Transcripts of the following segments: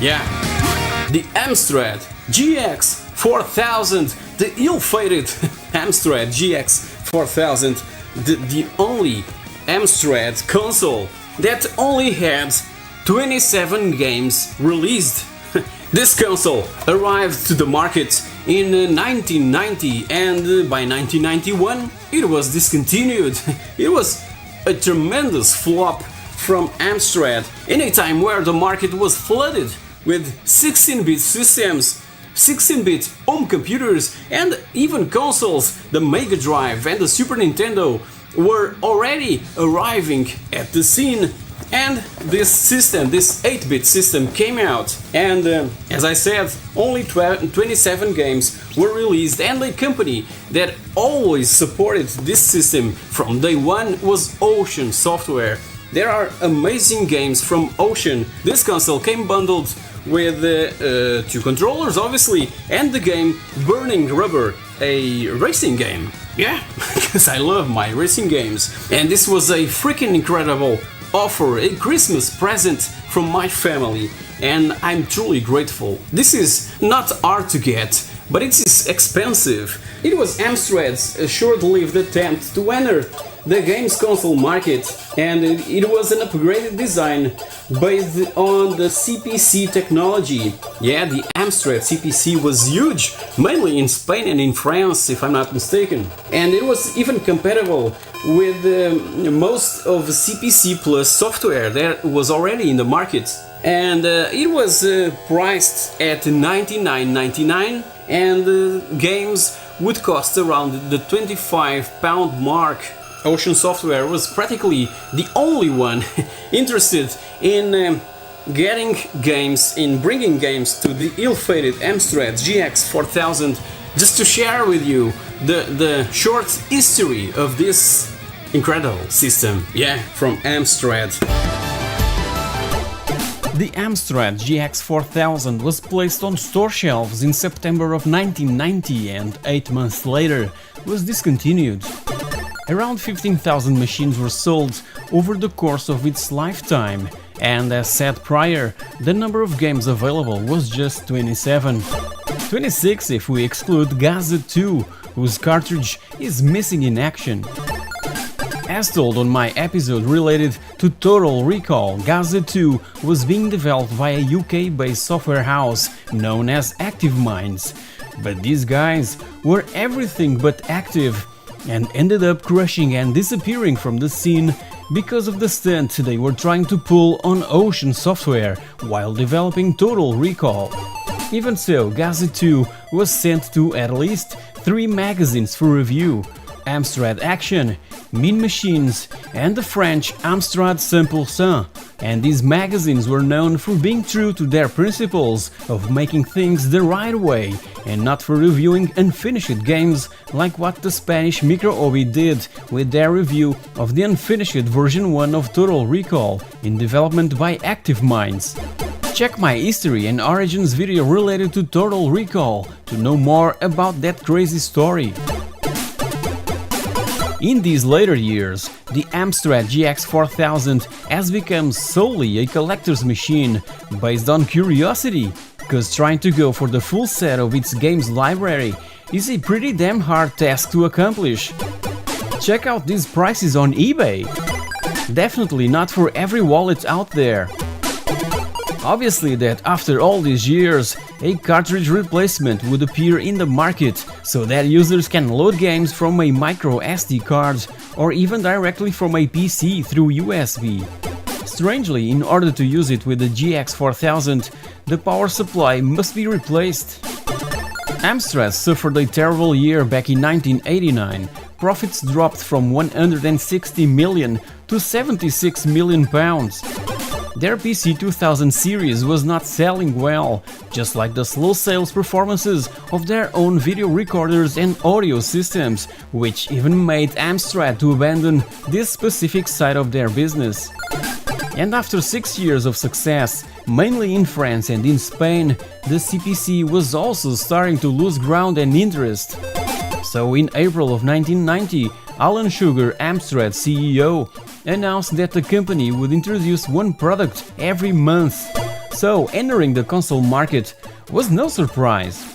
Yeah, the Amstrad GX 4000, the ill-fated Amstrad GX 4000, the only Amstrad console that only had 27 games released. This console arrived to the market in 1990 and by 1991 it was discontinued. It was a tremendous flop from Amstrad in a time where the market was flooded with 16-bit systems, 16-bit home computers and even consoles. The Mega Drive and the Super Nintendo were already arriving at the scene, and this system, this 8-bit system came out, and as I said, only 27 games were released, and the company that always supported this system from day one was Ocean Software. There are amazing games from Ocean. This console came bundled with 2 controllers, obviously, and the game Burning Rubber, a racing game. Yeah, because I love my racing games. And this was a freaking incredible offer, a Christmas present from my family, and I'm truly grateful. This is not hard to get, but it is expensive. It was Amstrad's short-lived attempt to enter the games console market, and it was an upgraded design based on the CPC technology. Yeah, the Amstrad CPC was huge, mainly in Spain and in France, if I'm not mistaken. And it was even compatible with most of the CPC Plus software that was already in the market. And it was priced at $99.99, and games would cost around the £25 mark. Ocean Software was practically the only one interested in getting games, in bringing games to the ill-fated Amstrad GX 4000. Just to share with you the short history of this incredible system, yeah, from Amstrad. The Amstrad GX 4000 was placed on store shelves in September of 1990 and 8 months later was discontinued. Around 15,000 machines were sold over the course of its lifetime, and as said prior, the number of games available was just 27. 26 if we exclude Gazza II, whose cartridge is missing in action. As told on my episode related to Total Recall, Gazza II was being developed by a UK-based software house known as Active Minds, but these guys were everything but active and ended up crushing and disappearing from the scene because of the stunt they were trying to pull on Ocean Software while developing Total Recall. Even so, Gazza II was sent to at least 3 magazines for review: Amstrad Action, Mean Machines and the French Amstrad 100%, and these magazines were known for being true to their principles of making things the right way and not for reviewing unfinished games like what the Spanish Microobi did with their review of the unfinished version 1 of Total Recall in development by Active Minds. Check my history and origins video related to Total Recall to know more about that crazy story. In these later years, the Amstrad GX 4000 has become solely a collector's machine based on curiosity, cause trying to go for the full set of its games library is a pretty damn hard task to accomplish. Check out these prices on eBay. Definitely not for every wallet out there. Obviously that after all these years, a cartridge replacement would appear in the market so that users can load games from a micro SD card or even directly from a PC through USB. Strangely, in order to use it with the GX 4000, the power supply must be replaced. Amstrad suffered a terrible year back in 1989. Profits dropped from 160 million to 76 million pounds. Their PC 2000 series was not selling well, just like the slow sales performances of their own video recorders and audio systems, which even made Amstrad to abandon this specific side of their business. And after 6 years of success, mainly in France and in Spain, the CPC was also starting to lose ground and interest. So in April of 1990, Alan Sugar, Amstrad CEO, announced that the company would introduce one product every month, So entering the console market was no surprise.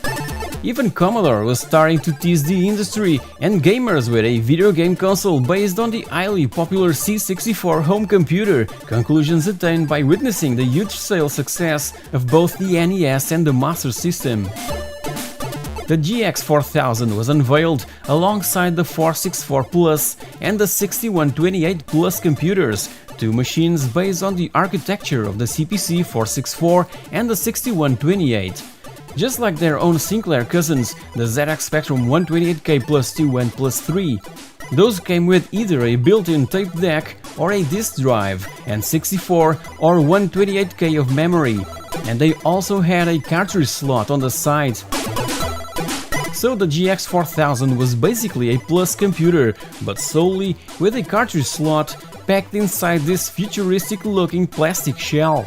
Even Commodore was starting to tease the industry and gamers with a video game console based on the highly popular C64 home computer, conclusions attained by witnessing the huge sales success of both the NES and the Master System. The GX 4000 was unveiled alongside the 464 Plus and the 6128 Plus computers, two machines based on the architecture of the CPC 464 and the 6128. Just like their own Sinclair cousins, the ZX Spectrum 128K Plus 2 and Plus 3. Those came with either a built-in tape deck or a disk drive and 64 or 128K of memory, and they also had a cartridge slot on the side. So the GX 4000 was basically a Plus computer, but solely with a cartridge slot packed inside this futuristic-looking plastic shell.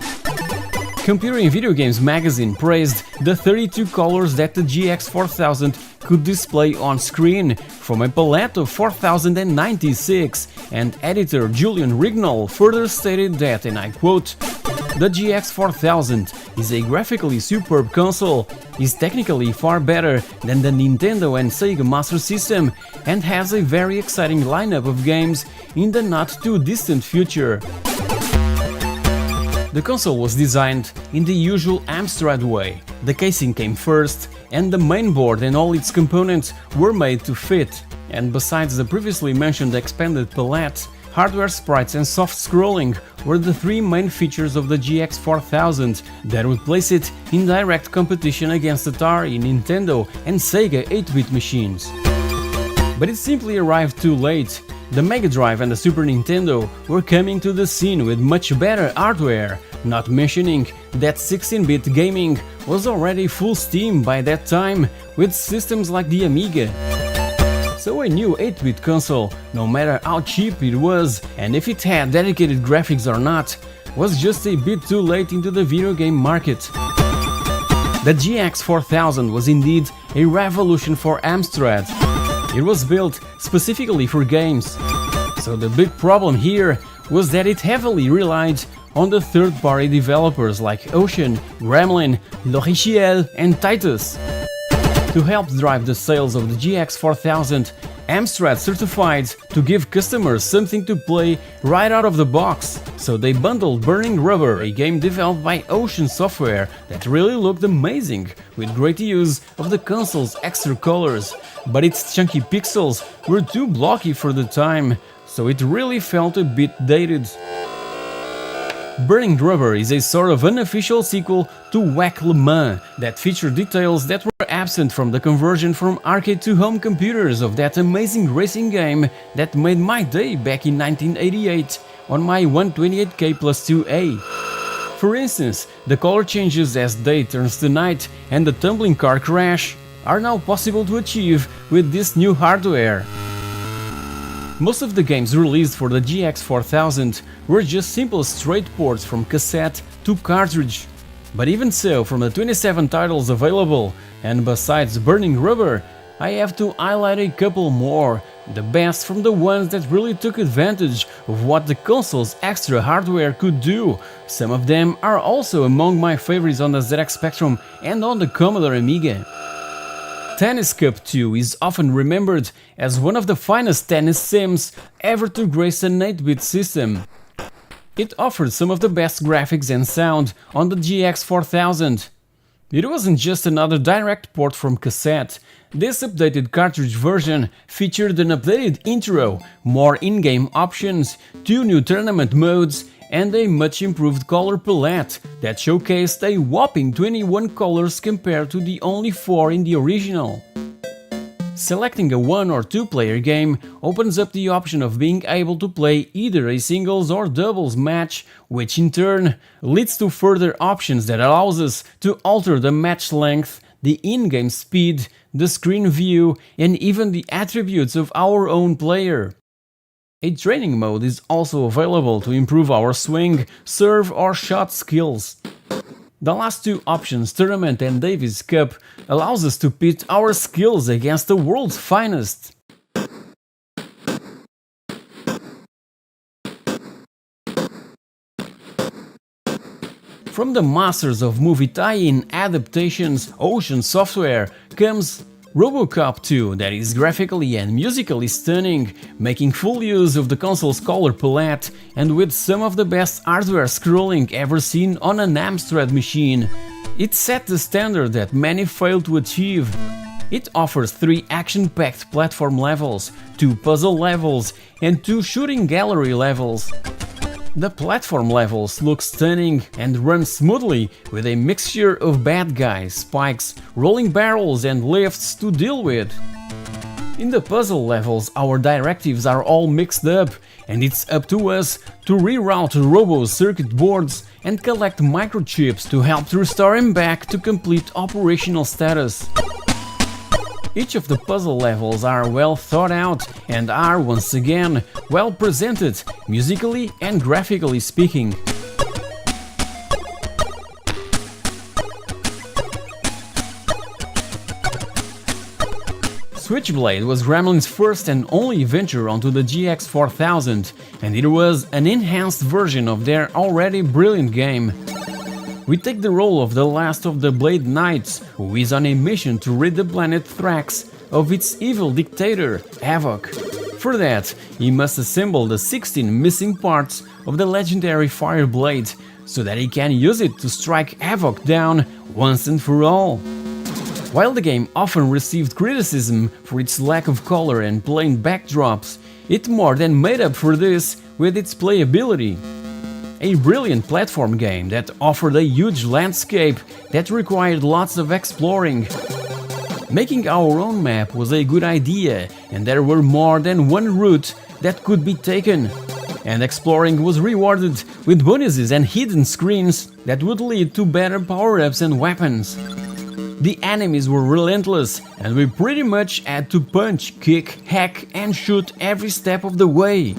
Computer & Video Games magazine praised the 32 colors that the GX 4000 could display on screen, from a palette of 4096, and editor Julian Rignall further stated that, and I quote, "The GX 4000 is a graphically superb console, is technically far better than the Nintendo and Sega Master System, and has a very exciting lineup of games in the not-too-distant future." The console was designed in the usual Amstrad way. The casing came first, and the mainboard and all its components were made to fit. And besides the previously mentioned expanded palette, hardware sprites and soft scrolling were the three main features of the GX 4000 that would place it in direct competition against Atari, Nintendo and Sega 8-bit machines. But it simply arrived too late. The Mega Drive and the Super Nintendo were coming to the scene with much better hardware, not mentioning that 16-bit gaming was already full steam by that time with systems like the Amiga. So a new 8-bit console, no matter how cheap it was and if it had dedicated graphics or not, was just a bit too late into the video game market. The GX 4000 was indeed a revolution for Amstrad. It was built specifically for games. So the big problem here was that it heavily relied on the third-party developers like Ocean, Gremlin, Logiciel and Titus. To help drive the sales of the GX 4000, Amstrad certified to give customers something to play right out of the box, so they bundled Burning Rubber, a game developed by Ocean Software that really looked amazing, with great use of the console's extra colors, but its chunky pixels were too blocky for the time, so it really felt a bit dated. Burning Rubber is a sort of unofficial sequel to Whack Le Mans that featured details that were absent from the conversion from arcade to home computers of that amazing racing game that made my day back in 1988 on my 128K Plus 2A. For instance, the color changes as day turns to night and the tumbling car crash are now possible to achieve with this new hardware. Most of the games released for the GX 4000 were just simple straight ports from cassette to cartridge. But even so, from the 27 titles available, and besides Burning Rubber, I have to highlight a couple more, the best from the ones that really took advantage of what the console's extra hardware could do. Some of them are also among my favorites on the ZX Spectrum and on the Commodore Amiga. Tennis Cup 2 is often remembered as one of the finest tennis sims ever to grace an 8-bit system. It offered some of the best graphics and sound on the GX 4000. It wasn't just another direct port from cassette. This updated cartridge version featured an updated intro, more in-game options, 2 new tournament modes, and a much improved color palette that showcased a whopping 21 colors compared to the only 4 in the original. Selecting a 1 or 2 player game opens up the option of being able to play either a singles or doubles match, which in turn leads to further options that allows us to alter the match length, the in-game speed, the screen view, and even the attributes of our own player. A training mode is also available to improve our swing, serve or shot skills. The last 2 options, Tournament and Davis Cup, allows us to pit our skills against the world's finest. From the masters of movie tie-in adaptations Ocean Software comes RoboCop 2, that is graphically and musically stunning, making full use of the console's color palette and with some of the best hardware scrolling ever seen on an Amstrad machine. It set the standard that many fail to achieve. It offers 3 action-packed platform levels, 2 puzzle levels, and 2 shooting gallery levels. The platform levels look stunning and run smoothly with a mixture of bad guys, spikes, rolling barrels and lifts to deal with. In the puzzle levels our directives are all mixed up and it's up to us to reroute Robo's circuit boards and collect microchips to help restore him back to complete operational status. Each of the puzzle levels are well thought out and are, once again, well presented, musically and graphically speaking. Switchblade was Gremlin's first and only venture onto the GX 4000, and it was an enhanced version of their already brilliant game. We take the role of the last of the Blade Knights, who is on a mission to rid the planet Thrax of its evil dictator, Havoc. For that, he must assemble the 16 missing parts of the legendary Fire Blade, so that he can use it to strike Havoc down once and for all. While the game often received criticism for its lack of color and plain backdrops, it more than made up for this with its playability. A brilliant platform game that offered a huge landscape that required lots of exploring. Making our own map was a good idea, and there were more than one route that could be taken. And exploring was rewarded with bonuses and hidden screens that would lead to better power-ups and weapons. The enemies were relentless, and we pretty much had to punch, kick, hack and shoot every step of the way.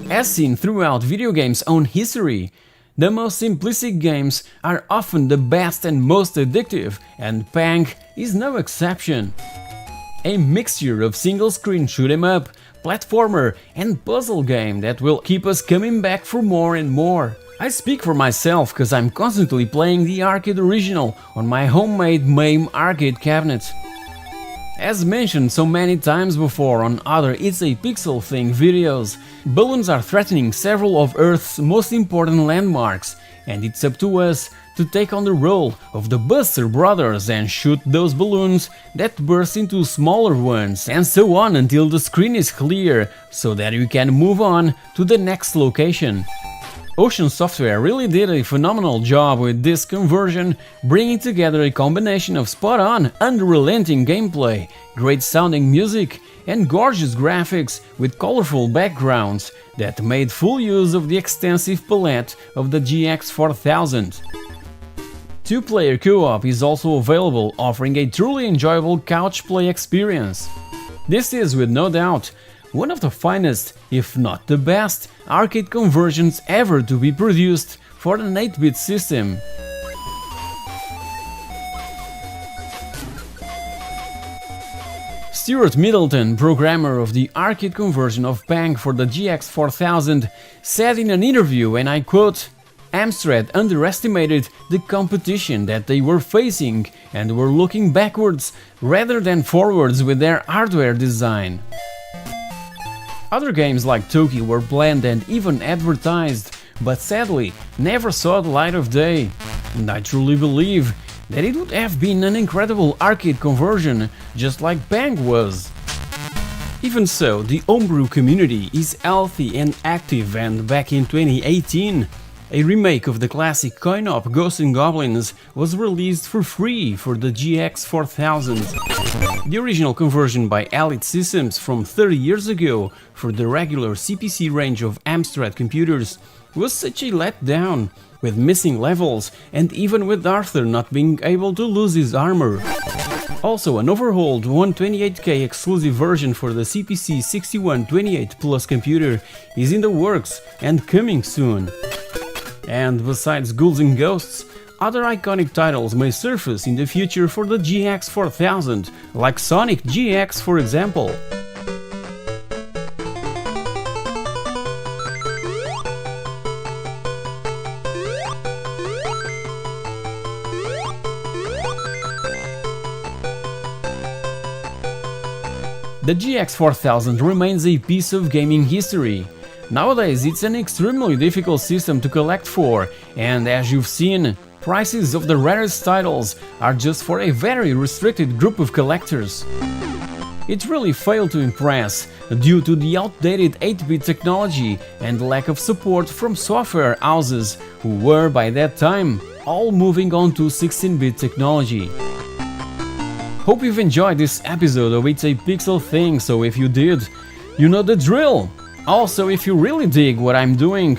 As seen throughout video games' own history, the most simplistic games are often the best and most addictive, and Pang is no exception. A mixture of single-screen shoot-'em-up, platformer and puzzle game that will keep us coming back for more and more. I speak for myself cause I'm constantly playing the arcade original on my homemade MAME arcade cabinet. As mentioned so many times before on other It's a Pixel Thing videos, balloons are threatening several of Earth's most important landmarks, and it's up to us to take on the role of the Buster Brothers and shoot those balloons that burst into smaller ones, and so on until the screen is clear, so that we can move on to the next location. Ocean Software really did a phenomenal job with this conversion, bringing together a combination of spot-on, unrelenting gameplay, great sounding music, and gorgeous graphics with colorful backgrounds that made full use of the extensive palette of the GX 4000. Two-player co-op is also available, offering a truly enjoyable couch play experience. This is, with no doubt, one of the finest, if not the best, arcade conversions ever to be produced for an 8-bit system. Stuart Middleton, programmer of the arcade conversion of Pang for the GX 4000, said in an interview, and I quote, "Amstrad underestimated the competition that they were facing and were looking backwards rather than forwards with their hardware design." Other games like Toki were planned and even advertised, but sadly never saw the light of day. And I truly believe that it would have been an incredible arcade conversion, just like Pang was. Even so, the homebrew community is healthy and active, and back in 2018, a remake of the classic coin-op Ghosts and Goblins was released for free for the GX 4000. The original conversion by Elite Systems from 30 years ago for the regular CPC range of Amstrad computers was such a letdown, with missing levels and even with Arthur not being able to lose his armor. Also, an overhauled 128K exclusive version for the CPC 6128 Plus computer is in the works and coming soon. And besides Ghouls and Ghosts, other iconic titles may surface in the future for the GX 4000, like Sonic GX for example. The GX 4000 remains a piece of gaming history. Nowadays it's an extremely difficult system to collect for, and as you've seen, prices of the rarest titles are just for a very restricted group of collectors. It really failed to impress due to the outdated 8-bit technology and lack of support from software houses who were by that time all moving on to 16-bit technology. Hope you've enjoyed this episode of It's a Pixel Thing, so if you did, you know the drill! Also, if you really dig what I'm doing,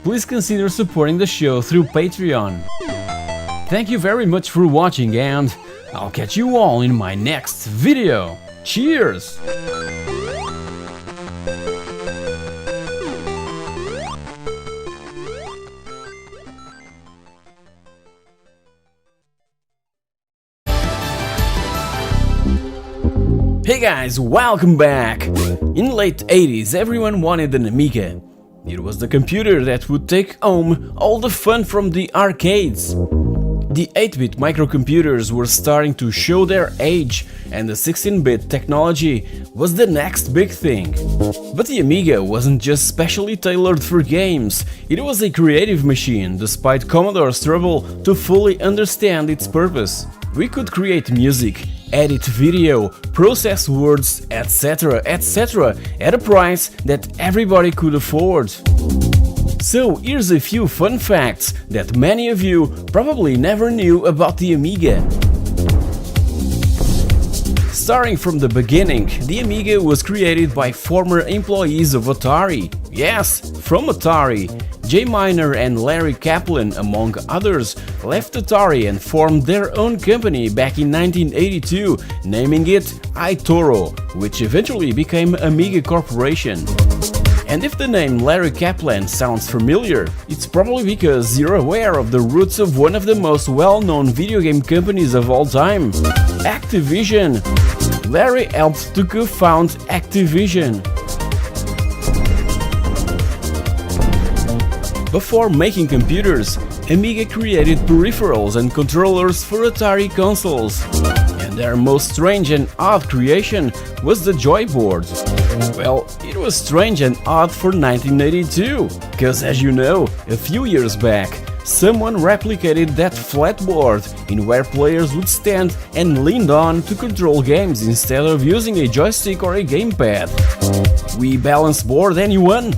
please consider supporting the show through Patreon. Thank you very much for watching, and I'll catch you all in my next video. Cheers! Hey guys, welcome back! In late 80s everyone wanted an Amiga. It was the computer that would take home all the fun from the arcades. The 8-bit microcomputers were starting to show their age, and the 16-bit technology was the next big thing. But the Amiga wasn't just specially tailored for games, it was a creative machine, despite Commodore's trouble to fully understand its purpose. We could create music, edit video, process words, etc. etc. at a price that everybody could afford. So here's a few fun facts that many of you probably never knew about the Amiga. Starting from the beginning, the Amiga was created by former employees of Atari. Yes, from Atari. Jay Miner and Larry Kaplan, among others, left Atari and formed their own company back in 1982, naming it iToro, which eventually became Amiga Corporation. And if the name Larry Kaplan sounds familiar, it's probably because you're aware of the roots of one of the most well-known video game companies of all time, Activision. Larry helped to co-found Activision. Before making computers, Amiga created peripherals and controllers for Atari consoles. And their most strange and odd creation was the Joyboard. Well, it was strange and odd for 1982, cause as you know, a few years back, someone replicated that flat board in where players would stand and lean on to control games instead of using a joystick or a gamepad. We balance board, anyone?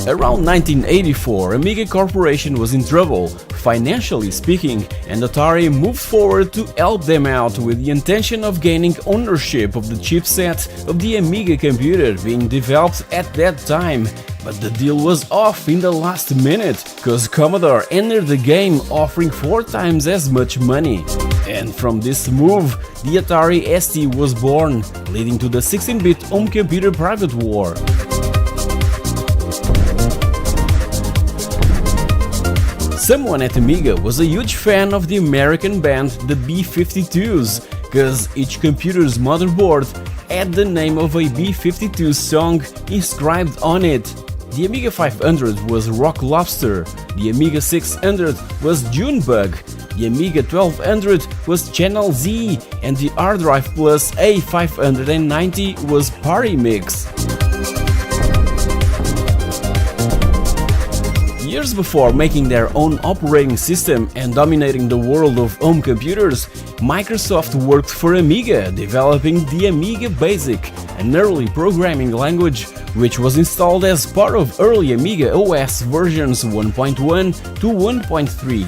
Around 1984, Amiga Corporation was in trouble, financially speaking, and Atari moved forward to help them out with the intention of gaining ownership of the chipset of the Amiga computer being developed at that time. But the deal was off in the last minute, cause Commodore entered the game offering 4 times as much money. And from this move, the Atari ST was born, leading to the 16-bit home computer private war. Someone at Amiga was a huge fan of the American band the B-52s, cause each computer's motherboard had the name of a B-52 song inscribed on it. The Amiga 500 was Rock Lobster, the Amiga 600 was Junebug, the Amiga 1200 was Channel Z, and the Hard Drive Plus A590 was Party Mix. Years before making their own operating system and dominating the world of home computers, Microsoft worked for Amiga, developing the Amiga Basic, an early programming language which was installed as part of early Amiga OS versions 1.1 to 1.3.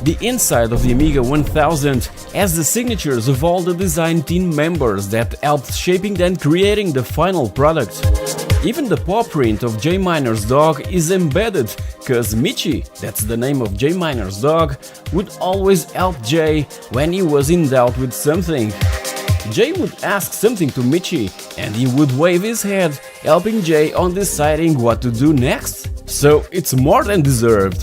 The inside of the Amiga 1000 has the signatures of all the design team members that helped shaping and creating the final product. Even the paw print of Jay Miner's dog is embedded, cause Michi, that's the name of Jay Miner's dog, would always help Jay when he was in doubt with something. Jay would ask something to Michi and he would wave his head, helping Jay on deciding what to do next. So it's more than deserved.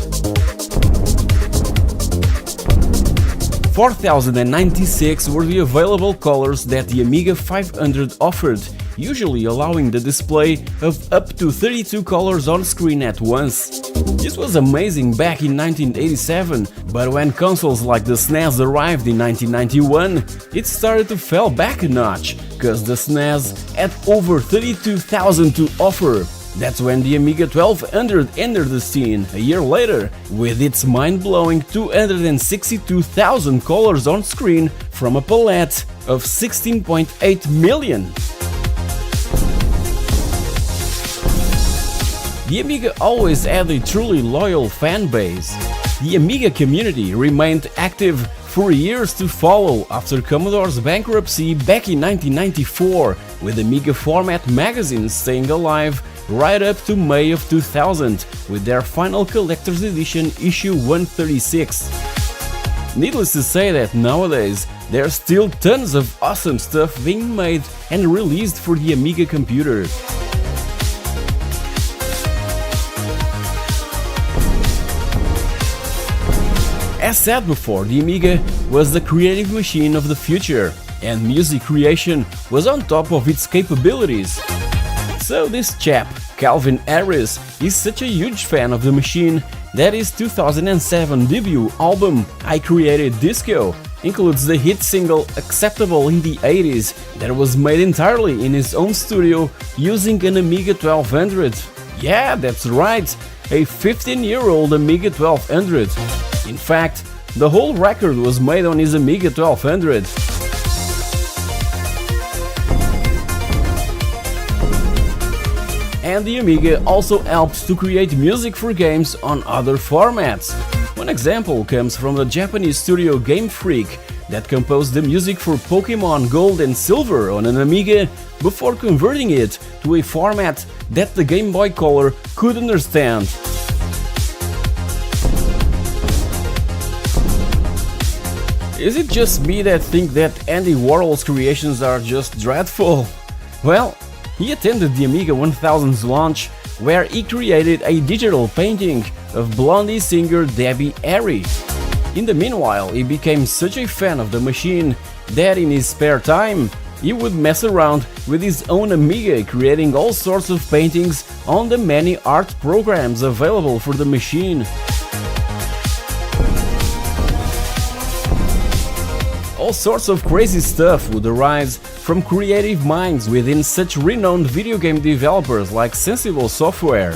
4096 were the available colors that the Amiga 500 offered, usually allowing the display of up to 32 colors on screen at once. This was amazing back in 1987, but when consoles like the SNES arrived in 1991, it started to fall back a notch, cause the SNES had over 32,000 to offer. That's when the Amiga 1200 entered the scene a year later, with its mind-blowing 262,000 colors on screen from a palette of 16.8 million. The Amiga always had a truly loyal fan base. The Amiga community remained active for years to follow after Commodore's bankruptcy back in 1994, with Amiga format magazines staying alive right up to May of 2000 with their final collector's edition issue 136. Needless to say that nowadays there's still tons of awesome stuff being made and released for the Amiga computer. As said before, the Amiga was the creative machine of the future, and music creation was on top of its capabilities. So this chap, Calvin Harris, is such a huge fan of the machine that his 2007 debut album, I Created Disco, includes the hit single Acceptable in the 80s that was made entirely in his own studio using an Amiga 1200. Yeah, that's right, a 15-year-old Amiga 1200. In fact, the whole record was made on his Amiga 1200. And the Amiga also helped to create music for games on other formats. One example comes from the Japanese studio Game Freak that composed the music for Pokemon Gold and Silver on an Amiga before converting it to a format that the Game Boy Color could understand. Is it just me that think that Andy Warhol's creations are just dreadful? Well, he attended the Amiga 1000's launch, where he created a digital painting of Blondie singer Debbie Harry. In the meanwhile, he became such a fan of the machine that in his spare time, he would mess around with his own Amiga, creating all sorts of paintings on the many art programs available for the machine. All sorts of crazy stuff would arise from creative minds within such renowned video game developers like Sensible Software.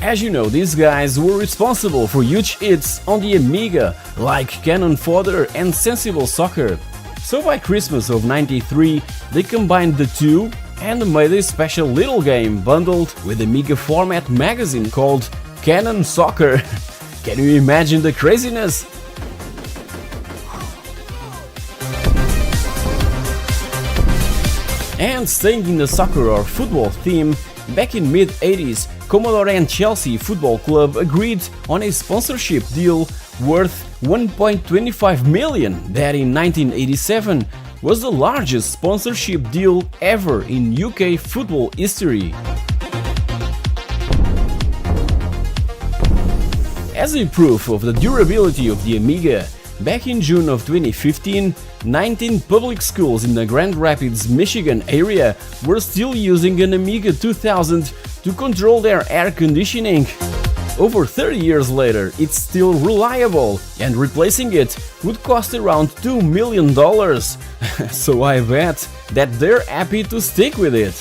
As you know, these guys were responsible for huge hits on the Amiga like Cannon Fodder and Sensible Soccer. So by Christmas of '93, they combined the two and made a special little game bundled with Amiga format magazine called Cannon Soccer. Can you imagine the craziness? And staying in the soccer or football theme, back in mid-80s, Commodore and Chelsea Football Club agreed on a sponsorship deal worth 1.25 million that in 1987 was the largest sponsorship deal ever in UK football history. As a proof of the durability of the Amiga, back in June of 2015, 19 public schools in the Grand Rapids, Michigan area were still using an Amiga 2000 to control their air conditioning. Over 30 years later, it's still reliable, and replacing it would cost around $2 million. So I bet that they're happy to stick with it.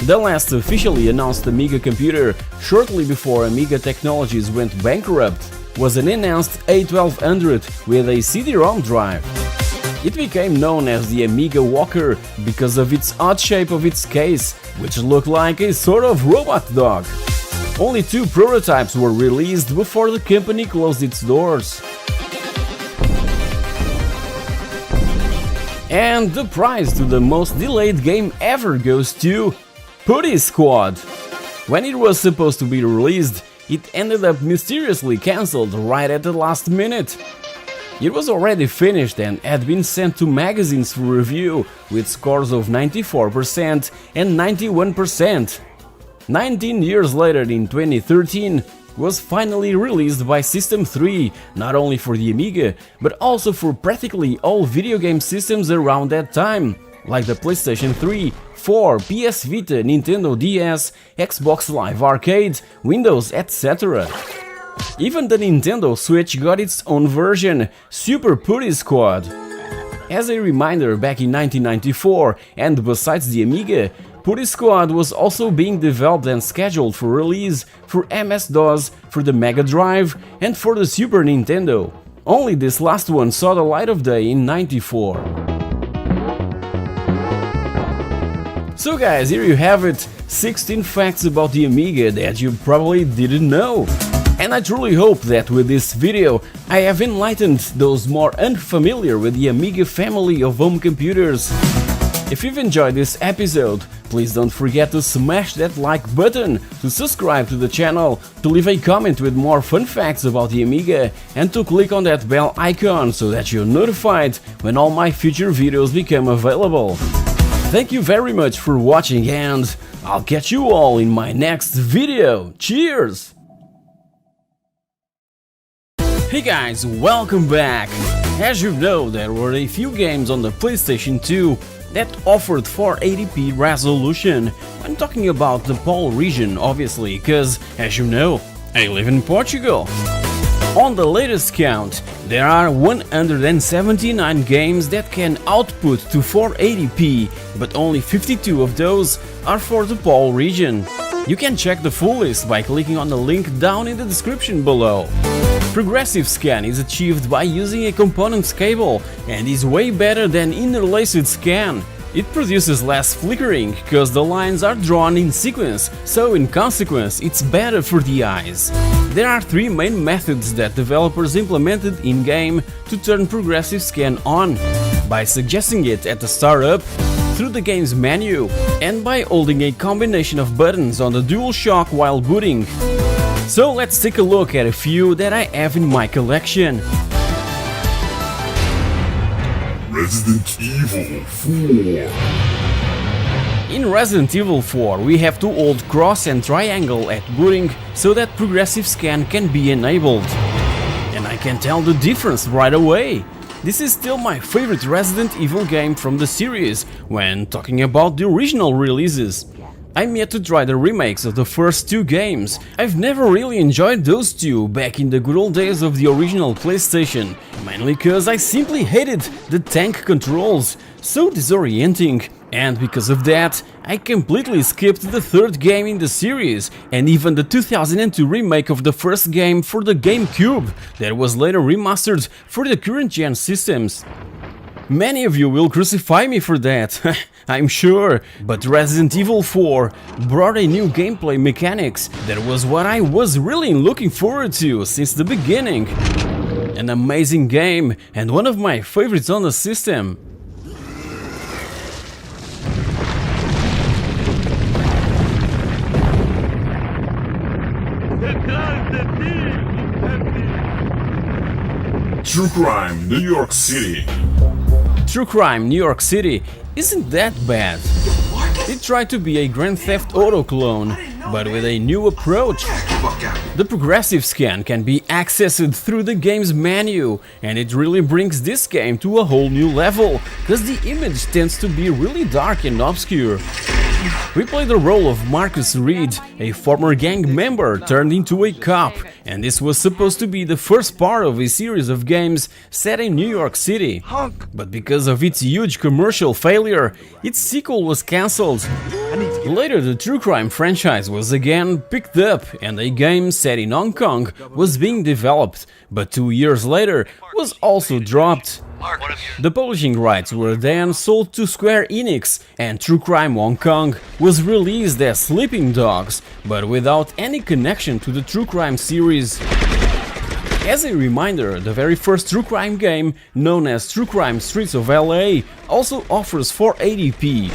The last officially announced Amiga computer, shortly before Amiga Technologies went bankrupt, was an enhanced A1200 with a CD-ROM drive. It became known as the Amiga Walker because of its odd shape of its case, which looked like a sort of robot dog. Only 2 prototypes were released before the company closed its doors. And the prize to the most delayed game ever goes to Putty Squad. When it was supposed to be released, it ended up mysteriously cancelled right at the last minute. It was already finished and had been sent to magazines for review with scores of 94% and 91%. 19 years later, in 2013, was finally released by System 3, not only for the Amiga, but also for practically all video game systems around that time, like the PlayStation 3, 4, PS Vita, Nintendo DS, Xbox Live Arcade, Windows, etc. Even the Nintendo Switch got its own version, Super Putty Squad. As a reminder, back in 1994, and besides the Amiga, Putty Squad was also being developed and scheduled for release for MS-DOS, for the Mega Drive, and for the Super Nintendo. Only this last one saw the light of day in '94. So guys, here you have it, 16 facts about the Amiga that you probably didn't know. And I truly hope that with this video I have enlightened those more unfamiliar with the Amiga family of home computers. If you've enjoyed this episode, please don't forget to smash that like button, to subscribe to the channel, to leave a comment with more fun facts about the Amiga, and to click on that bell icon so that you're notified when all my future videos become available. Thank you very much for watching, and I'll catch you all in my next video. Cheers! Hey guys, welcome back! As you know, there were a few games on the PlayStation 2 that offered 480p resolution. I'm talking about the PAL region, obviously, cause, as you know, I live in Portugal. On the latest count, there are 179 games that can output to 480p, but only 52 of those are for the PAL region. You can check the full list by clicking on the link down in the description below. Progressive scan is achieved by using a components cable and is way better than interlaced scan. It produces less flickering, cause the lines are drawn in sequence, so in consequence it's better for the eyes. There are three main methods that developers implemented in-game to turn progressive scan on: by suggesting it at the startup, through the game's menu, and by holding a combination of buttons on the DualShock while booting. So let's take a look at a few that I have in my collection. Resident Evil 4. In Resident Evil 4 we have to hold cross and triangle at booting so that progressive scan can be enabled. And I can tell the difference right away. This is still my favorite Resident Evil game from the series, when talking about the original releases. I'm yet to try the remakes of the first two games. I've never really enjoyed those two back in the good old days of the original PlayStation, mainly cause I simply hated the tank controls, so disorienting, and because of that, I completely skipped the third game in the series, and even the 2002 remake of the first game for the GameCube, that was later remastered for the current gen systems. Many of you will crucify me for that, I'm sure, but Resident Evil 4 brought a new gameplay mechanics. That was what I was really looking forward to since the beginning. An amazing game and one of my favorites on the system. True Crime New York City. True Crime New York City isn't that bad. It tried to be a Grand Theft Auto clone, but with a new approach. The progressive scan can be accessed through the game's menu, and it really brings this game to a whole new level, cause the image tends to be really dark and obscure. We play the role of Marcus Reed, a former gang member turned into a cop, and this was supposed to be the first part of a series of games set in New York City. But because of its huge commercial failure, its sequel was cancelled. Later the True Crime franchise was again picked up and a game set in Hong Kong was being developed, but 2 years later was also dropped. The publishing rights were then sold to Square Enix, and True Crime Hong Kong was released as Sleeping Dogs, but without any connection to the True Crime series. As a reminder, the very first True Crime game, known as True Crime Streets of LA, also offers 480p.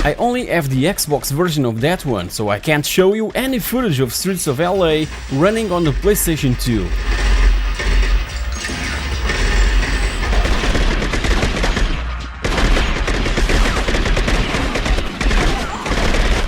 I only have the Xbox version of that one, so I can't show you any footage of Streets of LA running on the PlayStation 2.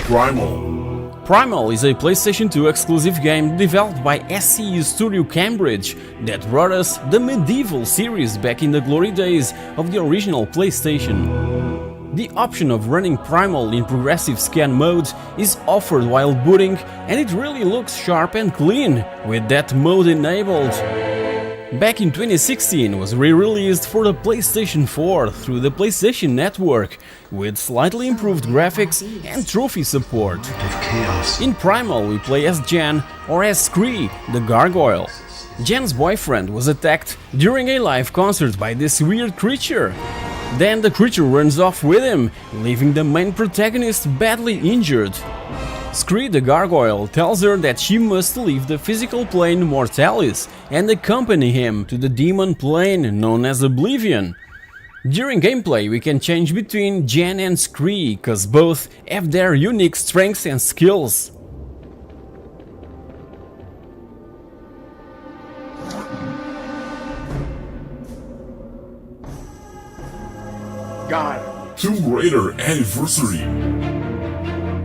Primal. Primal is a PlayStation 2 exclusive game developed by SCU Studio Cambridge that brought us the Medieval series back in the glory days of the original PlayStation. The option of running Primal in progressive scan mode is offered while booting, and it really looks sharp and clean with that mode enabled. Back in 2016 was re-released for the PlayStation 4 through the PlayStation Network with slightly improved graphics and trophy support. In Primal we play as Jan or as Scree, the gargoyle. Jan's boyfriend was attacked during a live concert by this weird creature. Then the creature runs off with him, leaving the main protagonist badly injured. Scree the gargoyle tells her that she must leave the physical plane Mortalis and accompany him to the demon plane known as Oblivion. During gameplay we can change between Jan and Scree, cause both have their unique strengths and skills. Tomb Raider Anniversary.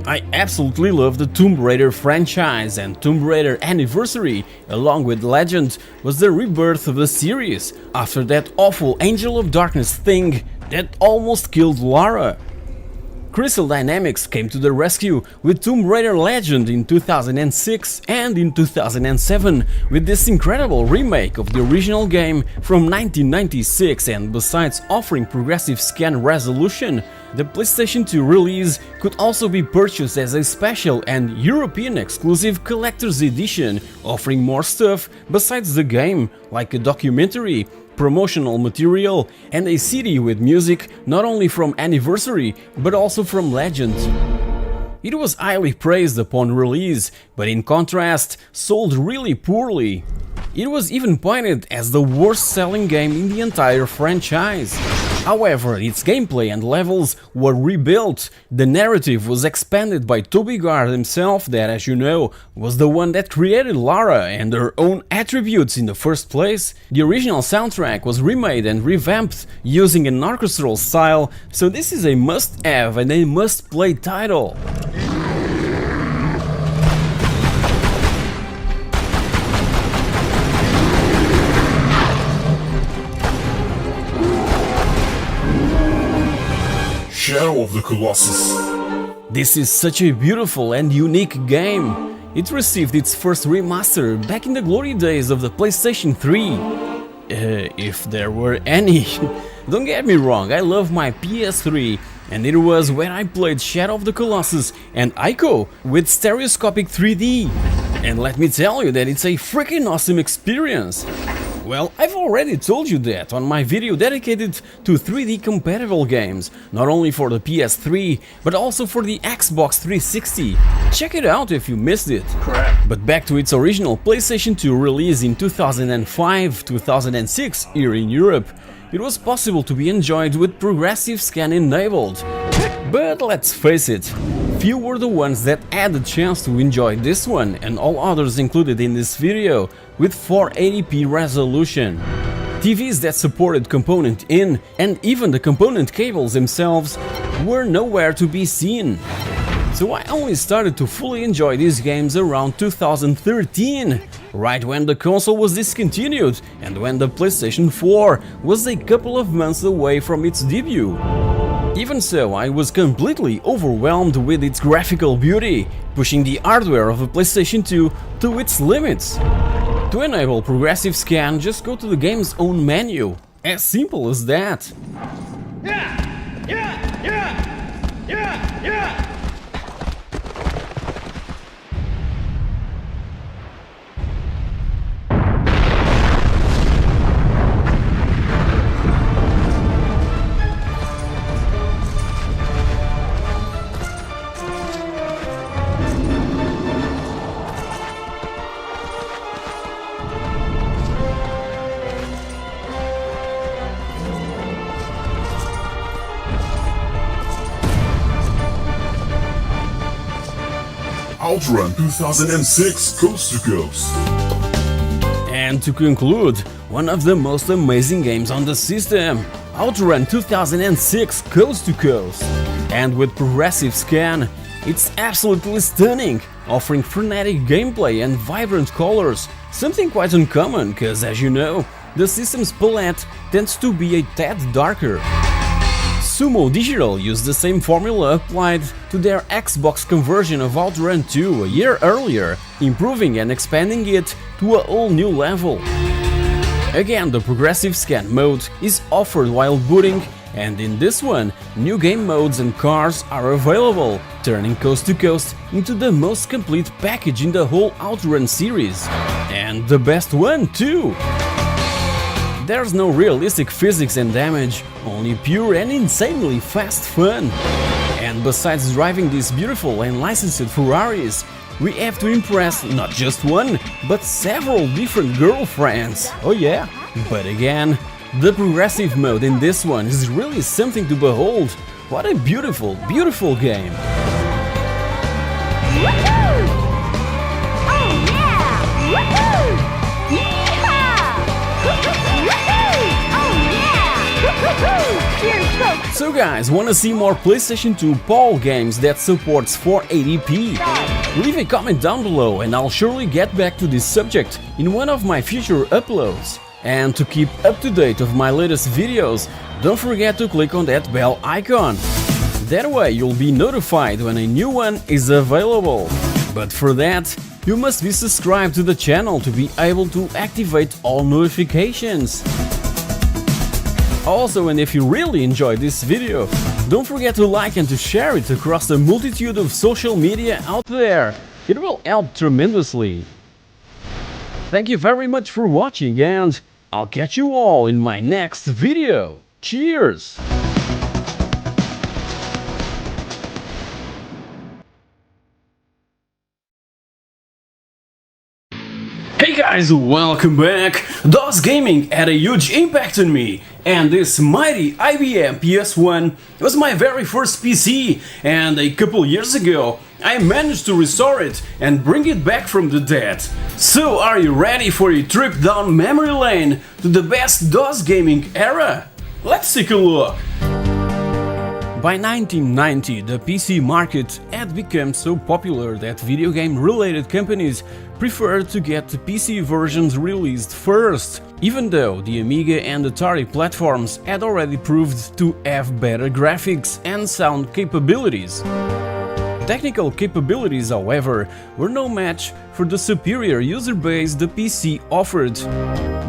I absolutely love the Tomb Raider franchise, and Tomb Raider Anniversary, along with Legend, was the rebirth of the series after that awful Angel of Darkness thing that almost killed Lara. Crystal Dynamics came to the rescue with Tomb Raider Legend in 2006 and in 2007 with this incredible remake of the original game from 1996, and besides offering progressive scan resolution, the PlayStation 2 release could also be purchased as a special and European exclusive collector's edition, offering more stuff besides the game, like a documentary, promotional material and a CD with music not only from Anniversary but also from Legend. It was highly praised upon release, but in contrast, sold really poorly. It was even pointed as the worst selling game in the entire franchise. However, its gameplay and levels were rebuilt, the narrative was expanded by Toby Gard himself, that, as you know, was the one that created Lara and her own attributes in the first place. The original soundtrack was remade and revamped using an orchestral style, so this is a must-have and a must-play title. Shadow of the Colossus. This is such a beautiful and unique game. It received its first remaster back in the glory days of the PlayStation 3. If there were any. Don't get me wrong, I love my PS3, and it was where I played Shadow of the Colossus and Ico with stereoscopic 3D. And let me tell you that it's a freaking awesome experience. Well, I've already told you that on my video dedicated to 3D compatible games, not only for the PS3, but also for the Xbox 360. Check it out if you missed it. Correct. But back to its original PlayStation 2 release in 2005-2006 here in Europe, it was possible to be enjoyed with progressive scan enabled. But let's face it, few were the ones that had the chance to enjoy this one, and all others included in this video with 480p resolution. TVs that supported component in and even the component cables themselves were nowhere to be seen. So I only started to fully enjoy these games around 2013, right when the console was discontinued and when the PlayStation 4 was a couple of months away from its debut. Even so, I was completely overwhelmed with its graphical beauty, pushing the hardware of the PlayStation 2 to its limits. To enable progressive scan, just go to the game's own menu. As simple as that. Outrun 2006 Coast to Coast. And to conclude, one of the most amazing games on the system, Outrun 2006 Coast to Coast. And with progressive scan, It's absolutely stunning, offering frenetic gameplay and vibrant colors, something quite uncommon, cause as you know, the system's palette tends to be a tad darker. Sumo Digital used the same formula applied to their Xbox conversion of OutRun 2 a year earlier, improving and expanding it to a whole new level. Again, the progressive scan mode is offered while booting, and in this one, new game modes and cars are available, turning Coast to Coast into the most complete package in the whole OutRun series. And the best one too! There's no realistic physics and damage, only pure and insanely fast fun. And besides driving these beautiful and licensed Ferraris, we have to impress not just one, but several different girlfriends. Oh yeah? But again, the progressive mode in this one is really something to behold. What a beautiful, beautiful game! Woohoo! Oh yeah! Woohoo! Yeehaw! Woohoo! Oh yeah! Cheers, folks! So guys, wanna see more PlayStation 2 PAL games that supports 480p? Leave a comment down below and I'll surely get back to this subject in one of my future uploads. And to keep up to date of my latest videos, don't forget to click on that bell icon. That way you'll be notified when a new one is available. But for that, you must be subscribed to the channel to be able to activate all notifications. Also, and if you really enjoyed this video, don't forget to like and to share it across a multitude of social media out there. It will help tremendously. Thank you very much for watching and I'll catch you all in my next video. Cheers! Hey guys, welcome back! DOS gaming had a huge impact on me, and this mighty IBM PS1 was my very first PC, and a couple years ago I managed to restore it and bring it back from the dead. So are you ready for a trip down memory lane to the best DOS gaming era? Let's take a look! By 1990, the PC market had become so popular that video game related companies preferred to get the PC versions released first, even though the Amiga and Atari platforms had already proved to have better graphics and sound capabilities. Technical capabilities, however, were no match for the superior user base the PC offered.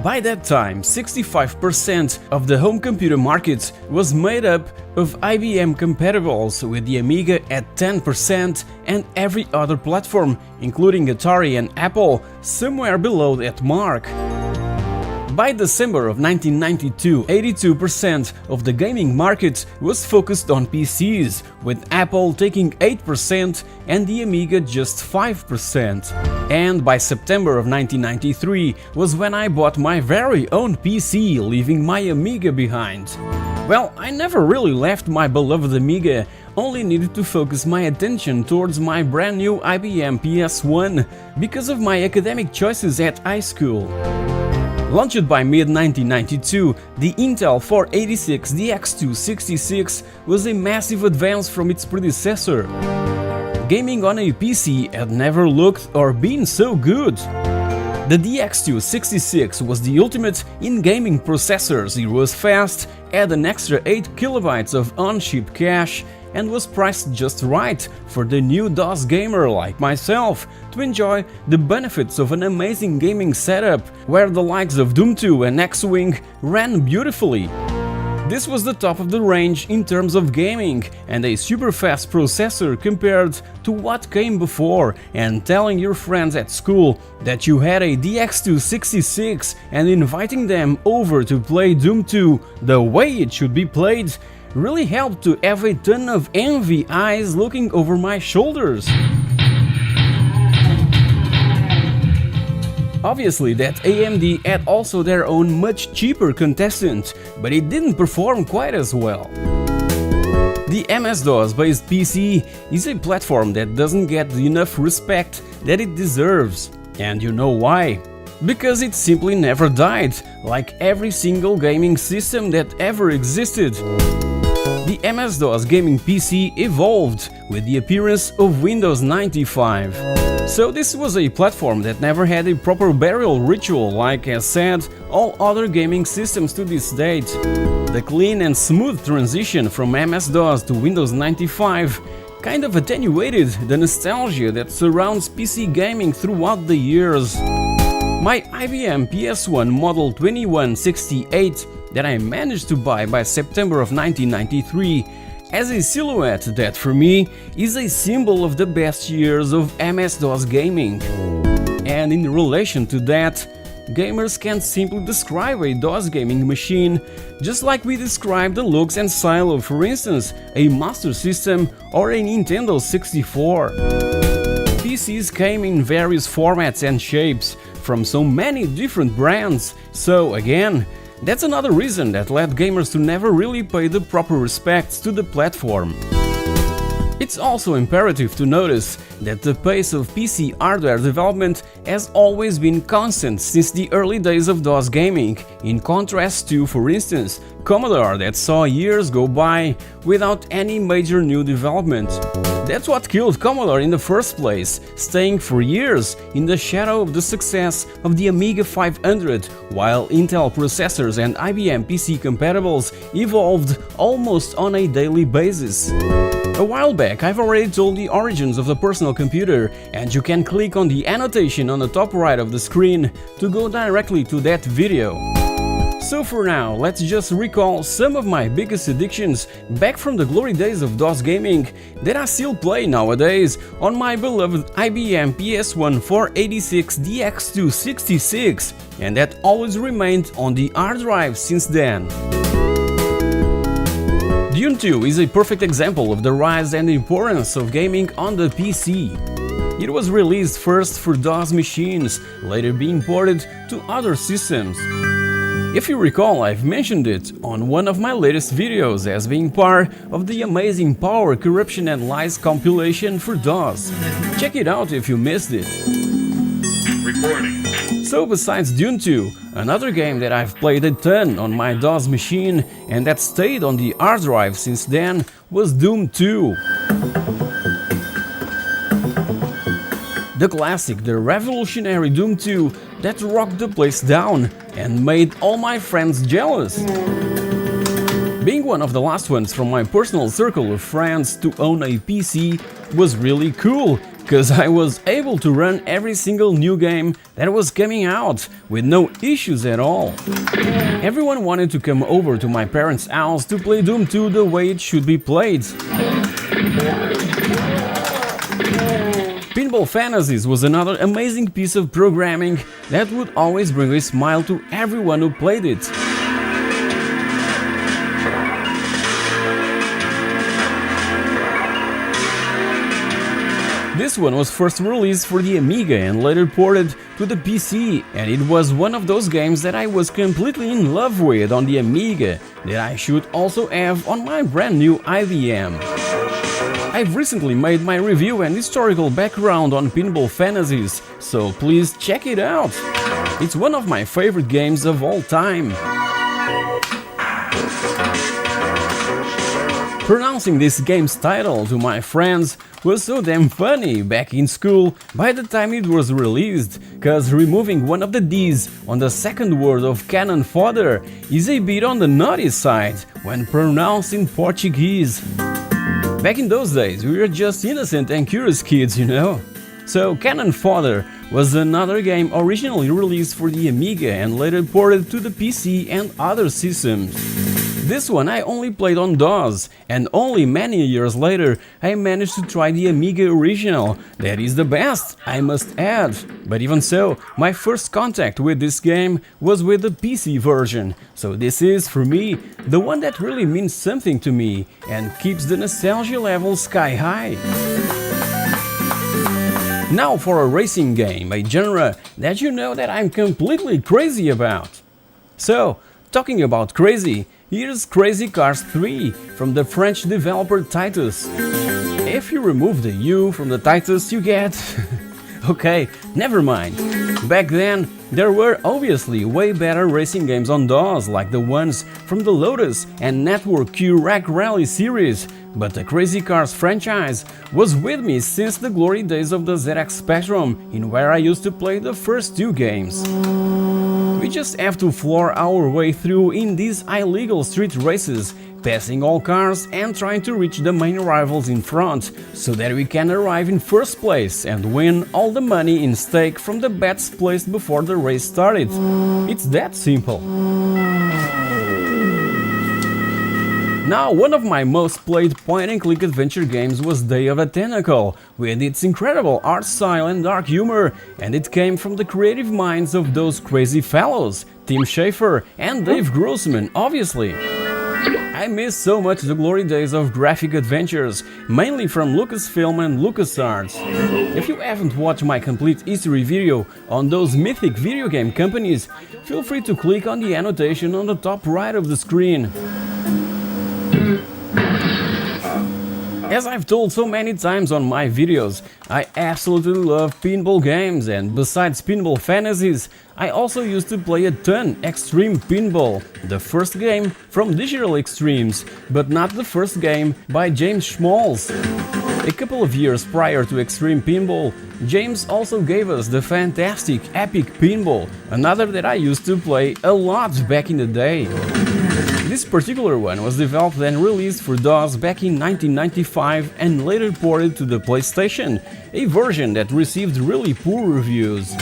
By that time, 65% of the home computer market was made up of IBM compatibles, with the Amiga at 10% and every other platform, including Atari and Apple, somewhere below that mark. By December of 1992, 82% of the gaming market was focused on PCs, with Apple taking 8% and the Amiga just 5%. And by September of 1993 was when I bought my very own PC, leaving my Amiga behind. Well, I never really left my beloved Amiga, only needed to focus my attention towards my brand new IBM PS1 because of my academic choices at high school. Launched by mid-1992, the Intel 486 DX266 was a massive advance from its predecessor. Gaming on a PC had never looked or been so good. The DX266 was the ultimate in gaming processors. It was fast, had an extra 8 KB of on-chip cache, and was priced just right for the new DOS gamer like myself to enjoy the benefits of an amazing gaming setup where the likes of Doom 2 and X-Wing ran beautifully. This was the top of the range in terms of gaming and a super fast processor compared to what came before, and telling your friends at school that you had a DX266 and inviting them over to play Doom 2 the way it should be played really helped to have a ton of envy eyes looking over my shoulders. Obviously, that AMD had also their own much cheaper contestant, but it didn't perform quite as well. The MS-DOS based PC is a platform that doesn't get enough respect that it deserves. And you know why? Because it simply never died, like every single gaming system that ever existed. The MS-DOS gaming PC evolved with the appearance of Windows 95. So this was a platform that never had a proper burial ritual like, as said, all other gaming systems to this date. The clean and smooth transition from MS-DOS to Windows 95 kind of attenuated the nostalgia that surrounds PC gaming throughout the years. My IBM PS1 Model 2168 that I managed to buy by September of 1993 has a silhouette that for me is a symbol of the best years of MS-DOS gaming. And in relation to that, gamers can't simply describe a DOS gaming machine just like we describe the looks and style of, for instance, a Master System or a Nintendo 64. PCs came in various formats and shapes from so many different brands, so again, that's another reason that led gamers to never really pay the proper respects to the platform. It's also imperative to notice that the pace of PC hardware development has always been constant since the early days of DOS gaming, in contrast to, for instance, Commodore that saw years go by without any major new development. That's what killed Commodore in the first place, staying for years in the shadow of the success of the Amiga 500, while Intel processors and IBM PC compatibles evolved almost on a daily basis. A while back I've already told the origins of the personal computer, and you can click on the annotation on the top right of the screen to go directly to that video. So for now, let's just recall some of my biggest addictions back from the glory days of DOS gaming that I still play nowadays on my beloved IBM PS1 486 DX266, and that always remained on the hard drive since then. Dune 2 is a perfect example of the rise and importance of gaming on the PC. It was released first for DOS machines, later being ported to other systems. If you recall, I've mentioned it on one of my latest videos as being part of the Amazing Power, Corruption and Lies compilation for DOS. Check it out if you missed it. Recording. So besides Dune 2, another game that I've played a ton on my DOS machine and that stayed on the hard drive since then was Doom 2. The classic, the revolutionary Doom 2 that rocked the place down and made all my friends jealous. Being one of the last ones from my personal circle of friends to own a PC was really cool, cause I was able to run every single new game that was coming out with no issues at all. Everyone wanted to come over to my parents' house to play Doom 2 the way it should be played. Pinball Fantasies was another amazing piece of programming that would always bring a smile to everyone who played it. This one was first released for the Amiga and later ported to the PC, and it was one of those games that I was completely in love with on the Amiga that I should also have on my brand new IBM. I've recently made my review and historical background on Pinball Fantasies, so please check it out. It's one of my favorite games of all time. Pronouncing this game's title to my friends was so damn funny back in school by the time it was released, cause removing one of the D's on the second word of cannon fodder is a bit on the naughty side when pronounced in Portuguese. Back in those days, we were just innocent and curious kids, you know? So Cannon Fodder was another game originally released for the Amiga and later ported to the PC and other systems. This one I only played on DOS, and only many years later I managed to try the Amiga original. That is the best, I must add. But even so, my first contact with this game was with the PC version, so this is, for me, the one that really means something to me and keeps the nostalgia level sky high. Now for a racing game, a genre that you know that I'm completely crazy about. So, talking about crazy, here's Crazy Cars 3 from the French developer Titus. If you remove the U from the Titus, you get... okay, never mind. Back then, there were obviously way better racing games on DOS, like the ones from the Lotus and Network Q Rack Rally series, but the Crazy Cars franchise was with me since the glory days of the ZX Spectrum, in where I used to play the first two games. We just have to floor our way through in these illegal street races, passing all cars and trying to reach the main rivals in front, so that we can arrive in first place and win all the money in stake from the bets placed before the race started. It's that simple. Now, one of my most played point-and-click adventure games was Day of a Tentacle, with its incredible art style and dark humor, and it came from the creative minds of those crazy fellows, Tim Schafer and Dave Grossman, obviously. I miss so much the glory days of graphic adventures, mainly from Lucasfilm and LucasArts. If you haven't watched my complete history video on those mythic video game companies, feel free to click on the annotation on the top right of the screen. As I've told so many times on my videos, I absolutely love pinball games, and besides Pinball Fantasies, I also used to play a ton Extreme Pinball, the first game from Digital Extremes, but not the first game by James Schmalz. A couple of years prior to Extreme Pinball, James also gave us the fantastic Epic Pinball, another that I used to play a lot back in the day. This particular one was developed and released for DOS back in 1995 and later ported to the PlayStation, a version that received really poor reviews.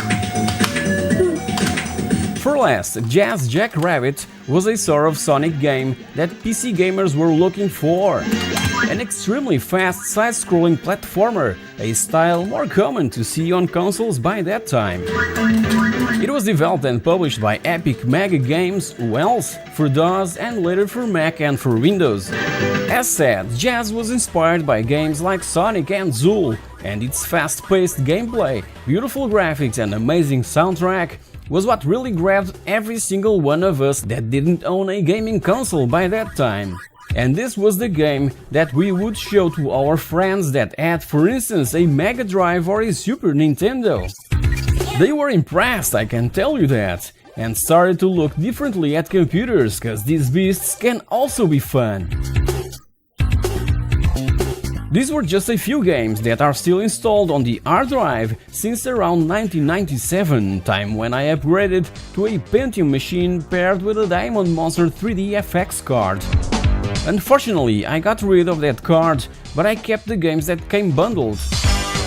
For last, Jazz Jackrabbit was a sort of Sonic game that PC gamers were looking for. An extremely fast side-scrolling platformer, a style more common to see on consoles by that time. It was developed and published by Epic Mega Games, Wells, for DOS and later for Mac and for Windows. As said, Jazz was inspired by games like Sonic and Zool, and its fast-paced gameplay, beautiful graphics and amazing soundtrack was what really grabbed every single one of us that didn't own a gaming console by that time. And this was the game that we would show to our friends that had, for instance, a Mega Drive or a Super Nintendo. They were impressed, I can tell you that, and started to look differently at computers, cause these beasts can also be fun. These were just a few games that are still installed on the hard drive since around 1997, time when I upgraded to a Pentium machine paired with a Diamond Monster 3D FX card. Unfortunately, I got rid of that card, but I kept the games that came bundled.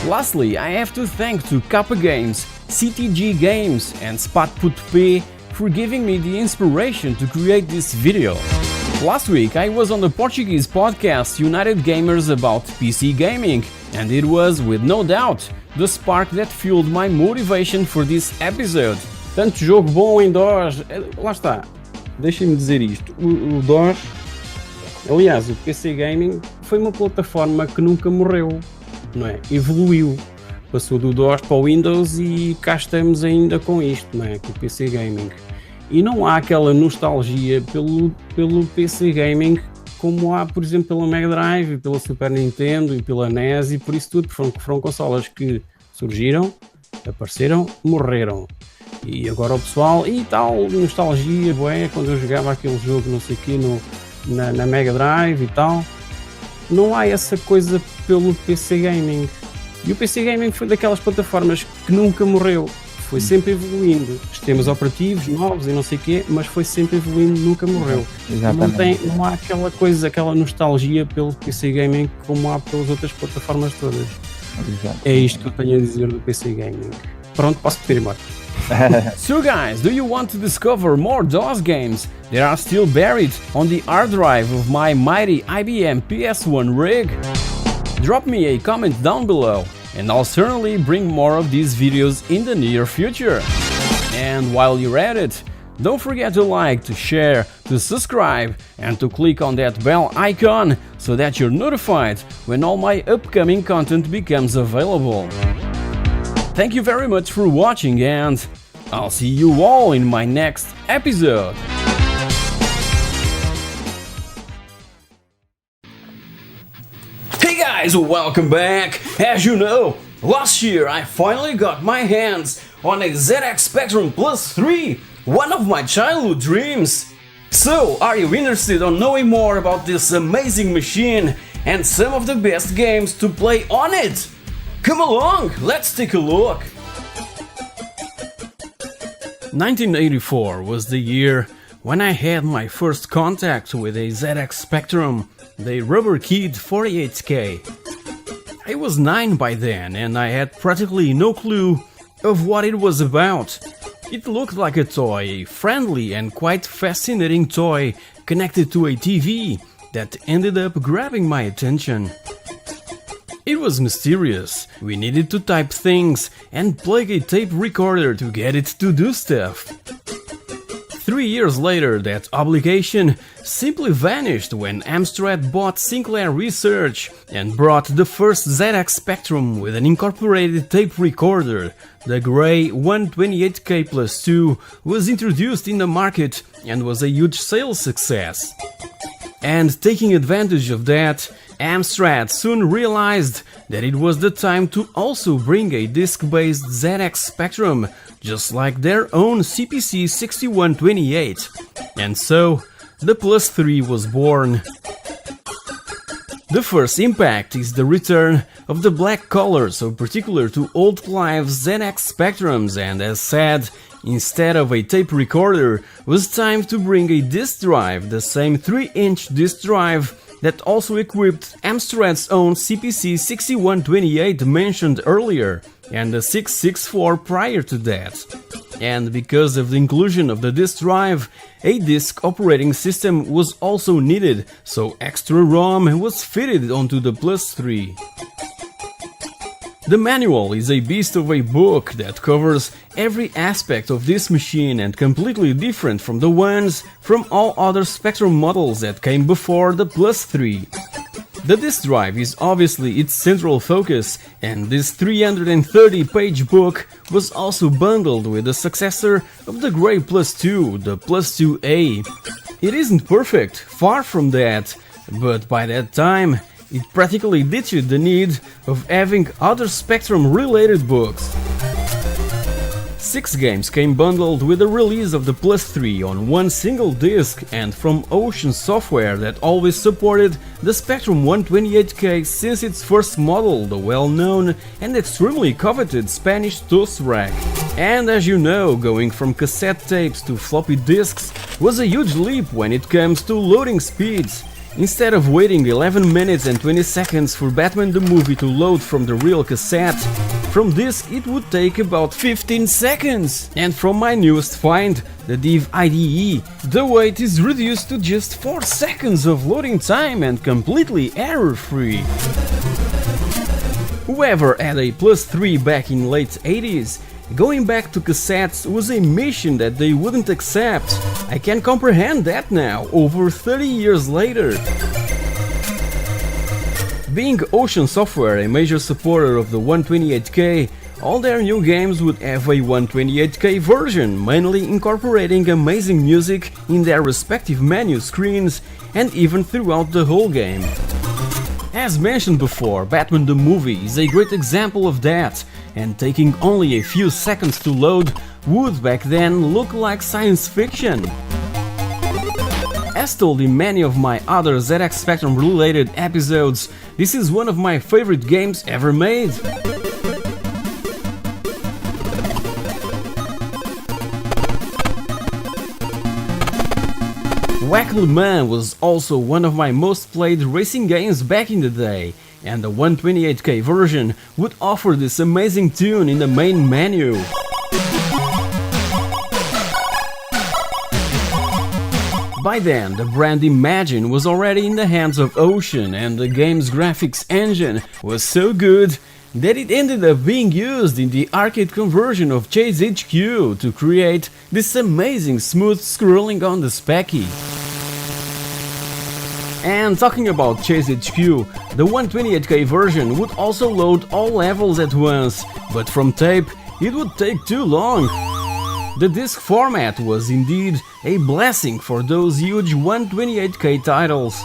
Lastly, I have to thank to Kappa Games, CTG Games and Spatput for giving me the inspiration to create this video. Last week I was on the Portuguese podcast United Gamers about PC gaming, and it was, with no doubt, the spark that fueled my motivation for this episode. Tanto jogo bom em DOS, lá está, deixem-me dizer isto, o DOS, aliás o PC Gaming foi uma plataforma que nunca morreu, não é? Evoluiu, passou do DOS para o Windows e cá estamos ainda com isto, não é? Com o PC Gaming. E não há aquela nostalgia pelo PC Gaming como há, por exemplo, pela Mega Drive, pela Super Nintendo e pela NES e por isso tudo, foram consolas que surgiram, apareceram, morreram. E agora o pessoal, e tal, nostalgia, bué, quando eu jogava aquele jogo, não sei o quê, na Mega Drive e tal. Não há essa coisa pelo PC Gaming. E o PC Gaming foi daquelas plataformas que nunca morreu. Foi sempre evoluindo, sistemas operativos novos e não sei o quê, mas foi sempre evoluindo, nunca morreu. Não há aquela coisa, aquela nostalgia pelo PC Gaming como há pelas outras plataformas todas. Exato. É isto que eu tenho a dizer do PC Gaming. Pronto, posso ir embora. So guys, do you want to discover more DOS games that are still buried on the hard drive of my mighty IBM PS1 rig? Drop me a comment down below, and I'll certainly bring more of these videos in the near future. And while you're at it, don't forget to like, to share, to subscribe and to click on that bell icon so that you're notified when all my upcoming content becomes available. Thank you very much for watching, and I'll see you all in my next episode. Hey guys, welcome back! As you know, Last year I finally got my hands on a ZX Spectrum Plus 3, one of my childhood dreams. So, are you interested in knowing more about this amazing machine and some of the best games to play on it? Come along, let's take a look! 1984 was the year when I had my first contact with a ZX Spectrum, the Rubber Kid 48K. I was 9 by then and I had practically no clue of what it was about. It looked like a toy, a friendly and quite fascinating toy connected to a TV that ended up grabbing my attention. It was mysterious. We needed to type things and plug a tape recorder to get it to do stuff. 3 years later, that obligation simply vanished when Amstrad bought Sinclair Research and brought the first ZX Spectrum with an incorporated tape recorder. The grey 128K Plus 2 was introduced in the market and was a huge sales success. And taking advantage of that, Amstrad soon realized that it was the time to also bring a disc-based ZX Spectrum, just like their own CPC 6128. And so, the Plus 3 was born. The first impact is the return of the black color, so particular to old Clive's ZX Spectrums, and as said, instead of a tape recorder, was time to bring a disc drive, the same 3-inch disc drive that also equipped Amstrad's own CPC 6128 mentioned earlier, and the 664 prior to that. And because of the inclusion of the disk drive, a disk operating system was also needed, so extra ROM was fitted onto the Plus 3. The manual is a beast of a book that covers every aspect of this machine and completely different from the ones from all other Spectrum models that came before the Plus 3. The disk drive is obviously its central focus, and this 330-page book was also bundled with the successor of the Grey Plus 2, the Plus 2A. It isn't perfect, far from that, but by that time it practically ditched the need of having other Spectrum-related books. 6 games came bundled with the release of the Plus 3 on one single disc, and from Ocean Software that always supported the Spectrum 128K since its first model, the well-known and extremely coveted Spanish TOS rack. And as you know, going from cassette tapes to floppy disks was a huge leap when it comes to loading speeds. Instead of waiting 11 minutes and 20 seconds for Batman the movie to load from the real cassette, from this it would take about 15 seconds. And from my newest find, the Div IDE, the wait is reduced to just 4 seconds of loading time and completely error-free. Whoever had a Plus 3 back in late 80s, going back to cassettes was a mission that they wouldn't accept. I can comprehend that now, over 30 years later. Being Ocean Software a major supporter of the 128K, all their new games would have a 128K version, mainly incorporating amazing music in their respective menu screens and even throughout the whole game. As mentioned before, Batman the movie is a great example of that, and taking only a few seconds to load would back then look like science fiction. As told in many of my other ZX Spectrum related episodes, this is one of my favorite games ever made. Whack Le Mans was also one of my most played racing games back in the day, and the 128K version would offer this amazing tune in the main menu. By then, the brand Imagine was already in the hands of Ocean, and the game's graphics engine was so good that it ended up being used in the arcade conversion of Chase HQ to create this amazing smooth scrolling on the specky. And talking about Chase HQ, the 128K version would also load all levels at once, but from tape it would take too long. The disc format was indeed a blessing for those huge 128K titles.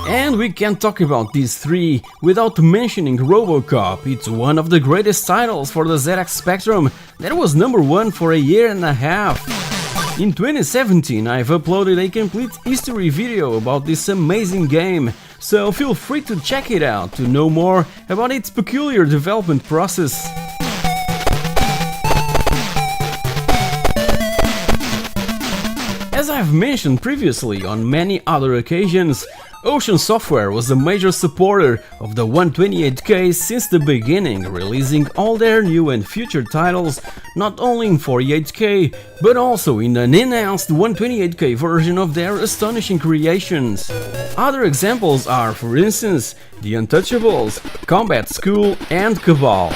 And we can't talk about these three without mentioning RoboCop. It's one of the greatest titles for the ZX Spectrum that was #1 for a year and a half. In 2017 I've uploaded a complete history video about this amazing game, so feel free to check it out to know more about its peculiar development process. As I've mentioned previously on many other occasions, Ocean Software was a major supporter of the 128K since the beginning, releasing all their new and future titles not only in 48K, but also in an enhanced 128K version of their astonishing creations. Other examples are, for instance, The Untouchables, Combat School and Cabal.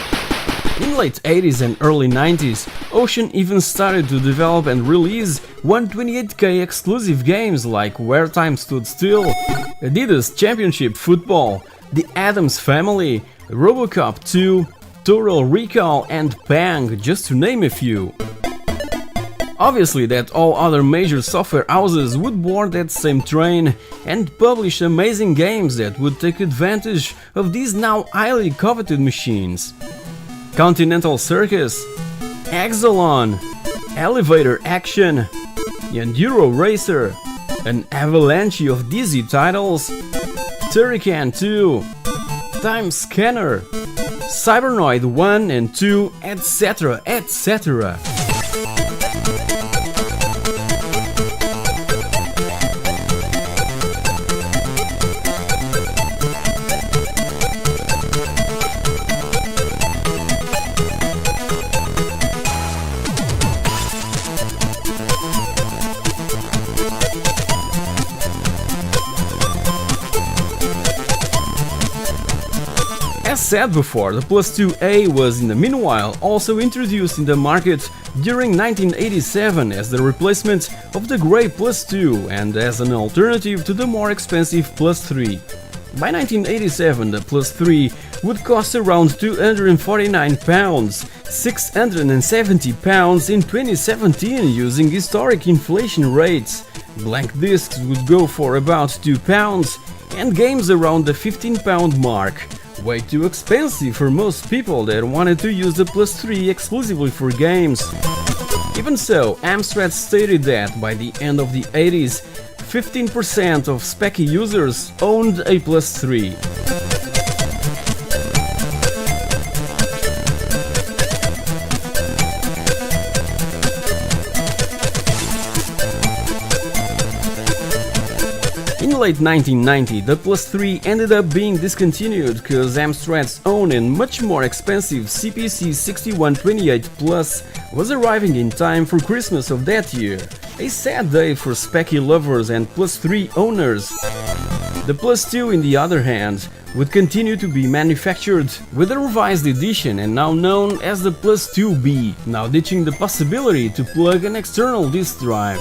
In late 80s and early 90s, Ocean even started to develop and release 128K exclusive games like Where Time Stood Still, Adidas Championship Football, The Addams Family, RoboCop 2, Total Recall and Bang, just to name a few. Obviously that all other major software houses would board that same train and publish amazing games that would take advantage of these now highly coveted machines. Continental Circus, Exelon, Elevator Action, Enduro Racer, an avalanche of Dizzy titles, Turrican 2, Time Scanner, Cybernoid 1 and 2, etc, etc. As said before, the Plus 2A was in the meanwhile also introduced in the market during 1987 as the replacement of the grey Plus 2 and as an alternative to the more expensive Plus 3. By 1987 the Plus 3 would cost around £249, £670 in 2017 using historic inflation rates. Blank discs would go for about £2 and games around the £15 mark. Way too expensive for most people that wanted to use the Plus 3 exclusively for games. Even so, Amstrad stated that by the end of the 80s, 15% of Speccy users owned a Plus 3. In late 1990, the Plus 3 ended up being discontinued because Amstrad's own and much more expensive CPC 6128 Plus was arriving in time for Christmas of that year. A sad day for Speccy lovers and Plus 3 owners. The Plus 2, on the other hand, would continue to be manufactured with a revised edition and now known as the Plus 2B, now ditching the possibility to plug an external disk drive.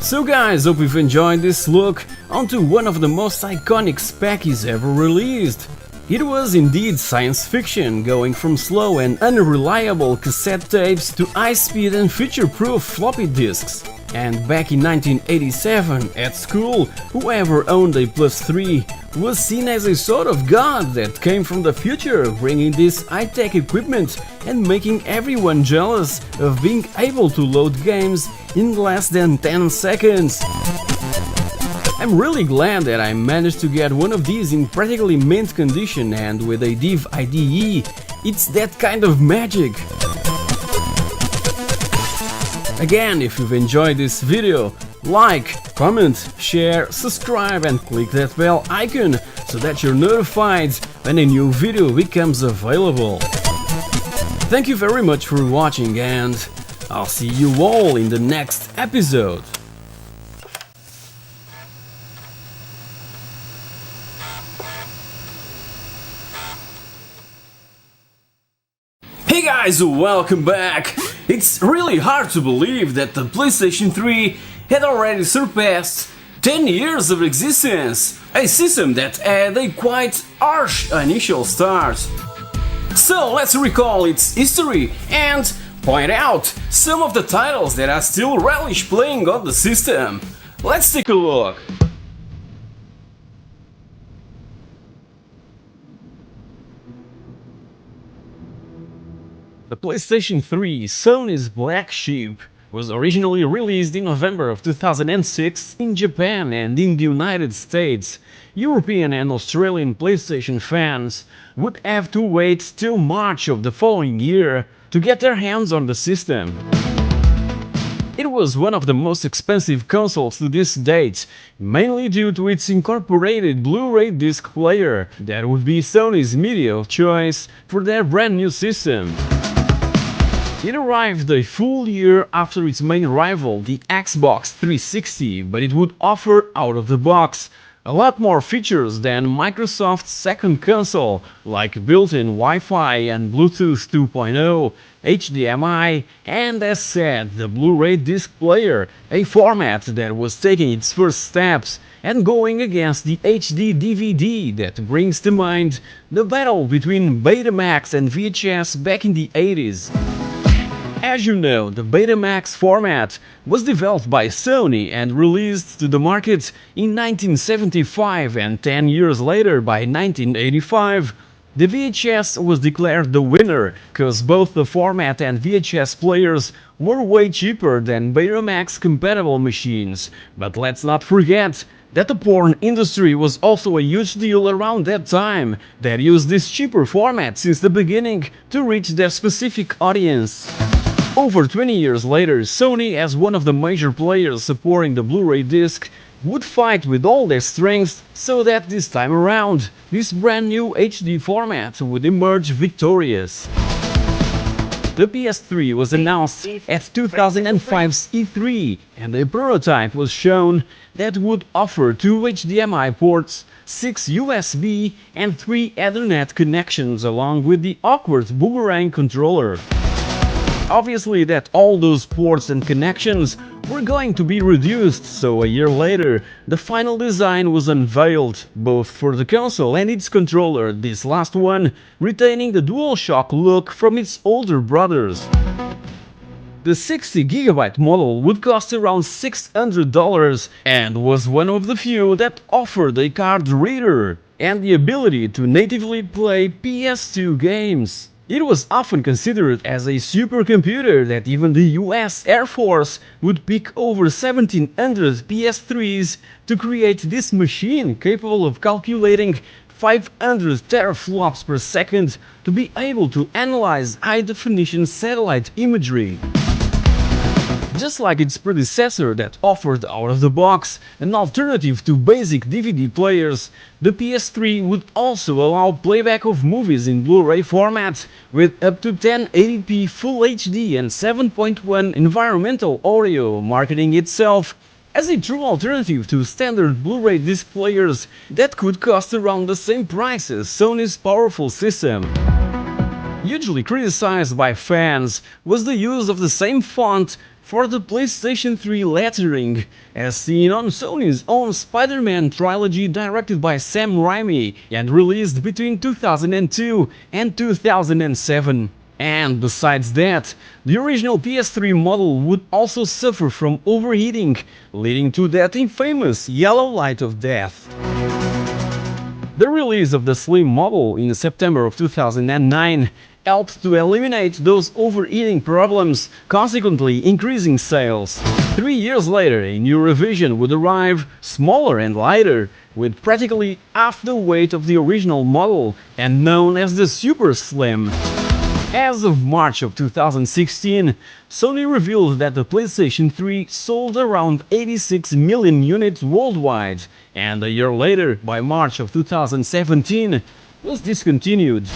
So guys, hope you've enjoyed this look onto one of the most iconic Speccies ever released. It was indeed science fiction, going from slow and unreliable cassette tapes to high-speed and feature-proof floppy disks. And back in 1987, at school, whoever owned a Plus 3 was seen as a sort of god that came from the future, bringing this high-tech equipment and making everyone jealous of being able to load games in less than 10 seconds. I'm really glad that I managed to get one of these in practically mint condition and with a div IDE. It's that kind of magic. Again, if you've enjoyed this video, like, comment, share, subscribe and click that bell icon so that you're notified when a new video becomes available. Thank you very much for watching and I'll see you all in the next episode. Hey guys, welcome back! It's really hard to believe that the PlayStation 3 had already surpassed 10 years of existence, a system that had a quite harsh initial start. So let's recall its history and point out some of the titles that I still relish playing on the system. Let's take a look. The PlayStation 3, Sony's black sheep, was originally released in November of 2006 in Japan and in the United States. European and Australian PlayStation fans would have to wait till March of the following year to get their hands on the system. It was one of the most expensive consoles to this date, mainly due to its incorporated Blu-ray disc player that would be Sony's media of choice for their brand new system. It arrived a full year after its main rival, the Xbox 360, but it would offer out of the box a lot more features than Microsoft's second console, like built-in Wi-Fi and Bluetooth 2.0, HDMI, and as said, the Blu-ray disc player, a format that was taking its first steps and going against the HD DVD that brings to mind the battle between Betamax and VHS back in the 80s. As you know, the Betamax format was developed by Sony and released to the market in 1975, and 10 years later, by 1985, the VHS was declared the winner, cause both the format and VHS players were way cheaper than Betamax compatible machines. But let's not forget that the porn industry was also a huge deal around that time, that used this cheaper format since the beginning to reach their specific audience. Over 20 years later, Sony, as one of the major players supporting the Blu-ray disc, would fight with all their strength so that this time around, this brand new HD format would emerge victorious. The PS3 was announced at 2005's E3, and a prototype was shown that would offer 2 HDMI ports, 6 USB and 3 Ethernet connections, along with the awkward boomerang controller. Obviously that all those ports and connections were going to be reduced, so a year later the final design was unveiled, both for the console and its controller, this last one retaining the DualShock look from its older brothers. The 60GB model would cost around $600 and was one of the few that offered a card reader and the ability to natively play PS2 games. It was often considered as a supercomputer that even the US Air Force would pick over 1700 PS3s to create this machine capable of calculating 500 teraflops per second to be able to analyze high-definition satellite imagery. Just like its predecessor that offered out of the box an alternative to basic DVD players, the PS3 would also allow playback of movies in Blu-ray format with up to 1080p Full HD and 7.1 environmental audio, marketing itself as a true alternative to standard Blu-ray disc players that could cost around the same price as Sony's powerful system. Hugely criticized by fans was the use of the same font for the PlayStation 3 lettering, as seen on Sony's own Spider-Man trilogy directed by Sam Raimi and released between 2002 and 2007. And besides that, the original PS3 model would also suffer from overheating, leading to that infamous yellow light of death. The release of the slim model in September of 2009 helped to eliminate those overheating problems, consequently increasing sales. 3 years later, a new revision would arrive, smaller and lighter, with practically half the weight of the original model and known as the Super Slim. As of March of 2016, Sony revealed that the PlayStation 3 sold around 86 million units worldwide, and a year later, by March of 2017, was discontinued.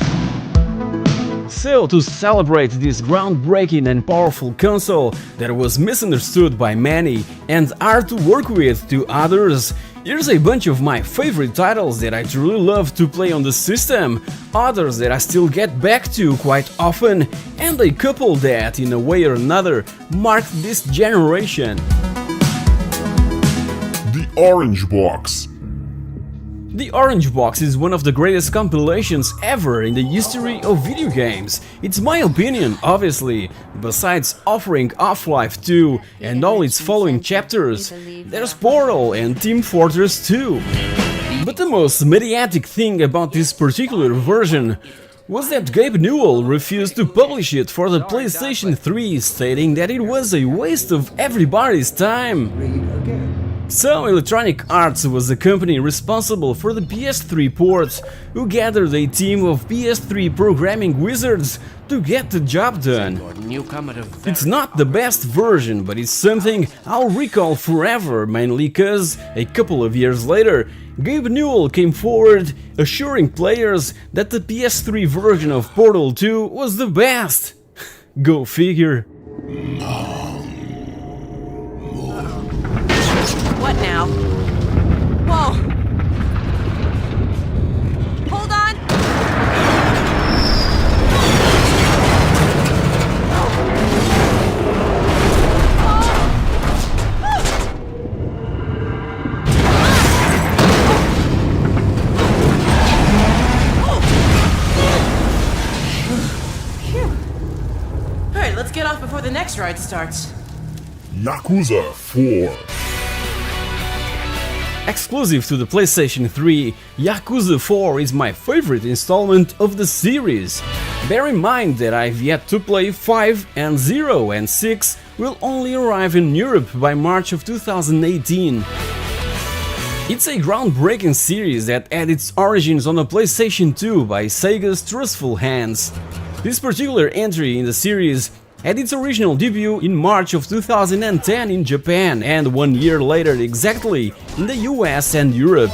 So, to celebrate this groundbreaking and powerful console that was misunderstood by many and hard to work with to others, here's a bunch of my favorite titles that I truly love to play on the system, others that I still get back to quite often, and a couple that, in a way or another, marked this generation. The Orange Box. The Orange Box is one of the greatest compilations ever in the history of video games. It's my opinion, obviously. Besides offering Half-Life 2 and all its following chapters, there's Portal and Team Fortress 2. But the most mediatic thing about this particular version was that Gabe Newell refused to publish it for the PlayStation 3, stating that it was a waste of everybody's time. So Electronic Arts was the company responsible for the PS3 port, who gathered a team of PS3 programming wizards to get the job done. It's not the best version, but it's something I'll recall forever, mainly cause, a couple of years later, Gabe Newell came forward assuring players that the PS3 version of Portal 2 was the best. Go figure. What now? Whoa! Hold on! Alright, let's get off before the next ride starts. Yakuza 4. Exclusive to the PlayStation 3, Yakuza 4 is my favorite installment of the series. Bear in mind that I've yet to play 5 and 0 and 6 will only arrive in Europe by March of 2018. It's a groundbreaking series that had its origins on the PlayStation 2 by Sega's trustful hands. This particular entry in the series had its original debut in March of 2010 in Japan and 1 year later exactly in the US and Europe.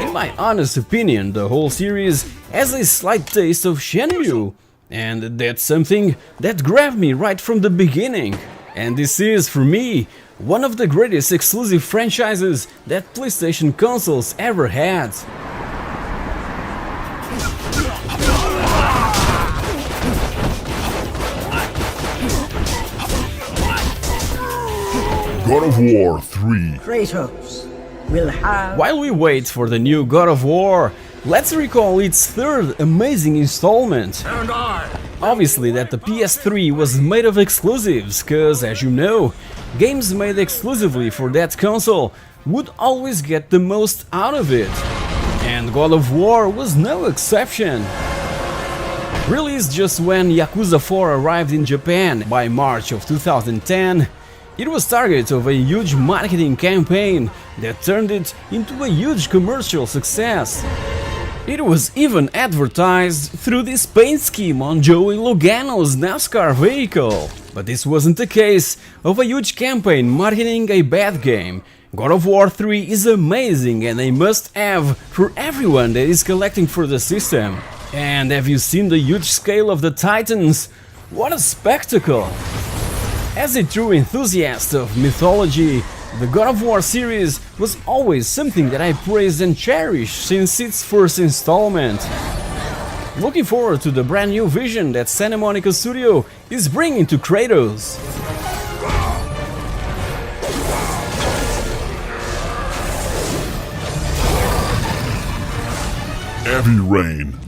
In my honest opinion, the whole series has a slight taste of Shenmue, and that's something that grabbed me right from the beginning. And this is, for me, one of the greatest exclusive franchises that PlayStation consoles ever had. God of War 3. Kratos will have... While we wait for the new God of War, let's recall its third amazing installment. Obviously that the PS3 was made of exclusives, cause as you know, games made exclusively for that console would always get the most out of it. And God of War was no exception. Released just when Yakuza 4 arrived in Japan by March of 2010, it was target of a huge marketing campaign that turned it into a huge commercial success. It was even advertised through this paint scheme on Joey Logano's NASCAR vehicle. But this wasn't the case of a huge campaign marketing a bad game. God of War 3 is amazing and a must-have for everyone that is collecting for the system. And have you seen the huge scale of the Titans? What a spectacle! As a true enthusiast of mythology, the God of War series was always something that I praised and cherished since its first installment. Looking forward to the brand new vision that Santa Monica Studio is bringing to Kratos. Heavy Rain.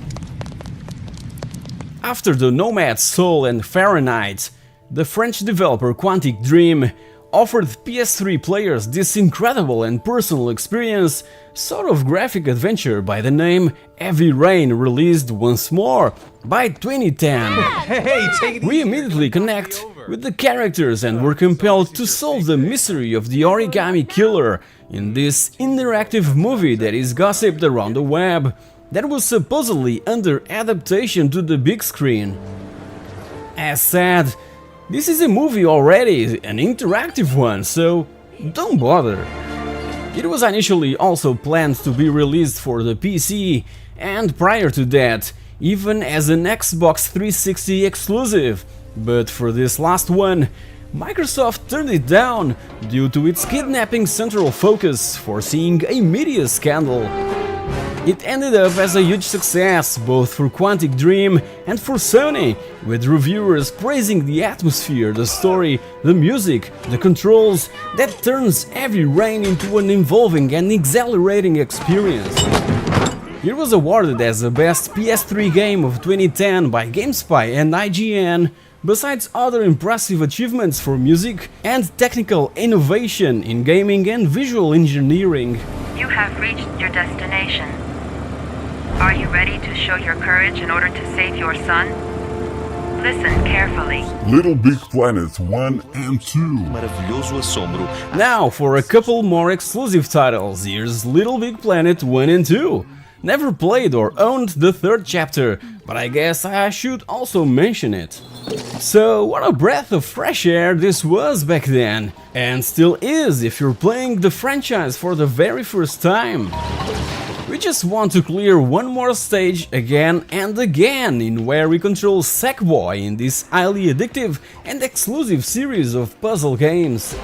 After the Nomad Soul and Fahrenheit, the French developer Quantic Dream offered PS3 players this incredible and personal experience, sort of graphic adventure by the name Heavy Rain, released once more by 2010. We immediately connect with the characters and were compelled to solve the mystery of the origami killer in this interactive movie that is gossiped around the web, that was supposedly under adaptation to the big screen. As said, this is a movie already, an interactive one, so don't bother. It was initially also planned to be released for the PC, and prior to that, even as an Xbox 360 exclusive, but for this last one, Microsoft turned it down due to its kidnapping central focus, foreseeing a media scandal. It ended up as a huge success, both for Quantic Dream and for Sony, with reviewers praising the atmosphere, the story, the music, the controls, that turns Heavy Rain into an involving and exhilarating experience. It was awarded as the best PS3 game of 2010 by GameSpy and IGN, besides other impressive achievements for music and technical innovation in gaming and visual engineering. You have reached your destination. Are you ready to show your courage in order to save your son? Listen carefully. Little Big Planet 1 and 2. Maravilhoso assombro. Now for a couple more exclusive titles, here's Little Big Planet 1 and 2. Never played or owned the third chapter, but I guess I should also mention it. So what a breath of fresh air this was back then, and still is if you're playing the franchise for the very first time. We just want to clear one more stage again and again in where we control Sackboy in this highly addictive and exclusive series of puzzle games.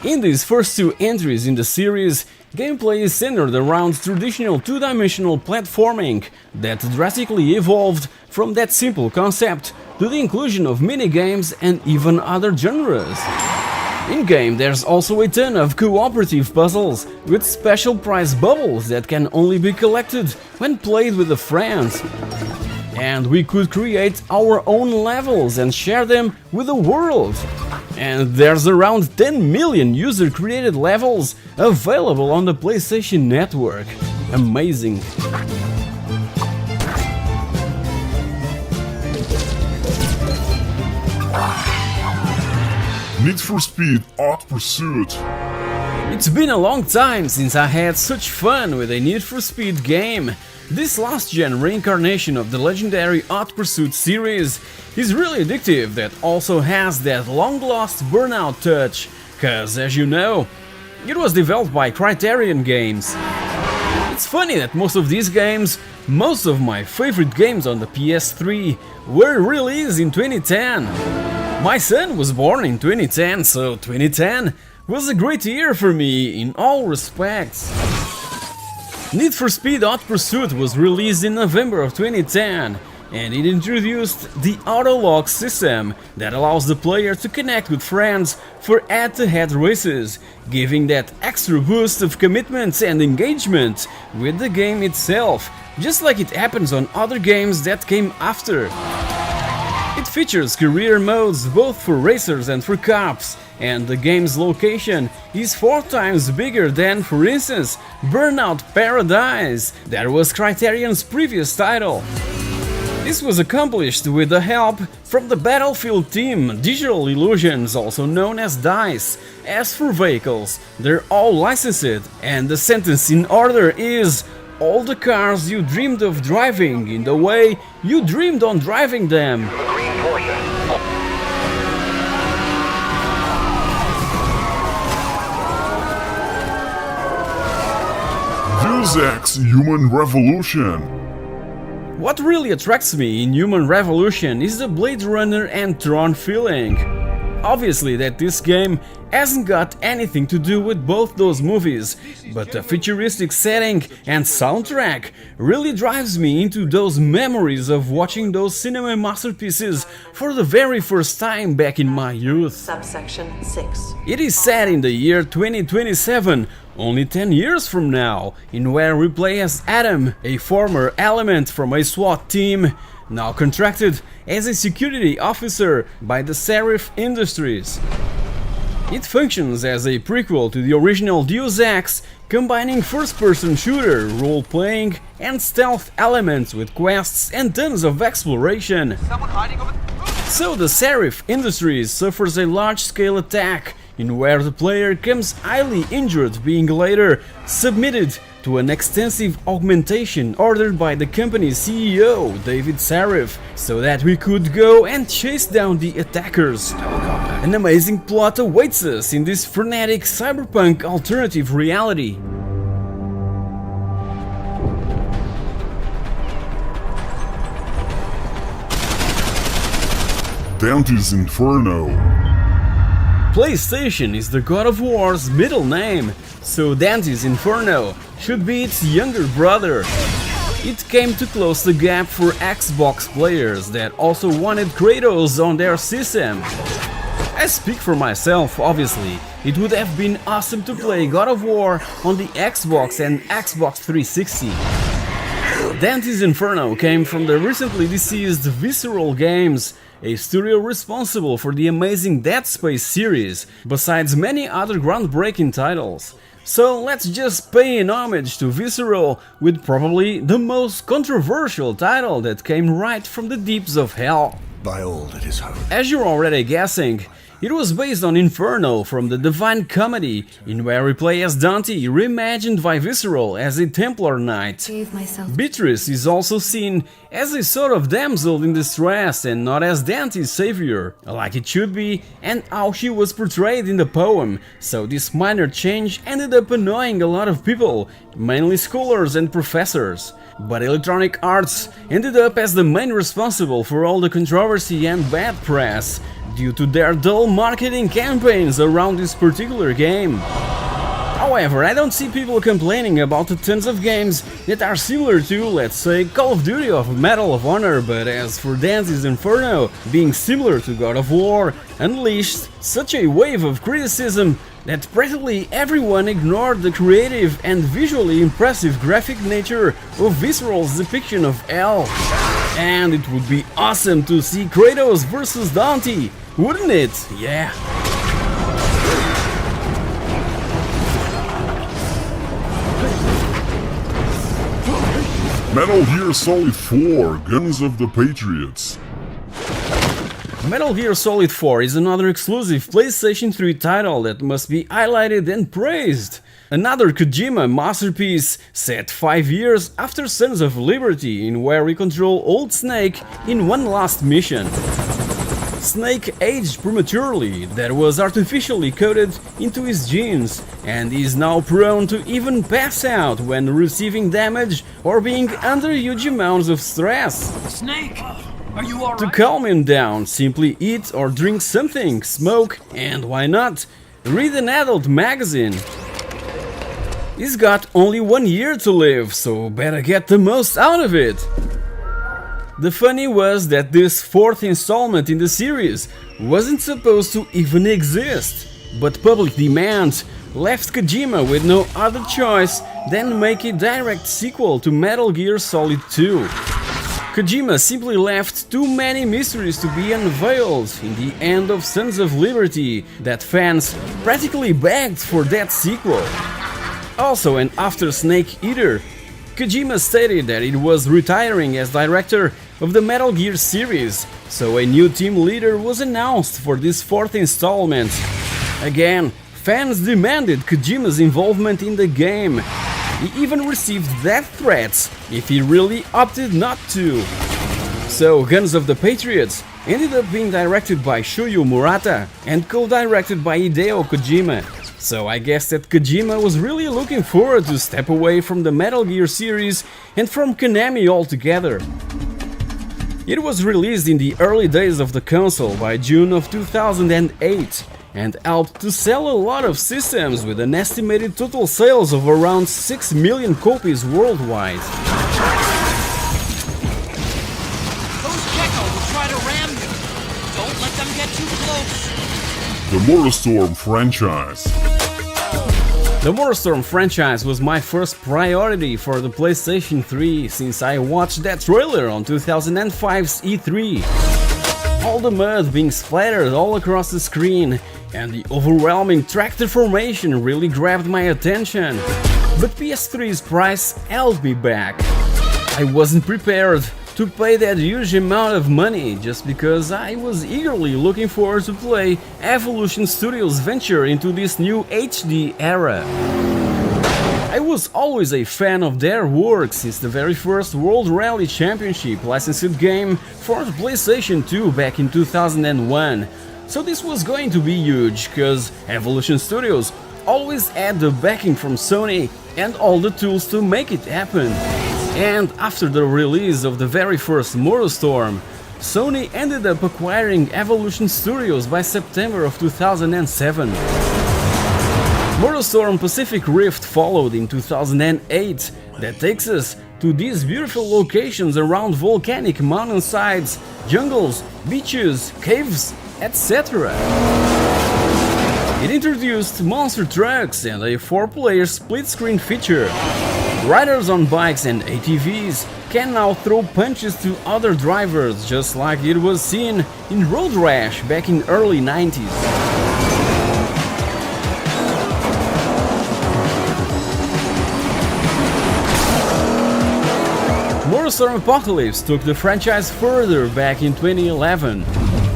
In these first two entries in the series, gameplay is centered around traditional two-dimensional platforming that drastically evolved from that simple concept to the inclusion of minigames and even other genres. In-game there's also a ton of cooperative puzzles with special prize bubbles that can only be collected when played with a friend. And we could create our own levels and share them with the world. And there's around 10 million user-created levels available on the PlayStation Network. Amazing. Need for Speed Hot Pursuit. It's been a long time since I had such fun with a Need for Speed game. This last-gen reincarnation of the legendary Hot Pursuit series is really addictive, that also has that long-lost Burnout touch, cause as you know, it was developed by Criterion Games. It's funny that most of these games, most of my favorite games on the PS3, were released in 2010. My son was born in 2010, so 2010 was a great year for me in all respects. Need for Speed Hot Pursuit was released in November of 2010, and it introduced the auto-lock system that allows the player to connect with friends for head-to-head races, giving that extra boost of commitment and engagement with the game itself, just like it happens on other games that came after. It features career modes both for racers and for cops, and the game's location is 4 times bigger than, for instance, Burnout Paradise, that was Criterion's previous title. This was accomplished with the help from the Battlefield team, Digital Illusions, also known as DICE. As for vehicles, they're all licensed, and the sentence in order is: all the cars you dreamed of driving in the way you dreamed on driving them. Deus Ex Human Revolution. What really attracts me in Human Revolution is the Blade Runner and Tron feeling. Obviously that this game hasn't got anything to do with both those movies, but the futuristic setting and soundtrack really drives me into those memories of watching those cinema masterpieces for the very first time back in my youth. Subsection 6. It is set in the year 2027, only 10 years from now, in where we play as Adam, a former element from a SWAT team, now contracted as a security officer by the Serif Industries. It functions as a prequel to the original Deus Ex, combining first-person shooter, role-playing, and stealth elements with quests and tons of exploration. So the Serif Industries suffers a large-scale attack, in where the player comes highly injured, being later submitted to an extensive augmentation ordered by the company's CEO, David Sarif, so that we could go and chase down the attackers. An amazing plot awaits us in this frenetic cyberpunk alternative reality. Dante's Inferno. PlayStation is the God of War's middle name, so Dante's Inferno should be its younger brother. It came to close the gap for Xbox players that also wanted Kratos on their system. I speak for myself, obviously. It would have been awesome to play God of War on the Xbox and Xbox 360. Dante's Inferno came from the recently deceased Visceral Games, a studio responsible for the amazing Dead Space series, besides many other groundbreaking titles. So let's just pay an homage to Visceral with probably the most controversial title that came right from the deeps of hell. By all that is holy. As you're already guessing, it was based on Inferno from the Divine Comedy, in where we play as Dante, reimagined by Visceral as a Templar Knight. Beatrice is also seen as a sort of damsel in distress and not as Dante's savior, like it should be, and how she was portrayed in the poem, so this minor change ended up annoying a lot of people, mainly scholars and professors. But Electronic Arts ended up as the main responsible for all the controversy and bad press, due to their dull marketing campaigns around this particular game. However, I don't see people complaining about the tons of games that are similar to, let's say, Call of Duty or Medal of Honor, but as for Dante's Inferno being similar to God of War, unleashed such a wave of criticism that practically everyone ignored the creative and visually impressive graphic nature of Visceral's depiction of hell. And it would be awesome to see Kratos versus Dante, wouldn't it? Yeah. Metal Gear Solid 4, Guns of the Patriots. Metal Gear Solid 4 is another exclusive PlayStation 3 title that must be highlighted and praised. Another Kojima masterpiece set 5 years after Sons of Liberty, in where we control Old Snake in one last mission. Snake aged prematurely, that was artificially coded into his genes, and is now prone to even pass out when receiving damage or being under huge amounts of stress. Snake! Are you alright? To calm him down, simply eat or drink something, smoke, and why not, read an adult magazine. He's got only 1 year to live, so better get the most out of it. The funny was that this fourth installment in the series wasn't supposed to even exist, but public demand left Kojima with no other choice than make a direct sequel to Metal Gear Solid 2. Kojima simply left too many mysteries to be unveiled in the end of Sons of Liberty that fans practically begged for that sequel. Also, and after Snake Eater, Kojima stated that it was retiring as director of the Metal Gear series, so a new team leader was announced for this fourth installment. Again, fans demanded Kojima's involvement in the game. He even received death threats if he really opted not to. So, Guns of the Patriots ended up being directed by Shuyo Murata and co-directed by Hideo Kojima. So I guess that Kojima was really looking forward to step away from the Metal Gear series and from Konami altogether. It was released in the early days of the console by June of 2008 and helped to sell a lot of systems with an estimated total sales of around 6 million copies worldwide. Those Gecko will try to ram you. Don't let them get too close. The MotorStorm franchise. The MotorStorm franchise was my first priority for the PlayStation 3 since I watched that trailer on 2005's E3. All the mud being splattered all across the screen and the overwhelming tractor formation really grabbed my attention. But PS3's price held me back. I wasn't prepared to pay that huge amount of money just because I was eagerly looking forward to play Evolution Studios' venture into this new HD era. I was always a fan of their work since the very first World Rally Championship licensed game for the PlayStation 2 back in 2001, so this was going to be huge, cause Evolution Studios always had the backing from Sony and all the tools to make it happen. And after the release of the very first MotorStorm, Sony ended up acquiring Evolution Studios by September of 2007. MotorStorm Pacific Rift followed in 2008, that takes us to these beautiful locations around volcanic mountainsides, jungles, beaches, caves, etc. It introduced monster trucks and a 4-player split-screen feature. Riders on bikes and ATVs can now throw punches to other drivers, just like it was seen in Road Rash back in early 90s. MotorStorm Apocalypse took the franchise further back in 2011.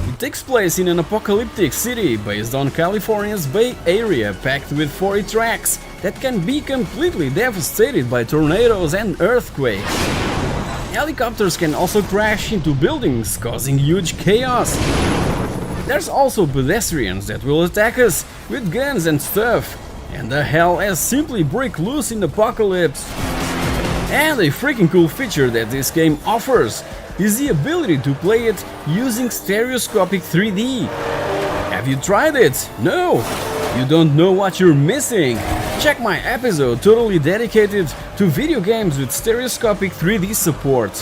It takes place in an apocalyptic city based on California's Bay Area, packed with 40 tracks that can be completely devastated by tornadoes and earthquakes. Helicopters can also crash into buildings, causing huge chaos. There's also pedestrians that will attack us with guns and stuff, and the hell has simply break loose in the apocalypse. And a freaking cool feature that this game offers is the ability to play it using stereoscopic 3D. Have you tried it? No? You don't know what you're missing? Check my episode totally dedicated to video games with stereoscopic 3D support.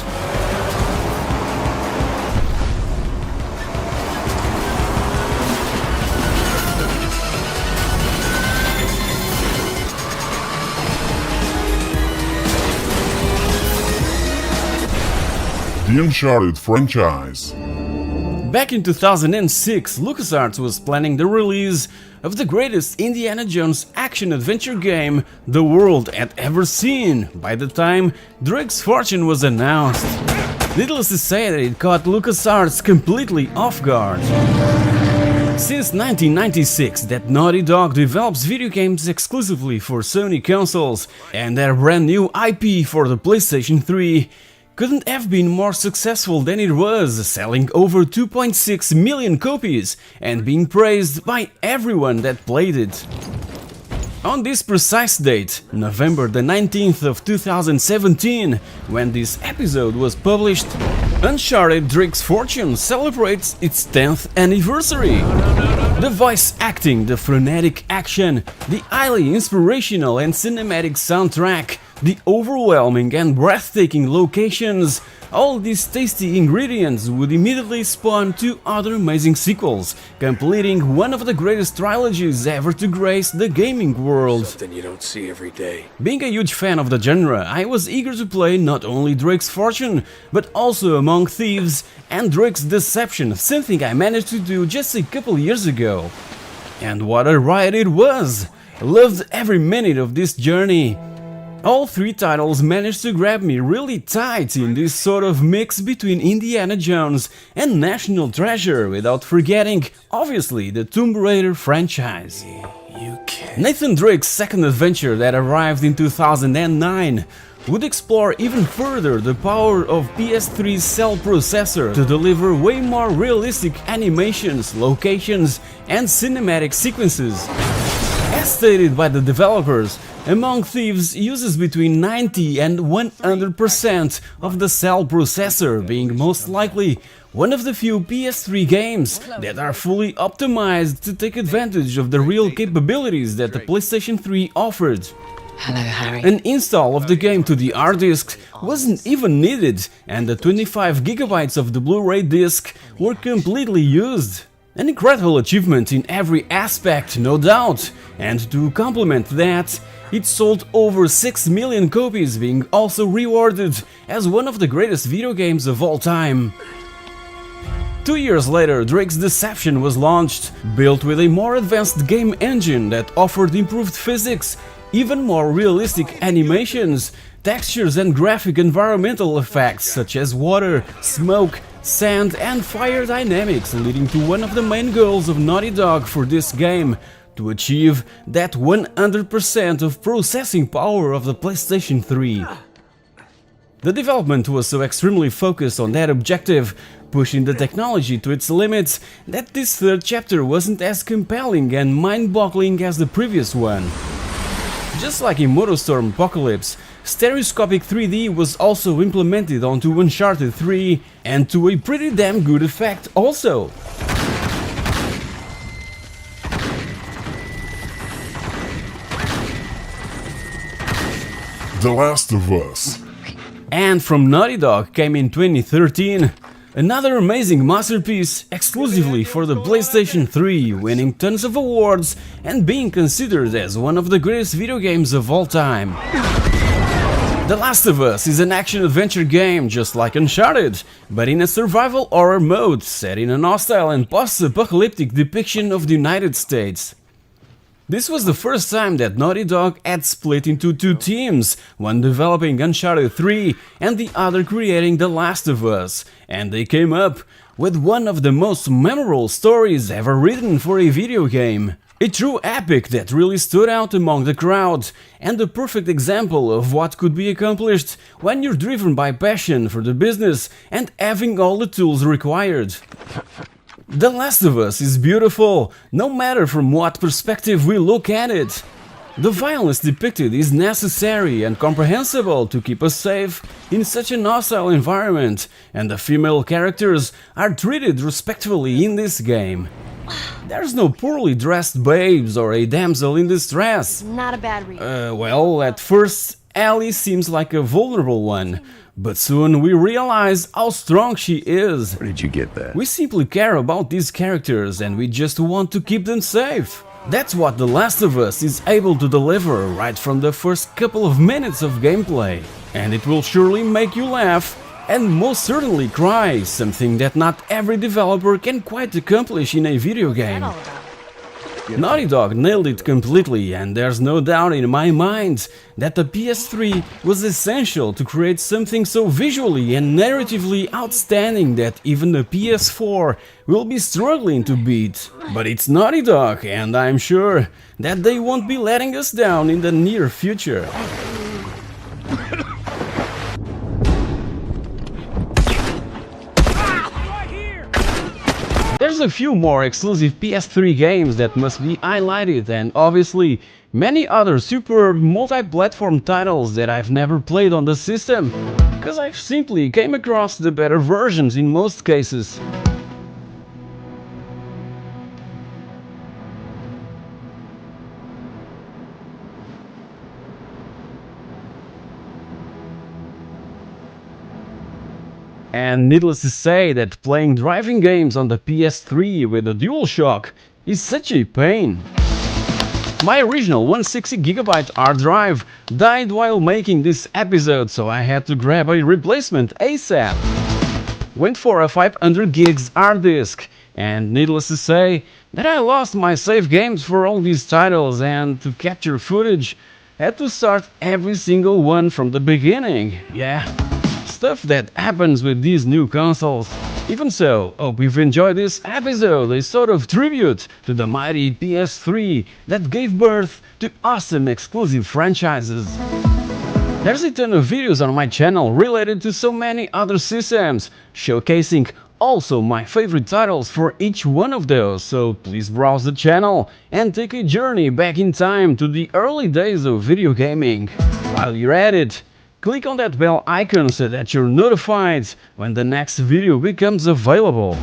The Uncharted franchise. Back in 2006, LucasArts was planning the release of the greatest Indiana Jones action-adventure game the world had ever seen by the time Drake's Fortune was announced. Needless to say that it caught LucasArts completely off guard. Since 1996 that Naughty Dog develops video games exclusively for Sony consoles, and their brand new IP for the PlayStation 3 couldn't have been more successful than it was, selling over 2.6 million copies and being praised by everyone that played it. On this precise date, November the 19th of 2017, when this episode was published, Uncharted Drake's Fortune celebrates its 10th anniversary. The voice acting, the frenetic action, the highly inspirational and cinematic soundtrack, the overwhelming and breathtaking locations, all these tasty ingredients would immediately spawn 2 other amazing sequels, completing one of the greatest trilogies ever to grace the gaming world. Something you don't see every day. Being a huge fan of the genre, I was eager to play not only Drake's Fortune, but also Among Thieves and Drake's Deception, something I managed to do just a couple years ago. And what a ride it was! Loved every minute of this journey. All 3 titles managed to grab me really tight in this sort of mix between Indiana Jones and National Treasure, without forgetting, obviously, the Tomb Raider franchise. Nathan Drake's second adventure that arrived in 2009 would explore even further the power of PS3's cell processor to deliver way more realistic animations, locations, and cinematic sequences. As stated by the developers, Among Thieves uses between 90 and 100% of the cell processor, being most likely one of the few PS3 games that are fully optimized to take advantage of the real capabilities that the PlayStation 3 offered. Hello, Harry. An install of the game to the hard disk wasn't even needed, and the 25 gigabytes of the Blu-ray disc were completely used. An incredible achievement in every aspect, no doubt, and to complement that, it sold over 6 million copies, being also rewarded as one of the greatest video games of all time. 2 years later, Drake's Deception was launched, built with a more advanced game engine that offered improved physics, even more realistic animations, textures and graphic environmental effects such as water, smoke, sand and fire dynamics, leading to one of the main goals of Naughty Dog for this game, to achieve that 100% of processing power of the PlayStation 3. The development was so extremely focused on that objective, pushing the technology to its limits, that this third chapter wasn't as compelling and mind-boggling as the previous one. Just like in MotorStorm Apocalypse, stereoscopic 3D was also implemented onto Uncharted 3, and to a pretty damn good effect also. The Last of Us. And from Naughty Dog came in 2013, another amazing masterpiece exclusively for the PlayStation 3, winning tons of awards and being considered as one of the greatest video games of all time. The Last of Us is an action-adventure game just like Uncharted, but in a survival horror mode set in an hostile and post-apocalyptic depiction of the United States. This was the first time that Naughty Dog had split into two teams, one developing Uncharted 3 and the other creating The Last of Us, and they came up with one of the most memorable stories ever written for a video game. A true epic that really stood out among the crowd, and a perfect example of what could be accomplished when you're driven by passion for the business and having all the tools required. The Last of Us is beautiful, no matter from what perspective we look at it. The violence depicted is necessary and comprehensible to keep us safe in such an hostile environment, and the female characters are treated respectfully in this game. There's no poorly dressed babes or a damsel in distress. Not a bad reason. Well, at first, Ellie seems like a vulnerable one, but soon we realize how strong she is. Where did you get that? We simply care about these characters and we just want to keep them safe. That's what The Last of Us is able to deliver right from the first couple of minutes of gameplay. And it will surely make you laugh and most certainly cry, something that not every developer can quite accomplish in a video game. Naughty Dog nailed it completely, and there's no doubt in my mind that the PS3 was essential to create something so visually and narratively outstanding that even the PS4 will be struggling to beat. But it's Naughty Dog, and I'm sure that they won't be letting us down in the near future. There's a few more exclusive PS3 games that must be highlighted, and obviously many other superb multi-platform titles that I've never played on the system, because I've simply came across the better versions in most cases. And needless to say that playing driving games on the PS3 with a DualShock is such a pain. My original 160GB hard drive died while making this episode, so I had to grab a replacement ASAP. Went for a 500 gigs hard disk, and needless to say that I lost my save games for all these titles, and to capture footage had to start every single one from the beginning. Yeah. Stuff that happens with these new consoles. Even so, hope you've enjoyed this episode, a sort of tribute to the mighty PS3 that gave birth to awesome exclusive franchises. There's a ton of videos on my channel related to so many other systems, showcasing also my favorite titles for each one of those, so please browse the channel and take a journey back in time to the early days of video gaming. While you're at it, click on that bell icon so that you're notified when the next video becomes available.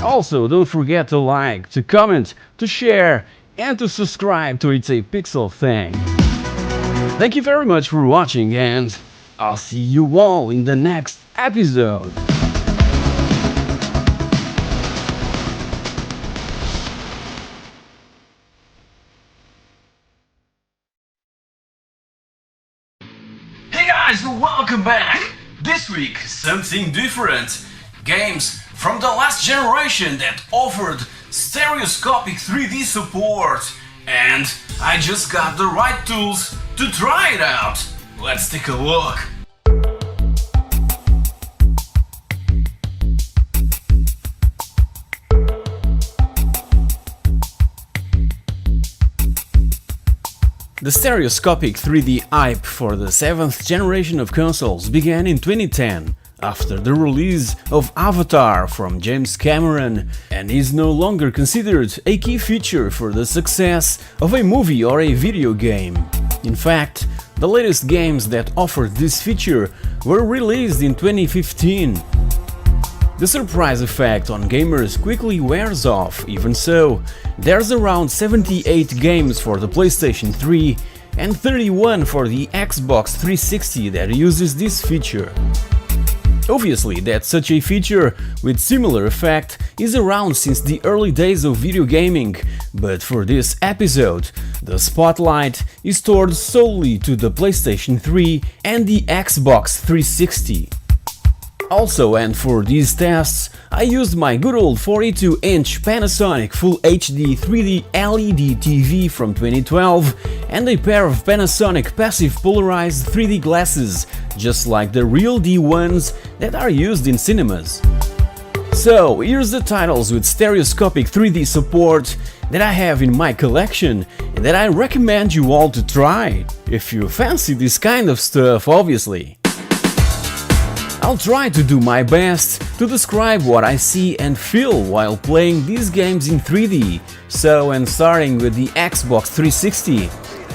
Also, don't forget to like, to comment, to share, and to subscribe to It's a Pixel Thing. Thank you very much for watching, and I'll see you all in the next episode. Hey guys, welcome back! This week, something different. Games from the last generation that offered stereoscopic 3D support. And I just got the right tools to try it out. Let's take a look. The stereoscopic 3D hype for the 7th generation of consoles began in 2010, after the release of Avatar from James Cameron, and is no longer considered a key feature for the success of a movie or a video game. In fact, the latest games that offered this feature were released in 2015. The surprise effect on gamers quickly wears off. Even so, there's around 78 games for the PlayStation 3 and 31 for the Xbox 360 that uses this feature. Obviously, that such a feature with similar effect is around since the early days of video gaming, but for this episode, the spotlight is toward solely to the PlayStation 3 and the Xbox 360. Also, and for these tests, I used my good old 42-inch Panasonic Full HD 3D LED TV from 2012 and a pair of Panasonic passive polarized 3D glasses, just like the real D ones that are used in cinemas. So, here's the titles with stereoscopic 3D support that I have in my collection and that I recommend you all to try, if you fancy this kind of stuff, obviously. I'll try to do my best to describe what I see and feel while playing these games in 3D, so and starting with the Xbox 360.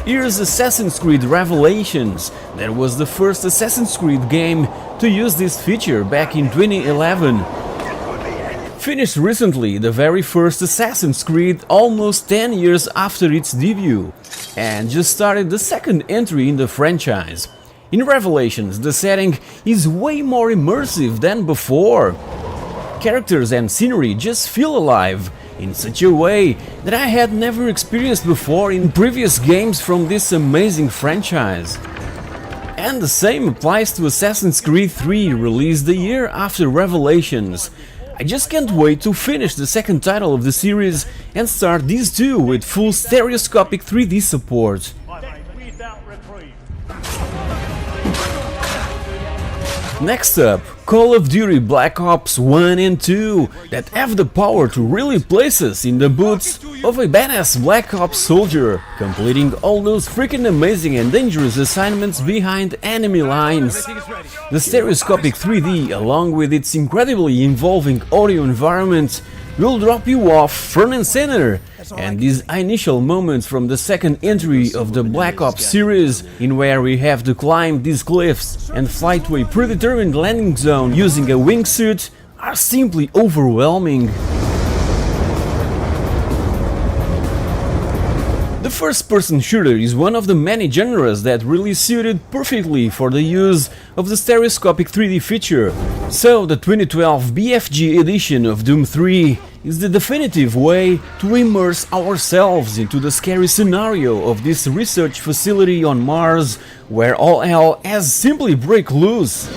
Here's Assassin's Creed Revelations. That was the first Assassin's Creed game to use this feature back in 2011. Finished recently the very first Assassin's Creed almost 10 years after its debut, and just started the second entry in the franchise. In Revelations, the setting is way more immersive than before. Characters and scenery just feel alive in such a way that I had never experienced before in previous games from this amazing franchise. And the same applies to Assassin's Creed 3, released the year after Revelations. I just can't wait to finish the second title of the series and start these two with full stereoscopic 3D support. Next up, Call of Duty Black Ops 1 and 2 that have the power to really place us in the boots of a badass Black Ops soldier, completing all those freaking amazing and dangerous assignments behind enemy lines. The stereoscopic 3D, along with its incredibly involving audio environment, will drop you off front and center, and these initial moments from the second entry of the Black Ops series, in where we have to climb these cliffs and fly to a predetermined landing zone using a wingsuit, are simply overwhelming. The first-person shooter is one of the many genres that really suited perfectly for the use of the stereoscopic 3D feature, so the 2012 BFG edition of Doom 3 is the definitive way to immerse ourselves into the scary scenario of this research facility on Mars, where all hell has simply break loose.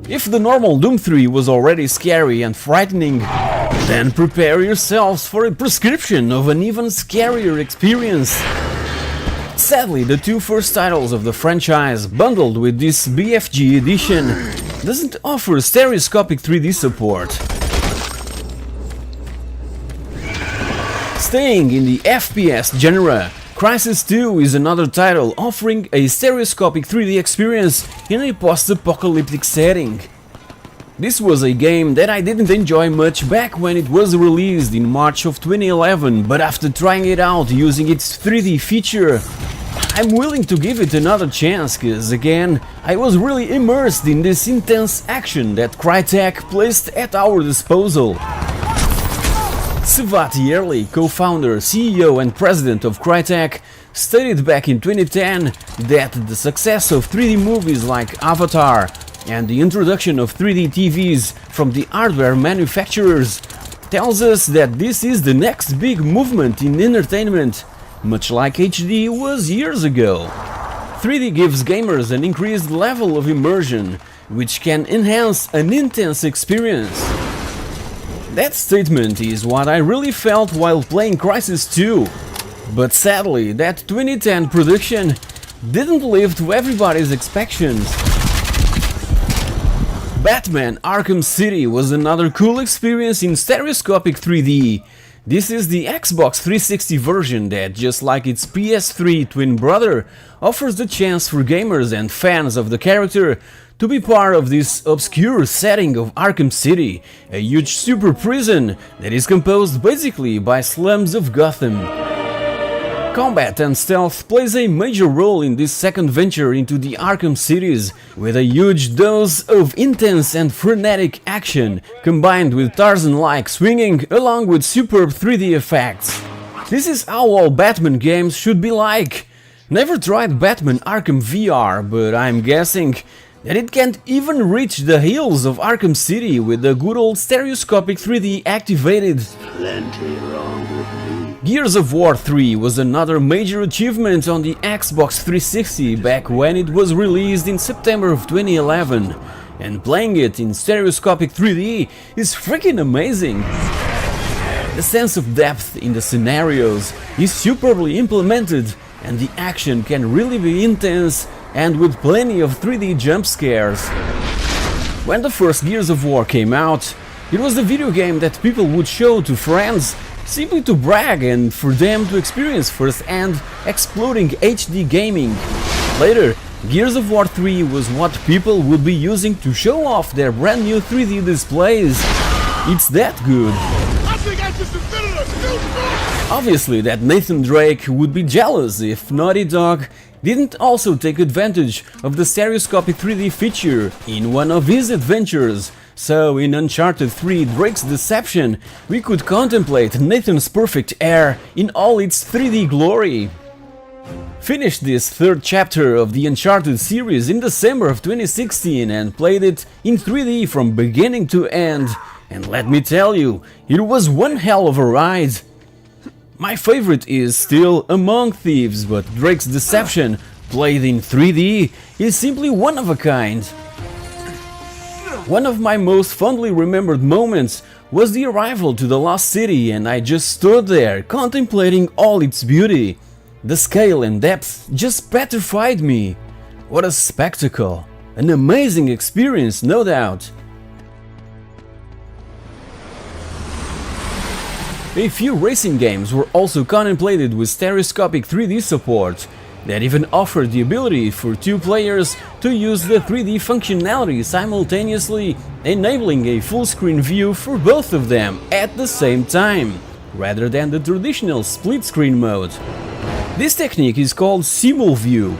If the normal Doom 3 was already scary and frightening, then prepare yourselves for a prescription of an even scarier experience. Sadly, the two first titles of the franchise, bundled with this BFG edition, doesn't offer stereoscopic 3D support. Staying in the FPS genre, Crysis 2 is another title offering a stereoscopic 3D experience in a post-apocalyptic setting. This was a game that I didn't enjoy much back when it was released in March of 2011, but after trying it out using its 3D feature, I'm willing to give it another chance, cause again, I was really immersed in this intense action that Crytek placed at our disposal. Sevati Yerli, co-founder, CEO and president of Crytek, stated back in 2010 that the success of 3D movies like Avatar and the introduction of 3D TVs from the hardware manufacturers tells us that this is the next big movement in entertainment, much like HD was years ago. 3D gives gamers an increased level of immersion, which can enhance an intense experience. That statement is what I really felt while playing Crysis 2, but sadly that 2010 production didn't live to everybody's expectations. Batman Arkham City was another cool experience in stereoscopic 3D. This is the Xbox 360 version that, just like its PS3 twin brother, offers the chance for gamers and fans of the character to be part of this obscure setting of Arkham City, a huge super prison that is composed basically by slums of Gotham. Combat and stealth plays a major role in this second venture into the Arkham cities, with a huge dose of intense and frenetic action, combined with Tarzan-like swinging along with superb 3D effects. This is how all Batman games should be like. Never tried Batman Arkham VR, but I'm guessing that it can't even reach the hills of Arkham City with the good old stereoscopic 3D activated. Plenty wrong with me. Gears of War 3 was another major achievement on the Xbox 360 back when it was released in September of 2011, and playing it in stereoscopic 3D is freaking amazing. The sense of depth in the scenarios is superbly implemented, and the action can really be intense and with plenty of 3D jump scares. When the first Gears of War came out, it was the video game that people would show to friends simply to brag and for them to experience firsthand exploding HD gaming. Later, Gears of War 3 was what people would be using to show off their brand new 3D displays. It's that good. Obviously that Nathan Drake would be jealous if Naughty Dog didn't also take advantage of the stereoscopic 3D feature in one of his adventures. So in Uncharted 3 Drake's Deception, we could contemplate Nathan's perfect air in all its 3D glory. Finished this third chapter of the Uncharted series in December of 2016 and played it in 3D from beginning to end. And let me tell you, it was one hell of a ride. My favorite is still Among Thieves, but Drake's Deception, played in 3D, is simply one of a kind. One of my most fondly remembered moments was the arrival to the Lost City, and I just stood there contemplating all its beauty. The scale and depth just petrified me. What a spectacle! An amazing experience, no doubt. A few racing games were also contemplated with stereoscopic 3D support, that even offered the ability for two players to use the 3D functionality simultaneously, enabling a full-screen view for both of them at the same time, rather than the traditional split-screen mode. This technique is called Simul View.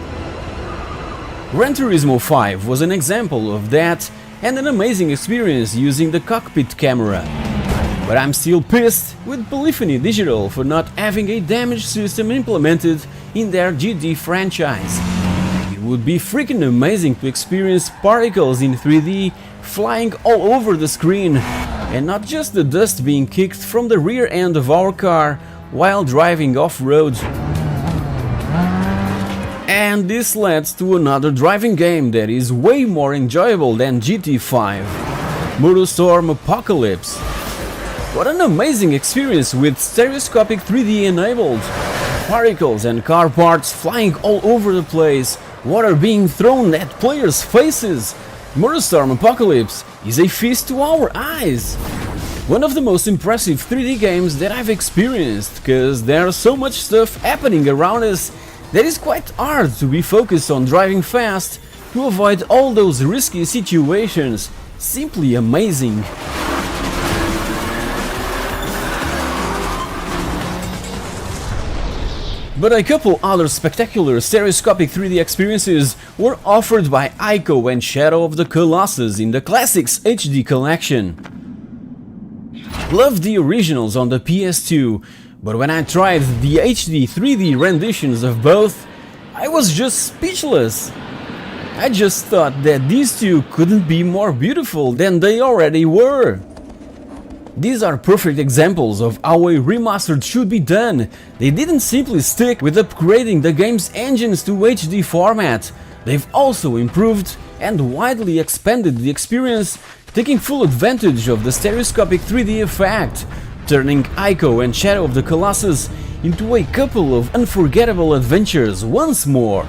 Gran Turismo 5 was an example of that, and an amazing experience using the cockpit camera. But I'm still pissed with Polyphony Digital for not having a damage system implemented in their GD franchise. It would be freaking amazing to experience particles in 3D flying all over the screen, and not just the dust being kicked from the rear end of our car while driving off-road. And this leads to another driving game that is way more enjoyable than GT5, MotorStorm Apocalypse. What an amazing experience with stereoscopic 3D enabled! Particles and car parts flying all over the place, water being thrown at players' faces. MotorStorm Apocalypse is a feast to our eyes. One of the most impressive 3D games that I've experienced, cause there's so much stuff happening around us that it's quite hard to be focused on driving fast to avoid all those risky situations. Simply amazing. But a couple other spectacular stereoscopic 3D experiences were offered by Ico and Shadow of the Colossus in the Classics HD collection. Loved the originals on the PS2, but when I tried the HD 3D renditions of both, I was just speechless. I just thought that these two couldn't be more beautiful than they already were. These are perfect examples of how a remastered should be done. They didn't simply stick with upgrading the game's engines to HD format. They've also improved and widely expanded the experience, taking full advantage of the stereoscopic 3D effect, turning Ico and Shadow of the Colossus into a couple of unforgettable adventures once more.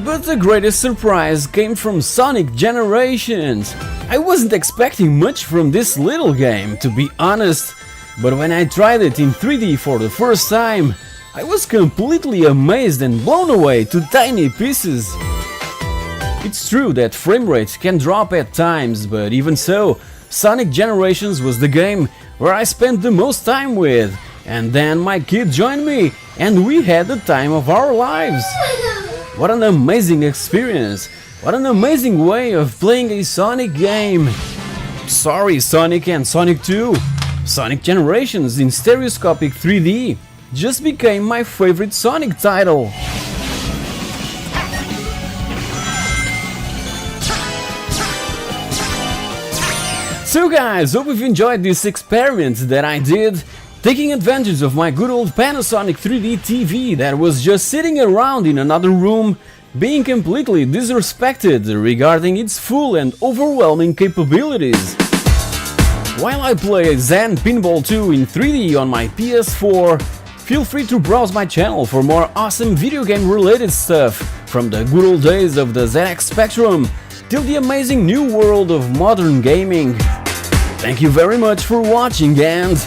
But the greatest surprise came from Sonic Generations. I wasn't expecting much from this little game, to be honest, but when I tried it in 3D for the first time, I was completely amazed and blown away to tiny pieces. It's true that frame rate can drop at times, but even so, Sonic Generations was the game where I spent the most time with, and then my kid joined me and we had the time of our lives. What an amazing experience! What an amazing way of playing a Sonic game! Sorry, Sonic and Sonic 2, Sonic Generations in stereoscopic 3D just became my favorite Sonic title. So guys, hope you've enjoyed this experiment that I did, taking advantage of my good old Panasonic 3D TV that was just sitting around in another room, being completely disrespected regarding its full and overwhelming capabilities. While I play Zen Pinball 2 in 3D on my PS4, feel free to browse my channel for more awesome video game related stuff, from the good old days of the ZX Spectrum till the amazing new world of modern gaming. Thank you very much for watching, and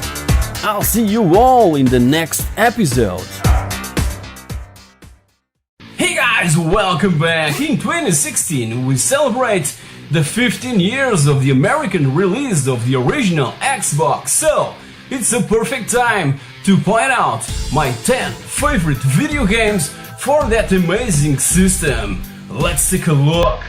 I'll see you all in the next episode. Hey guys, welcome back! In 2016 we celebrate the 15 years of the American release of the original Xbox, so it's a perfect time to point out my 10 favorite video games for that amazing system. Let's take a look.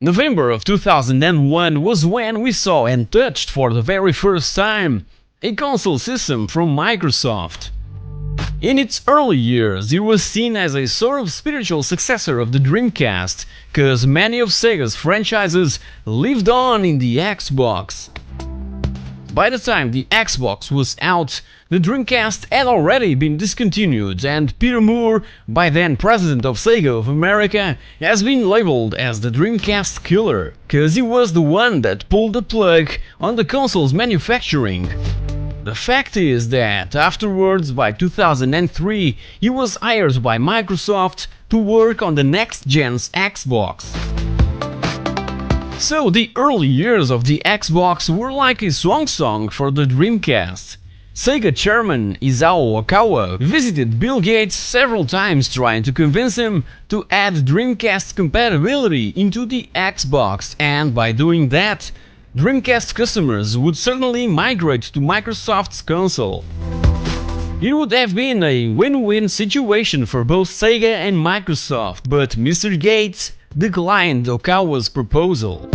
November of 2001 was when we saw and touched for the very first time a console system from Microsoft. In its early years, it was seen as a sort of spiritual successor of the Dreamcast, cause many of Sega's franchises lived on in the Xbox. By the time the Xbox was out, the Dreamcast had already been discontinued, and Peter Moore, by then president of Sega of America, has been labeled as the Dreamcast killer, cause he was the one that pulled the plug on the console's manufacturing. The fact is that afterwards, by 2003, he was hired by Microsoft to work on the next gen's Xbox. So the early years of the Xbox were like a song for the Dreamcast. Sega chairman Isao Okawa visited Bill Gates several times trying to convince him to add Dreamcast compatibility into the Xbox, and by doing that, Dreamcast customers would certainly migrate to Microsoft's console. It would have been a win-win situation for both Sega and Microsoft, but Mr. Gates declined Okawa's proposal.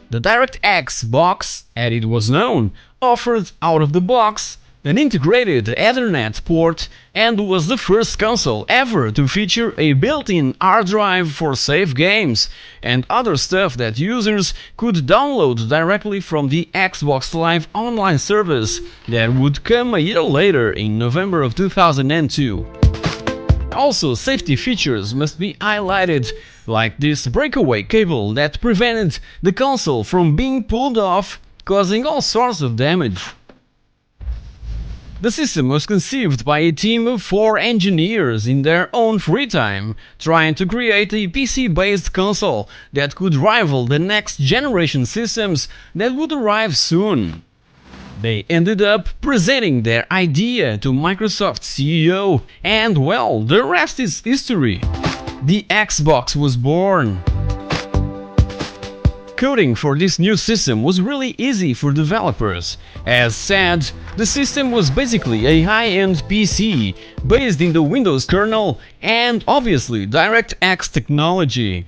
The DirectX box, as it was known, offered out of the box an integrated Ethernet port and was the first console ever to feature a built-in hard drive for save games and other stuff that users could download directly from the Xbox Live online service that would come a year later in November of 2002. Also, safety features must be highlighted, like this breakaway cable that prevented the console from being pulled off, causing all sorts of damage. The system was conceived by a team of 4 engineers in their own free time, trying to create a PC-based console that could rival the next generation systems that would arrive soon. They ended up presenting their idea to Microsoft's CEO, and well, the rest is history. The Xbox was born. Coding for this new system was really easy for developers. As said, the system was basically a high-end PC, based in the Windows kernel and obviously DirectX technology.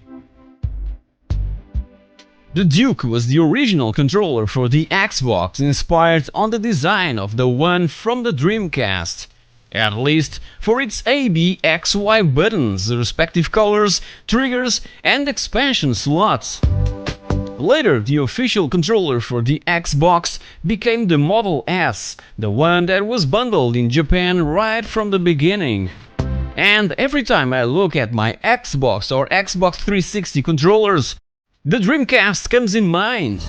The Duke was the original controller for the Xbox, inspired on the design of the one from the Dreamcast, at least for its A, B, X, Y buttons, the respective colors, triggers and expansion slots. Later, the official controller for the Xbox became the Model S, the one that was bundled in Japan right from the beginning. And every time I look at my Xbox or Xbox 360 controllers, the Dreamcast comes in mind.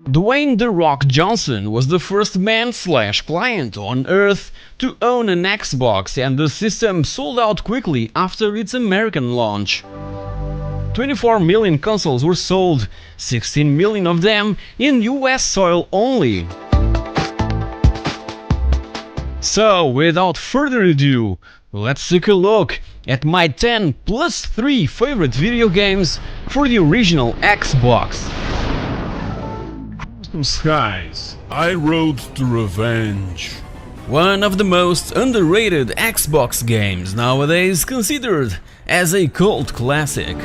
Dwayne "The Rock" Johnson was the first man/client on Earth to own an Xbox, and the system sold out quickly after its American launch. 24 million consoles were sold, 16 million of them in US soil only. So, without further ado, let's take a look at my 10 plus 3 favorite video games for the original Xbox. Skies, I rode to revenge. One of the most underrated Xbox games nowadays, considered as a cult classic.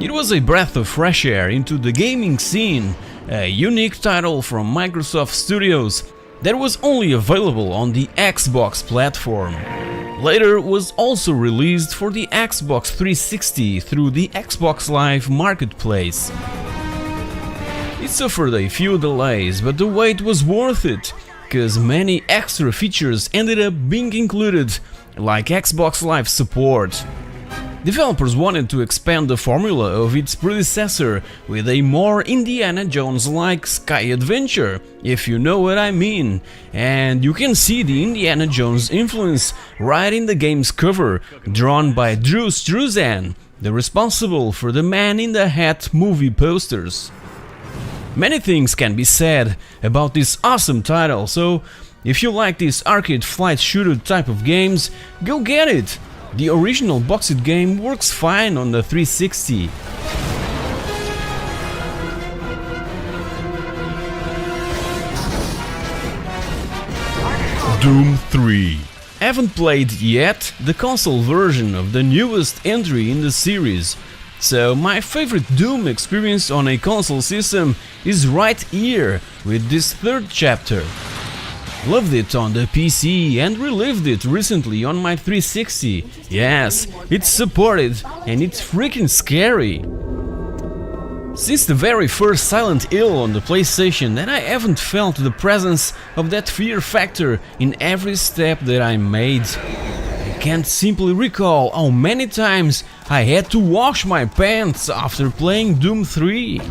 It was a breath of fresh air into the gaming scene, a unique title from Microsoft Studios that was only available on the Xbox platform. Later was also released for the Xbox 360 through the Xbox Live Marketplace. It suffered a few delays, but the wait was worth it, cause many extra features ended up being included, like Xbox Live support. Developers wanted to expand the formula of its predecessor with a more Indiana Jones-like sky adventure, if you know what I mean, and you can see the Indiana Jones influence right in the game's cover, drawn by Drew Struzan, the responsible for the Man in the Hat movie posters. Many things can be said about this awesome title, so if you like this arcade flight shooter type of games, go get it! The original boxed game works fine on the 360. Doom 3. Haven't played yet the console version of the newest entry in the series, so my favorite Doom experience on a console system is right here with this third chapter. Loved it on the PC and relived it recently on my 360. Yes, it's supported and it's freaking scary. Since the very first Silent Hill on the PlayStation, that I haven't felt the presence of that fear factor in every step that I made. I can't simply recall how many times I had to wash my pants after playing Doom 3.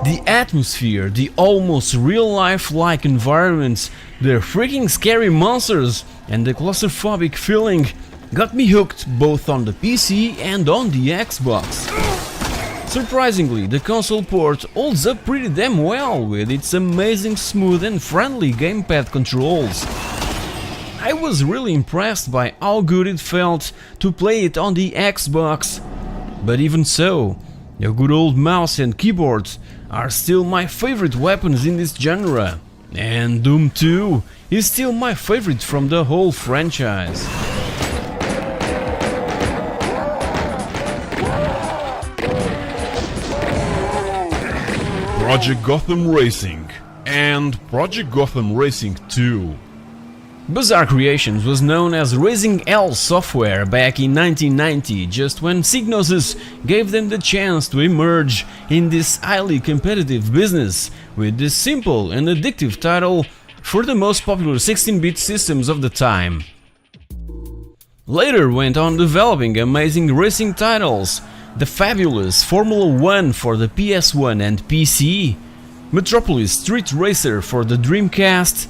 The atmosphere, the almost real-life-like environments, the freaking scary monsters, and the claustrophobic feeling got me hooked both on the PC and on the Xbox. Surprisingly, the console port holds up pretty damn well with its amazing smooth and friendly gamepad controls. I was really impressed by how good it felt to play it on the Xbox. But even so, a good old mouse and keyboard are still my favorite weapons in this genre, and Doom 2 is still my favorite from the whole franchise. Project Gotham Racing and Project Gotham Racing 2. Bizarre Creations was known as Raising Hell Software back in 1990, just when Psygnosis gave them the chance to emerge in this highly competitive business with this simple and addictive title for the most popular 16-bit systems of the time. Later went on developing amazing racing titles, the fabulous Formula 1 for the PS1 and PC, Metropolis Street Racer for the Dreamcast,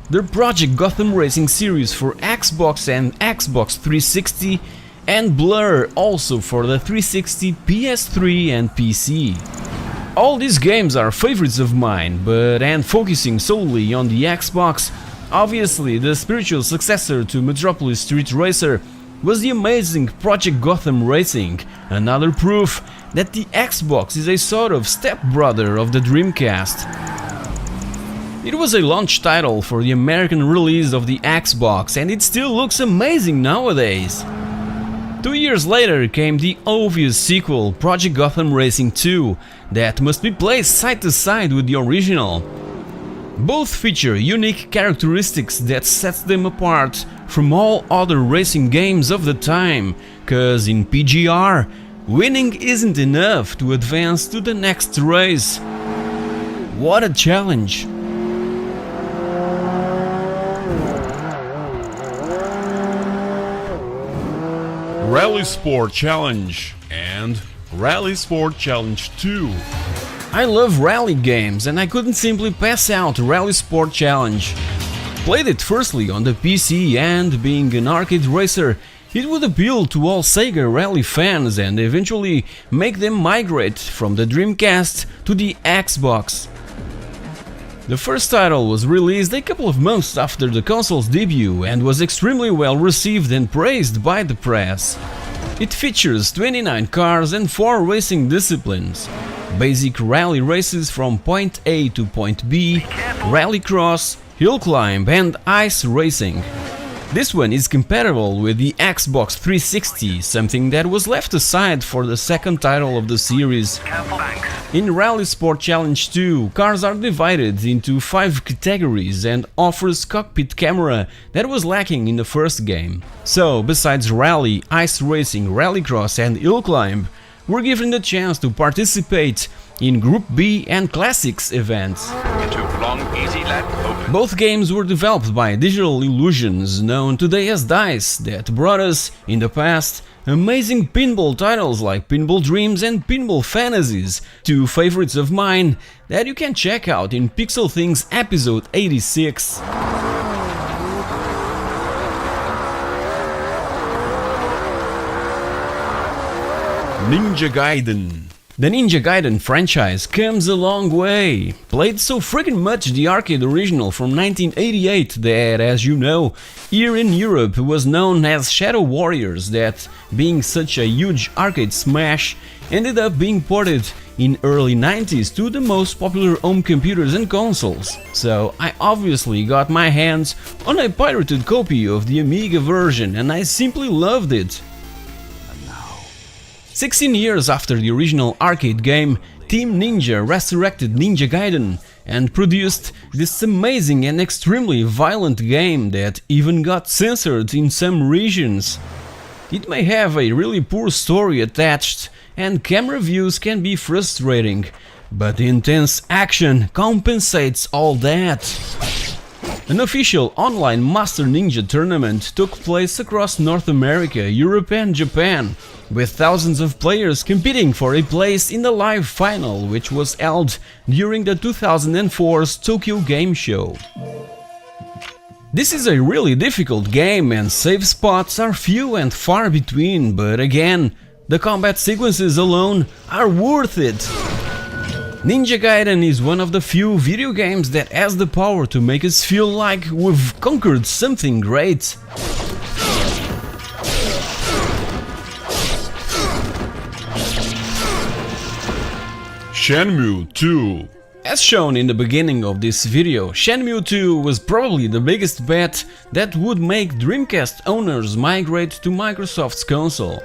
the Project Gotham Racing series for Xbox and Xbox 360, and Blur also for the 360, PS3 and PC. All these games are favorites of mine, and focusing solely on the Xbox, obviously the spiritual successor to Metropolis Street Racer was the amazing Project Gotham Racing, another proof that the Xbox is a sort of stepbrother of the Dreamcast. It was a launch title for the American release of the Xbox, and it still looks amazing nowadays. 2 years later came the obvious sequel, Project Gotham Racing 2, that must be played side to side with the original. Both feature unique characteristics that sets them apart from all other racing games of the time, cause in PGR, winning isn't enough to advance to the next race. What a challenge! Rally Sport Challenge and Rally Sport Challenge 2. I love rally games and I couldn't simply pass out Rally Sport Challenge. Played it firstly on the PC, and being an arcade racer, it would appeal to all Sega rally fans and eventually make them migrate from the Dreamcast to the Xbox. The first title was released a couple of months after the console's debut and was extremely well received and praised by the press. It features 29 cars and 4 racing disciplines: basic rally races from point A to point B, rallycross, hill climb and ice racing. This one is compatible with the Xbox 360, something that was left aside for the second title of the series. In Rally Sport Challenge 2, cars are divided into 5 categories and offers cockpit camera that was lacking in the first game. So, besides rally, ice racing, rallycross and hill climb, we're given the chance to participate in Group B and Classics events. Both games were developed by Digital Illusions, known today as DICE, that brought us, in the past, amazing pinball titles like Pinball Dreams and Pinball Fantasies, two favorites of mine that you can check out in pixelthing's episode 86. Ninja Gaiden. The Ninja Gaiden franchise comes a long way. Played so freaking much the arcade original from 1988 that, as you know, here in Europe was known as Shadow Warriors, that, being such a huge arcade smash, ended up being ported in early 90s to the most popular home computers and consoles. So I obviously got my hands on a pirated copy of the Amiga version and I simply loved it. 16 years after the original arcade game, Team Ninja resurrected Ninja Gaiden and produced this amazing and extremely violent game that even got censored in some regions. It may have a really poor story attached and camera views can be frustrating, but the intense action compensates all that. An official online Master Ninja tournament took place across North America, Europe and Japan, with thousands of players competing for a place in the live final, which was held during the 2004's Tokyo Game Show. This is a really difficult game and save spots are few and far between, but again, the combat sequences alone are worth it. Ninja Gaiden is one of the few video games that has the power to make us feel like we've conquered something great. Shenmue 2. As shown in the beginning of this video, Shenmue 2 was probably the biggest bet that would make Dreamcast owners migrate to Microsoft's console.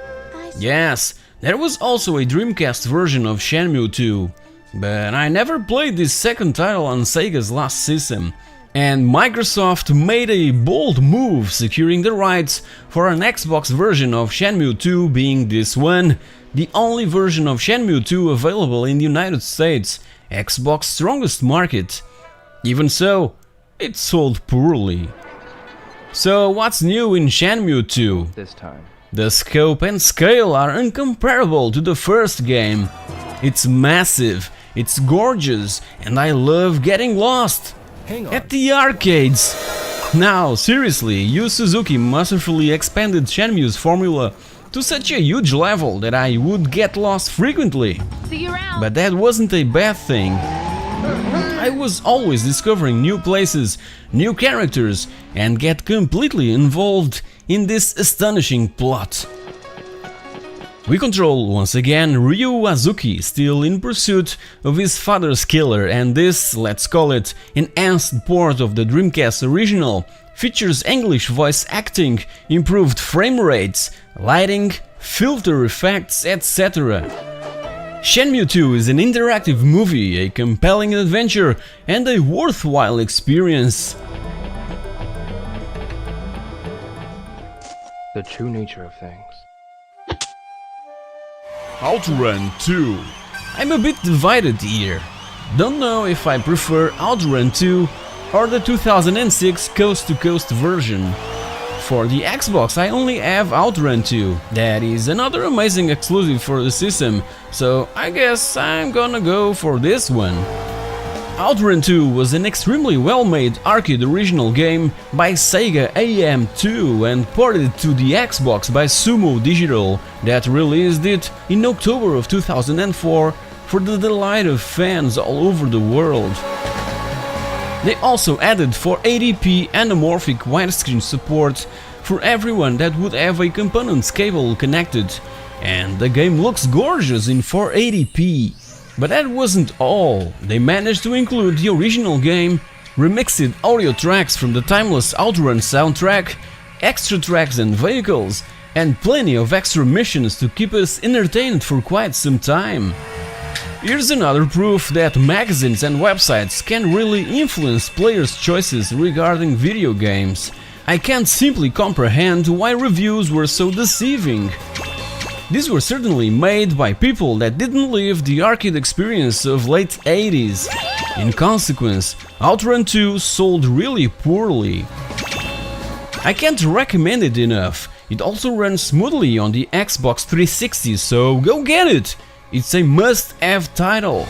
Yes, there was also a Dreamcast version of Shenmue 2, but I never played this second title on Sega's last system, and Microsoft made a bold move, securing the rights for an Xbox version of Shenmue 2, being this one, the only version of Shenmue 2 available in the United States, Xbox's strongest market. Even so, it sold poorly. So what's new in Shenmue 2? This time. The scope and scale are incomparable to the first game. It's massive, it's gorgeous, and I love getting lost at the arcades. Now, seriously, Yu Suzuki masterfully expanded Shenmue's formula to such a huge level that I would get lost frequently. But that wasn't a bad thing. I was always discovering new places, new characters, and get completely involved in this astonishing plot. We control once again Ryu Azuki, still in pursuit of his father's killer, and this, let's call it, enhanced port of the Dreamcast original features English voice acting, improved frame rates, lighting, filter effects, etc. Shenmue 2 is an interactive movie, a compelling adventure and a worthwhile experience. The true nature of things. OutRun 2. I'm a bit divided here. Don't know if I prefer OutRun 2 or the 2006 coast-to-coast version. For the Xbox I only have OutRun 2, that is another amazing exclusive for the system, so I guess I'm gonna go for this one. OutRun 2 was an extremely well-made arcade original game by Sega AM2 and ported to the Xbox by Sumo Digital, that released it in October of 2004 for the delight of fans all over the world. They also added 480p anamorphic widescreen support for everyone that would have a components cable connected, and the game looks gorgeous in 480p. But that wasn't all. They managed to include the original game, remixed audio tracks from the timeless OutRun soundtrack, extra tracks and vehicles, and plenty of extra missions to keep us entertained for quite some time. Here's another proof that magazines and websites can really influence players' choices regarding video games. I can't simply comprehend why reviews were so deceiving. These were certainly made by people that didn't live the arcade experience of late 80s. In consequence, Outrun 2 sold really poorly. I can't recommend it enough. It also runs smoothly on the Xbox 360, so go get it! It's a must-have title.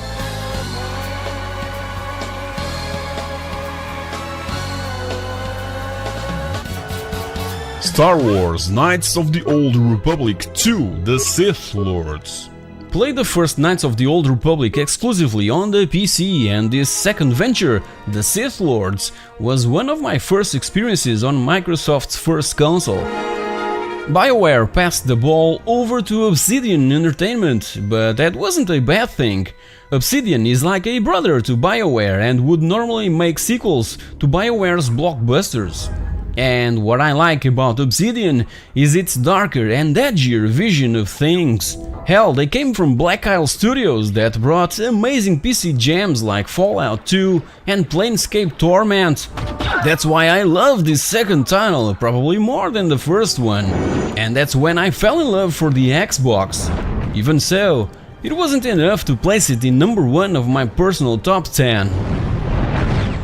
Star Wars Knights of the Old Republic 2: The Sith Lords. Play the first Knights of the Old Republic exclusively on the PC, and this second venture, The Sith Lords, was one of my first experiences on Microsoft's first console. BioWare passed the ball over to Obsidian Entertainment, but that wasn't a bad thing. Obsidian is like a brother to BioWare and would normally make sequels to BioWare's blockbusters. And what I like about Obsidian is its darker and edgier vision of things. Hell, they came from Black Isle Studios that brought amazing PC gems like Fallout 2 and Planescape Torment. That's why I love this second title, probably more than the first one. And that's when I fell in love for the Xbox. Even so, it wasn't enough to place it in number 1 of my personal top 10.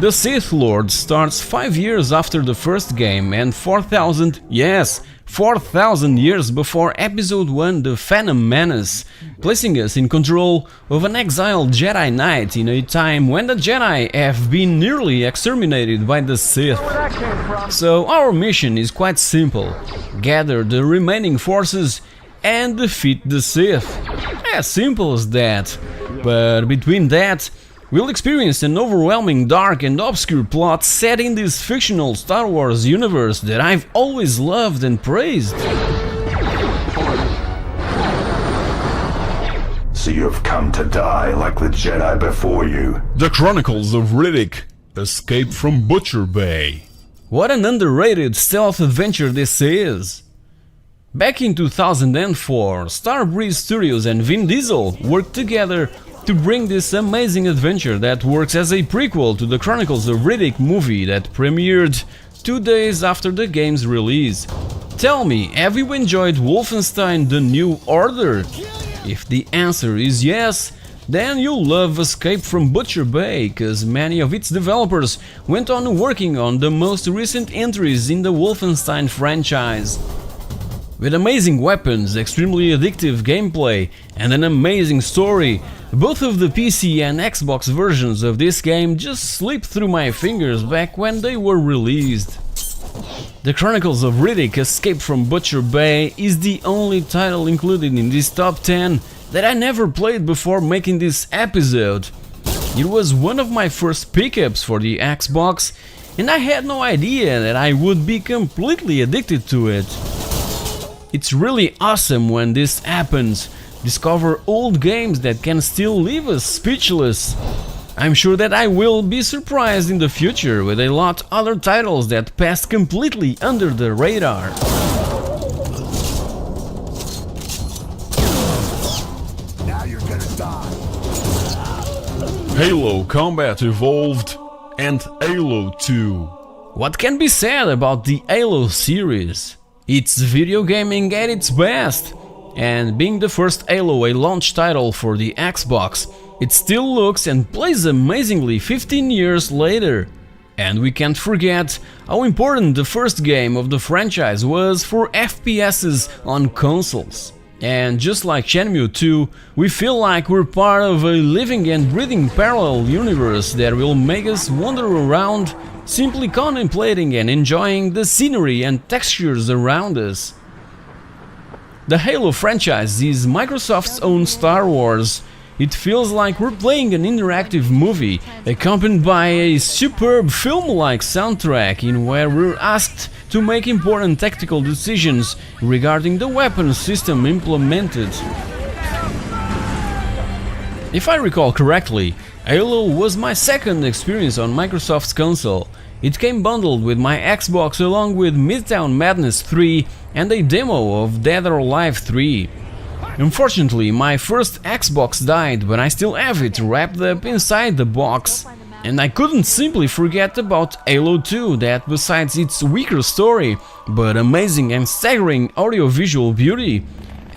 The Sith Lord starts 5 years after the first game and 4,000, yes, 4,000 years before Episode 1 The Phantom Menace, placing us in control of an exiled Jedi Knight in a time when the Jedi have been nearly exterminated by the Sith. So our mission is quite simple: gather the remaining forces and defeat the Sith. As simple as that. But between that, we'll experience an overwhelming dark and obscure plot set in this fictional Star Wars universe that I've always loved and praised. So you've come to die like the Jedi before you. The Chronicles of Riddick: Escape from Butcher Bay. What an underrated stealth adventure this is! Back in 2004, Starbreeze Studios and Vin Diesel worked together to bring this amazing adventure that works as a prequel to the Chronicles of Riddick movie that premiered 2 days after the game's release. Tell me, have you enjoyed Wolfenstein: The New Order? If the answer is yes, then you'll love Escape from Butcher Bay, cause many of its developers went on working on the most recent entries in the Wolfenstein franchise. With amazing weapons, extremely addictive gameplay, and an amazing story, both of the PC and Xbox versions of this game just slipped through my fingers back when they were released. The Chronicles of Riddick: Escape from Butcher Bay is the only title included in this top 10 that I never played before making this episode. It was one of my first pickups for the Xbox, and I had no idea that I would be completely addicted to it. It's really awesome when this happens. Discover old games that can still leave us speechless. I'm sure that I will be surprised in the future with a lot other titles that passed completely under the radar. Now you're gonna die. Halo Combat Evolved and Halo 2. What can be said about the Halo series? It's video gaming at its best, and being the first Halo a launch title for the Xbox, it still looks and plays amazingly 15 years later. And we can't forget how important the first game of the franchise was for FPSs on consoles. And just like Shenmue 2, we feel like we're part of a living and breathing parallel universe that will make us wander around, simply contemplating and enjoying the scenery and textures around us. The Halo franchise is Microsoft's own Star Wars. It feels like we're playing an interactive movie, accompanied by a superb film-like soundtrack in where we're asked to make important tactical decisions regarding the weapon system implemented. If I recall correctly, Halo was my second experience on Microsoft's console, It came bundled with my Xbox along with Midtown Madness 3 and a demo of Dead or Alive 3. Unfortunately, my first Xbox died, but I still have it wrapped up inside the box. And I couldn't simply forget about Halo 2 that, besides its weaker story, but amazing and staggering audiovisual beauty,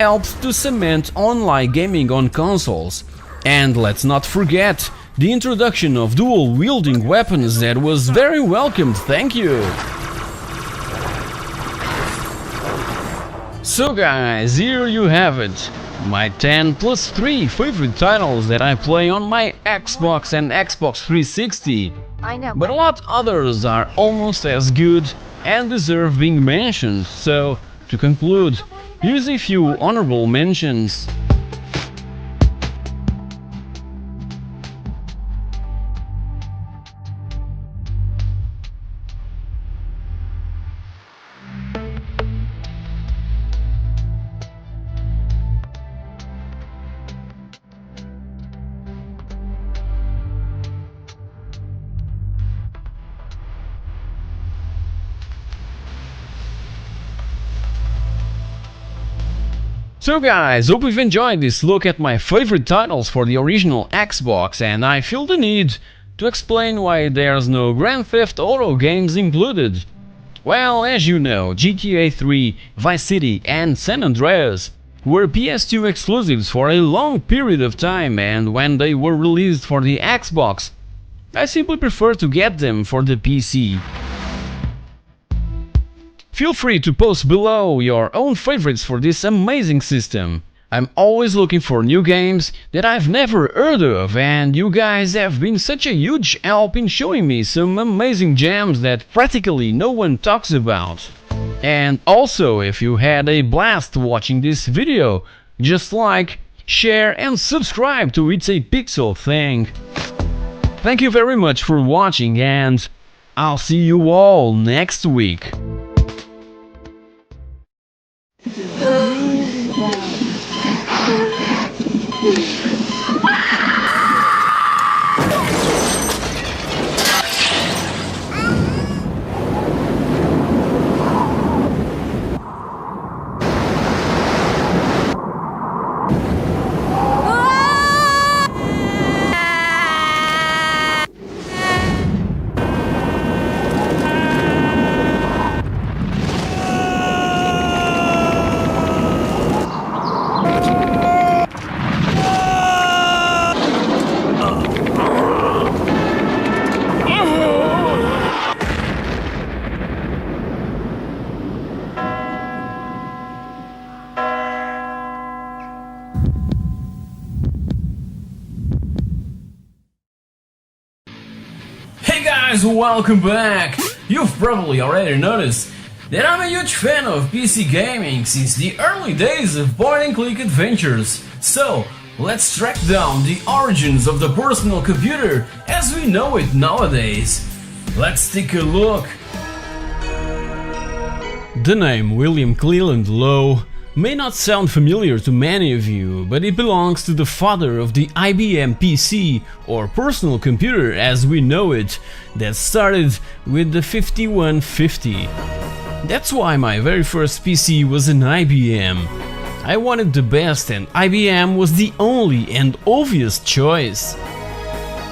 helped to cement online gaming on consoles. And let's not forget the introduction of dual-wielding weapons that was very welcomed, thank you! So guys, here you have it, my 10 plus 3 favorite titles that I play on my Xbox and Xbox 360. But a lot others are almost as good and deserve being mentioned, so to conclude, here's a few honorable mentions. So guys, hope you've enjoyed this look at my favorite titles for the original Xbox, and I feel the need to explain why there's no Grand Theft Auto games included. Well, as you know, GTA 3, Vice City and San Andreas were PS2 exclusives for a long period of time, and when they were released for the Xbox, I simply prefer to get them for the PC. Feel free to post below your own favorites for this amazing system. I'm always looking for new games that I've never heard of, and you guys have been such a huge help in showing me some amazing gems that practically no one talks about. And also, if you had a blast watching this video, just like, share and subscribe to It's a Pixel Thing. Thank you very much for watching, and I'll see you all next week. Hey guys, welcome back! You've probably already noticed that I'm a huge fan of PC gaming since the early days of point-and-click adventures. So, let's track down the origins of the personal computer as we know it nowadays. Let's take a look. The name William Cleland Lowe may not sound familiar to many of you, but it belongs to the father of the IBM PC, or personal computer as we know it, that started with the 5150. That's why my very first PC was an IBM. I wanted the best, and IBM was the only and obvious choice.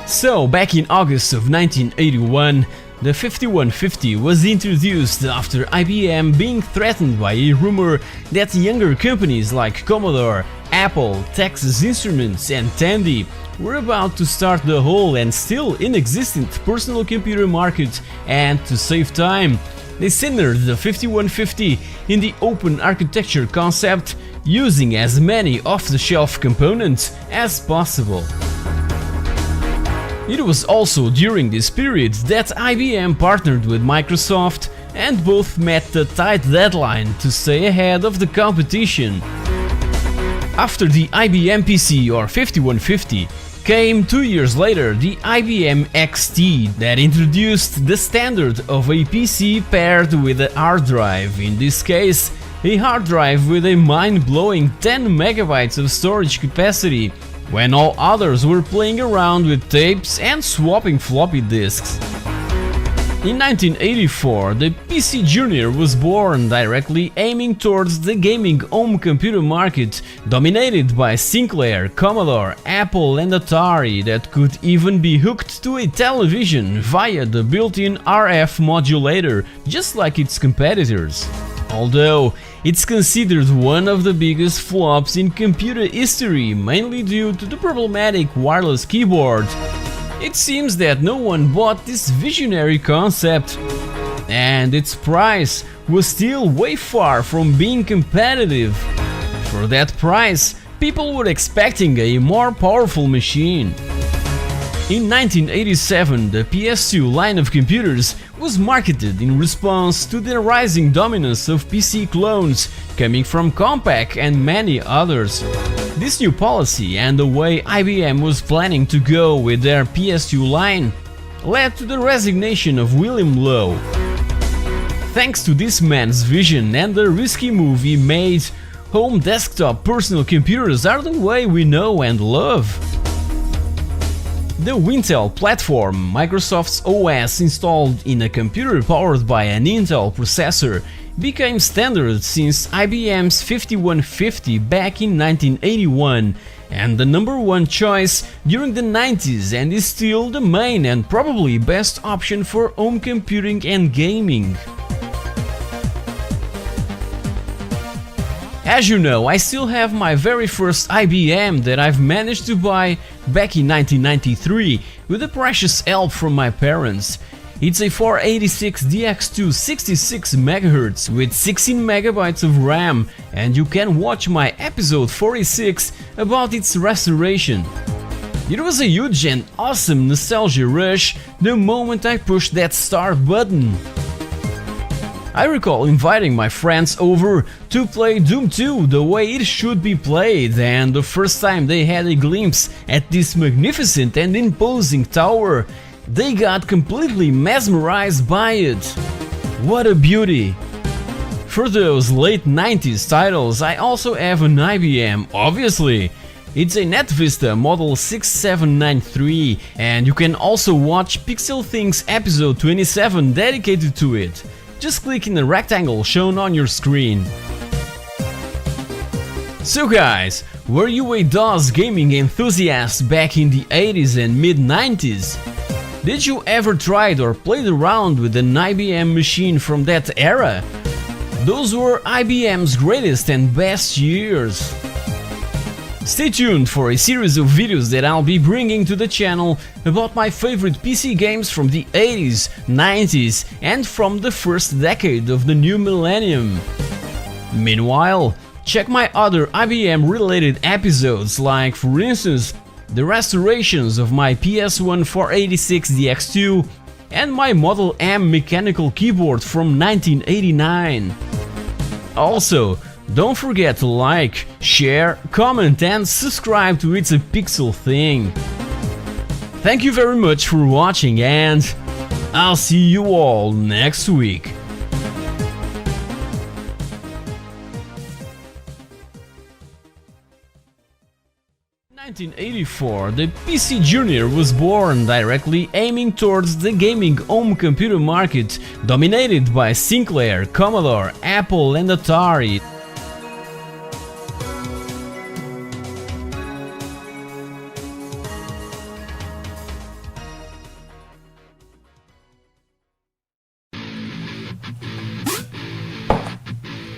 So, back in August of 1981, the 5150 was introduced after IBM being threatened by a rumor that younger companies like Commodore, Apple, Texas Instruments and Tandy were about to start the whole and still inexistent personal computer market, and to save time, they centered the 5150 in the open architecture concept, using as many off-the-shelf components as possible. It was also during this period that IBM partnered with Microsoft, and both met the tight deadline to stay ahead of the competition. After the IBM PC or 5150 came 2 years later the IBM XT that introduced the standard of a PC paired with a hard drive, in this case a hard drive with a mind-blowing 10 megabytes of storage capacity, when all others were playing around with tapes and swapping floppy disks. In 1984, the PC Junior was born, directly aiming towards the gaming home computer market, dominated by Sinclair, Commodore, Apple and Atari, that could even be hooked to a television via the built-in RF modulator, just like its competitors. Although it's considered one of the biggest flops in computer history, mainly due to the problematic wireless keyboard. It seems that no one bought this visionary concept, and its price was still way far from being competitive. For that price, people were expecting a more powerful machine. In 1987, the PS2 line of computers was marketed in response to the rising dominance of PC clones coming from Compaq and many others. This new policy and the way IBM was planning to go with their PS2 line led to the resignation of William Lowe. Thanks to this man's vision and the risky move he made, home desktop personal computers are the way we know and love. The Wintel platform, Microsoft's OS installed in a computer powered by an Intel processor, became standard since IBM's 5150 back in 1981, and the number one choice during the 90s, and is still the main and probably best option for home computing and gaming. As you know, I still have my very first IBM that I've managed to buy back in 1993 with the precious help from my parents. It's a 486DX2 66 MHz with 16 MB of RAM, and you can watch my episode 46 about its restoration. It was a huge and awesome nostalgia rush the moment I pushed that start button. I recall inviting my friends over to play Doom 2 the way it should be played, and the first time they had a glimpse at this magnificent and imposing tower, they got completely mesmerized by it. What a beauty! For those late 90s titles, I also have an IBM, obviously. It's a NetVista Model 6793, and you can also watch PixelThing's episode 27 dedicated to it. Just click in the rectangle shown on your screen. So guys, were you a DOS gaming enthusiast back in the 80s and mid-90s? Did you ever try or played around with an IBM machine from that era? Those were IBM's greatest and best years. Stay tuned for a series of videos that I'll be bringing to the channel about my favorite PC games from the 80s, 90s and from the first decade of the new millennium. Meanwhile, check my other IBM related episodes, like for instance the restorations of my PS1 486DX2 and my Model M mechanical keyboard from 1989. Also, don't forget to like, share, comment and subscribe to It's a Pixel Thing. Thank you very much for watching, and I'll see you all next week. In 1984, the PC Junior was born, directly aiming towards the gaming home computer market, dominated by Sinclair, Commodore, Apple and Atari.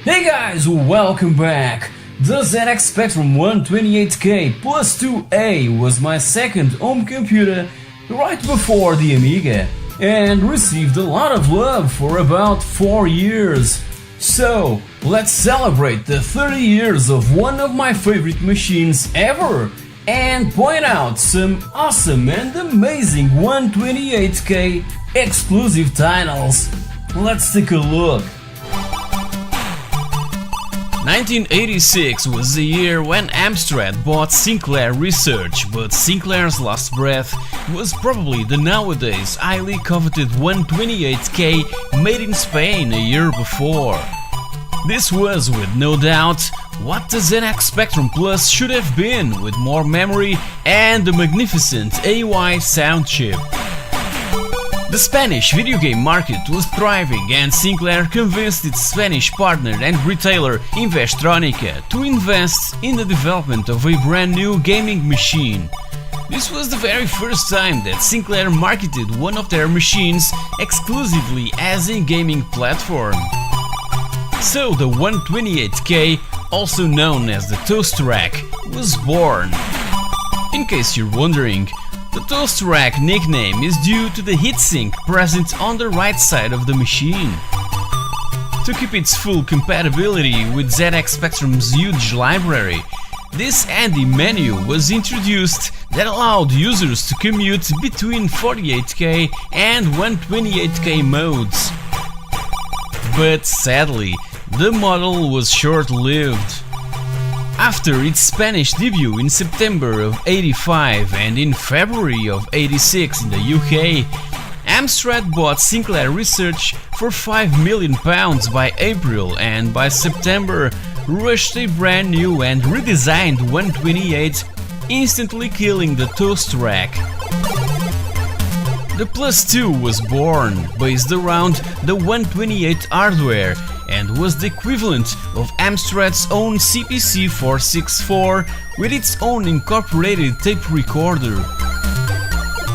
Hey guys, welcome back! The ZX Spectrum 128K Plus 2A was my second home computer right before the Amiga, and received a lot of love for about 4 years. So, let's celebrate the 30 years of one of my favorite machines ever, and point out some awesome and amazing 128K exclusive titles. Let's take a look. 1986 was the year when Amstrad bought Sinclair Research, but Sinclair's last breath was probably the nowadays highly coveted 128K made in Spain a year before. This was, with no doubt, what the ZX Spectrum Plus should have been, with more memory and a magnificent AY sound chip. The Spanish video game market was thriving and Sinclair convinced its Spanish partner and retailer Investronica to invest in the development of a brand new gaming machine. This was the very first time that Sinclair marketed one of their machines exclusively as a gaming platform. So the 128K, also known as the Toast Rack, was born. In case you're wondering, the Toast Rack nickname is due to the heatsink present on the right side of the machine. To keep its full compatibility with ZX Spectrum's huge library, this handy menu was introduced that allowed users to commute between 48K and 128K modes. But sadly, the model was short-lived. After its Spanish debut in September of '85 and in February of '86 in the UK, Amstrad bought Sinclair Research for £5 million by April and by September rushed a brand new and redesigned 128, instantly killing the Toast Rack. The Plus 2 was born, based around the 128 hardware, and was the equivalent of Amstrad's own CPC 464 with its own incorporated tape recorder.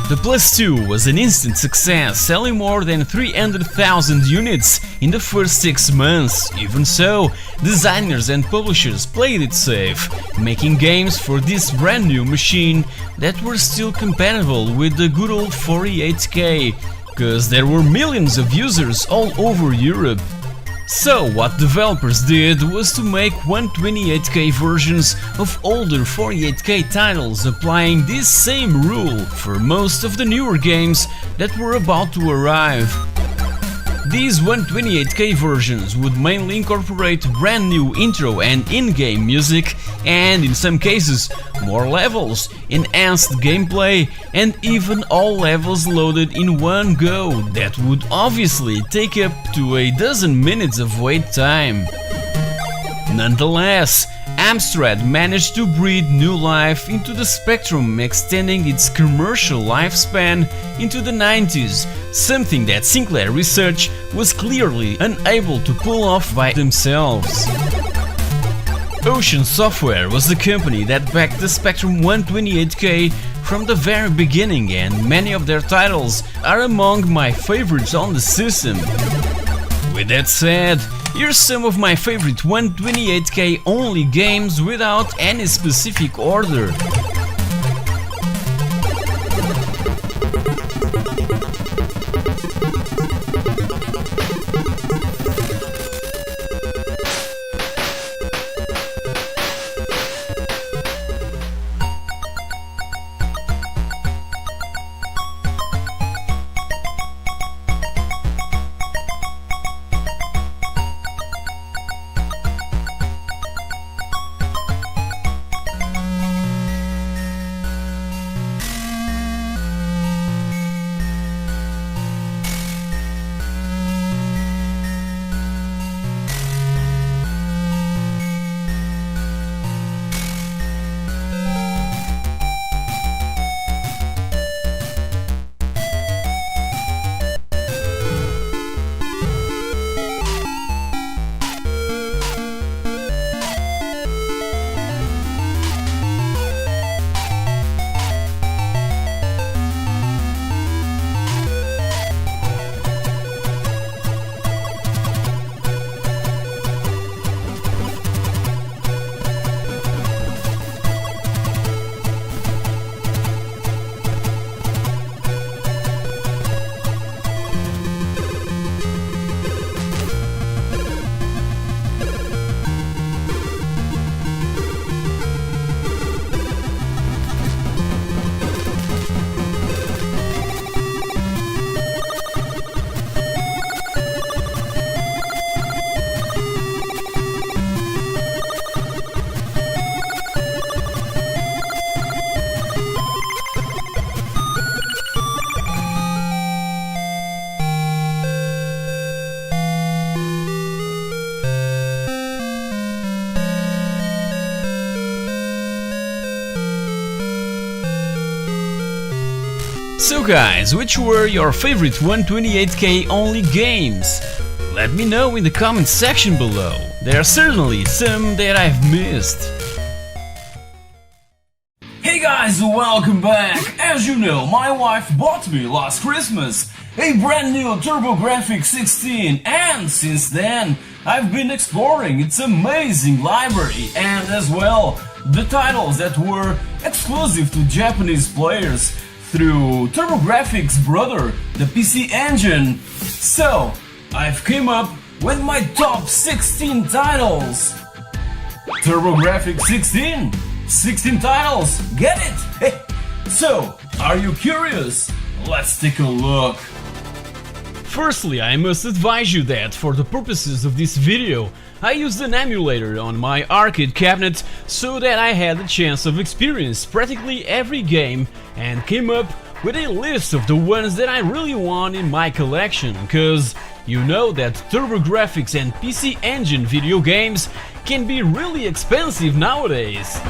The Plus 2 was an instant success, selling more than 300,000 units in the first 6 months. Even so, designers and publishers played it safe, making games for this brand new machine that were still compatible with the good old 48K, cause there were millions of users all over Europe. So what developers did was to make 128K versions of older 48K titles, applying this same rule for most of the newer games that were about to arrive. These 128K versions would mainly incorporate brand new intro and in-game music and, in some cases, more levels, enhanced gameplay and even all levels loaded in one go that would obviously take up to a dozen minutes of wait time. Nonetheless, Amstrad managed to breathe new life into the Spectrum, extending its commercial lifespan into the 90s, something that Sinclair Research was clearly unable to pull off by themselves. Ocean Software was the company that backed the Spectrum 128K from the very beginning, and many of their titles are among my favorites on the system. With that said, here's some of my favorite 128K only games without any specific order. So guys, which were your favorite 128K only games? Let me know in the comment section below. There are certainly some that I've missed. Hey guys, welcome back! As you know, my wife bought me last Christmas a brand new TurboGrafx 16, and since then I've been exploring its amazing library and as well the titles that were exclusive to Japanese players through TurboGrafx brother, the PC Engine. So I've came up with my top 16 titles. TurboGrafx 16? 16 titles, get it? Hey. So, are you curious? Let's take a look. Firstly, I must advise you that for the purposes of this video, I used an emulator on my arcade cabinet so that I had the chance of experience practically every game and came up with a list of the ones that I really want in my collection, cause you know that TurboGrafx and PC Engine video games can be really expensive nowadays.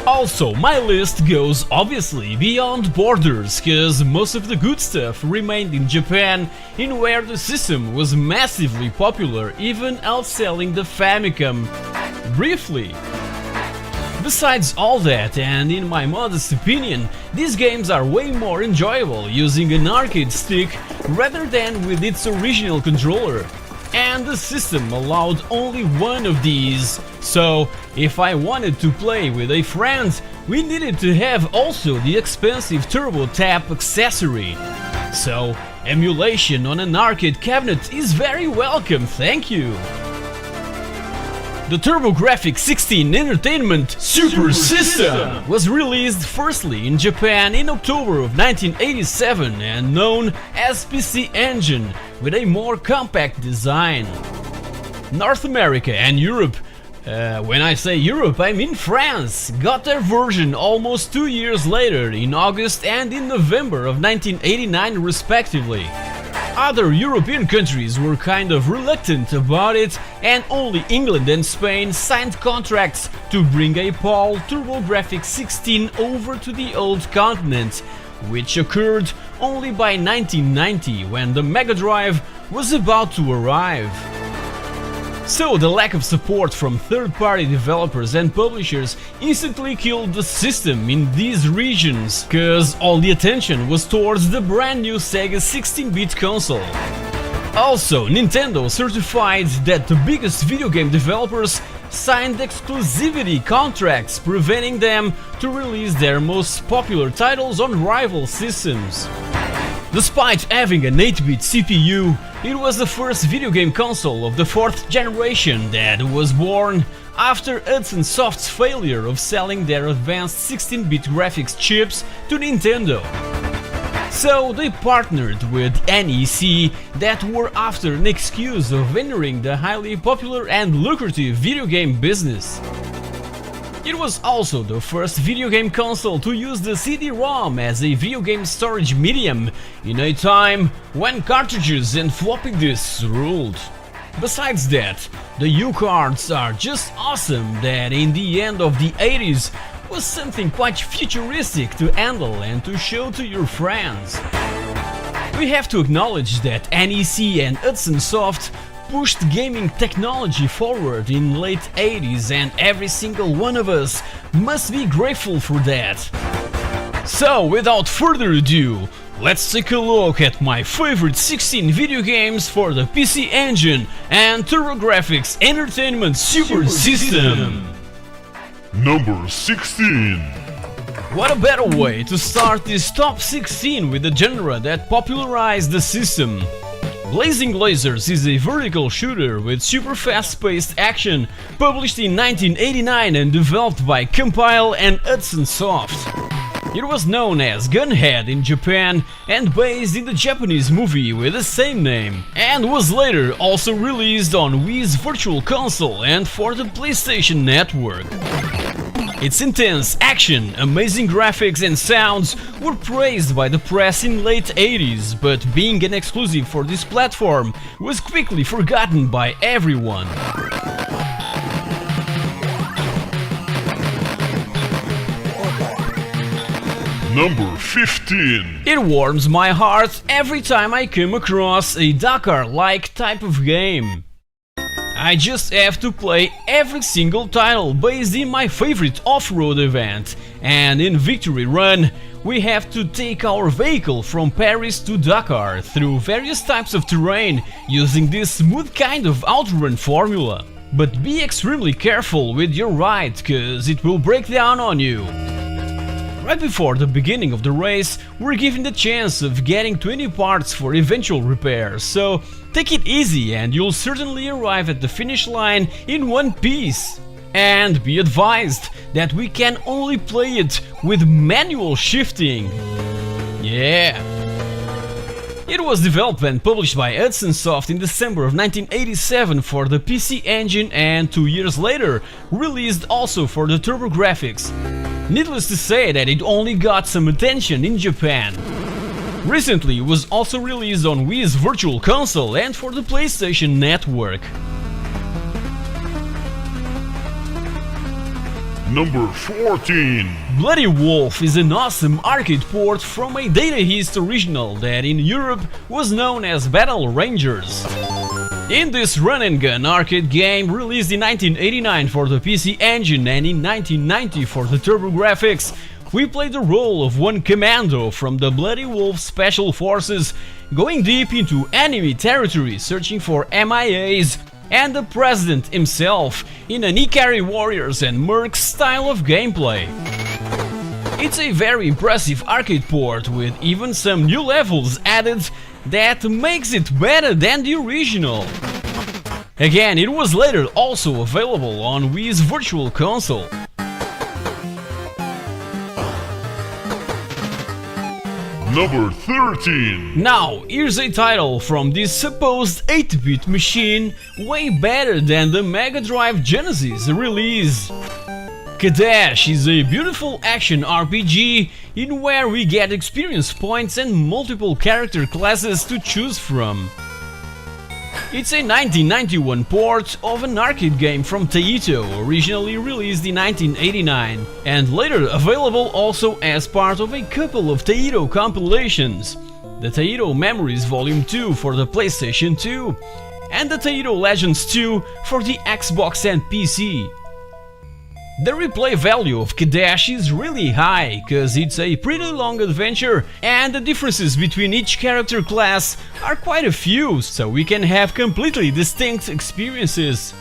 Also, my list goes obviously beyond borders, cause most of the good stuff remained in Japan, in where the system was massively popular, even outselling the Famicom. Briefly. Besides all that, and in my modest opinion, these games are way more enjoyable using an arcade stick rather than with its original controller. And the system allowed only one of these, so if I wanted to play with a friend, we needed to have also the expensive Turbo Tap accessory. So, emulation on an arcade cabinet is very welcome, thank you! The TurboGrafx 16 Entertainment Super System was released firstly in Japan in October of 1987 and known as PC Engine, with a more compact design. North America and Europe, when I say Europe I mean France, got their version almost 2 years later in August and in November of 1989 respectively. Other European countries were kind of reluctant about it, and only England and Spain signed contracts to bring a PAL TurboGrafx 16 over to the old continent, which occurred only by 1990 when the Mega Drive was about to arrive. So the lack of support from third-party developers and publishers instantly killed the system in these regions, cause all the attention was towards the brand new Sega 16-bit console. Also, Nintendo certified that the biggest video game developers signed exclusivity contracts, preventing them to release their most popular titles on rival systems. Despite having an 8-bit CPU, it was the first video game console of the 4th generation that was born after Hudson Soft's failure of selling their advanced 16-bit graphics chips to Nintendo. So they partnered with NEC that were after an excuse of entering the highly popular and lucrative video game business. It was also the first video game console to use the CD-ROM as a video game storage medium in a time when cartridges and floppy disks ruled. Besides that, the U-cards are just awesome that in the end of the 80s was something quite futuristic to handle and to show to your friends. We have to acknowledge that NEC and Hudson Soft pushed gaming technology forward in late 80s, and every single one of us must be grateful for that. So without further ado, let's take a look at my favorite 16 video games for the PC Engine and TurboGrafx Entertainment Super System. Number 16. What a better way to start this top 16 with the genre that popularized the system. Blazing Lasers is a vertical shooter with super fast-paced action, published in 1989 and developed by Compile and Hudson Soft. It was known as Gunhead in Japan and based in the Japanese movie with the same name, and was later also released on Wii's Virtual Console and for the PlayStation Network. Its intense action, amazing graphics and sounds were praised by the press in late 80s, but being an exclusive for this platform was quickly forgotten by everyone. Number 15. It warms my heart every time I come across a Deckard-like type of game. I just have to play every single title based in my favorite off-road event, and in Victory Run we have to take our vehicle from Paris to Deckard through various types of terrain using this smooth kind of outrun formula. But be extremely careful with your ride, cause it will break down on you. Right before the beginning of the race, we're given the chance of getting 20 parts for eventual repairs, so take it easy and you'll certainly arrive at the finish line in one piece. And be advised that we can only play it with manual shifting. Yeah. It was developed and published by Hudson Soft in December of 1987 for the PC Engine and 2 years later released also for the TurboGrafx. Needless to say that it only got some attention in Japan. Recently it was also released on Wii's Virtual Console and for the PlayStation Network. Number 14. Bloody Wolf is an awesome arcade port from a Data East original that in Europe was known as Battle Rangers. In this run-and-gun arcade game, released in 1989 for the PC Engine and in 1990 for the TurboGrafx, we played the role of one commando from the Bloody Wolf Special Forces, going deep into enemy territory searching for MIAs and the President himself in an Ikari Warriors and Mercs style of gameplay. It's a very impressive arcade port with even some new levels added that makes it better than the original. Again, it was later also available on Wii's Virtual Console. Number 13. Now, here's a title from this supposed 8-bit machine way better than the Mega Drive Genesis release. Kadash is a beautiful action RPG in where we get experience points and multiple character classes to choose from. It's a 1991 port of an arcade game from Taito, originally released in 1989, and later available also as part of a couple of Taito compilations. The Taito Memories Volume 2 for the PlayStation 2, and the Taito Legends 2 for the Xbox and PC. The replay value of Kadash is really high, cause it's a pretty long adventure and the differences between each character class are quite a few, so we can have completely distinct experiences.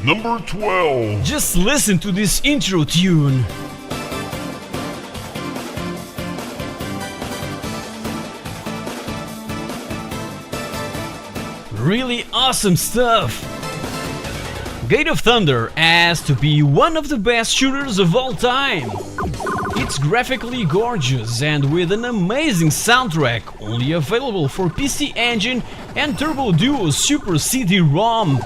Number 12. Just listen to this intro tune. Really awesome stuff! Gate of Thunder has to be one of the best shooters of all time. It's graphically gorgeous and with an amazing soundtrack, only available for PC Engine and Turbo Duo Super CD-ROM.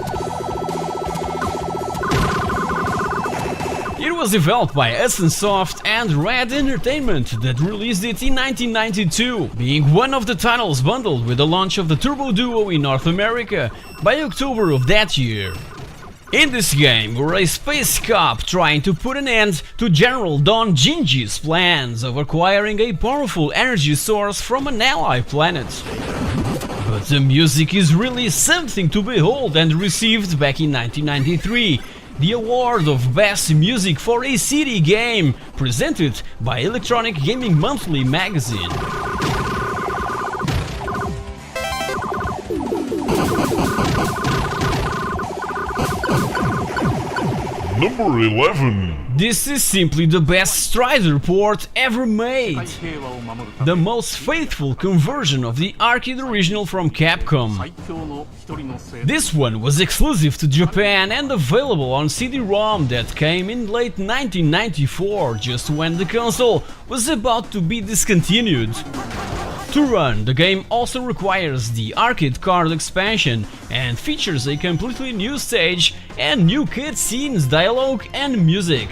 It was developed by Hudson Soft and Red Entertainment that released it in 1992, being one of the titles bundled with the launch of the Turbo Duo in North America by October of that year. In this game, we're a space cop trying to put an end to General Don Gingy's plans of acquiring a powerful energy source from an ally planet. But the music is really something to behold and received back in 1993 the award of Best Music for a CD game, presented by Electronic Gaming Monthly magazine. Number 11. This is simply the best Strider port ever made. The most faithful conversion of the arcade original from Capcom. This one was exclusive to Japan and available on CD-ROM that came in late 1994, just when the console was about to be discontinued. To run, the game also requires the arcade card expansion and features a completely new stage and new cutscenes, dialogue and music.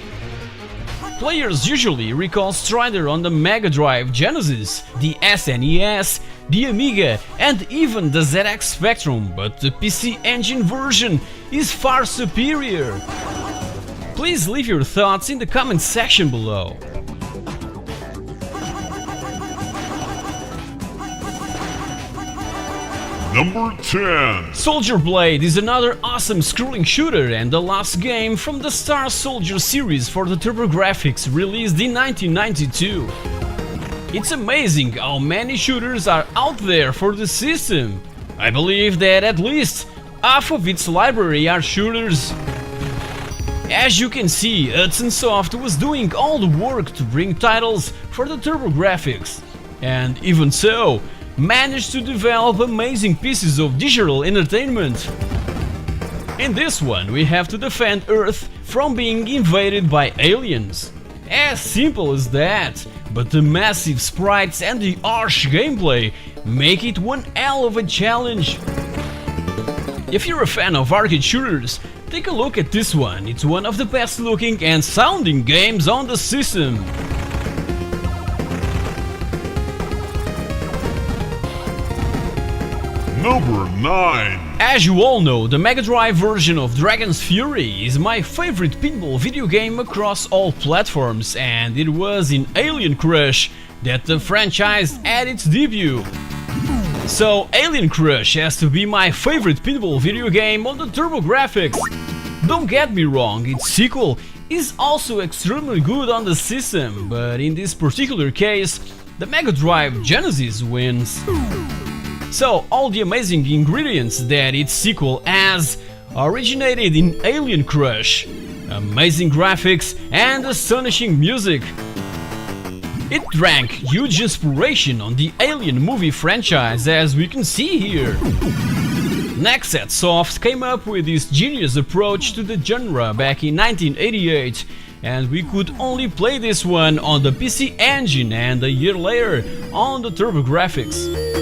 Players usually recall Strider on the Mega Drive Genesis, the SNES, the Amiga and even the ZX Spectrum, but the PC Engine version is far superior. Please leave your thoughts in the comment section below. Number 10. Soldier Blade is another awesome scrolling shooter and the last game from the Star Soldier series for the TurboGrafx, released in 1992. It's amazing how many shooters are out there for the system. I believe that at least half of its library are shooters. As you can see, Hudson Soft was doing all the work to bring titles for the TurboGrafx, and even so, managed to develop amazing pieces of digital entertainment. In this one, we have to defend Earth from being invaded by aliens. As simple as that, but the massive sprites and the harsh gameplay make it one hell of a challenge. If you're a fan of arcade shooters, take a look at this one. It's one of the best looking and sounding games on the system. Number 9. As you all know, the Mega Drive version of Dragon's Fury is my favorite pinball video game across all platforms, and it was in Alien Crush that the franchise had its debut. So Alien Crush has to be my favorite pinball video game on the TurboGrafx. Don't get me wrong, its sequel is also extremely good on the system, but in this particular case, the Mega Drive Genesis wins. So all the amazing ingredients that its sequel has originated in Alien Crush. Amazing graphics and astonishing music. It drank huge inspiration on the Alien movie franchise, as we can see here. Next Soft came up with this genius approach to the genre back in 1988, and we could only play this one on the PC Engine and a year later on the TurboGrafx.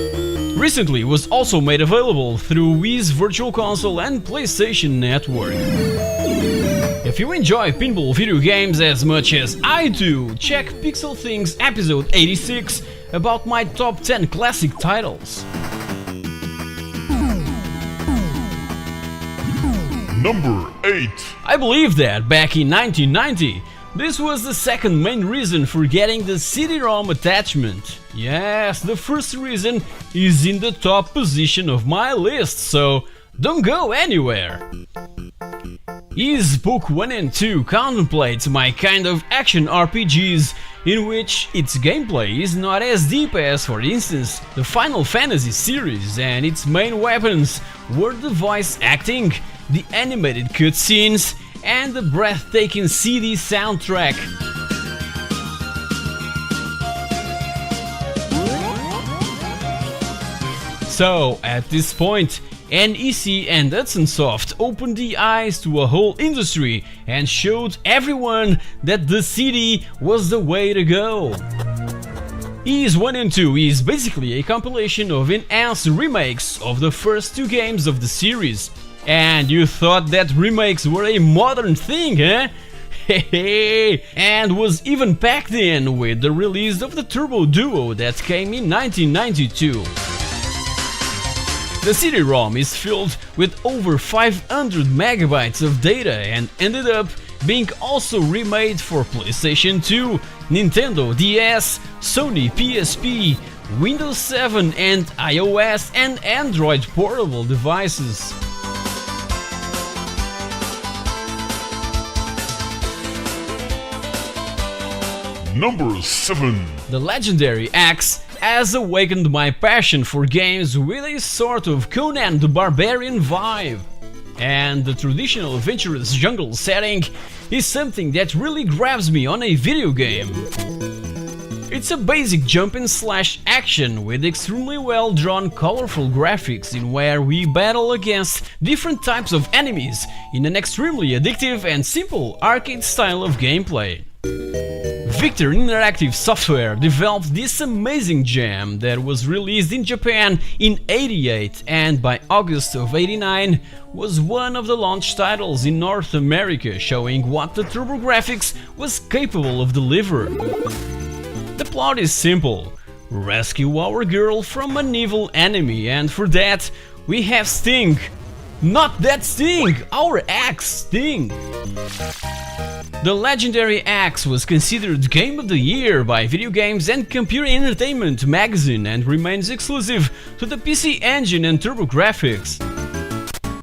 Recently was also made available through Wii's Virtual Console and PlayStation Network. If you enjoy pinball video games as much as I do, check PixelThing's episode 86 about my top 10 classic titles. Number 8. I believe that back in 1990, this was the second main reason for getting the CD-ROM attachment. Yes, the first reason is in the top position of my list, so don't go anywhere. Is Book 1 and 2 contemplates my kind of action RPGs in which its gameplay is not as deep as, for instance, the Final Fantasy series, and its main weapons were the voice acting, the animated cutscenes, and the breathtaking CD soundtrack. So, at this point, NEC and Hudson Soft opened the eyes to a whole industry and showed everyone that the CD was the way to go. Ys 1 and 2 is basically a compilation of enhanced remakes of the first two games of the series. And you thought that remakes were a modern thing, huh? Hehe! And was even packed in with the release of the Turbo Duo that came in 1992. The CD-ROM is filled with over 500 megabytes of data and ended up being also remade for PlayStation 2, Nintendo DS, Sony PSP, Windows 7 and iOS and Android portable devices. Number 7. The legendary Axe has awakened my passion for games with a sort of Conan the Barbarian vibe. And the traditional adventurous jungle setting is something that really grabs me on a video game. It's a basic jump and slash action with extremely well drawn colorful graphics in where we battle against different types of enemies in an extremely addictive and simple arcade style of gameplay. Victor Interactive Software developed this amazing gem that was released in Japan in '88 and by August of '89 was one of the launch titles in North America, showing what the TurboGrafx was capable of delivering. The plot is simple. rescue our girl from an evil enemy, and for that we have Sting. Not that Sting, our axe Sting. The legendary axe was considered Game of the Year by Video Games and Computer Entertainment magazine and remains exclusive to the PC Engine and TurboGrafx.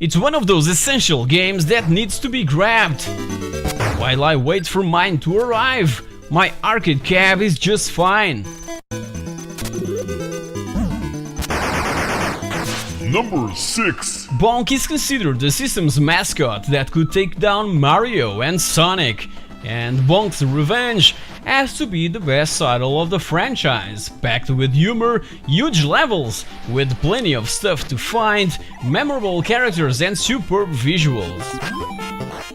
It's one of those essential games that needs to be grabbed. While I wait for mine to arrive, my arcade cab is just fine. Number 6. Bonk is considered the system's mascot that could take down Mario and Sonic, and Bonk's Revenge has to be the best title of the franchise, packed with humor, huge levels, with plenty of stuff to find, memorable characters and superb visuals.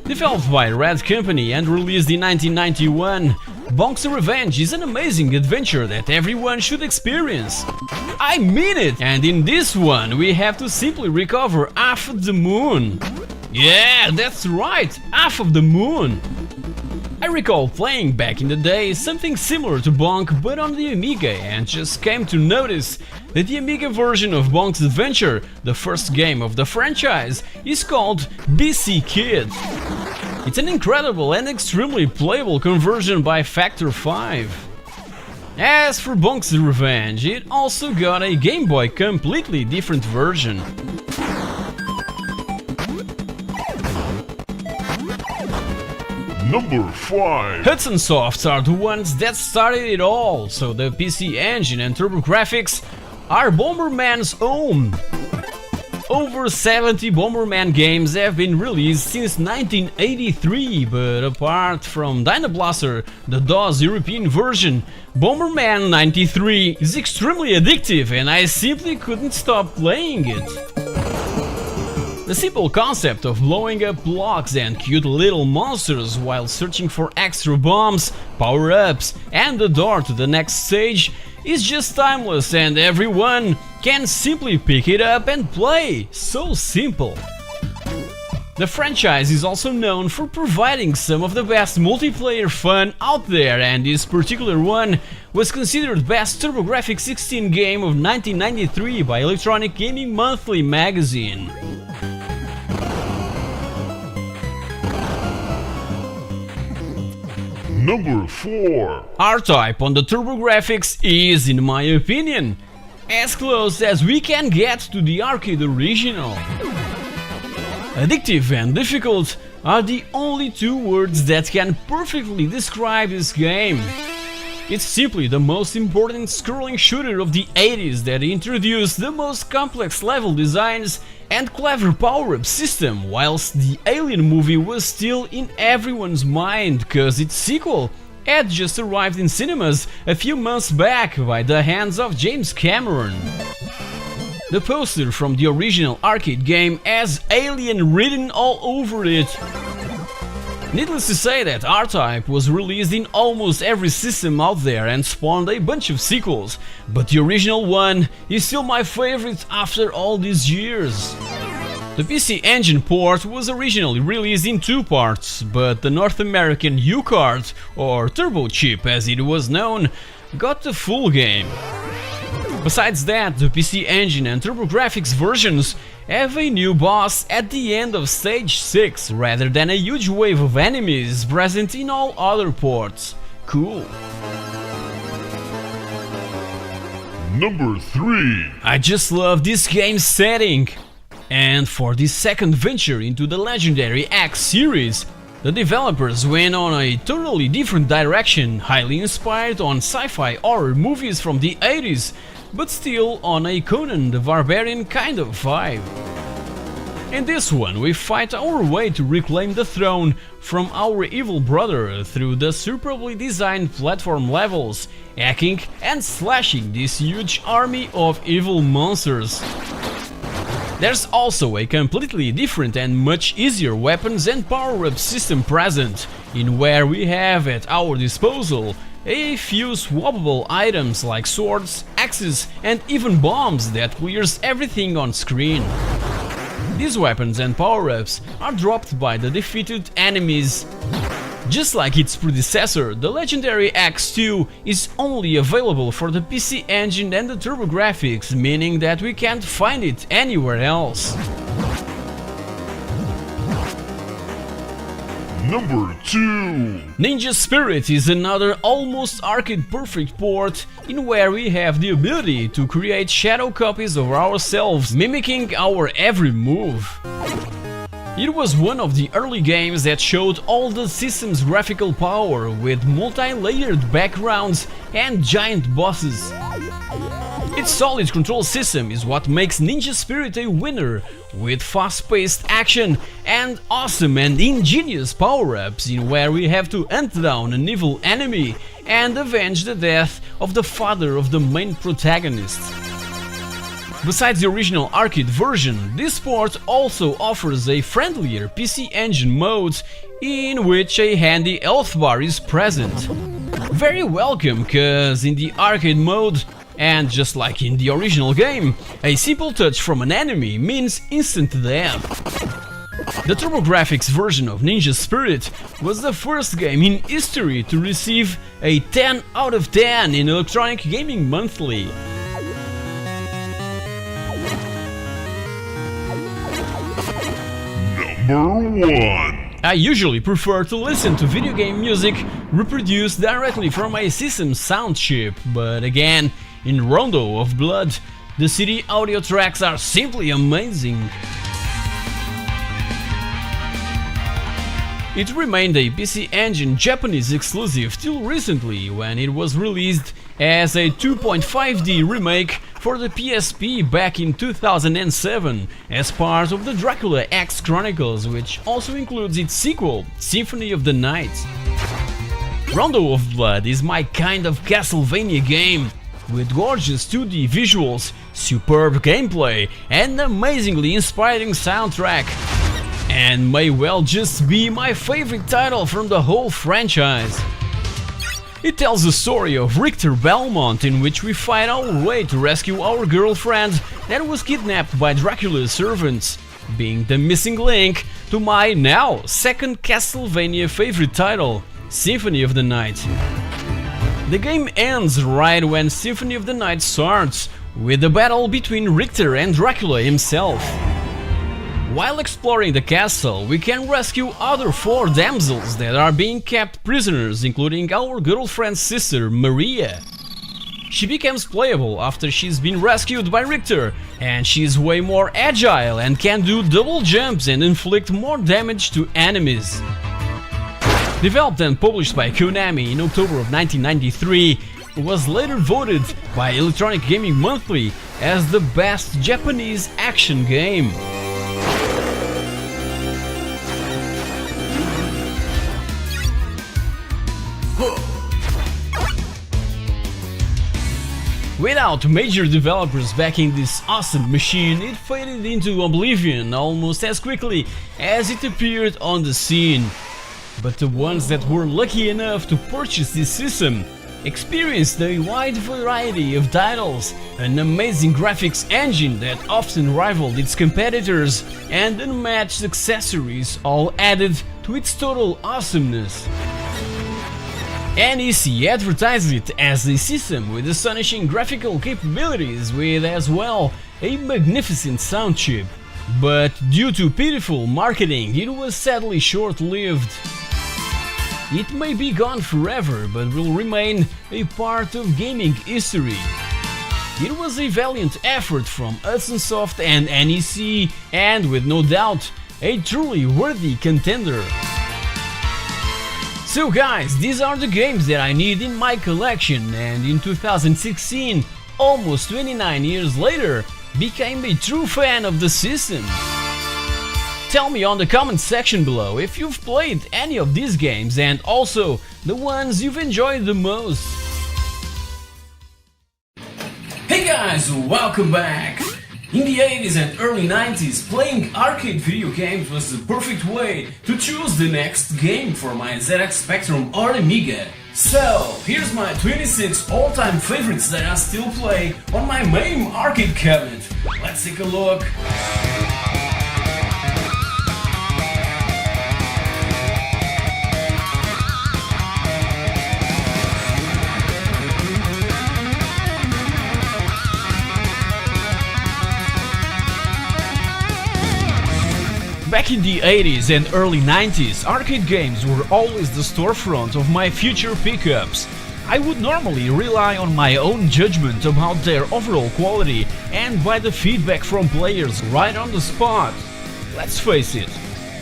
Developed by Red Company and released in 1991, Bonk's Revenge is an amazing adventure that everyone should experience. I mean it! And in this one we have to simply recover half of the moon. Yeah, that's right, half of the moon. I recall playing back in the day something similar to Bonk but on the Amiga, and just came to notice that the Amiga version of Bonk's Adventure, the first game of the franchise, is called BC Kid. It's an incredible and extremely playable conversion by factor 5. As for Bonk's Revenge, it also got a Game Boy completely different version. Number 5. Hudson Soft are the ones that started it all, so the PC Engine and TurboGrafx are Bomberman's own. Over 70 Bomberman games have been released since 1983, but apart from Dynablaster, the DOS European version, Bomberman 93 is extremely addictive and I simply couldn't stop playing it. The simple concept of blowing up blocks and cute little monsters while searching for extra bombs, power-ups and the door to the next stage is just timeless, and everyone can simply pick it up and play. So simple. The franchise is also known for providing some of the best multiplayer fun out there, and this particular one was considered best TurboGrafx 16 game of 1993 by Electronic Gaming Monthly magazine. Number 4. R-Type on the TurboGrafx is, in my opinion, as close as we can get to the arcade original. Addictive and difficult are the only two words that can perfectly describe this game. It's simply the most important scrolling shooter of the 80s that introduced the most complex level designs and clever power-up system, whilst the Alien movie was still in everyone's mind cause its sequel had just arrived in cinemas a few months back by the hands of James Cameron. The poster from the original arcade game has Alien written all over it. Needless to say that R-Type was released in almost every system out there and spawned a bunch of sequels, but the original one is still my favorite after all these years. The PC Engine port was originally released in two parts, but the North American U-Card, or Turbo Chip as it was known, got the full game. Besides that, the PC Engine and TurboGrafx versions have a new boss at the end of stage 6 rather than a huge wave of enemies present in all other ports. Cool. Number 3. I just love this game's setting. And for this second venture into the legendary X series, the developers went on a totally different direction, highly inspired on sci-fi horror movies from the 80s, but still on a Conan the Barbarian kind of vibe. In this one, we fight our way to reclaim the throne from our evil brother through the superbly designed platform levels, hacking and slashing this huge army of evil monsters. There's also a completely different and much easier weapons and power-up system present, in where we have at our disposal a few swappable items like swords, axes and even bombs that clears everything on screen. These weapons and power-ups are dropped by the defeated enemies. Just like its predecessor, the legendary X2 is only available for the PC Engine and the TurboGrafx, meaning that we can't find it anywhere else. Number 2. Ninja Spirit is another almost arcade-perfect port in where we have the ability to create shadow copies of ourselves, mimicking our every move. It was one of the early games that showed all the system's graphical power with multi-layered backgrounds and giant bosses. Its solid control system is what makes Ninja Spirit a winner, with fast-paced action and awesome and ingenious power-ups in where we have to hunt down an evil enemy and avenge the death of the father of the main protagonist. Besides the original arcade version, this port also offers a friendlier PC Engine mode in which a handy health bar is present. Very welcome, cause in the arcade mode, and just like in the original game, a simple touch from an enemy means instant death. The TurboGrafx version of Ninja Spirit was the first game in history to receive a 10 out of 10 in Electronic Gaming Monthly. Number 1. I usually prefer to listen to video game music reproduced directly from my system sound chip, but again, in Rondo of Blood, the CD audio tracks are simply amazing. It remained a PC Engine Japanese exclusive till recently, when it was released as a 2.5D remake for the PSP back in 2007 as part of the Dracula X Chronicles, which also includes its sequel, Symphony of the Night. Rondo of Blood is my kind of Castlevania game, with gorgeous 2D visuals, superb gameplay, and amazingly inspiring soundtrack. And may well just be my favorite title from the whole franchise. It tells the story of Richter Belmont, in which we find our way to rescue our girlfriend that was kidnapped by Dracula's servants, being the missing link to my now second Castlevania favorite title, Symphony of the Night. The game ends right when Symphony of the Night starts, with a battle between Richter and Dracula himself. While exploring the castle, we can rescue other 4 damsels that are being kept prisoners, including our girlfriend's sister, Maria. She becomes playable after she's been rescued by Richter, and she's way more agile and can do double jumps and inflict more damage to enemies. Developed and published by Konami in October of 1993, it was later voted by Electronic Gaming Monthly as the best Japanese action game. Without major developers backing this awesome machine, it faded into oblivion almost as quickly as it appeared on the scene. But the ones that were lucky enough to purchase this system experienced a wide variety of titles, an amazing graphics engine that often rivaled its competitors, and unmatched accessories, all added to its total awesomeness. NEC advertised it as a system with astonishing graphical capabilities, with as well a magnificent sound chip. But due to pitiful marketing, it was sadly short-lived. It may be gone forever, but will remain a part of gaming history. It was a valiant effort from Hudson Soft and NEC, and with no doubt, a truly worthy contender. So guys, these are the games that I need in my collection, and in 2016, almost 29 years later, became a true fan of the system. Tell me on the comment section below if you've played any of these games, and also the ones you've enjoyed the most. Hey guys, welcome back! In the 80s and early 90s, playing arcade video games was the perfect way to choose the next game for my ZX Spectrum or Amiga. So, here's my 26 all-time favorites that I still play on my main arcade cabinet. Let's take a look. Back in the 80s and early 90s, arcade games were always the storefront of my future pickups. I would normally rely on my own judgment about their overall quality and by the feedback from players right on the spot. Let's face it,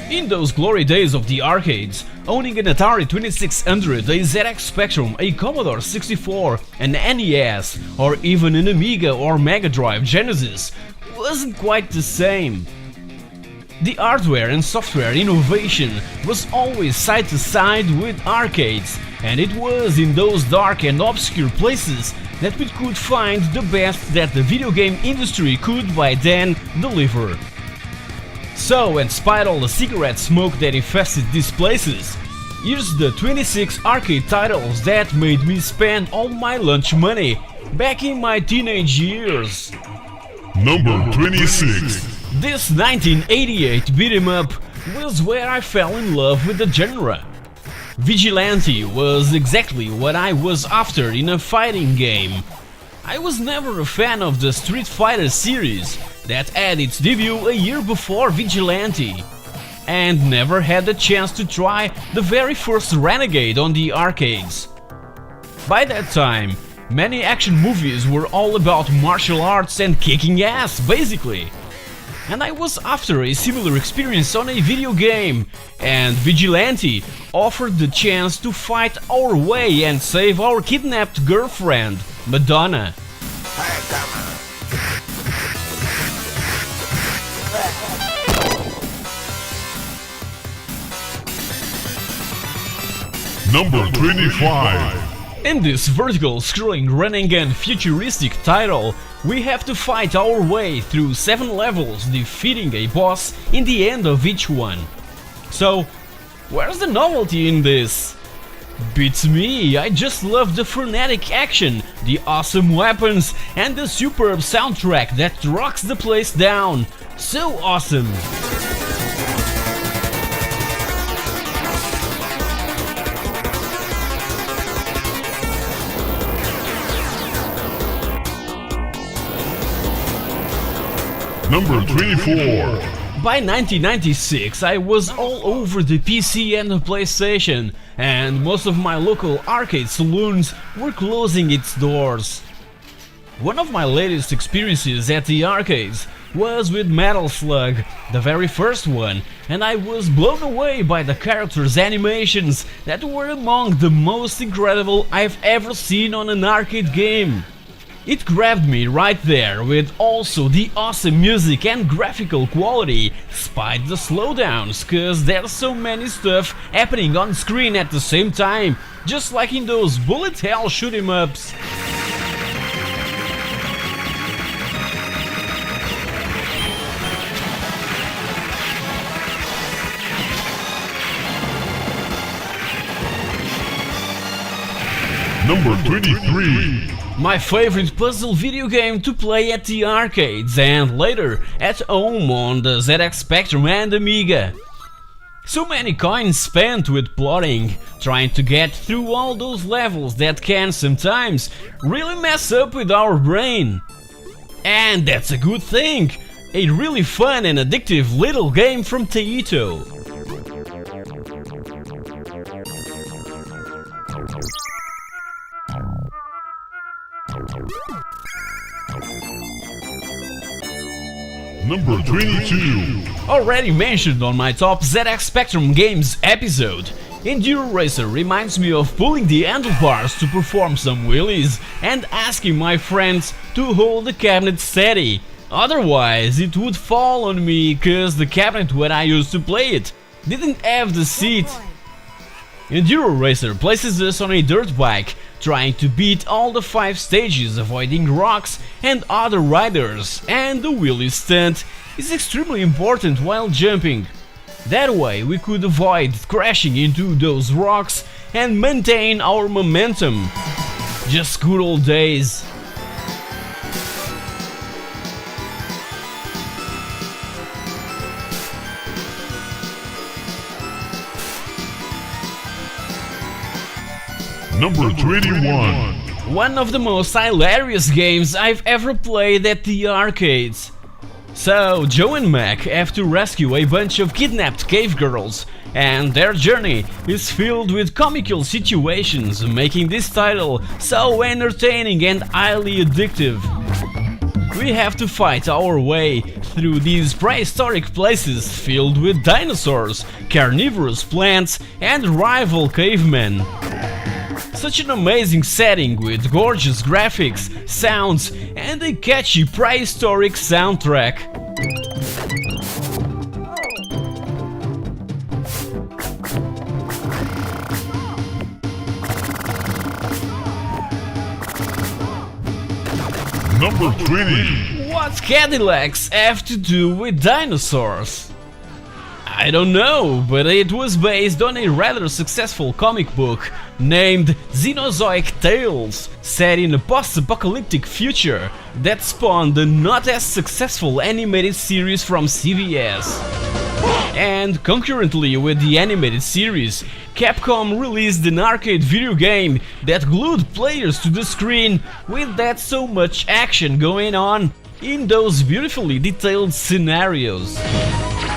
in those glory days of the arcades, owning an Atari 2600, a ZX Spectrum, a Commodore 64, an NES, or even an Amiga or Mega Drive Genesis wasn't quite the same. The hardware and software innovation was always side to side with arcades, and it was in those dark and obscure places that we could find the best that the video game industry could by then deliver. So, in spite of all the cigarette smoke that infested these places, here's the 26 arcade titles that made me spend all my lunch money back in my teenage years. Number 26. This 1988 beat-em up was where I fell in love with the genre. Vigilante was exactly what I was after in a fighting game. I was never a fan of the Street Fighter series that had its debut a year before Vigilante, and never had the chance to try the very first Renegade on the arcades. By that time, many action movies were all about martial arts and kicking ass, basically. And I was after a similar experience on a video game, and Vigilante offered the chance to fight our way and save our kidnapped girlfriend, Madonna. Number 25. In this vertical scrolling running and futuristic title, we have to fight our way through 7 levels, defeating a boss in the end of each one. So, where's the novelty in this? Beats me, I just love the frenetic action, the awesome weapons, and the superb soundtrack that rocks the place down. So awesome! Number 24. By 1996 I was all over the PC and the PlayStation, and most of my local arcade saloons were closing its doors. One of my latest experiences at the arcades was with Metal Slug, the very first one, and I was blown away by the characters' animations that were among the most incredible I've ever seen on an arcade game. It grabbed me right there, with also the awesome music and graphical quality, despite the slowdowns, cause there's so many stuff happening on screen at the same time, just like in those bullet hell shoot 'em ups. Number 23. My favorite puzzle video game to play at the arcades and later at home on the ZX Spectrum and Amiga. So many coins spent with plotting, trying to get through all those levels that can sometimes really mess up with our brain. And that's a good thing, a really fun and addictive little game from Taito. Number 22. Already mentioned on my top ZX Spectrum Games episode, Enduro Racer reminds me of pulling the handlebars to perform some wheelies and asking my friends to hold the cabinet steady, otherwise it would fall on me cause the cabinet where I used to play it didn't have the seat. Enduro Racer places us on a dirt bike, trying to beat all the 5 stages, avoiding rocks and other riders, and the wheelie stunt is extremely important while jumping. That way we could avoid crashing into those rocks and maintain our momentum. Just good old days. Number 21. One of the most hilarious games I've ever played at the arcades. So Joe and Mac have to rescue a bunch of kidnapped cave girls, and their journey is filled with comical situations, making this title so entertaining and highly addictive. We have to fight our way through these prehistoric places filled with dinosaurs, carnivorous plants, and rival cavemen. Such an amazing setting with gorgeous graphics, sounds, and a catchy prehistoric soundtrack. Number 20. What Cadillacs have to do with dinosaurs? I don't know, but it was based on a rather successful comic book named Xenozoic Tales, set in a post-apocalyptic future that spawned the not as successful animated series from CBS. And concurrently with the animated series, Capcom released an arcade video game that glued players to the screen with that so much action going on in those beautifully detailed scenarios.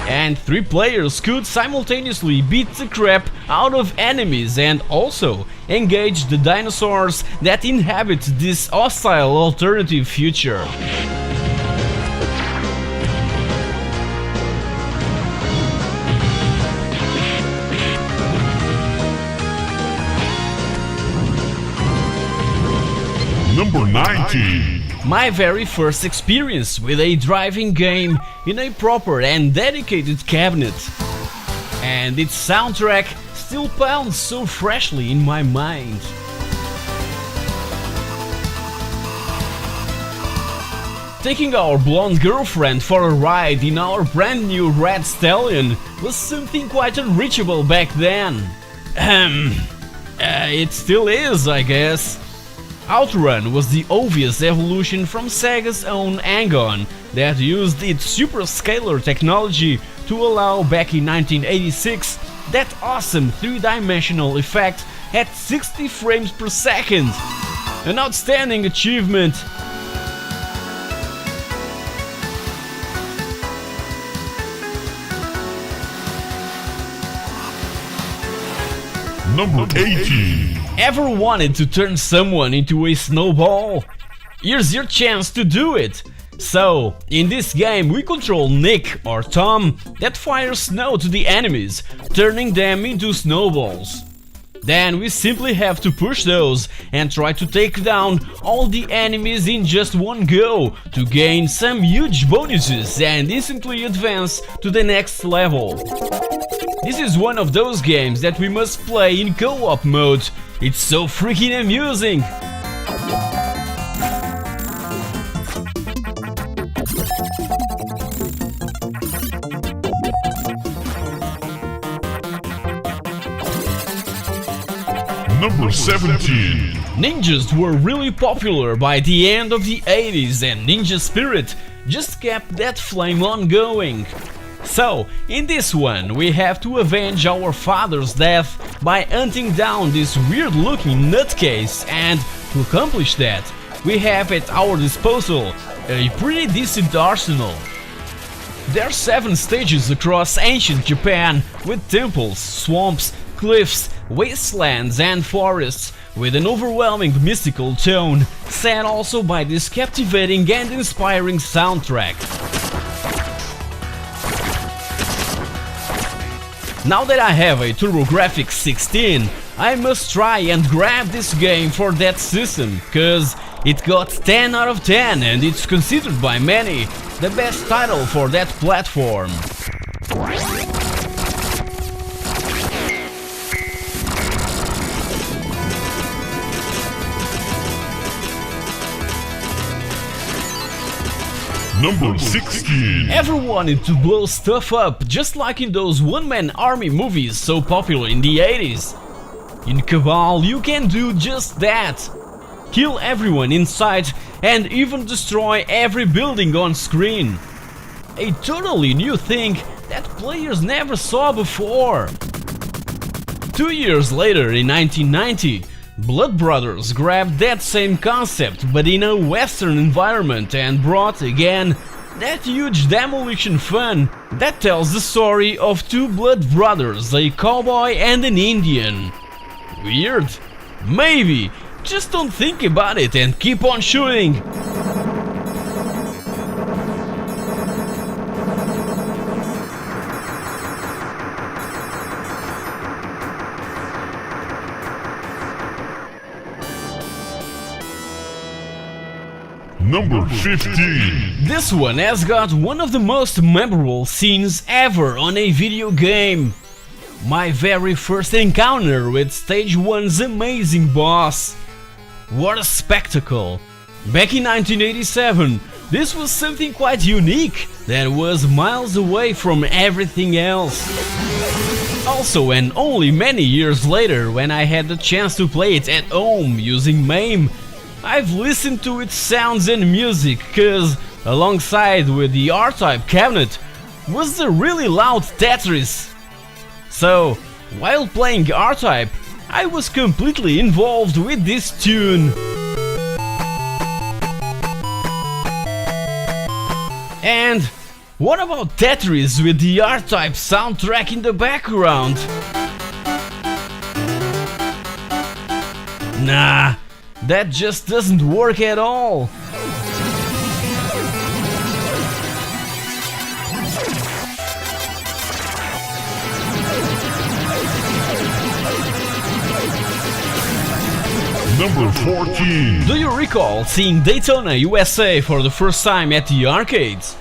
And 3 players could simultaneously beat the crap out of enemies and also engage the dinosaurs that inhabit this hostile alternative future. Number 19. My very first experience with a driving game in a proper and dedicated cabinet. And its soundtrack still pounds so freshly in my mind. Taking our blonde girlfriend for a ride in our brand new Red Stallion was something quite unreachable back then. It still is, I guess. Outrun was the obvious evolution from Sega's own Hang-On that used its superscalar technology to allow back in 1986 that awesome 3-dimensional effect at 60 frames per second. An outstanding achievement. Number 18. Ever wanted to turn someone into a snowball? Here's your chance to do it! So, in this game we control Nick or Tom that fires snow to the enemies, turning them into snowballs. Then we simply have to push those and try to take down all the enemies in just one go to gain some huge bonuses and instantly advance to the next level. This is one of those games that we must play in co-op mode. It's so freaking amusing! Number 17. Ninjas were really popular by the end of the 80s and Ninja Spirit just kept that flame on going. So, in this one, we have to avenge our father's death by hunting down this weird-looking nutcase, and to accomplish that, we have at our disposal a pretty decent arsenal. There are 7 stages across ancient Japan, with temples, swamps, cliffs, wastelands and forests, with an overwhelming mystical tone, set also by this captivating and inspiring soundtrack. Now that I have a TurboGrafx 16, I must try and grab this game for that system, cause it got 10 out of 10 and it's considered by many the best title for that platform. Number 16. Ever wanted to blow stuff up just like in those one-man army movies so popular in the 80s? In Cabal you can do just that. Kill everyone in sight and even destroy every building on screen. A totally new thing that players never saw before. 2 years later, in 1990, Blood Brothers grabbed that same concept but in a western environment and brought again That huge demolition fan that tells the story of two blood brothers, a cowboy and an Indian. Weird? Maybe. Just don't think about it and keep on shooting. Number 15. This one has got one of the most memorable scenes ever on a video game. My very first encounter with Stage 1's amazing boss. What a spectacle! Back in 1987, this was something quite unique that was miles away from everything else. Also, and only many years later, when I had the chance to play it at home using MAME, I've listened to its sounds and music, cause alongside with the R-Type cabinet was the really loud Tetris. So, while playing R-Type, I was completely involved with this tune. And what about Tetris with the R-Type soundtrack in the background? Nah, that just doesn't work at all. Number 14. Do you recall seeing Daytona, USA for the first time at the arcades?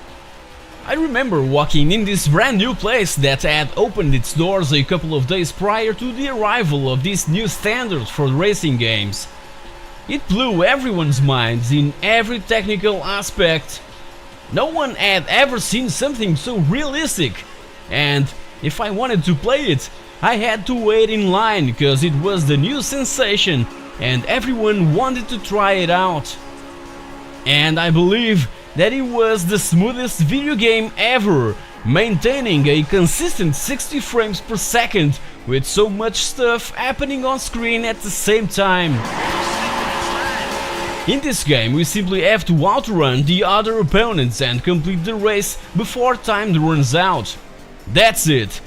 I remember walking in this brand new place that had opened its doors a couple of days prior to the arrival of this new standard for racing games. It blew everyone's minds in every technical aspect. No one had ever seen something so realistic, and if I wanted to play it, I had to wait in line because it was the new sensation and everyone wanted to try it out. And I believe that it was the smoothest video game ever, maintaining a consistent 60 frames per second with so much stuff happening on screen at the same time. In this game we simply have to outrun the other opponents and complete the race before time runs out. That's it.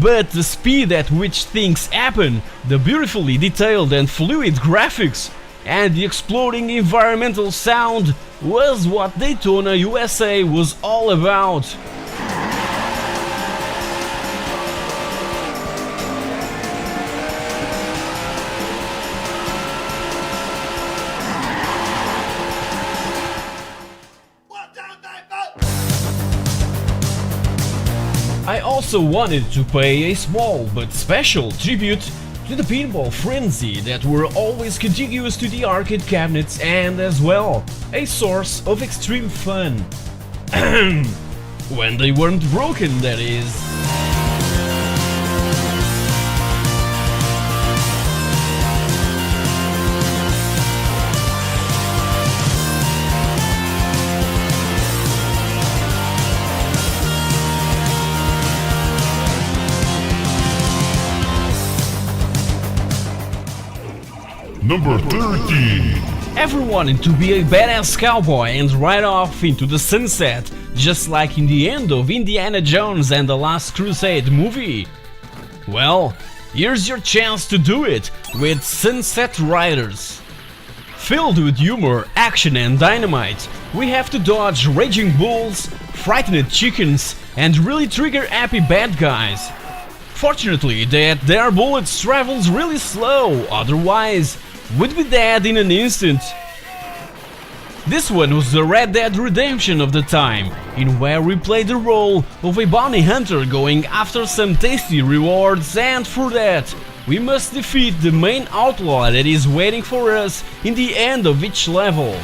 But the speed at which things happen, the beautifully detailed and fluid graphics, and the exploding environmental sound was what Daytona USA was all about. I also wanted to pay a small but special tribute to the pinball frenzy that were always contiguous to the arcade cabinets and as well a source of extreme fun. When they weren't broken, that is. Number 13. Ever wanted to be a badass cowboy and ride off into the sunset, just like in the end of Indiana Jones and the Last Crusade movie? Well, here's your chance to do it with Sunset Riders. Filled with humor, action and dynamite, we have to dodge raging bulls, frightened chickens and really trigger-happy bad guys. Fortunately, their bullets travels really slow, otherwise would be dead in an instant. This one was the Red Dead Redemption of the time, in where we played the role of a bounty hunter going after some tasty rewards, and for that we must defeat the main outlaw that is waiting for us in the end of each level.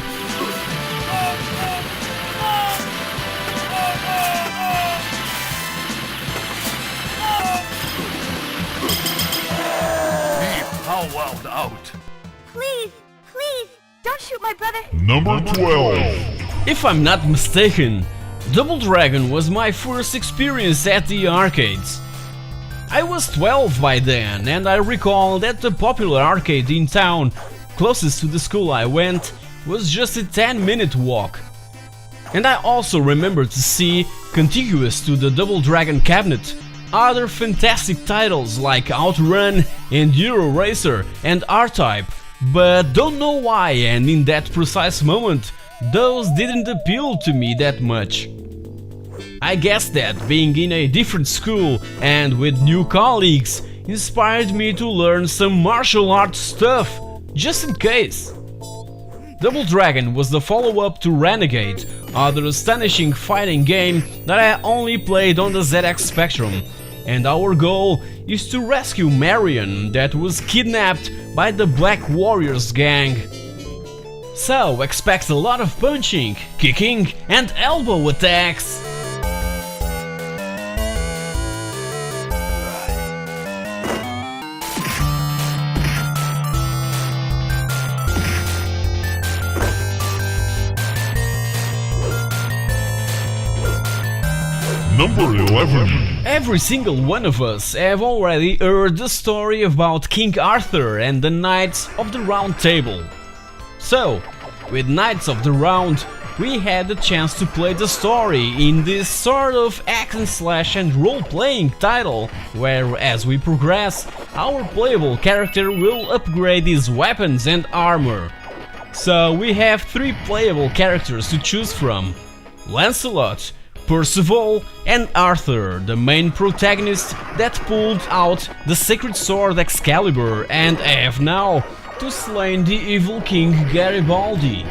Well out. Please, please, don't shoot my brother. Number 12. If I'm not mistaken, Double Dragon was my first experience at the arcades. I was 12 by then, and I recall that the popular arcade in town, closest to the school I went, was just a 10-minute walk. And I also remember to see, contiguous to the Double Dragon cabinet, other fantastic titles like Outrun, Enduro Racer and R-Type, but don't know why, and in that precise moment, those didn't appeal to me that much. I guess that being in a different school and with new colleagues inspired me to learn some martial arts stuff, just in case. Double Dragon was the follow-up to Renegade, other astonishing fighting game that I only played on the ZX Spectrum, and our goal is to rescue Marion that was kidnapped by the Black Warriors gang. So expect a lot of punching, kicking and elbow attacks. Number 11. Every single one of us have already heard the story about King Arthur and the Knights of the Round Table. So, with Knights of the Round, we had the chance to play the story in this sort of action/slash and role-playing title, where as we progress, our playable character will upgrade his weapons and armor. So we have 3 playable characters to choose from: Lancelot, Percival and Arthur, the main protagonist that pulled out the sacred sword Excalibur and have now to slay the evil king Garibaldi.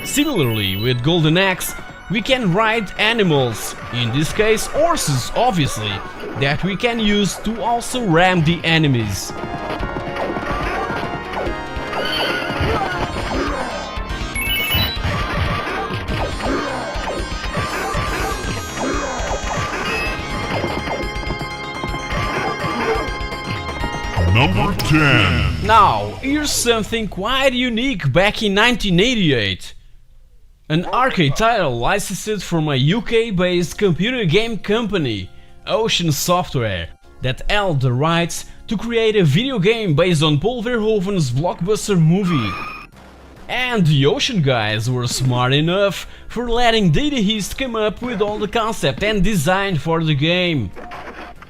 Similarly, with Golden Axe, we can ride animals, in this case horses obviously, that we can use to also ram the enemies. Number 10. Now, here's something quite unique back in 1988. An arcade title licensed from a UK-based computer game company, Ocean Software, that held the rights to create a video game based on Paul Verhoeven's blockbuster movie. And the Ocean guys were smart enough for letting Data East come up with all the concept and design for the game.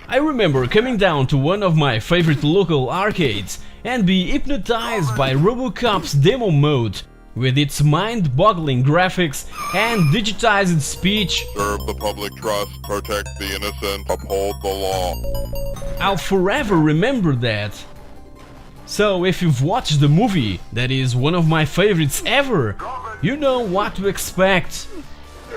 I remember coming down to one of my favorite local arcades and be hypnotized by RoboCop's demo mode, with its mind-boggling graphics and digitized speech. Serve the public trust, protect the innocent, uphold the law. I'll forever remember that. So if you've watched the movie, that is one of my favorites ever, you know what to expect.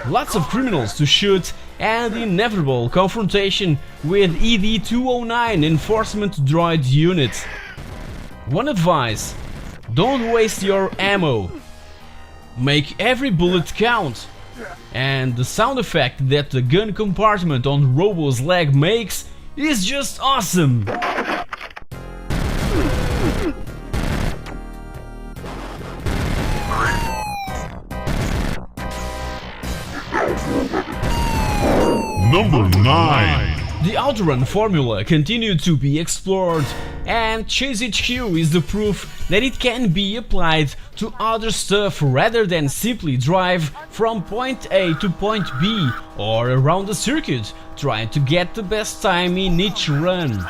Lots of criminals to shoot and inevitable confrontation with ED-209 Enforcement Droid Unit. One advice: don't waste your ammo. Make every bullet count. And the sound effect that the gun compartment on Robo's leg makes is just awesome. Number 9. The Outrun formula continued to be explored, and Chase HQ is the proof that it can be applied to other stuff rather than simply drive from point A to point B or around the circuit trying to get the best time in each run.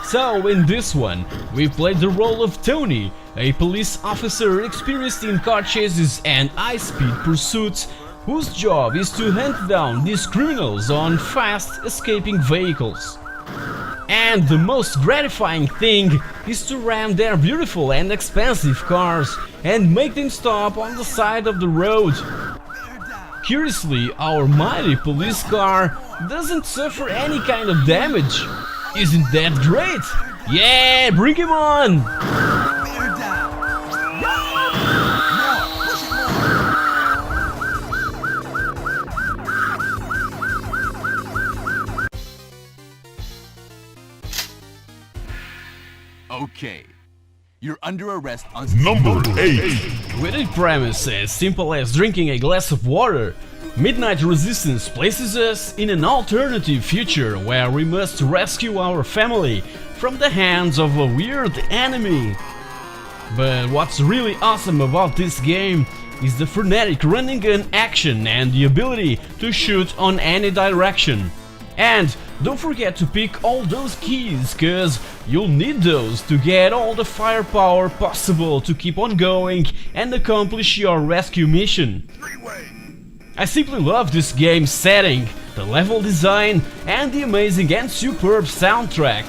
So in this one, we played the role of Tony, a police officer experienced in car chases and high-speed pursuits, whose job is to hunt down these criminals on fast escaping vehicles. And the most gratifying thing is to ram their beautiful and expensive cars and make them stop on the side of the road. Curiously, our mighty police car doesn't suffer any kind of damage. Isn't that great? Yeah, bring him on! Okay, you're under arrest on Number 8. With a premise as simple as drinking a glass of water, Midnight Resistance places us in an alternative future where we must rescue our family from the hands of a weird enemy. But what's really awesome about this game is the frenetic running gun action and the ability to shoot on any direction. And don't forget to pick all those keys, cause you'll need those to get all the firepower possible to keep on going and accomplish your rescue mission. I simply love this game's setting, the level design and the amazing and superb soundtrack.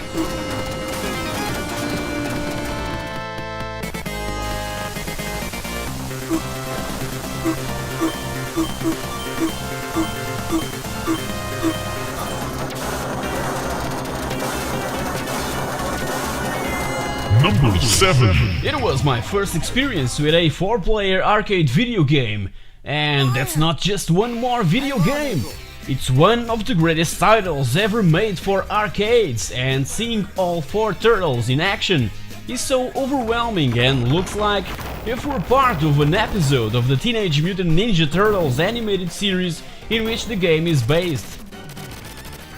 Number 7. It was my first experience with a 4-player arcade video game, and that's not just one more video game. It's one of the greatest titles ever made for arcades, and seeing all 4 turtles in action is so overwhelming and looks like if we're part of an episode of the Teenage Mutant Ninja Turtles animated series in which the game is based.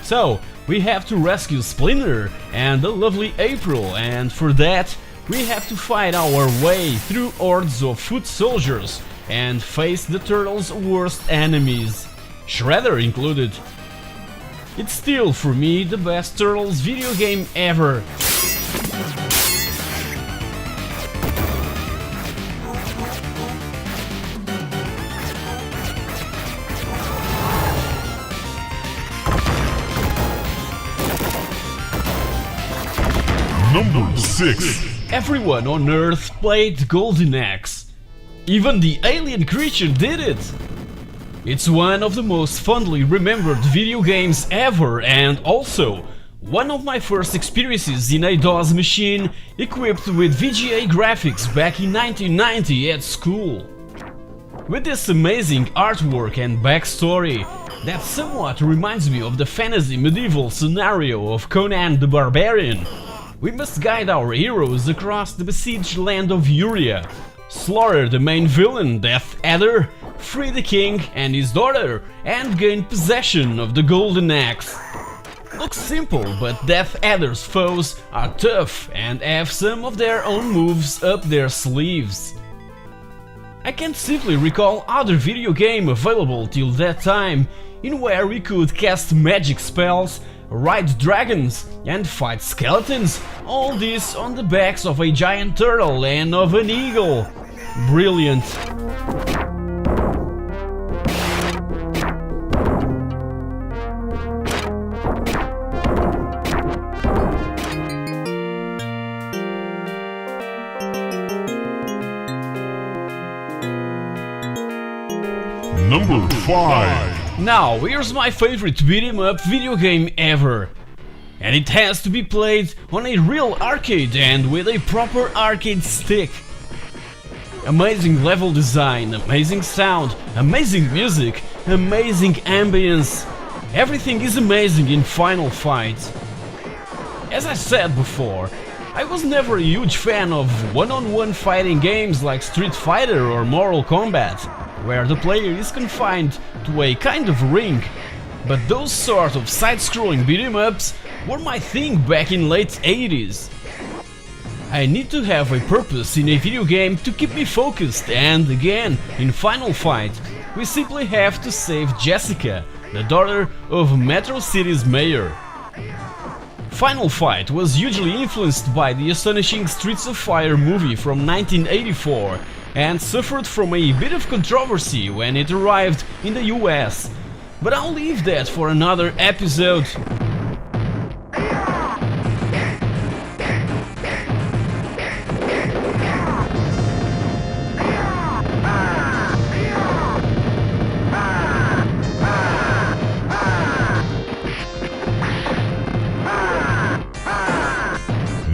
So, we have to rescue Splinter and the lovely April, and for that we have to fight our way through hordes of foot soldiers and face the turtles' worst enemies, Shredder included. It's still, for me, the best Turtles video game ever. Number 6. Everyone on Earth played Golden Axe. Even the alien creature did it! It's one of the most fondly remembered video games ever, and also one of my first experiences in a DOS machine equipped with VGA graphics back in 1990 at school. With this amazing artwork and backstory that somewhat reminds me of the fantasy medieval scenario of Conan the Barbarian, we must guide our heroes across the besieged land of Uria, slaughter the main villain, Death Adder, free the king and his daughter, and gain possession of the Golden Axe. Looks simple, but Death Adder's foes are tough and have some of their own moves up their sleeves. I can't simply recall other video game available till that time in where we could cast magic spells, ride dragons and fight skeletons, all this on the backs of a giant turtle and of an eagle. Brilliant. Number 5. Now, here's my favorite beat-em-up video game ever. And it has to be played on a real arcade and with a proper arcade stick. Amazing level design, amazing sound, amazing music, amazing ambience. Everything is amazing in Final Fight. As I said before, I was never a huge fan of one-on-one fighting games like Street Fighter or Mortal Kombat, where the player is confined to a kind of ring, but those sort of side-scrolling beat-em-ups were my thing back in late 80s. I need to have a purpose in a video game to keep me focused, and again, in Final Fight, we simply have to save Jessica, the daughter of Metro City's mayor. Final Fight was hugely influenced by the astonishing Streets of Fire movie from 1984 and suffered from a bit of controversy when it arrived in the US, but I'll leave that for another episode.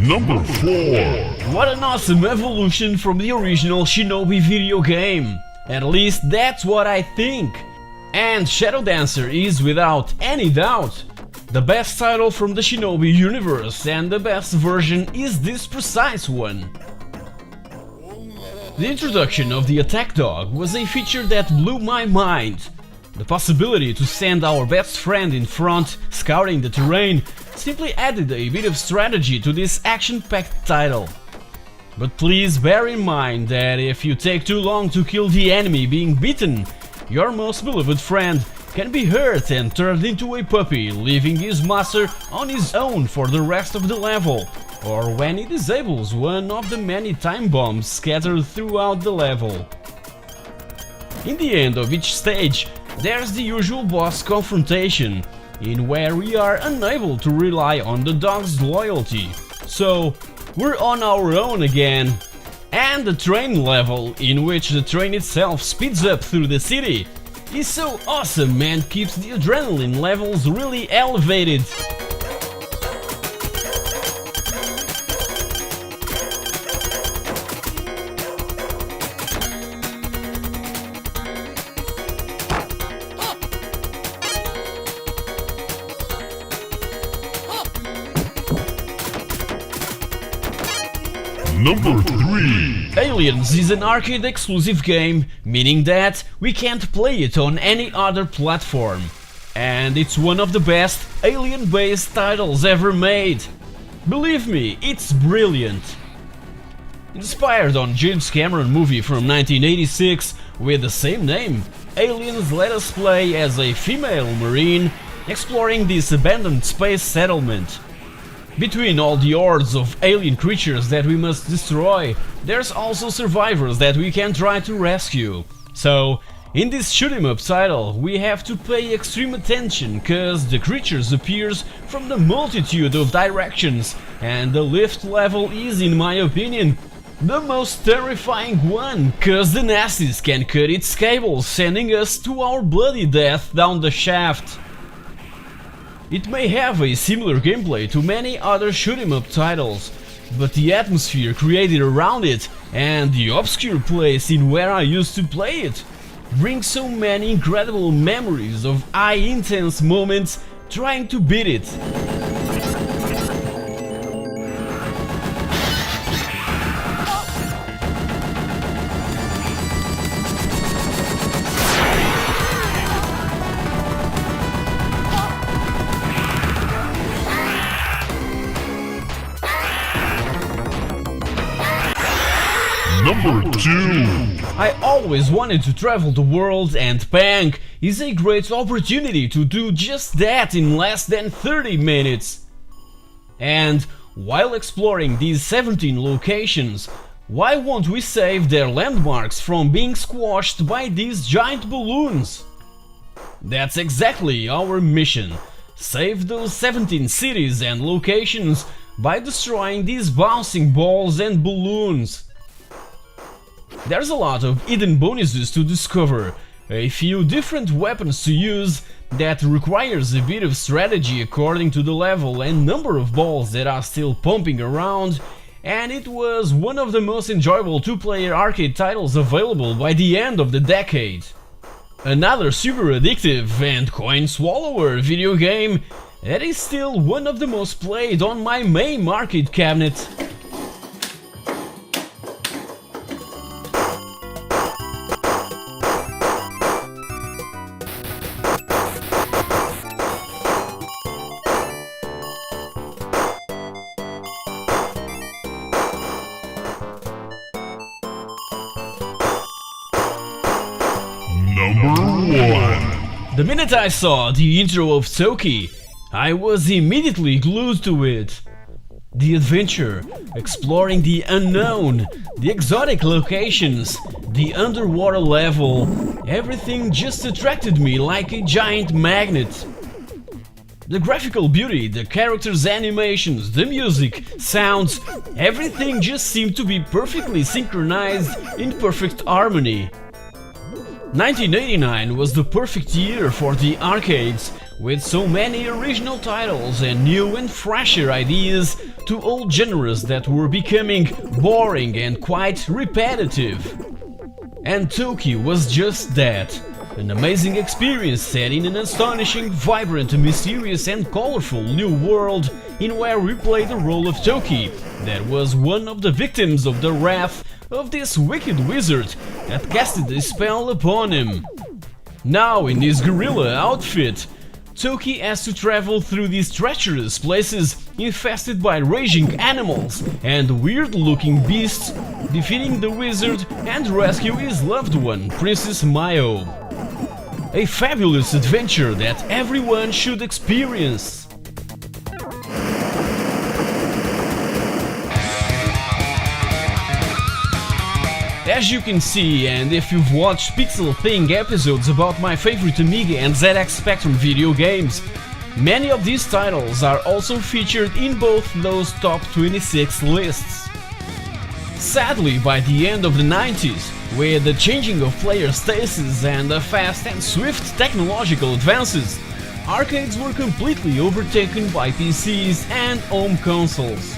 Number 4. What an awesome evolution from the original Shinobi video game. At least that's what I think. And Shadow Dancer is, without any doubt, the best title from the Shinobi universe, and the best version is this precise one. The introduction of the attack dog was a feature that blew my mind. The possibility to send our best friend in front, scouting the terrain, simply added a bit of strategy to this action-packed title. But please bear in mind that if you take too long to kill the enemy being beaten, your most beloved friend can be hurt and turned into a puppy, leaving his master on his own for the rest of the level, or when he disables one of the many time bombs scattered throughout the level. In the end of each stage, there's the usual boss confrontation, in where we are unable to rely on the dog's loyalty. So, we're on our own again. And the train level, in which the train itself speeds up through the city, is so awesome and keeps the adrenaline levels really elevated. Number 3. Aliens is an arcade exclusive game, meaning that we can't play it on any other platform. And it's one of the best alien-based titles ever made. Believe me, it's brilliant. Inspired on James Cameron movie from 1986 with the same name, Aliens let us play as a female marine exploring this abandoned space settlement. Between all the hordes of alien creatures that we must destroy, there's also survivors that we can try to rescue. So, in this shoot-'em-up title, we have to pay extreme attention, cause the creatures appears from the multitude of directions, and the lift level is, in my opinion, the most terrifying one, cause the nasties can cut its cables, sending us to our bloody death down the shaft. It may have a similar gameplay to many other shoot-'em-up titles, but the atmosphere created around it and the obscure place in where I used to play it brings so many incredible memories of high-intense moments trying to beat it. Number 2. I always wanted to travel the world, and Pang is a great opportunity to do just that in less than 30 minutes. And while exploring these 17 locations, why won't we save their landmarks from being squashed by these giant balloons? That's exactly our mission. Save those 17 cities and locations by destroying these bouncing balls and balloons. There's a lot of hidden bonuses to discover, a few different weapons to use that requires a bit of strategy according to the level and number of balls that are still pumping around, and it was one of the most enjoyable two-player arcade titles available by the end of the decade. Another super addictive and coin-swallower video game that is still one of the most played on my main arcade cabinet. The minute I saw the intro of Toki, I was immediately glued to it. The adventure, exploring the unknown, the exotic locations, the underwater level, everything just attracted me like a giant magnet. The graphical beauty, the characters' animations, the music, sounds, everything just seemed to be perfectly synchronized in perfect harmony. 1989 was the perfect year for the arcades, with so many original titles and new and fresher ideas to old genres that were becoming boring and quite repetitive. And Toki was just that, an amazing experience set in an astonishing, vibrant, mysterious and colorful new world in where we played the role of Toki, that was one of the victims of the wrath of this wicked wizard that casted a spell upon him. Now in his gorilla outfit, Toki has to travel through these treacherous places infested by raging animals and weird-looking beasts, defeating the wizard and rescue his loved one, Princess Mayo. A fabulous adventure that everyone should experience. As you can see, and if you've watched pixelthing episodes about my favorite Amiga and ZX Spectrum video games, many of these titles are also featured in both those top 26 lists. Sadly, by the end of the 90s, with the changing of player stasis and the fast and swift technological advances, arcades were completely overtaken by PCs and home consoles.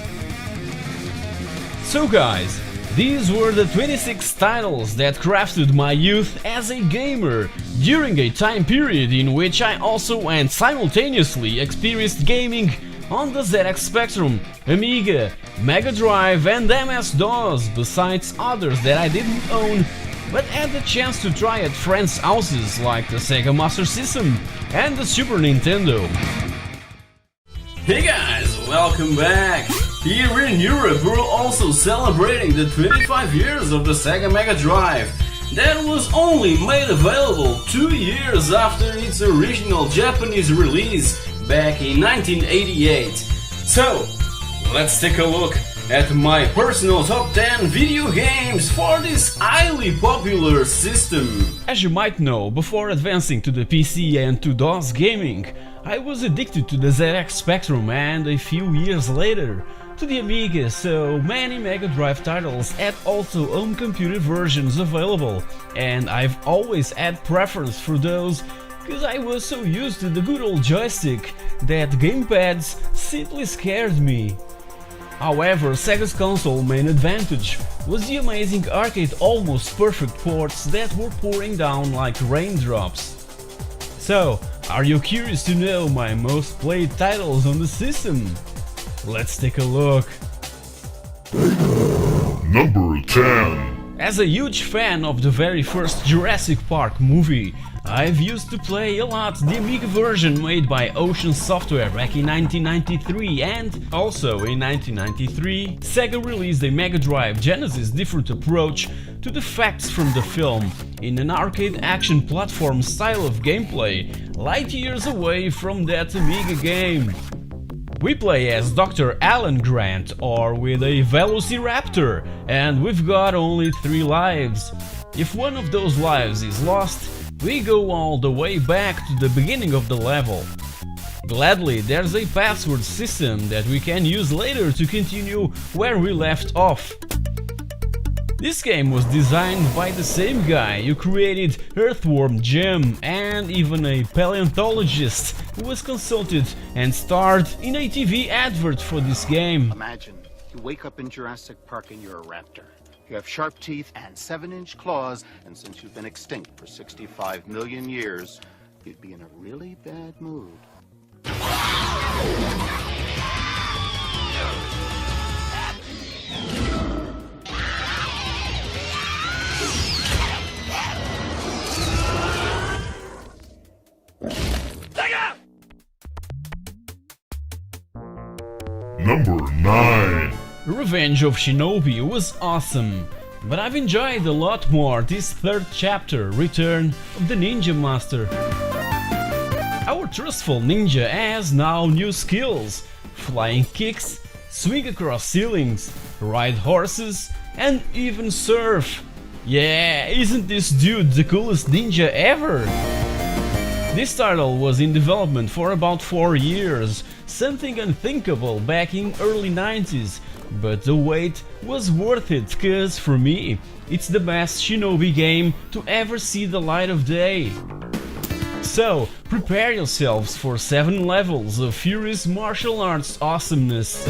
So guys, these were the 26 titles that crafted my youth as a gamer, during a time period in which I also and simultaneously experienced gaming on the ZX Spectrum, Amiga, Mega Drive and MS-DOS, besides others that I didn't own, but had the chance to try at friends' houses like the Sega Master System and the Super Nintendo. Hey guys, welcome back! Here in Europe we're also celebrating the 25 years of the Sega Mega Drive that was only made available 2 years after its original Japanese release back in 1988. So, let's take a look at my personal top 10 video games for this highly popular system. As you might know, before advancing to the PC and to DOS gaming, I was addicted to the ZX Spectrum and a few years later to the Amiga, so many Mega Drive titles had also home computer versions available, and I've always had preference for those because I was so used to the good old joystick that gamepads simply scared me. However, Sega's console main advantage was the amazing arcade almost perfect ports that were pouring down like raindrops. So, are you curious to know my most played titles on the system? Let's take a look. Number 10. As a huge fan of the very first Jurassic Park movie, I've used to play a lot the Amiga version made by Ocean Software back in 1993, and also in 1993, Sega released a Mega Drive Genesis different approach to the facts from the film, in an arcade action platform style of gameplay, light years away from that Amiga game. We play as Dr. Alan Grant or with a Velociraptor, and we've got only 3 lives. If one of those lives is lost, we go all the way back to the beginning of the level. Gladly, there's a password system that we can use later to continue where we left off. This game was designed by the same guy who created Earthworm Jim, and even a paleontologist who was consulted and starred in a TV advert for this game. Imagine you wake up in Jurassic Park and you're a raptor. You have sharp teeth and 7-inch claws, and since you've been extinct for 65 million years, you'd be in a really bad mood. Number 9. Revenge of Shinobi was awesome, but I've enjoyed a lot more this third chapter, Return of the Ninja Master. Our trustful ninja has now new skills: flying kicks, swing across ceilings, ride horses, and even surf. Yeah, isn't this dude the coolest ninja ever? This title was in development for about 4 years, something unthinkable back in early 90s, but the wait was worth it, cause for me, it's the best Shinobi game to ever see the light of day. So, prepare yourselves for 7 levels of furious martial arts awesomeness.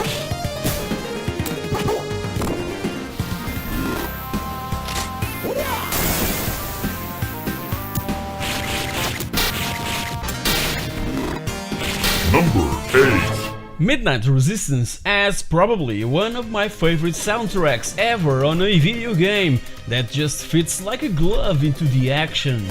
Number 8. Midnight Resistance has probably one of my favorite soundtracks ever on a video game that just fits like a glove into the action.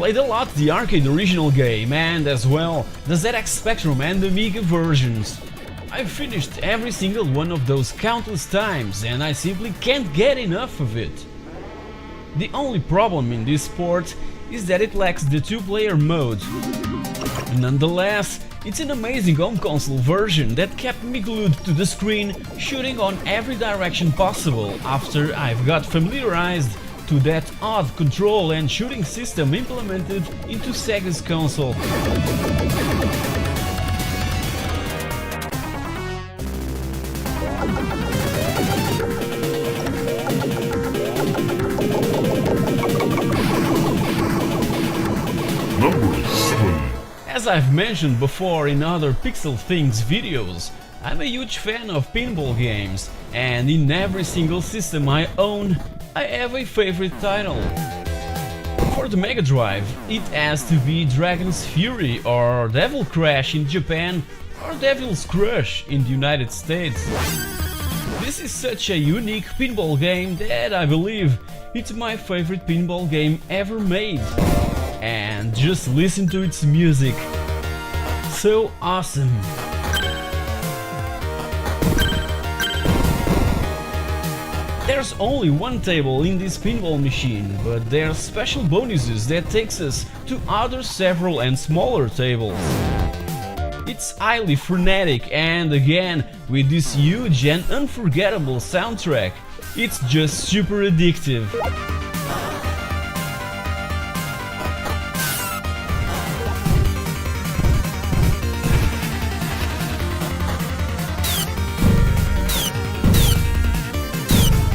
played a lot the arcade original game and as well the ZX Spectrum and Amiga versions. I've finished every single one of those countless times and I simply can't get enough of it. The only problem in this port is that it lacks the two-player mode. Nonetheless, it's an amazing home console version that kept me glued to the screen, shooting on every direction possible after I've got familiarized to that odd control and shooting system implemented into Sega's console. As I've mentioned before in other PixelThing videos, I'm a huge fan of pinball games, and in every single system I own, I have a favorite title. For the Mega Drive, it has to be Dragon's Fury or Devil Crash in Japan or Devil's Crush in the United States. This is such a unique pinball game that I believe it's my favorite pinball game ever made. And just listen to its music. So awesome. There's only one table in this pinball machine, but there's special bonuses that takes us to other several and smaller tables. It's highly frenetic and again, with this huge and unforgettable soundtrack, it's just super addictive.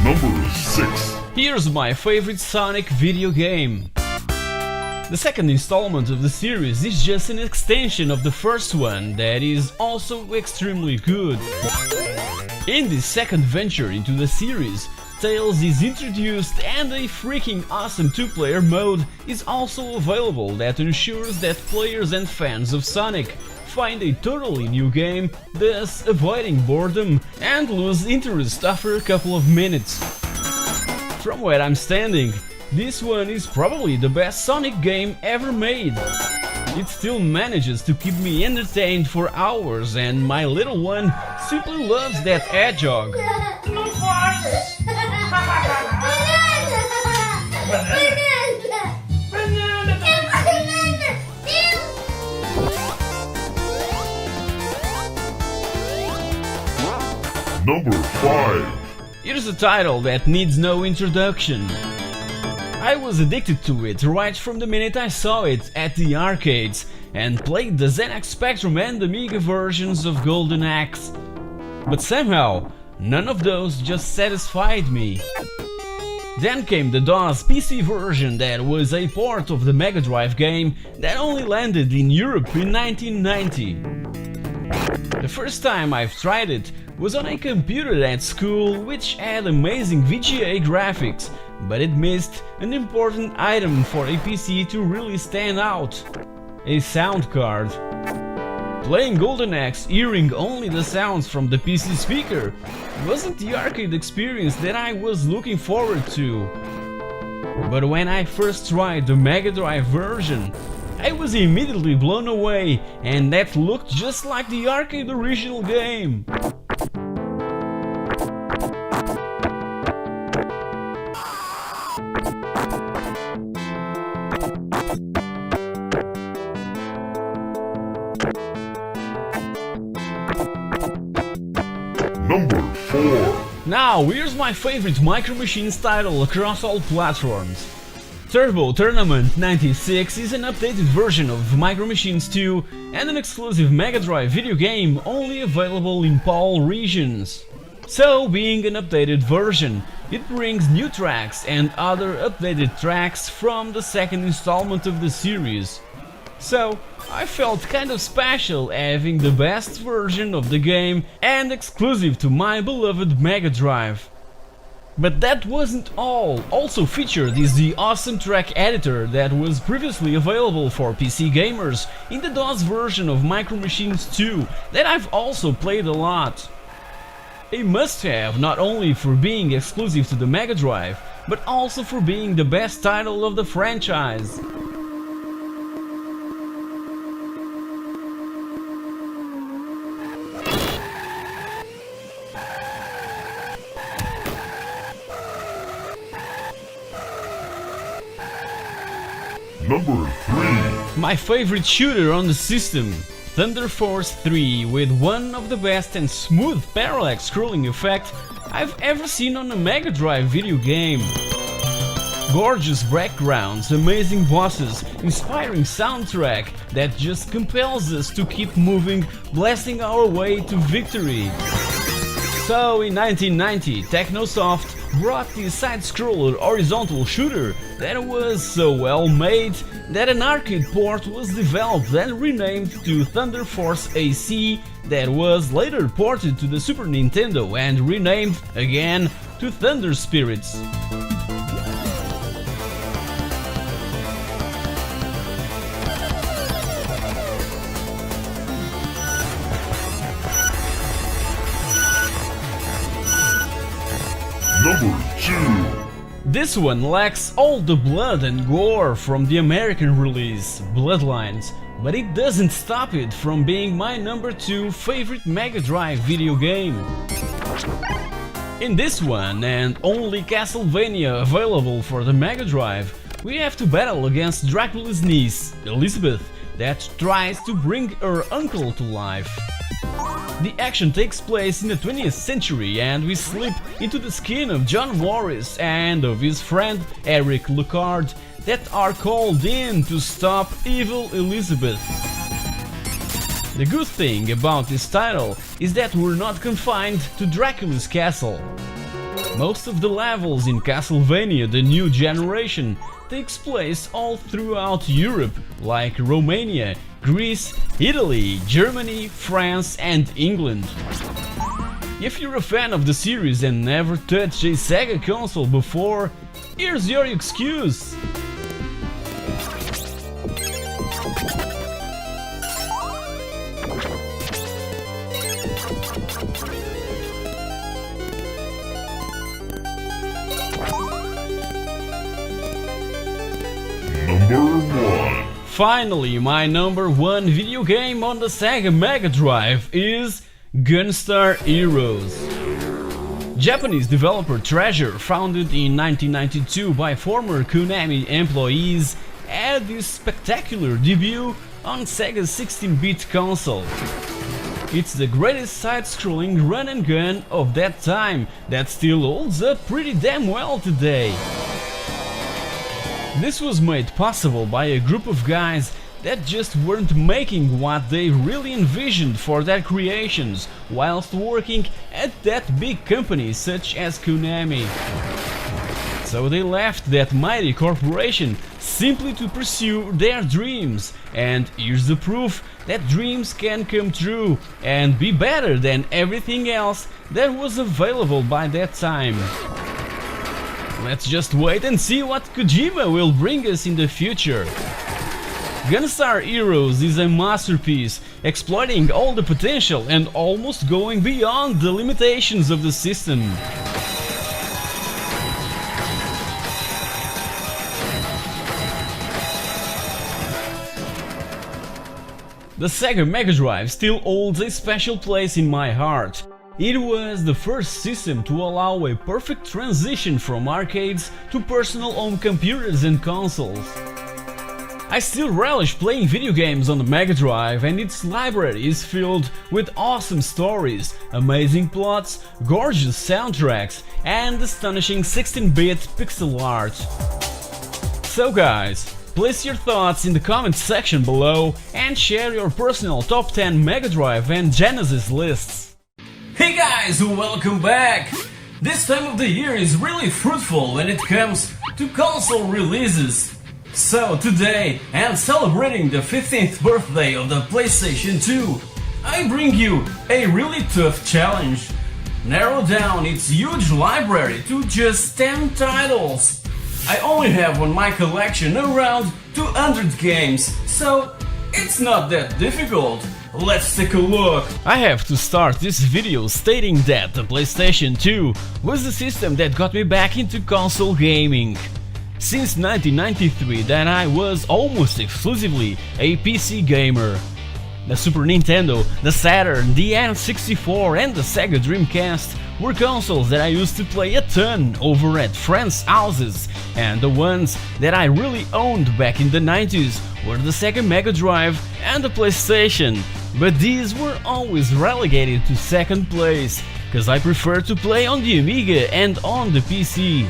Number 6. Here's my favorite Sonic video game. The second installment of the series is just an extension of the first one that is also extremely good. In this second venture into the series, Tails is introduced and a freaking awesome two-player mode is also available that ensures that players and fans of Sonic find a totally new game, thus avoiding boredom and lose interest after a couple of minutes. From where I'm standing, this one is probably the best Sonic game ever made. It still manages to keep me entertained for hours and my little one simply loves that hedgehog. Number 5. Here's a title that needs no introduction. I was addicted to it right from the minute I saw it at the arcades and played the ZX Spectrum and Amiga versions of Golden Axe. But somehow, none of those just satisfied me. Then came the DOS PC version that was a port of the Mega Drive game that only landed in Europe in 1990. The first time I've tried it was on a computer at school which had amazing VGA graphics, but it missed an important item for a PC to really stand out: a sound card. Playing Golden Axe hearing only the sounds from the PC speaker wasn't the arcade experience that I was looking forward to. But when I first tried the Mega Drive version, I was immediately blown away, and that looked just like the arcade original game. Number 4. Now, here's my favorite Micro Machines title across all platforms. Turbo Tournament 96 is an updated version of Micro Machines 2 and an exclusive Mega Drive video game only available in PAL regions. So, being an updated version, it brings new tracks and other updated tracks from the second installment of the series. So, I felt kind of special having the best version of the game and exclusive to my beloved Mega Drive. But that wasn't all. Also featured is the awesome track editor that was previously available for PC gamers in the DOS version of Micro Machines 2 that I've also played a lot. A must-have not only for being exclusive to the Mega Drive, but also for being the best title of the franchise. Number 3. My favorite shooter on the system, Thunder Force 3, with one of the best and smooth parallax scrolling effect I've ever seen on a Mega Drive video game. Gorgeous backgrounds, amazing bosses, inspiring soundtrack that just compels us to keep moving, blasting our way to victory. So in 1990, Technosoft brought the side-scroller horizontal shooter that was so well made that an arcade port was developed and renamed to Thunder Force AC, that was later ported to the Super Nintendo and renamed again to Thunder Spirits. Number 2. This one lacks all the blood and gore from the American release, Bloodlines, but it doesn't stop it from being my number 2 favorite Mega Drive video game. In this one, and only Castlevania available for the Mega Drive, we have to battle against Dracula's niece, Elizabeth, that tries to bring her uncle to life. The action takes place in the 20th century and we slip into the skin of John Morris and of his friend Eric Lucard that are called in to stop evil Elizabeth. The good thing about this title is that we're not confined to Dracula's castle. Most of the levels in Castlevania the New Generation takes place all throughout Europe, like Romania, Greece, Italy, Germany, France and England. If you're a fan of the series and never touched a Sega console before, here's your excuse! Finally, my number 1 video game on the Sega Mega Drive is Gunstar Heroes. Japanese developer Treasure, founded in 1992 by former Konami employees, had this spectacular debut on Sega's 16-bit console. It's the greatest side-scrolling run and gun of that time that still holds up pretty damn well today. This was made possible by a group of guys that just weren't making what they really envisioned for their creations whilst working at that big company such as Konami. So they left that mighty corporation simply to pursue their dreams, and here's the proof that dreams can come true and be better than everything else that was available by that time. Let's just wait and see what Kojima will bring us in the future. Gunstar Heroes is a masterpiece, exploiting all the potential and almost going beyond the limitations of the system. The Sega Mega Drive still holds a special place in my heart. It was the first system to allow a perfect transition from arcades to personal home computers and consoles. I still relish playing video games on the Mega Drive, and its library is filled with awesome stories, amazing plots, gorgeous soundtracks, and astonishing 16-bit pixel art. So guys, place your thoughts in the comments section below and share your personal top 10 Mega Drive and Genesis lists. Hey guys, welcome back! This time of the year is really fruitful when it comes to console releases. So today, and celebrating the 15th birthday of the PlayStation 2, I bring you a really tough challenge. Narrow down its huge library to just 10 titles. I only have on my collection around 200 games, so it's not that difficult. Let's take a look! I have to start this video stating that the PlayStation 2 was the system that got me back into console gaming. Since 1993 that I was almost exclusively a PC gamer. The Super Nintendo, the Saturn, the N64 and the Sega Dreamcast were consoles that I used to play a ton over at friends' houses, and the ones that I really owned back in the 90s were the Sega Mega Drive and the PlayStation, but these were always relegated to second place, cause I prefer to play on the Amiga and on the PC.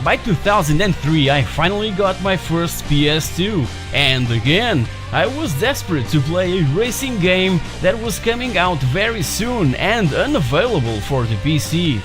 By 2003 I finally got my first PS2, and again I was desperate to play a racing game that was coming out very soon and unavailable for the PC.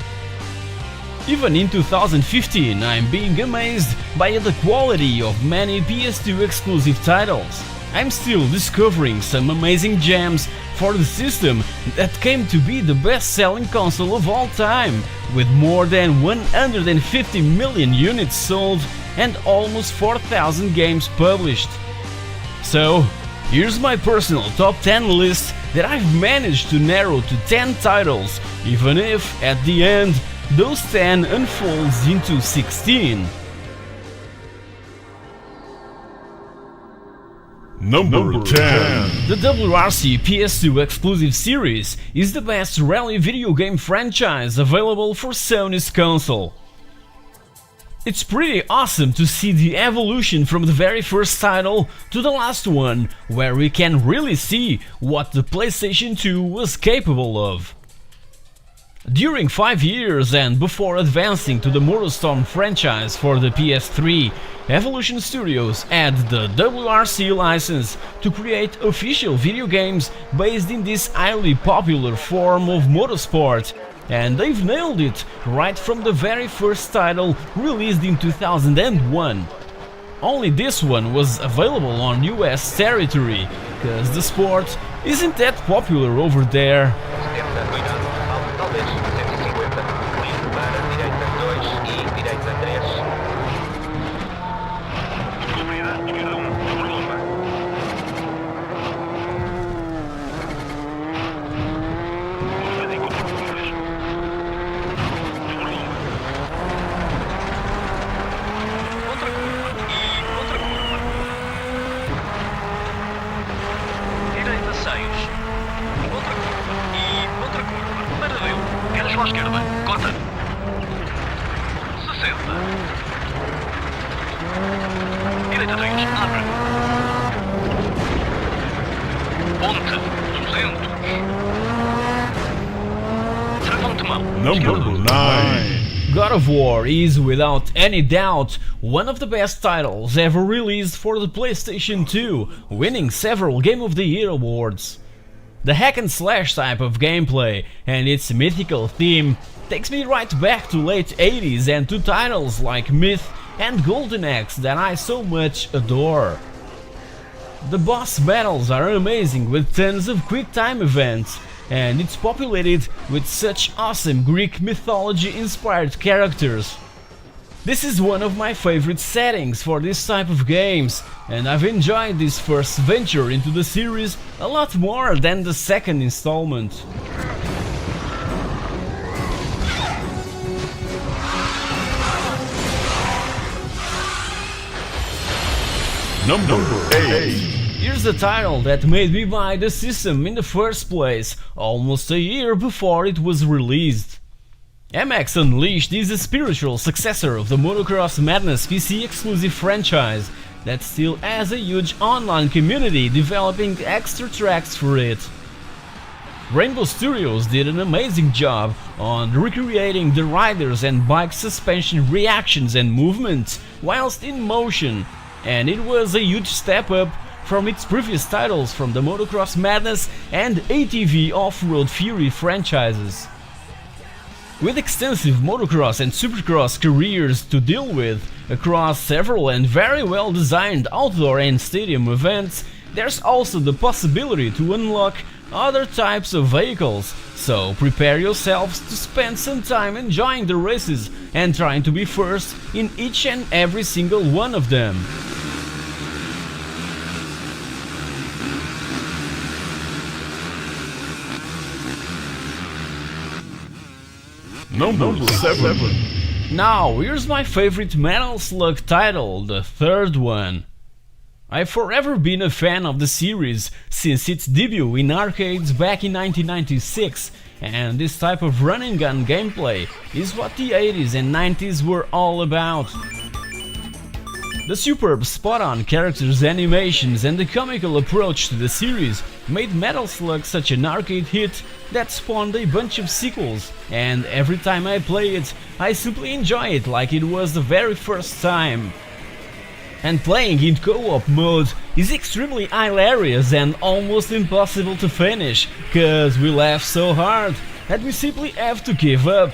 Even in 2015 I'm being amazed by the quality of many PS2 exclusive titles. I'm still discovering some amazing gems for the system that came to be the best-selling console of all time, with more than 150 million units sold and almost 4,000 games published. So, here's my personal top 10 list that I've managed to narrow to 10 titles, even if, at the end, those 10 unfolds into 16. Number 10. The WRC PS2 exclusive series is the best rally video game franchise available for Sony's console. It's pretty awesome to see the evolution from the very first title to the last one, where we can really see what the PlayStation 2 was capable of. During 5 years and before advancing to the MotorStorm franchise for the PS3, Evolution Studios had the WRC license to create official video games based in this highly popular form of motorsport, and they've nailed it right from the very first title released in 2001. Only this one was available on US territory, cause the sport isn't that popular over there. Number 9. God of War is, without any doubt, one of the best titles ever released for the PlayStation 2, winning several Game of the Year awards. The hack and slash type of gameplay and its mythical theme takes me right back to late 80s and to titles like Myth and Golden Axe that I so much adore. The boss battles are amazing with tons of quick time events, and it's populated with such awesome Greek mythology-inspired characters. This is one of my favorite settings for this type of games, and I've enjoyed this first venture into the series a lot more than the second installment. Number 8. Here's a title that made me buy the system in the first place, almost a year before it was released. MX Unleashed is a spiritual successor of the Motocross Madness PC exclusive franchise that still has a huge online community developing extra tracks for it. Rainbow Studios did an amazing job on recreating the riders and bike suspension reactions and movements whilst in motion, and it was a huge step up from its previous titles from the Motocross Madness and ATV Off-Road Fury franchises. With extensive motocross and supercross careers to deal with across several and very well designed outdoor and stadium events, there's also the possibility to unlock other types of vehicles, so prepare yourselves to spend some time enjoying the races and trying to be first in each and every single one of them. Number 7. Now, here's my favorite Metal Slug title, the third one. I've forever been a fan of the series since its debut in arcades back in 1996, and this type of run and gun gameplay is what the 80s and 90s were all about. The superb spot-on characters, animations and the comical approach to the series made Metal Slug such an arcade hit that spawned a bunch of sequels, and every time I play it, I simply enjoy it like it was the very first time. And playing in co-op mode is extremely hilarious and almost impossible to finish, cause we laugh so hard that we simply have to give up.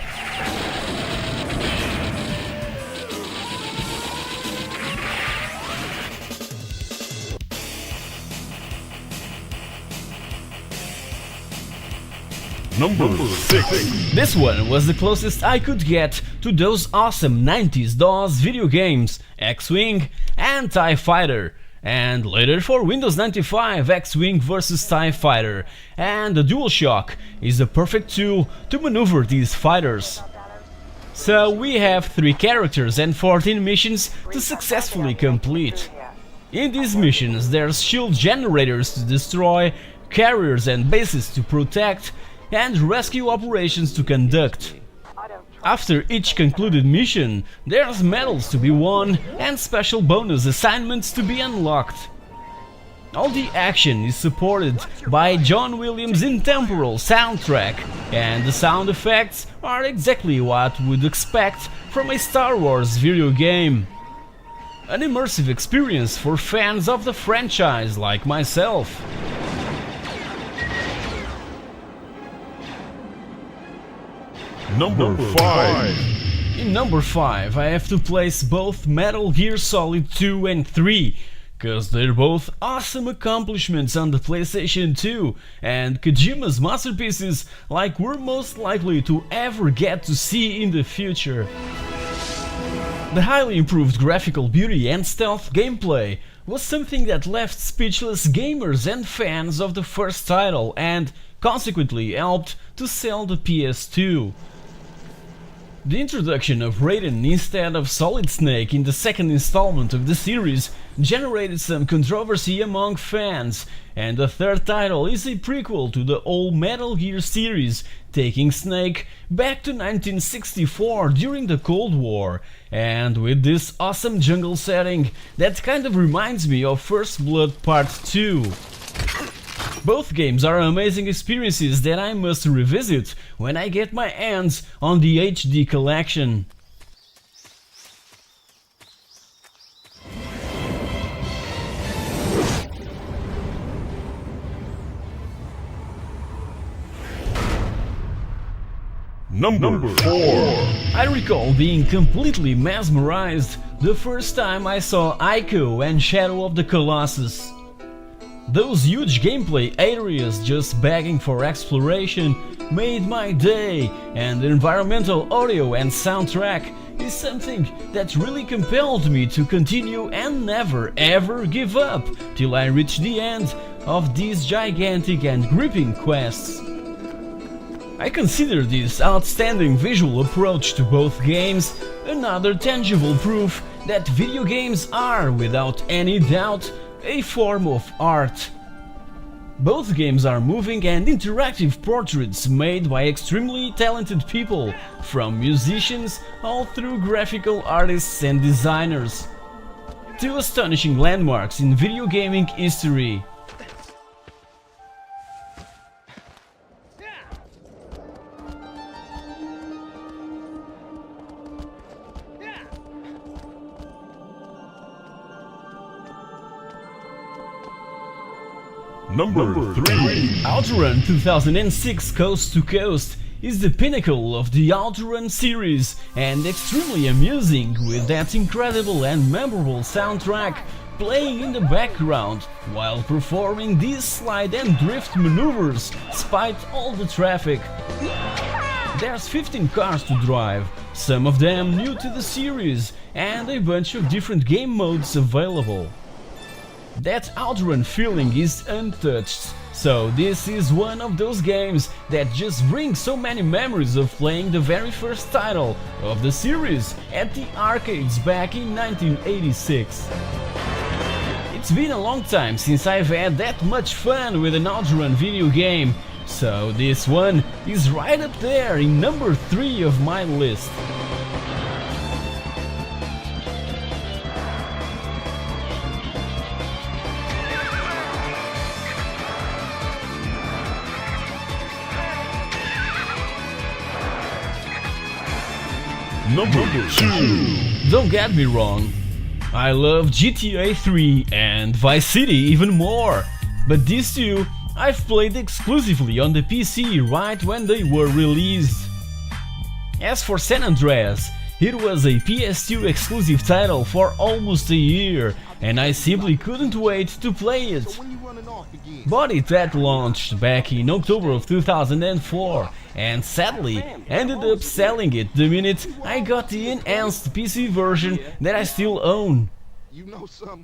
Number 6. This one was the closest I could get to those awesome 90s DOS video games, X-Wing and TIE Fighter, and later for Windows 95 X-Wing vs TIE Fighter, and the DualShock is the perfect tool to maneuver these fighters. So we have 3 characters and 14 missions to successfully complete. In these missions there's shield generators to destroy, carriers and bases to protect, and rescue operations to conduct. After each concluded mission, there's medals to be won and special bonus assignments to be unlocked. All the action is supported by John Williams' intemporal soundtrack, and the sound effects are exactly what we'd expect from a Star Wars video game. An immersive experience for fans of the franchise like myself. Number 5. In number 5 I have to place both Metal Gear Solid 2 and 3, cause they're both awesome accomplishments on the PlayStation 2 and Kojima's masterpieces like we're most likely to ever get to see in the future. The highly improved graphical beauty and stealth gameplay was something that left speechless gamers and fans of the first title and consequently helped to sell the PS2. The introduction of Raiden instead of Solid Snake in the second installment of the series generated some controversy among fans, and the third title is a prequel to the old Metal Gear series, taking Snake back to 1964 during the Cold War, and with this awesome jungle setting that kind of reminds me of First Blood Part 2. Both games are amazing experiences that I must revisit when I get my hands on the HD collection. Number 4. I recall being completely mesmerized the first time I saw Ico and Shadow of the Colossus. Those huge gameplay areas just begging for exploration made my day, and the environmental audio and soundtrack is something that really compelled me to continue and never ever give up till I reach the end of these gigantic and gripping quests. I consider this outstanding visual approach to both games another tangible proof that video games are, without any doubt, a form of art. Both games are moving and interactive portraits made by extremely talented people, from musicians all through graphical artists and designers. 2 astonishing landmarks in video gaming history. Number 3. OutRun 2006 Coast to Coast is the pinnacle of the OutRun series and extremely amusing, with that incredible and memorable soundtrack playing in the background while performing these slide and drift maneuvers despite all the traffic. There's 15 cars to drive, some of them new to the series, and a bunch of different game modes available. That OutRun feeling is untouched, so this is one of those games that just brings so many memories of playing the very first title of the series at the arcades back in 1986. It's It's been a long time since I've had that much fun with an outrun video game, so this one is right up there in number 3 of my list. Number 2. Don't get me wrong, I love GTA 3 and Vice City even more, but these two I've played exclusively on the PC right when they were released. As for San Andreas, it was a PS2 exclusive title for almost a year, and I simply couldn't wait to play it. Bought it at launch back in October of 2004, and sadly ended up selling it the minute I got the enhanced PC version that I still own.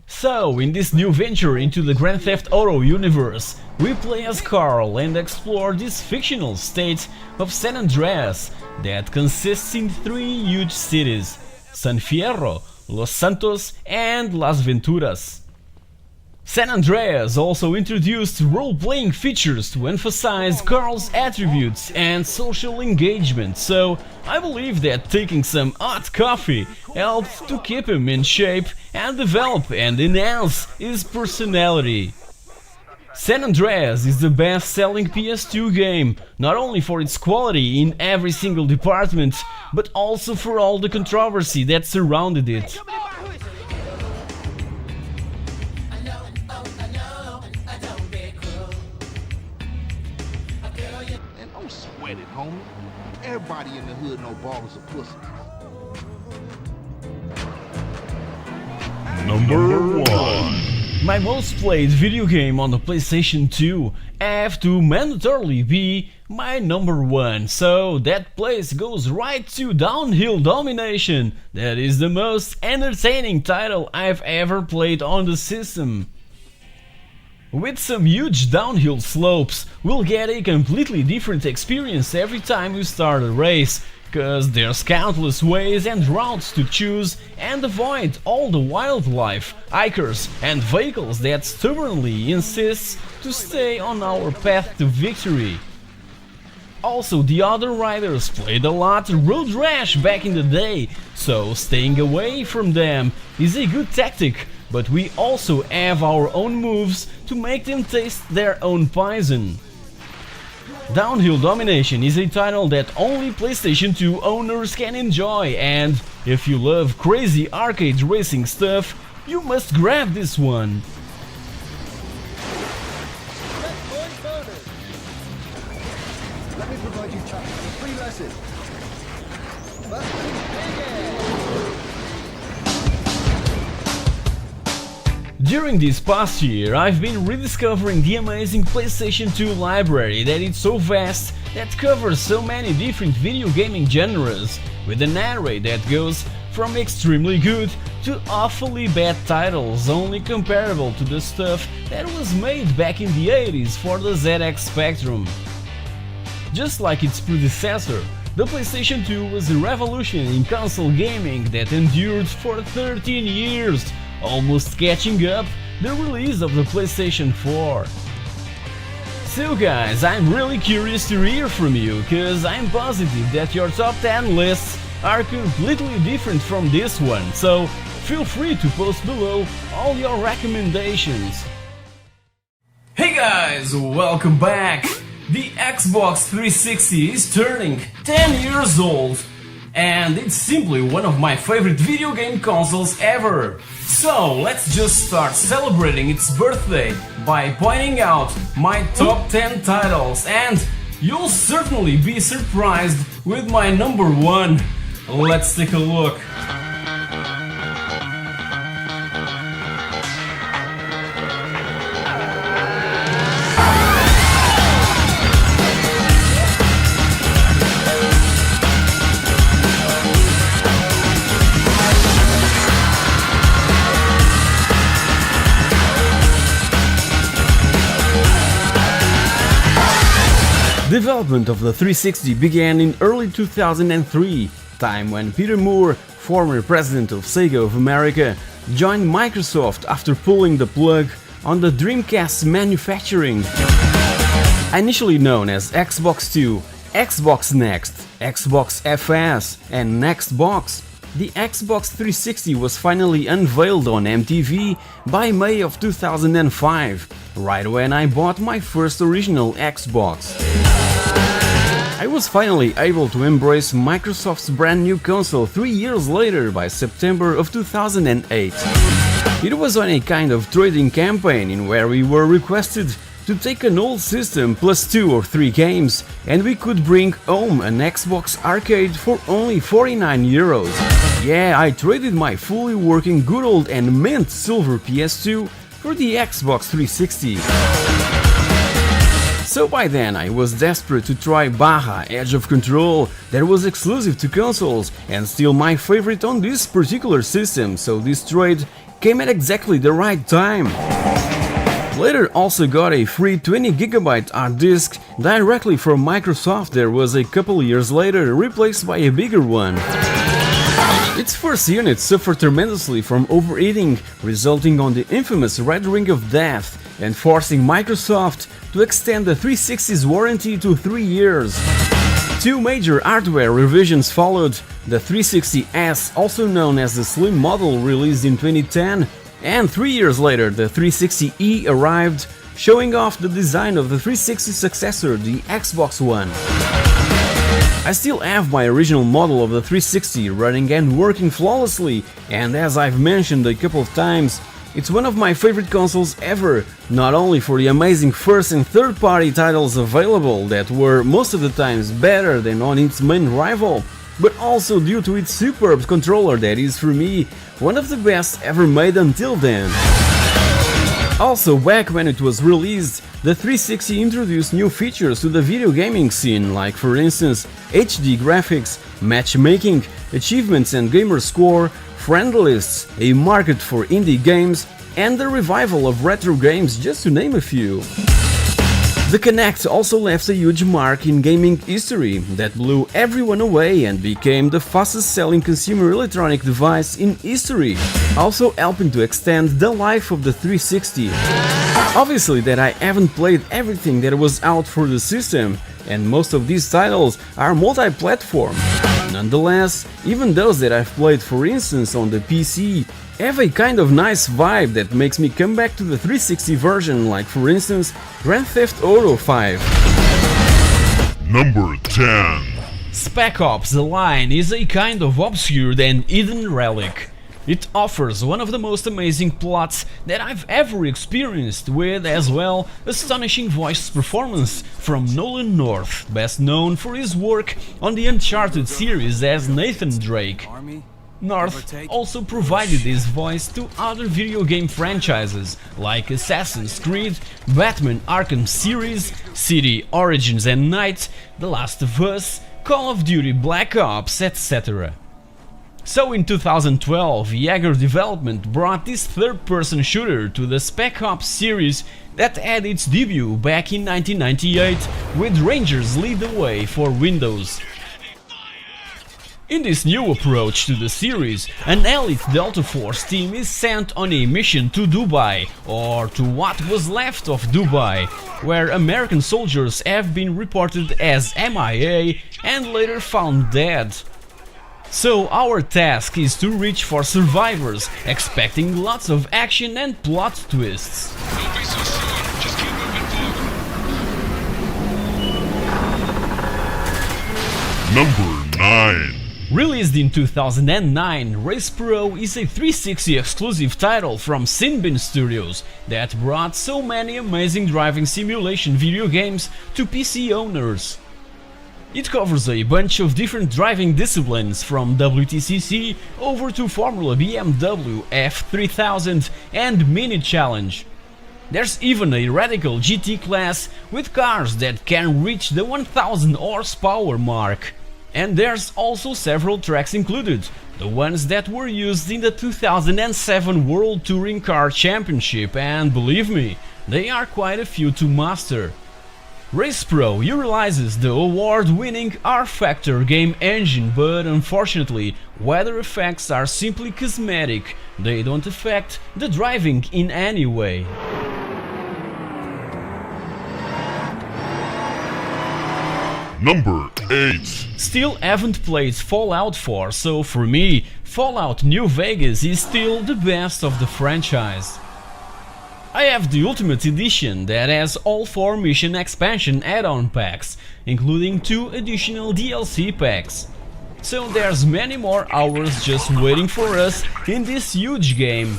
So, in this new venture into the Grand Theft Auto universe, we play as Carl and explore this fictional state of San Andreas that consists in 3 huge cities: San Fierro, Los Santos and Las Venturas. San Andreas also introduced role-playing features to emphasize Carl's attributes and social engagement, so I believe that taking some hot coffee helped to keep him in shape and develop and enhance his personality. San Andreas is the best-selling PS2 game, not only for its quality in every single department, but also for all the controversy that surrounded it. Homie. Everybody in the hood know ballers are pussy. Number 1. My most played video game on the PlayStation 2 have to mandatorily be my number 1, so that place goes right to Downhill Domination. That is the most entertaining title I've ever played on the system. With some huge downhill slopes, we'll get a completely different experience every time we start a race, cause there's countless ways and routes to choose and avoid all the wildlife, hikers and vehicles that stubbornly insists to stay on our path to victory. Also, the other riders played a lot Road Rash back in the day, so staying away from them is a good tactic. But we also have our own moves to make them taste their own poison. Downhill Domination is a title that only PlayStation 2 owners can enjoy, and if you love crazy arcade racing stuff, you must grab this one. Let me provide you free lesson. During this past year, I've been rediscovering the amazing PlayStation 2 library that is so vast that covers so many different video gaming genres, with an array that goes from extremely good to awfully bad titles only comparable to the stuff that was made back in the 80s for the ZX Spectrum. Just like its predecessor, the PlayStation 2 was a revolution in console gaming that endured for 13 years, almost catching up the release of the PlayStation 4. So guys, I'm really curious to hear from you, cause I'm positive that your top 10 lists are completely different from this one, so feel free to post below all your recommendations. Hey guys, welcome back! The Xbox 360 is turning 10 years old, and it's simply one of my favorite video game consoles ever. So let's just start celebrating its birthday by pointing out my top 10 titles, and you'll certainly be surprised with my number 1. Let's take a look. Development of the 360 began in early 2003, time when Peter Moore, former president of Sega of America, joined Microsoft after pulling the plug on the Dreamcast manufacturing. Initially known as Xbox 2, Xbox Next, Xbox FS, and Nextbox, the Xbox 360 was finally unveiled on MTV by May of 2005, right when I bought my first original Xbox. I was finally able to embrace Microsoft's brand new console 3 years later by September of 2008. It was on a kind of trading campaign in where we were requested to take an old system plus 2 or 3 games and we could bring home an Xbox arcade for only 49 euros. Yeah, I traded my fully working good old and mint silver PS2 for the Xbox 360. So by then I was desperate to try Baja Edge of Control that was exclusive to consoles and still my favorite on this particular system, so this trade came at exactly the right time. Later also got a free 20GB hard disk directly from Microsoft that was a couple years later replaced by a bigger one. Its first unit suffered tremendously from overheating, resulting on the infamous Red Ring of Death and forcing Microsoft to extend the 360's warranty to 3 years. 2 major hardware revisions followed, the 360S, also known as the Slim model, released in 2010, and 3 years later the 360E arrived, showing off the design of the 360 successor, the Xbox One. I still have my original model of the 360 running and working flawlessly, and as I've mentioned a couple of times, it's one of my favorite consoles ever, not only for the amazing first and third party titles available that were most of the times better than on its main rival, but also due to its superb controller that is for me one of the best ever made until then. Also, back when it was released, the 360 introduced new features to the video gaming scene, like for instance HD graphics, matchmaking, achievements and gamer score, friend lists, a market for indie games, and the revival of retro games, just to name a few. The Kinect also left a huge mark in gaming history that blew everyone away and became the fastest selling consumer electronic device in history, also helping to extend the life of the 360. Obviously that I haven't played everything that was out for the system, and most of these titles are multi-platform. Nonetheless, even those that I've played, for instance on the PC, have a kind of nice vibe that makes me come back to the 360 version, like for instance Grand Theft Auto 5. Number 10. Spec Ops: The Line is a kind of obscure and hidden relic. It offers one of the most amazing plots that I've ever experienced, with as well astonishing voice performance from Nolan North, best known for his work on the Uncharted series as Nathan Drake. North also provided his voice to other video game franchises like Assassin's Creed, Batman Arkham series, City Origins and Night, The Last of Us, Call of Duty Black Ops, etc. So in 2012, Jaeger Development brought this third-person shooter to the Spec Ops series that had its debut back in 1998, with Rangers lead the way for Windows. In this new approach to the series, an elite Delta Force team is sent on a mission to Dubai, or to what was left of Dubai, where American soldiers have been reported as MIA and later found dead. So our task is to reach for survivors, expecting lots of action and plot twists. Don't be so sure, just keep moving forward. Number 9. Released in 2009, Race Pro is a 360 exclusive title from Sinbin Studios that brought so many amazing driving simulation video games to PC owners. It covers a bunch of different driving disciplines, from WTCC over to Formula BMW F3000 and Mini Challenge. There's even a radical GT class with cars that can reach the 1000 horsepower mark. And there's also several tracks included, the ones that were used in the 2007 World Touring Car Championship, and believe me, they are quite a few to master. Race Pro utilizes the award-winning R-Factor game engine, but unfortunately, weather effects are simply cosmetic. They don't affect the driving in any way. Number 8. Still haven't played Fallout 4, so for me, Fallout New Vegas is still the best of the franchise. I have the Ultimate Edition that has all 4 mission expansion add-on packs, including 2 additional DLC packs. So there's many more hours just waiting for us in this huge game.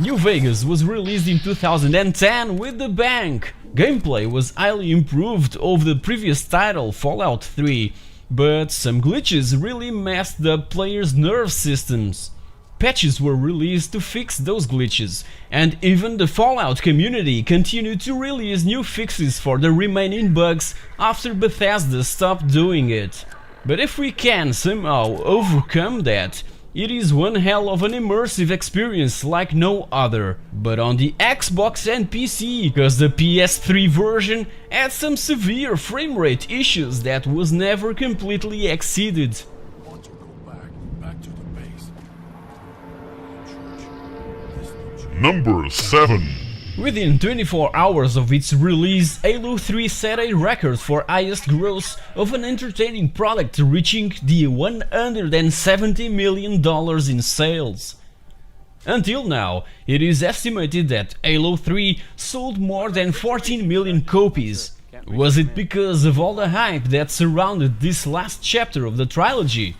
New Vegas was released in 2010 with the bang. Gameplay was highly improved over the previous title, Fallout 3, but some glitches really messed up players' nerve systems. Patches were released to fix those glitches, and even the Fallout community continued to release new fixes for the remaining bugs after Bethesda stopped doing it. But if we can somehow overcome that, it is one hell of an immersive experience like no other. But on the Xbox and PC, cause the PS3 version had some severe frame rate issues that was never completely exceeded. Number 7. Within 24 hours of its release, Halo 3 set a record for highest gross of an entertaining product, reaching the $170 million in sales. Until now, it is estimated that Halo 3 sold more than 14 million copies. Was it because of all the hype that surrounded this last chapter of the trilogy?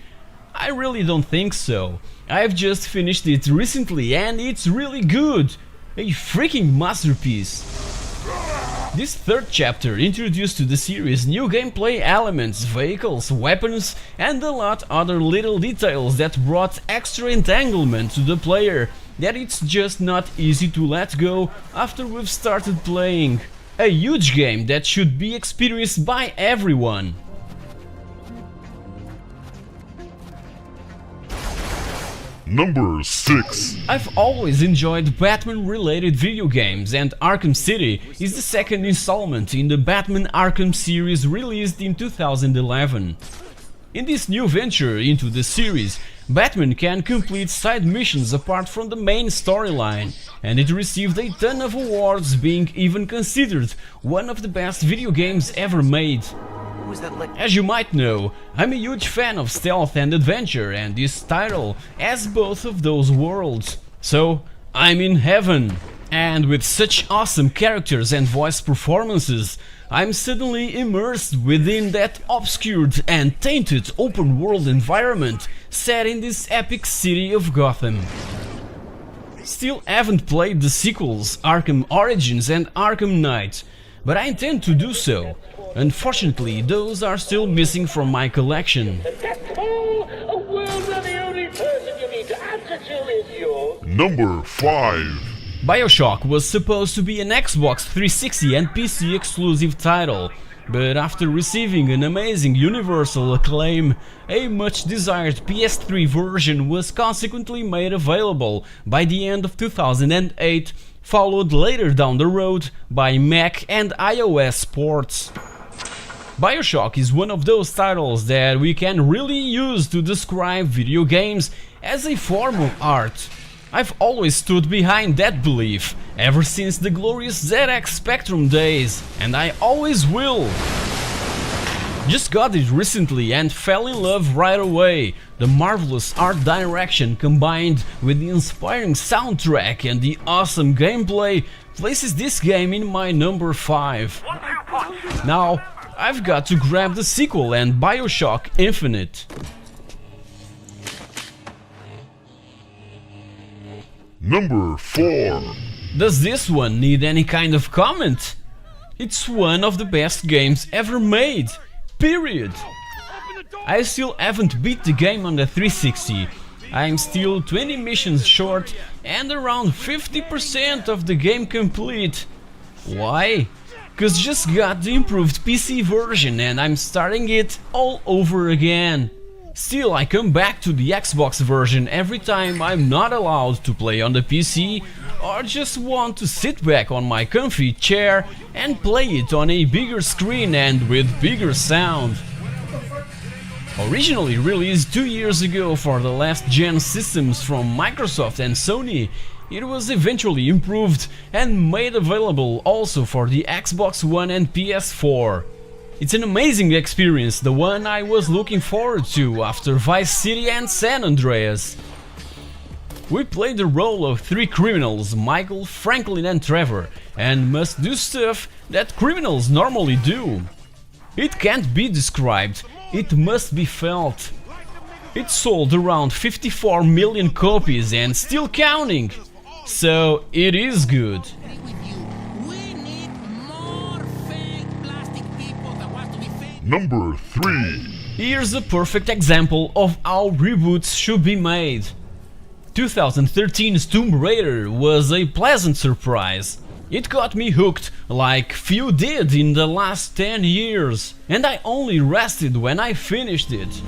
I really don't think so. I've just finished it recently and it's really good. A freaking masterpiece. This third chapter introduced to the series new gameplay elements, vehicles, weapons and a lot other little details that brought extra entanglement to the player that it's just not easy to let go after we've started playing. A huge game that should be experienced by everyone. Number 6. I've always enjoyed Batman-related video games, and Arkham City is the second installment in the Batman Arkham series released in 2011. In this new venture into the series, Batman can complete side missions apart from the main storyline, and it received a ton of awards, being even considered one of the best video games ever made. As you might know, I'm a huge fan of stealth and adventure, and this title has both of those worlds. So, I'm in heaven. And with such awesome characters and voice performances, I'm suddenly immersed within that obscured and tainted open world environment set in this epic city of Gotham. Still haven't played the sequels, Arkham Origins and Arkham Knight, but I intend to do so. Unfortunately, those are still missing from my collection. Number 5. BioShock was supposed to be an Xbox 360 and PC exclusive title, but after receiving an amazing universal acclaim, a much desired PS3 version was consequently made available by the end of 2008, followed later down the road by Mac and iOS ports. BioShock is one of those titles that we can really use to describe video games as a form of art. I've always stood behind that belief, ever since the glorious ZX Spectrum days, and I always will. Just got it recently and fell in love right away. The marvelous art direction combined with the inspiring soundtrack and the awesome gameplay places this game in my number 5. Now, I've got to grab the sequel and BioShock Infinite. Number 4. Does this one need any kind of comment? It's one of the best games ever made, period. I still haven't beat the game on the 360. I'm still 20 missions short and around 50% of the game complete. Why? Cause just got the improved PC version and I'm starting it all over again. Still, I come back to the Xbox version every time I'm not allowed to play on the PC or just want to sit back on my comfy chair and play it on a bigger screen and with bigger sound. Originally released 2 years ago for the last gen systems from Microsoft and Sony, it was eventually improved and made available also for the Xbox One and PS4. It's an amazing experience, the one I was looking forward to after Vice City and San Andreas. We play the role of 3 criminals, Michael, Franklin and Trevor, and must do stuff that criminals normally do. It can't be described, it must be felt. It sold around 54 million copies and still counting, so it is good. Number 3. Here's a perfect example of how reboots should be made. 2013's Tomb Raider was a pleasant surprise. It got me hooked like few did in the last 10 years, and I only rested when I finished it.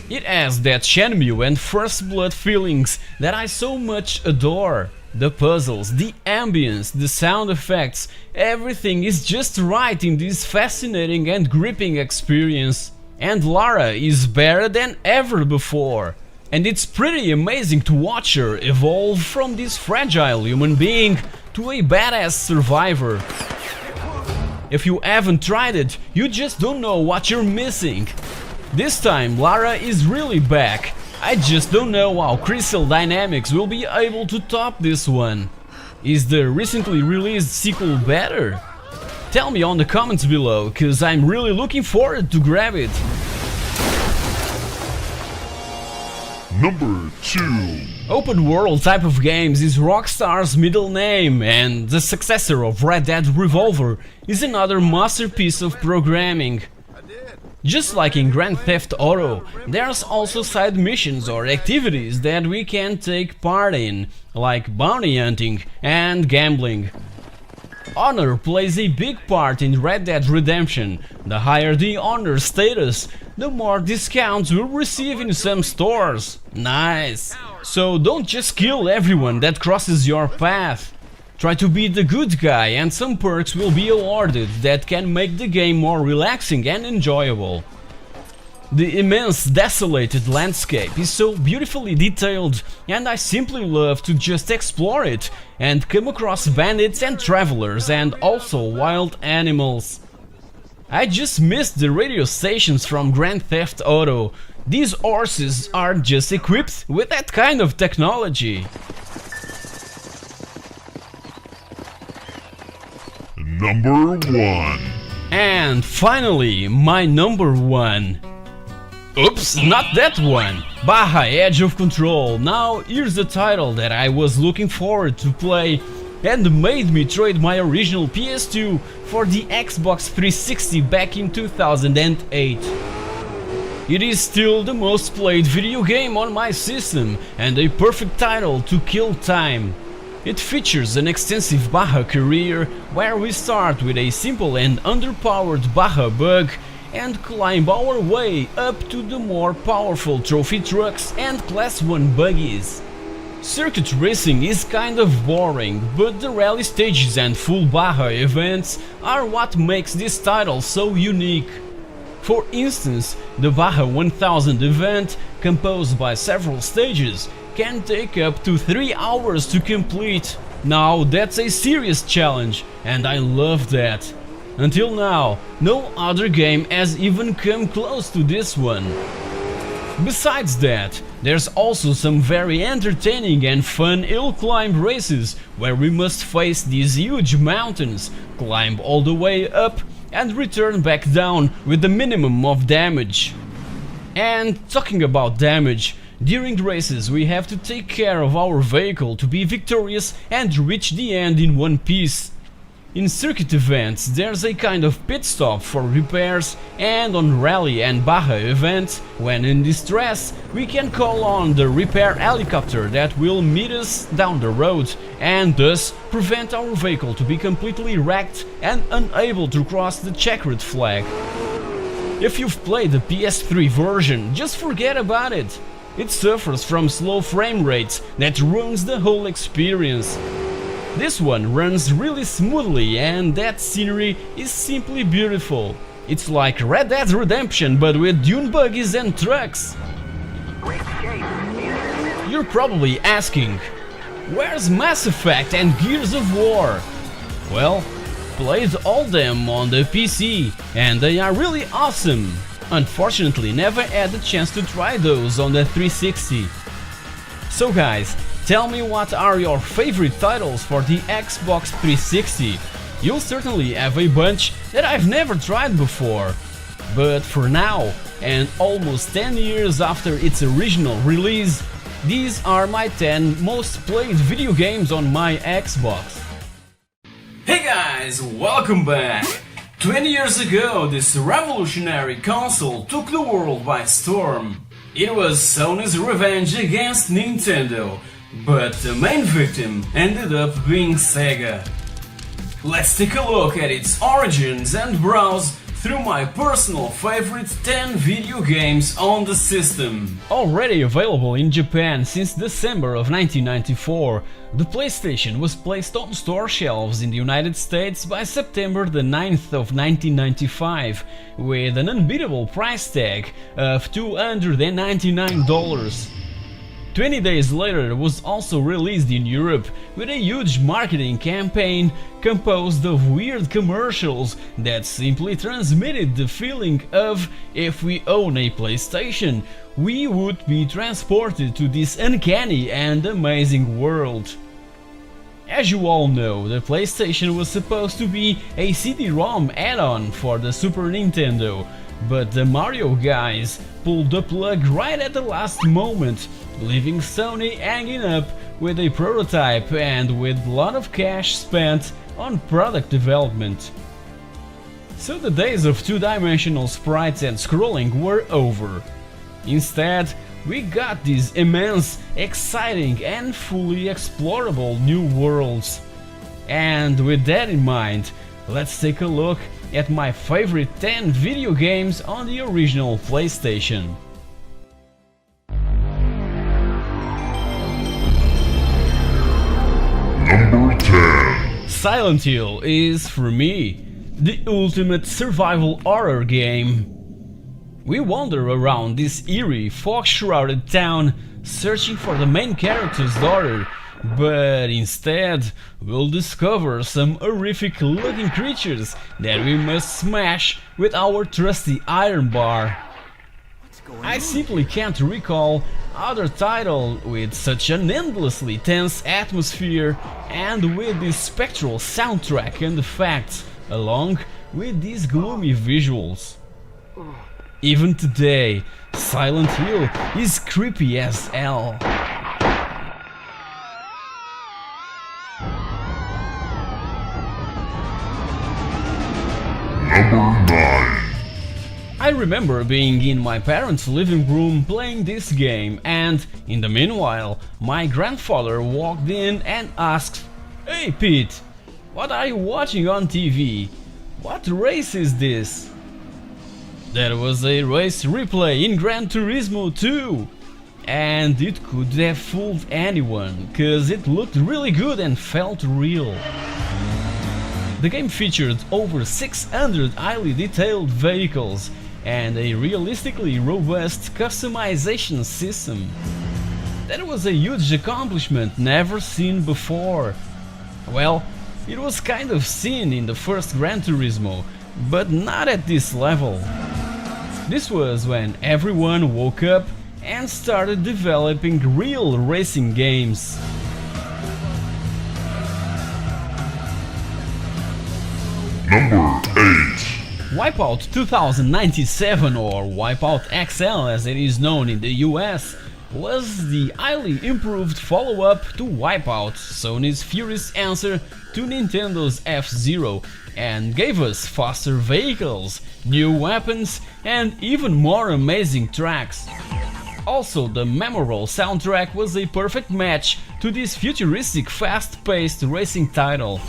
It has that Shenmue and First Blood feelings that I so much adore. The puzzles, the ambience, the sound effects, everything is just right in this fascinating and gripping experience. And Lara is better than ever before. And it's pretty amazing to watch her evolve from this fragile human being to a badass survivor. If you haven't tried it, you just don't know what you're missing. This time Lara is really back. I just don't know how Crystal Dynamics will be able to top this one. Is the recently released sequel better? Tell me on the comments below, cause I'm really looking forward to grab it. Number 2. Open world type of games is Rockstar's middle name, and the successor of Red Dead Revolver is another masterpiece of programming. Just like in Grand Theft Auto, there's also side missions or activities that we can take part in, like bounty hunting and gambling. Honor plays a big part in Red Dead Redemption. The higher the honor status, the more discounts we'll receive in some stores. Nice! So don't just kill everyone that crosses your path. Try to be the good guy and some perks will be awarded that can make the game more relaxing and enjoyable. The immense desolated landscape is so beautifully detailed, and I simply love to just explore it and come across bandits and travelers and also wild animals. I just missed the radio stations from Grand Theft Auto. These horses are just equipped with that kind of technology. Number 1. And finally, my number 1. Oops, not that one! Baja Edge of Control. Now here's the title that I was looking forward to play and made me trade my original PS2 for the Xbox 360 back in 2008. It is still the most played video game on my system and a perfect title to kill time. It features an extensive Baja career where we start with a simple and underpowered Baja bug and climb our way up to the more powerful trophy trucks and class 1 buggies. Circuit racing is kind of boring, but the rally stages and full Baja events are what makes this title so unique. For instance, the Baja 1000 event, composed by several stages, can take up to 3 hours to complete. Now that's a serious challenge, and I love that. Until now, no other game has even come close to this one. Besides that, there's also some very entertaining and fun hill climb races where we must face these huge mountains, climb all the way up and return back down with the minimum of damage. And talking about damage, during races we have to take care of our vehicle to be victorious and reach the end in one piece. In circuit events there's a kind of pit stop for repairs, and on rally and Baja events, when in distress, we can call on the repair helicopter that will meet us down the road and thus prevent our vehicle to be completely wrecked and unable to cross the checkered flag. If you've played the PS3 version, just forget about it. it suffers from slow frame rates that ruins the whole experience. This one runs really smoothly and that scenery is simply beautiful. It's like Red Dead Redemption but with dune buggies and trucks. You're probably asking, where's Mass Effect and Gears of War? Well, played all them on the PC and they are really awesome. Unfortunately, never had the chance to try those on the 360. So guys, tell me what are your favorite titles for the Xbox 360? You'll certainly have a bunch that I've never tried before. But for now, and almost 10 years after its original release, these are my 10 most played video games on my Xbox. Hey guys, welcome back! 20 years ago, this revolutionary console took the world by storm. It was Sony's revenge against Nintendo, but the main victim ended up being Sega. Let's take a look at its origins and browse through my personal favorite 10 video games on the system. Already available in Japan since December of 1994, the PlayStation was placed on store shelves in the United States by September the 9th of 1995, with an unbeatable price tag of $299. 20 days later it was also released in Europe with a huge marketing campaign composed of weird commercials that simply transmitted the feeling of if we own a PlayStation, we would be transported to this uncanny and amazing world. As you all know, the PlayStation was supposed to be a CD-ROM add-on for the Super Nintendo, but the Mario guys pulled the plug right at the last moment, leaving Sony hanging up with a prototype and with a lot of cash spent on product development. So the days of two-dimensional sprites and scrolling were over. Instead, we got these immense, exciting and fully explorable new worlds. And with that in mind, let's take a look at my favorite 10 video games on the original PlayStation. Number 10. Silent Hill is, for me, the ultimate survival horror game. We wander around this eerie, fog-shrouded town searching for the main character's daughter, but instead we'll discover some horrific-looking creatures that we must smash with our trusty iron bar. I simply can't recall other title with such an endlessly tense atmosphere and with this spectral soundtrack and effects, along with these gloomy visuals. Even today, Silent Hill is creepy as hell. Number 9. I remember being in my parents' living room playing this game, and in the meanwhile, my grandfather walked in and asked, "Hey Pete, what are you watching on TV? What race is this?" That was a race replay in Gran Turismo 2, and it could have fooled anyone, cause it looked really good and felt real. The game featured over 600 highly detailed vehicles and a realistically robust customization system. That was a huge accomplishment never seen before. Well, it was kind of seen in the first Gran Turismo, but not at this level. This was when everyone woke up and started developing real racing games. Number 8. Wipeout 2097, or Wipeout XL as it is known in the US, was the highly improved follow-up to Wipeout, Sony's furious answer to Nintendo's F-Zero, and gave us faster vehicles, new weapons and even more amazing tracks. Also, the memorable soundtrack was a perfect match to this futuristic, fast-paced racing title.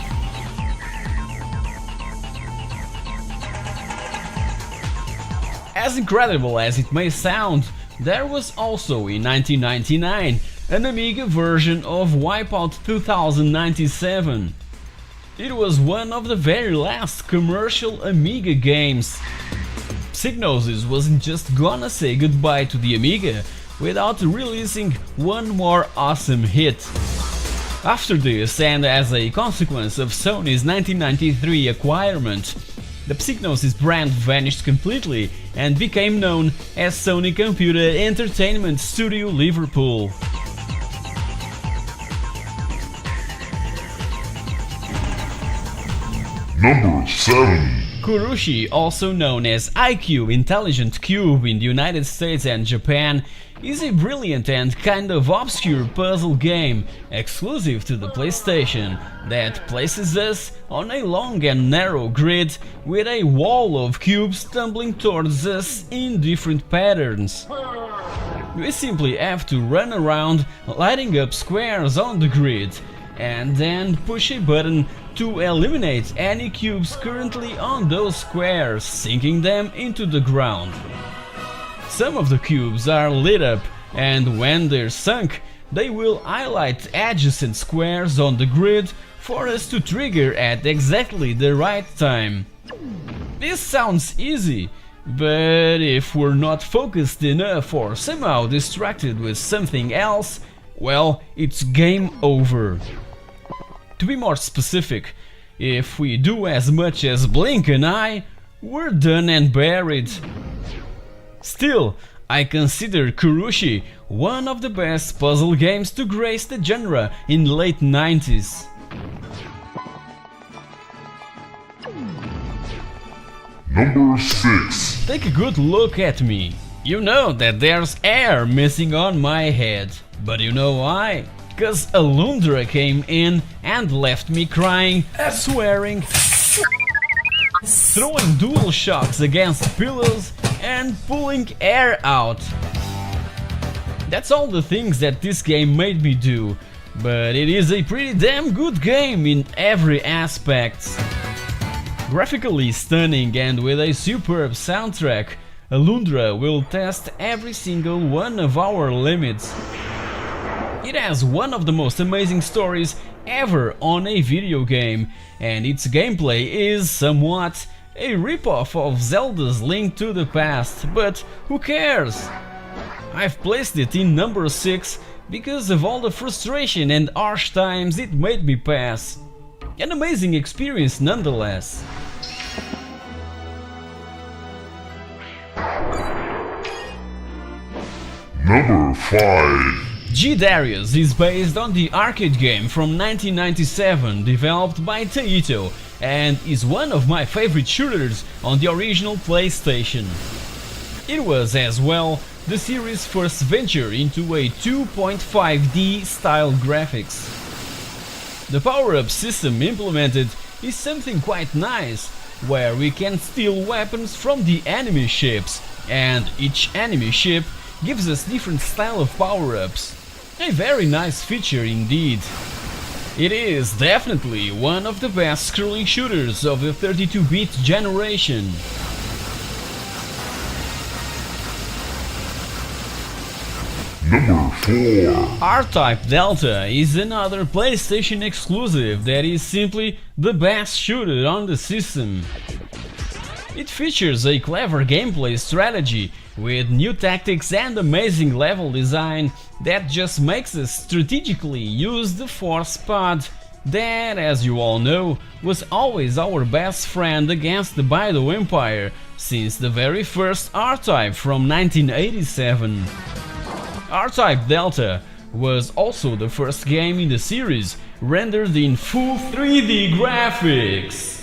As incredible as it may sound, There was also in 1999 an Amiga version of Wipeout 2097. It was one of the very last commercial Amiga games. Psygnosis wasn't just gonna say goodbye to the Amiga without releasing one more awesome hit. After this, and as a consequence of Sony's 1993 acquirement, the Psygnosis brand vanished completely and became known as Sony Computer Entertainment Studio Liverpool. Number 7. Kurushi, also known as IQ Intelligent Cube in the United States and Japan, is a brilliant and kind of obscure puzzle game exclusive to the PlayStation that places us on a long and narrow grid with a wall of cubes tumbling towards us in different patterns. We simply have to run around lighting up squares on the grid and then push a button to eliminate any cubes currently on those squares, sinking them into the ground. Some of the cubes are lit up, and when they're sunk, they will highlight adjacent squares on the grid for us to trigger at exactly the right time. This sounds easy, but if we're not focused enough or somehow distracted with something else, well, it's game over. To be more specific, if we do as much as blink an eye, we're done and buried. Still, I consider Kurushi one of the best puzzle games to grace the genre in the late 90s. Number 6. Take a good look at me. You know that there's air missing on my head. But you know why? Cause Alundra came in and left me crying, swearing, throwing dual shocks against pillows and pulling air out. That's all the things that this game made me do, but it is a pretty damn good game in every aspect. Graphically stunning and with a superb soundtrack, Alundra will test every single one of our limits. It has one of the most amazing stories ever on a video game, and its gameplay is somewhat a ripoff of Zelda's Link to the Past, but who cares? I've placed it in number 6 because of all the frustration and harsh times it made me pass. An amazing experience nonetheless. Number 5. G-Darius is based on the arcade game from 1997 developed by Taito and is one of my favorite shooters on the original PlayStation. It was as well the series' first venture into a 2.5D style graphics. The power-up system implemented is something quite nice, where we can steal weapons from the enemy ships, and each enemy ship gives us different style of power-ups. A very nice feature indeed. It is definitely one of the best scrolling shooters of the 32-bit generation. Number 4. R-Type Delta is another PlayStation exclusive that is simply the best shooter on the system. It features a clever gameplay strategy with new tactics and amazing level design that just makes us strategically use the Force Pod that, as you all know, was always our best friend against the Baidu Empire since the very first R-Type from 1987. R-Type Delta was also the first game in the series rendered in full 3D graphics.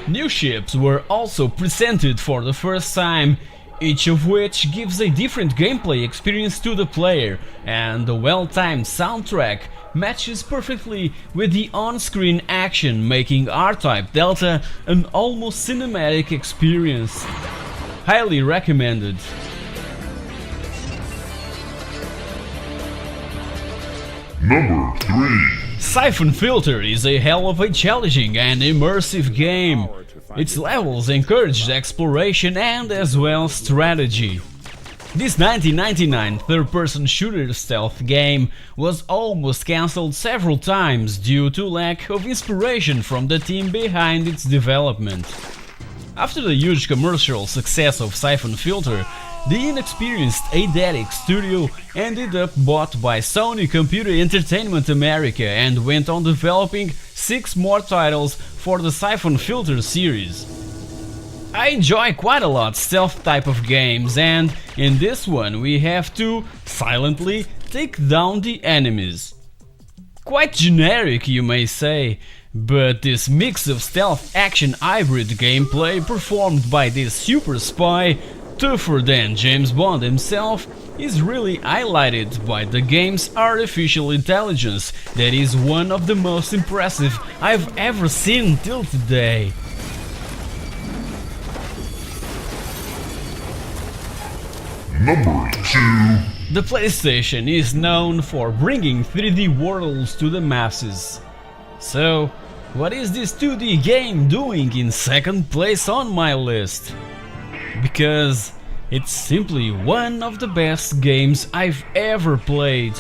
New ships were also presented for the first time, each of which gives a different gameplay experience to the player, and the well-timed soundtrack matches perfectly with the on-screen action, making R-Type Delta an almost cinematic experience. Highly recommended. Number 3. Siphon Filter is a hell of a challenging and immersive game. Its levels encourage exploration and as well strategy. This 1999 third-person shooter stealth game was almost cancelled several times due to lack of inspiration from the team behind its development. After the huge commercial success of Siphon Filter, the inexperienced Eidetic studio ended up bought by Sony Computer Entertainment America and went on developing 6 more titles for the Siphon Filter series. I enjoy quite a lot stealth type of games, and in this one we have to silently take down the enemies. Quite generic, you may say, but this mix of stealth action hybrid gameplay performed by this super spy, tougher than James Bond himself, is really highlighted by the game's artificial intelligence that is one of the most impressive I've ever seen till today. Number 2. The PlayStation is known for bringing 3D worlds to the masses. So, what is this 2D game doing in second place on my list? Because it's simply one of the best games I've ever played.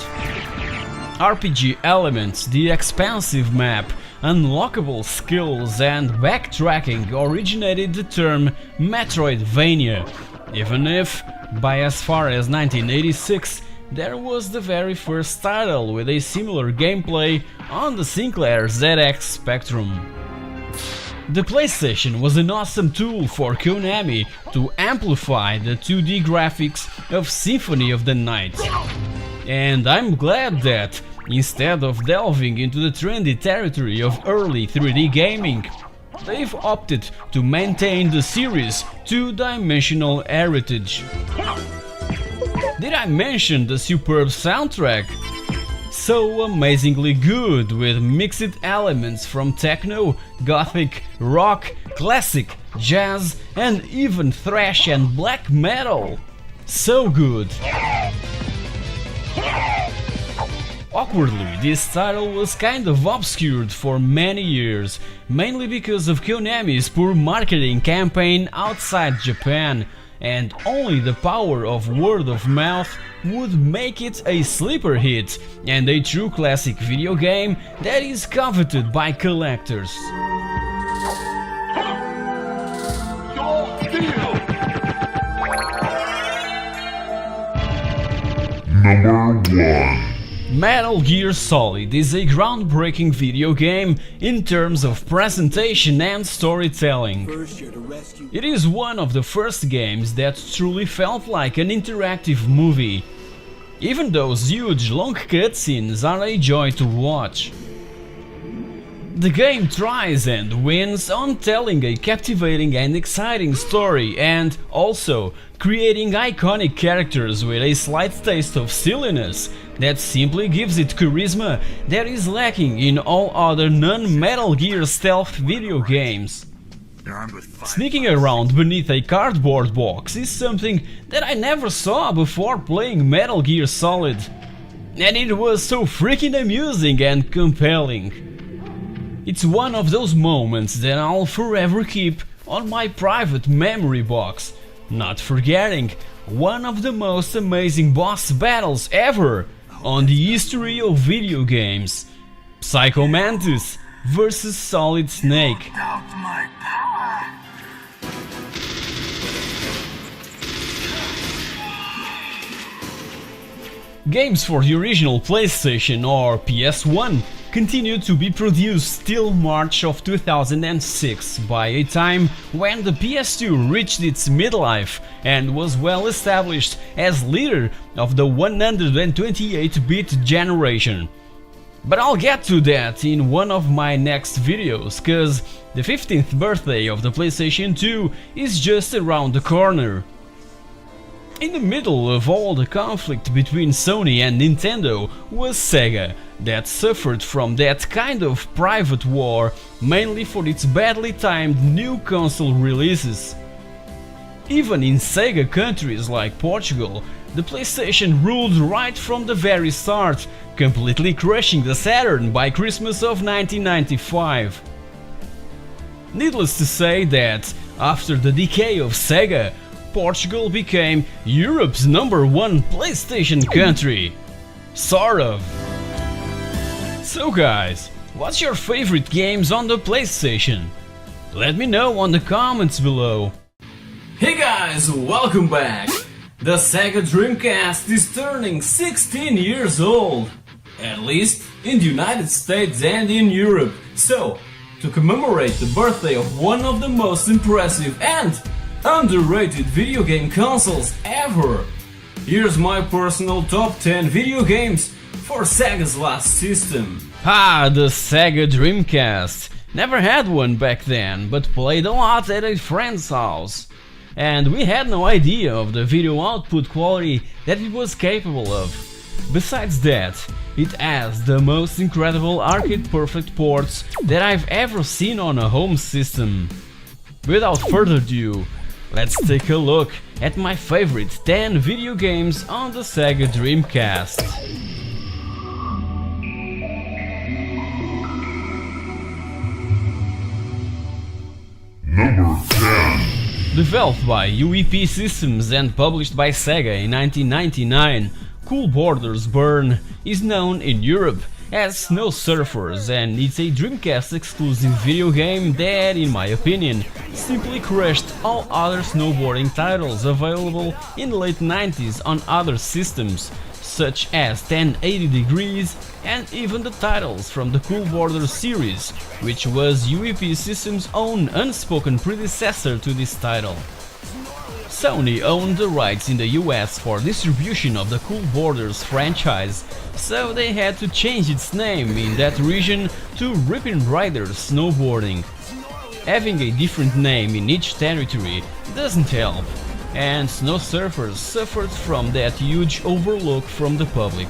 RPG elements, the expansive map, unlockable skills and backtracking originated the term Metroidvania, even if, by as far as 1986, there was the very first title with a similar gameplay on the Sinclair ZX Spectrum. The PlayStation was an awesome tool for Konami to amplify the 2D graphics of Symphony of the Night. And I'm glad that, instead of delving into the trendy territory of early 3D gaming, they've opted to maintain the series' two-dimensional heritage. Did I mention the superb soundtrack? So amazingly good, with mixed elements from techno, gothic, rock, classic, jazz and even thrash and black metal. So good. Awkwardly, this title was kind of obscured for many years, mainly because of Konami's poor marketing campaign outside Japan, and only the power of word of mouth would make it a sleeper hit and a true classic video game that is coveted by collectors. Number 1. Metal Gear Solid is a groundbreaking video game in terms of presentation and storytelling. It is one of the first games that truly felt like an interactive movie. Even those huge long cutscenes are a joy to watch. The game tries and wins on telling a captivating and exciting story and also creating iconic characters with a slight taste of silliness that simply gives it charisma that is lacking in all other non-Metal Gear stealth video games. Sneaking around beneath a cardboard box is something that I never saw before playing Metal Gear Solid, and it was so freaking amusing and compelling. It's one of those moments that I'll forever keep on my private memory box, not forgetting one of the most amazing boss battles ever on the history of video games: Psycho Mantis vs Solid Snake. Games for the original PlayStation or PS1 continued to be produced till March of 2006, by a time when the PS2 reached its midlife and was well established as leader of the 128-bit generation. But I'll get to that in one of my next videos, cause the 15th birthday of the PlayStation 2 is just around the corner. In the middle of all the conflict between Sony and Nintendo was Sega, that suffered from that kind of private war, mainly for its badly timed new console releases. Even in Sega countries like Portugal, the PlayStation ruled right from the very start, completely crushing the Saturn by Christmas of 1995. Needless to say that, after the decay of Sega, Portugal became Europe's #1 PlayStation country. Sort of. So guys, what's your favorite games on the PlayStation? Let me know on the comments below. Hey guys, welcome back! The Sega Dreamcast is turning 16 years old, at least in the United States and in Europe. So, to commemorate the birthday of one of the most impressive and underrated video game consoles ever, here's my personal top 10 video games for Sega's last system. The Sega Dreamcast. Never had one back then, but played a lot at a friend's house. And we had no idea of the video output quality that it was capable of. Besides that, it has the most incredible arcade-perfect ports that I've ever seen on a home system. Without further ado, let's take a look at my favorite 10 video games on the Sega Dreamcast. Number 10. Developed by UEP Systems and published by Sega in 1999, Cool Borders Burn is known in Europe as Snow Surfers, and it's a Dreamcast exclusive video game that, in my opinion, simply crushed all other snowboarding titles available in the late 90s on other systems, such as 1080 Degrees and even the titles from the Cool Borders series, which was UEP Systems' own unspoken predecessor to this title. Sony owned the rights in the US for distribution of the Cool Borders franchise, so they had to change its name in that region to Rippin' Riders Snowboarding. Having a different name in each territory doesn't help, and Snow Surfers suffered from that huge overlook from the public.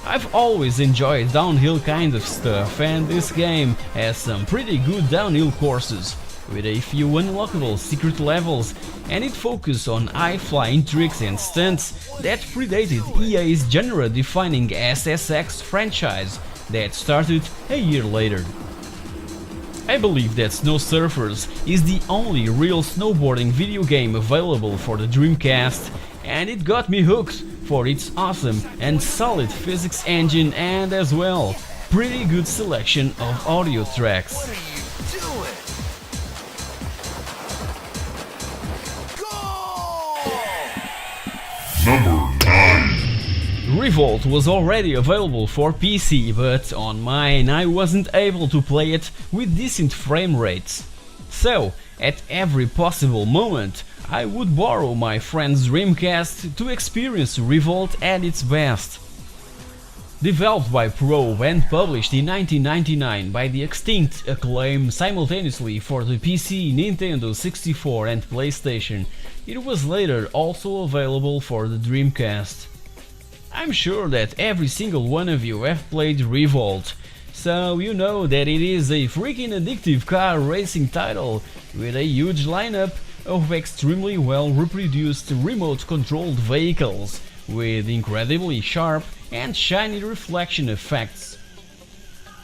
I've always enjoyed downhill kind of stuff, and this game has some pretty good downhill courses, with a few unlockable secret levels, and it focuses on high-flying tricks and stunts that predated EA's genre-defining SSX franchise that started a year later. I believe that Snow Surfers is the only real snowboarding video game available for the Dreamcast, and it got me hooked for its awesome and solid physics engine and as well pretty good selection of audio tracks. Number 9. Revolt was already available for PC, but on mine I wasn't able to play it with decent frame rates. So, at every possible moment, I would borrow my friend's Dreamcast to experience Revolt at its best. Developed by Pro and published in 1999 by the extinct Acclaim simultaneously for the PC, Nintendo 64 and PlayStation, it was later also available for the Dreamcast. I'm sure that every single one of you have played Revolt, so you know that it is a freaking addictive car racing title with a huge lineup of extremely well reproduced remote controlled vehicles with incredibly sharp and shiny reflection effects.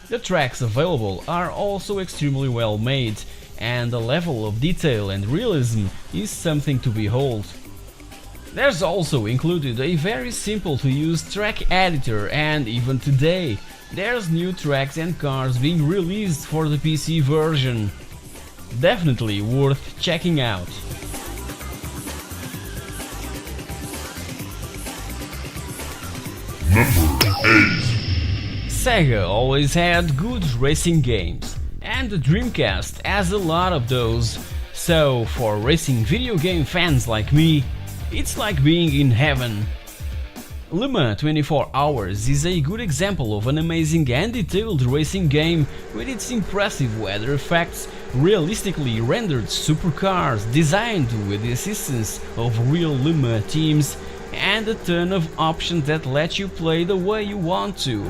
The tracks available are also extremely well made, and the level of detail and realism is something to behold. There's also included a very simple to use track editor, and even today there's new tracks and cars being released for the PC version. Definitely worth checking out. Number 8. Sega always had good racing games, and the Dreamcast has a lot of those, so for racing video game fans like me, it's like being in heaven. Le Mans 24 Hours is a good example of an amazing and detailed racing game with its impressive weather effects, realistically rendered supercars designed with the assistance of real Le Mans teams, and a ton of options that let you play the way you want to.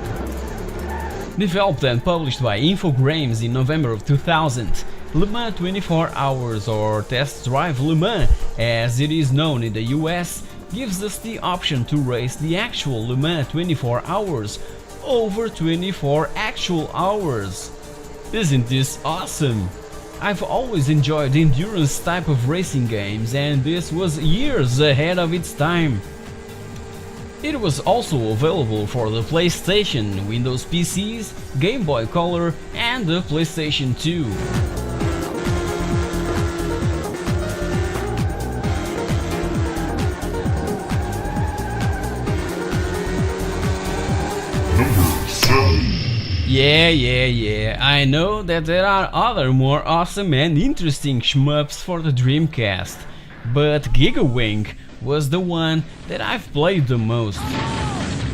Developed and published by Infogrames in November of 2000, Le Mans 24 Hours, or Test Drive Le Mans as it is known in the US, gives us the option to race the actual Le Mans 24 Hours over 24 actual hours. Isn't this awesome? I've always enjoyed endurance type of racing games, and this was years ahead of its time. It was also available for the PlayStation, Windows PCs, Game Boy Color and the PlayStation 2. Yeah, I know that there are other more awesome and interesting shmups for the Dreamcast, but Gigawing was the one that I've played the most.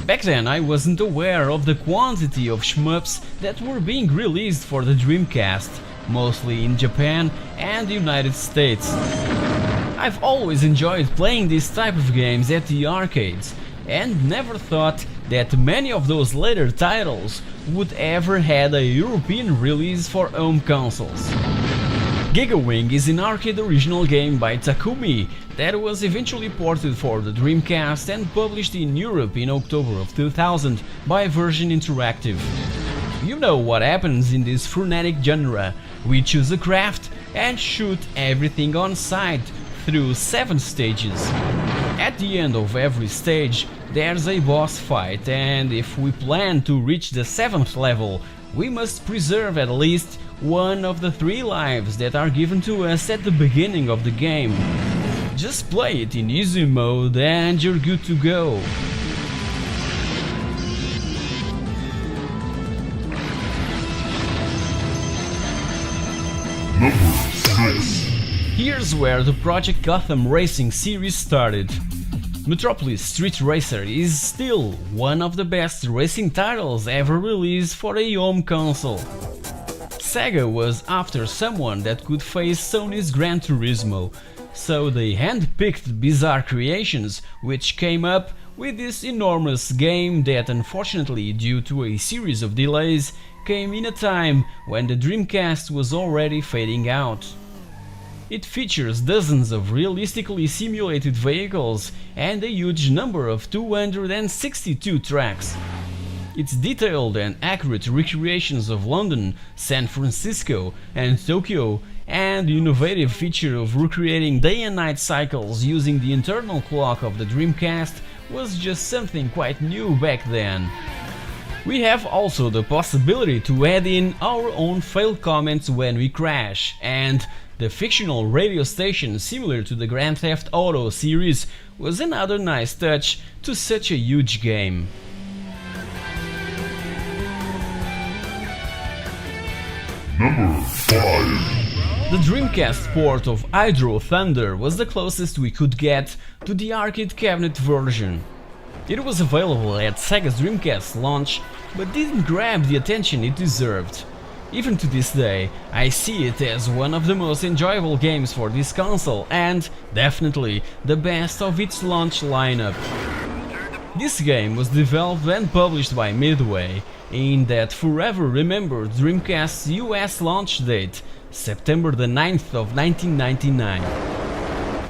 Back then I wasn't aware of the quantity of shmups that were being released for the Dreamcast, mostly in Japan and the United States. I've always enjoyed playing this type of games at the arcades, and never thought that many of those later titles would ever had a European release for home consoles. Gigawing is an arcade original game by Takumi that was eventually ported for the Dreamcast and published in Europe in October of 2000 by Virgin Interactive. You know what happens in this frenetic genre. We choose a craft and shoot everything on sight through 7 stages. At the end of every stage there's a boss fight, and if we plan to reach the 7th level, we must preserve at least one of the 3 lives that are given to us at the beginning of the game. Just play it in easy mode and you're good to go. Number 6. Here's where the Project Gotham Racing series started. Metropolis Street Racer is still one of the best racing titles ever released for a home console. Sega was after someone that could face Sony's Gran Turismo, so they handpicked Bizarre Creations, which came up with this enormous game that, unfortunately due to a series of delays, came in a time when the Dreamcast was already fading out. It features dozens of realistically simulated vehicles and a huge number of 262 tracks. Its detailed and accurate recreations of London, San Francisco and Tokyo, and the innovative feature of recreating day and night cycles using the internal clock of the Dreamcast was just something quite new back then. We have also the possibility to add in our own failed comments when we crash, and the fictional radio station similar to the Grand Theft Auto series was another nice touch to such a huge game. Number 5. The Dreamcast port of Hydro Thunder was the closest we could get to the arcade cabinet version. It was available at Sega's Dreamcast launch, but didn't grab the attention it deserved. Even to this day, I see it as one of the most enjoyable games for this console and, definitely, the best of its launch lineup. This game was developed and published by Midway, in that forever remembered Dreamcast's US launch date, September the 9th of 1999.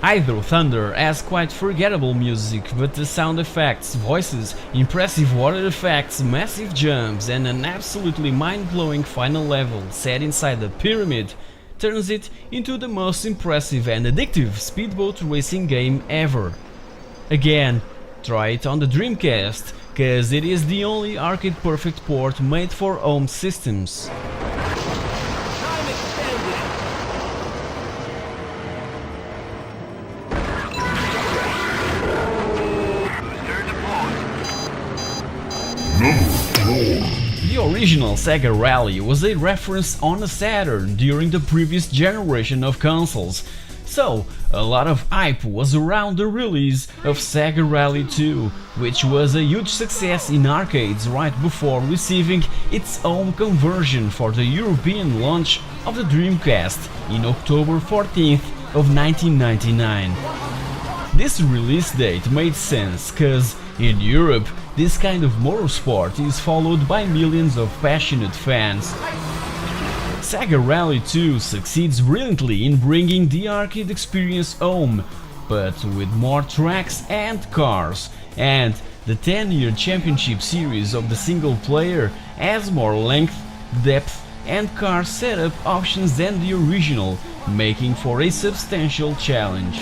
Hydro Thunder has quite forgettable music, but the sound effects, voices, impressive water effects, massive jumps and an absolutely mind-blowing final level set inside a pyramid turns it into the most impressive and addictive speedboat racing game ever. Again, try it on the Dreamcast, cause it is the only arcade perfect port made for home systems. The original Sega Rally was a reference on a Saturn during the previous generation of consoles, so a lot of hype was around the release of Sega Rally 2, which was a huge success in arcades right before receiving its own conversion for the European launch of the Dreamcast in October 14th of 1999. This release date made sense, cause in Europe this kind of motorsport is followed by millions of passionate fans. Sega Rally 2 succeeds brilliantly in bringing the arcade experience home, but with more tracks and cars, and the 10-year championship series of the single player has more length, depth and car setup options than the original, making for a substantial challenge.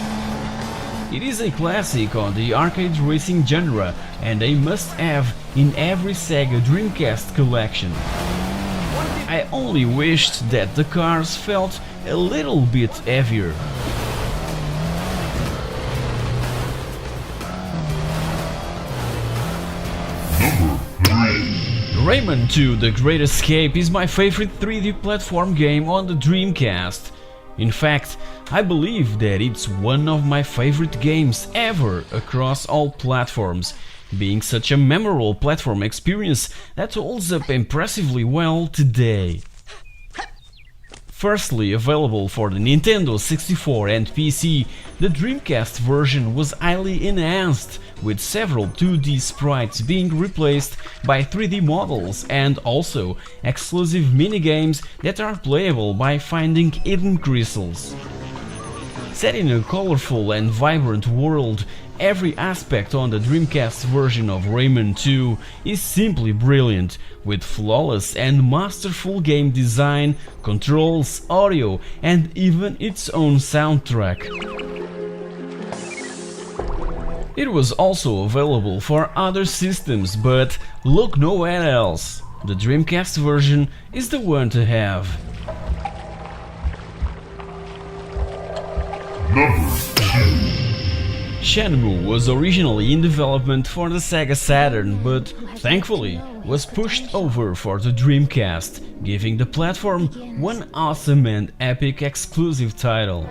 It is a classic on the arcade racing genre and a must-have in every Sega Dreamcast collection. I only wished that the cars felt a little bit heavier. Rayman 2: The Great Escape is my favorite 3D platform game on the Dreamcast. In fact, I believe that it's one of my favorite games ever across all platforms, being such a memorable platform experience that holds up impressively well today. Firstly available for the Nintendo 64 and PC, the Dreamcast version was highly enhanced, with several 2D sprites being replaced by 3D models and also exclusive minigames that are playable by finding hidden crystals. Set in a colorful and vibrant world, every aspect on the Dreamcast version of Rayman 2 is simply brilliant, with flawless and masterful game design, controls, audio, and even its own soundtrack. It was also available for other systems, but look nowhere else. The Dreamcast version is the one to have. Shenmue was originally in development for the Sega Saturn, but thankfully was pushed over for the Dreamcast, giving the platform one awesome and epic exclusive title.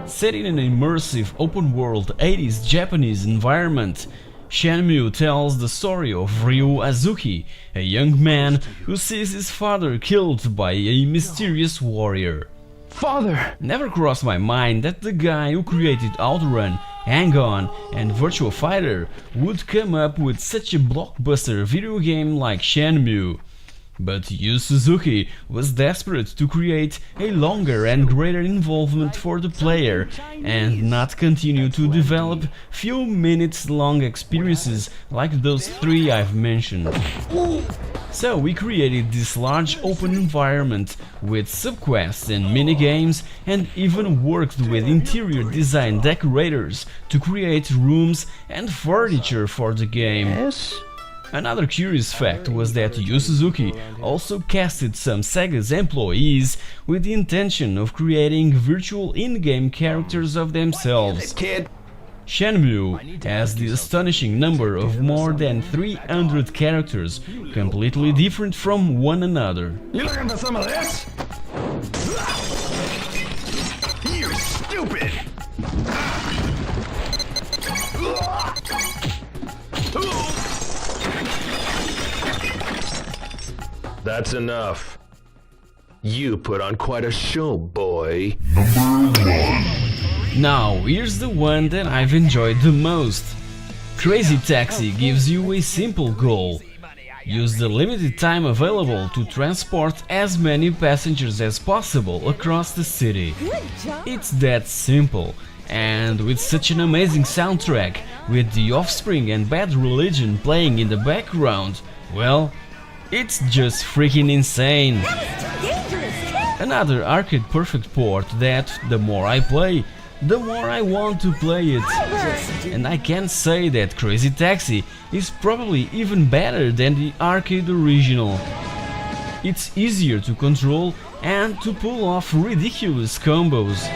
Set in an immersive open-world 80s Japanese environment, Shenmue tells the story of Ryu Azuki, a young man who sees his father killed by a mysterious warrior. Father! Never crossed my mind that the guy who created Outrun, Hang-On and Virtua Fighter would come up with such a blockbuster video game like Shenmue. But Yu Suzuki was desperate to create a longer and greater involvement for the player and not continue to develop few minutes long experiences like those three I've mentioned. So we created this large open environment with subquests and minigames, and even worked with interior design decorators to create rooms and furniture for the game. Another curious fact was that Yu Suzuki also casted some Sega's employees with the intention of creating virtual in-game characters of themselves. Shenmue has the astonishing number of more than 300 characters, completely different from one another. You looking for some of this? You stupid! That's enough. You put on quite a show, boy. Number 1. Now, here's the one that I've enjoyed the most. Crazy Taxi gives you a simple goal. Use the limited time available to transport as many passengers as possible across the city. It's that simple, and with such an amazing soundtrack, with The Offspring and Bad Religion playing in the background, well, it's just freaking insane. Another arcade perfect port that, the more I play, the more I want to play it. And I can say that Crazy Taxi is probably even better than the arcade original. It's easier to control and to pull off ridiculous combos.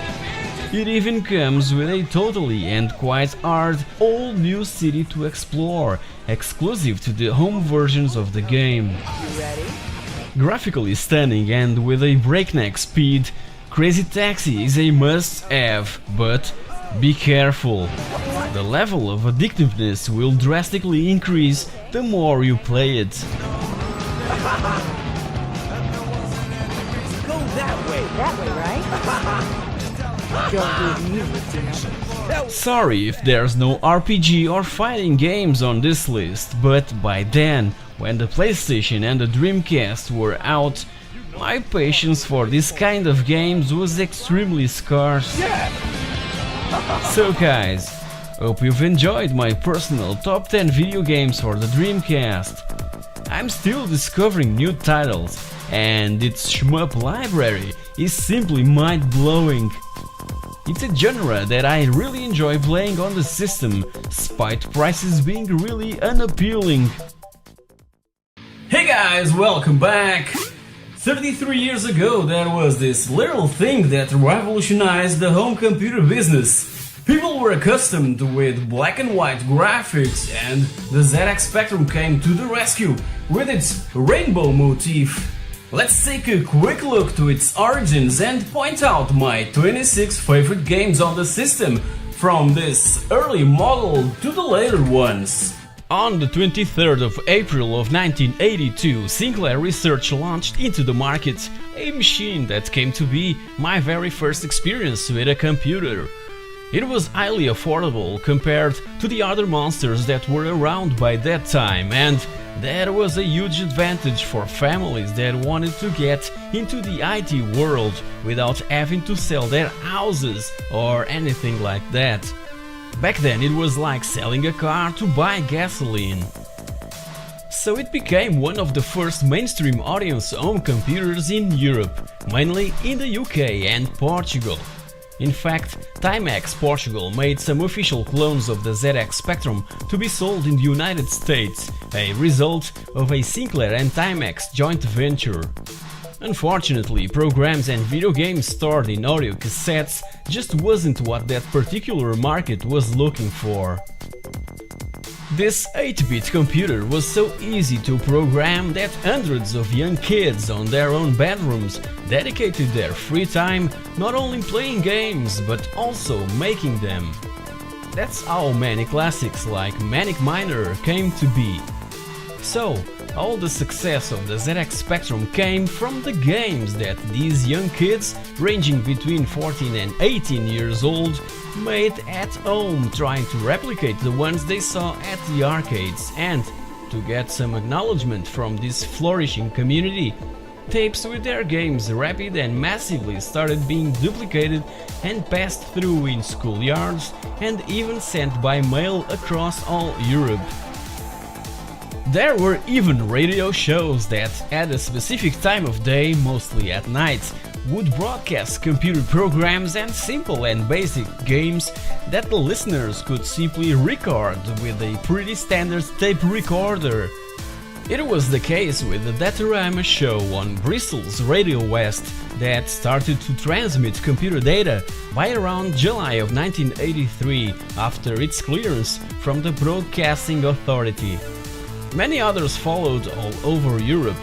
It even comes with a totally and quite hard all new city to explore, exclusive to the home versions of the game. You ready? Graphically stunning and with a breakneck speed, Crazy Taxi is a must-have, but be careful. The level of addictiveness will drastically increase the more you play it. Go that way, right? Sorry if there's no RPG or fighting games on this list, but by then, when the PlayStation and the Dreamcast were out, my patience for this kind of games was extremely scarce. So guys, hope you've enjoyed my personal top 10 video games for the Dreamcast. I'm still discovering new titles, and its shmup library is simply mind-blowing. It's a genre that I really enjoy playing on the system, despite prices being really unappealing. Hey guys, welcome back! 33 years ago there was this little thing that revolutionized the home computer business. People were accustomed with black and white graphics, and the ZX Spectrum came to the rescue with its rainbow motif. Let's take a quick look to its origins and point out my 26 favorite games on the system, from this early model to the later ones. On the 23rd of April of 1982, Sinclair Research launched into the market a machine that came to be my very first experience with a computer. It was highly affordable compared to the other monsters that were around by that time, and that was a huge advantage for families that wanted to get into the IT world without having to sell their houses or anything like that. Back then it was like selling a car to buy gasoline. So it became one of the first mainstream audience home computers in Europe, mainly in the UK and Portugal. In fact, Timex Portugal made some official clones of the ZX Spectrum to be sold in the United States, a result of a Sinclair and Timex joint venture. Unfortunately, programs and video games stored in audio cassettes just wasn't what that particular market was looking for. This 8-bit computer was so easy to program that hundreds of young kids on their own bedrooms dedicated their free time not only playing games but also making them. That's how many classics like Manic Miner came to be. So, all the success of the ZX Spectrum came from the games that these young kids, ranging between 14 and 18 years old, made at home, trying to replicate the ones they saw at the arcades. And to get some acknowledgement from this flourishing community, tapes with their games rapid and massively started being duplicated and passed through in schoolyards and even sent by mail across all Europe. There were even radio shows that, at a specific time of day, mostly at night, would broadcast computer programs and simple and basic games that the listeners could simply record with a pretty standard tape recorder. It was the case with the Datorama show on Bristol's Radio West that started to transmit computer data by around July of 1983 after its clearance from the Broadcasting Authority. Many others followed all over Europe.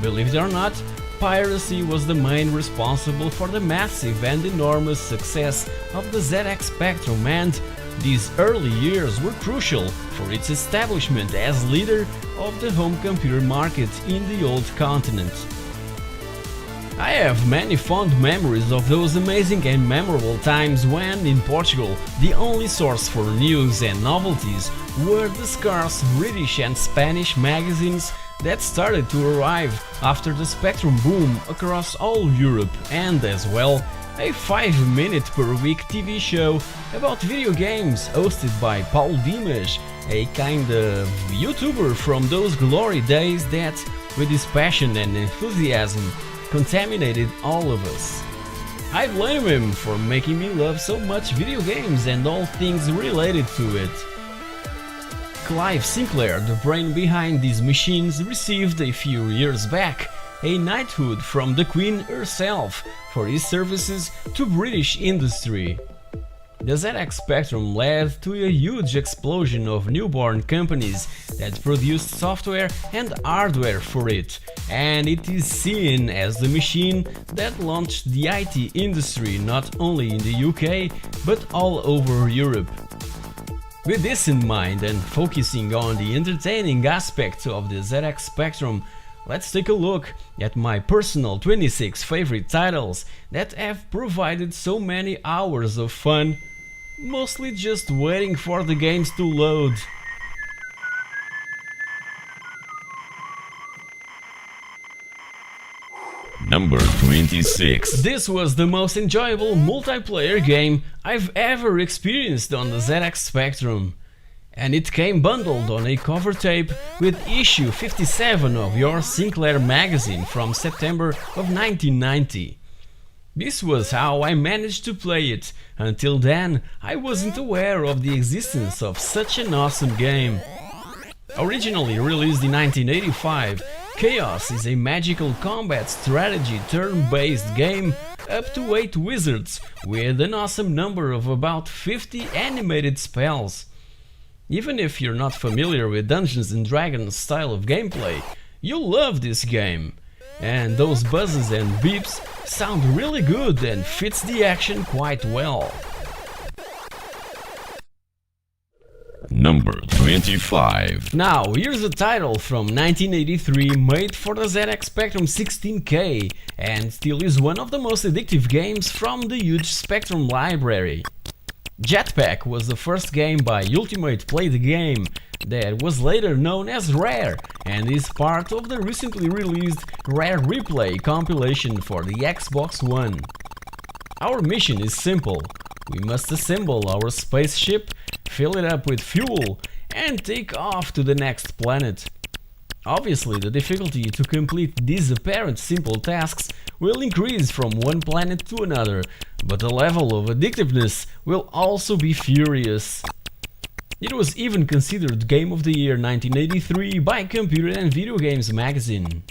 Believe it or not, piracy was the main responsible for the massive and enormous success of the ZX Spectrum, and these early years were crucial for its establishment as leader of the home computer market in the old continent. I have many fond memories of those amazing and memorable times when, in Portugal, the only source for news and novelties were the scarce British and Spanish magazines that started to arrive after the Spectrum boom across all Europe, and as well a 5-minute per week TV show about video games hosted by Paul Dimas, a kind of YouTuber from those glory days that, with his passion and enthusiasm, contaminated all of us. I blame him for making me love so much video games and all things related to it. Clive Sinclair, the brain behind these machines, received a few years back a knighthood from the Queen herself for his services to British industry. The ZX Spectrum led to a huge explosion of newborn companies that produced software and hardware for it, and it is seen as the machine that launched the IT industry not only in the UK but all over Europe. With this in mind and focusing on the entertaining aspect of the ZX Spectrum, let's take a look at my personal 26 favorite titles that have provided so many hours of fun, mostly just waiting for the games to load. Number 26. This was the most enjoyable multiplayer game I've ever experienced on the ZX Spectrum. and it came bundled on a cover tape with issue 57 of your Sinclair magazine from September of 1990. This was how I managed to play it. Until then, I wasn't aware of the existence of such an awesome game. Originally released in 1985, Chaos is a magical combat strategy turn-based game up to 8 wizards with an awesome number of about 50 animated spells. Even if you're not familiar with Dungeons & Dragons style of gameplay, you'll love this game. And those buzzes and beeps sound really good and fits the action quite well. Number 25. Now, here's a title from 1983 made for the ZX Spectrum 16K and still is one of the most addictive games from the huge Spectrum library. Jetpack was the first game by Ultimate Play the Game that was later known as Rare and is part of the recently released Rare Replay compilation for the Xbox One. Our mission is simple. We must assemble our spaceship, fill it up with fuel, and take off to the next planet. Obviously, the difficulty to complete these apparent simple tasks will increase from one planet to another, but the level of addictiveness will also be furious. It was even considered Game of the Year 1983 by Computer and Video Games magazine.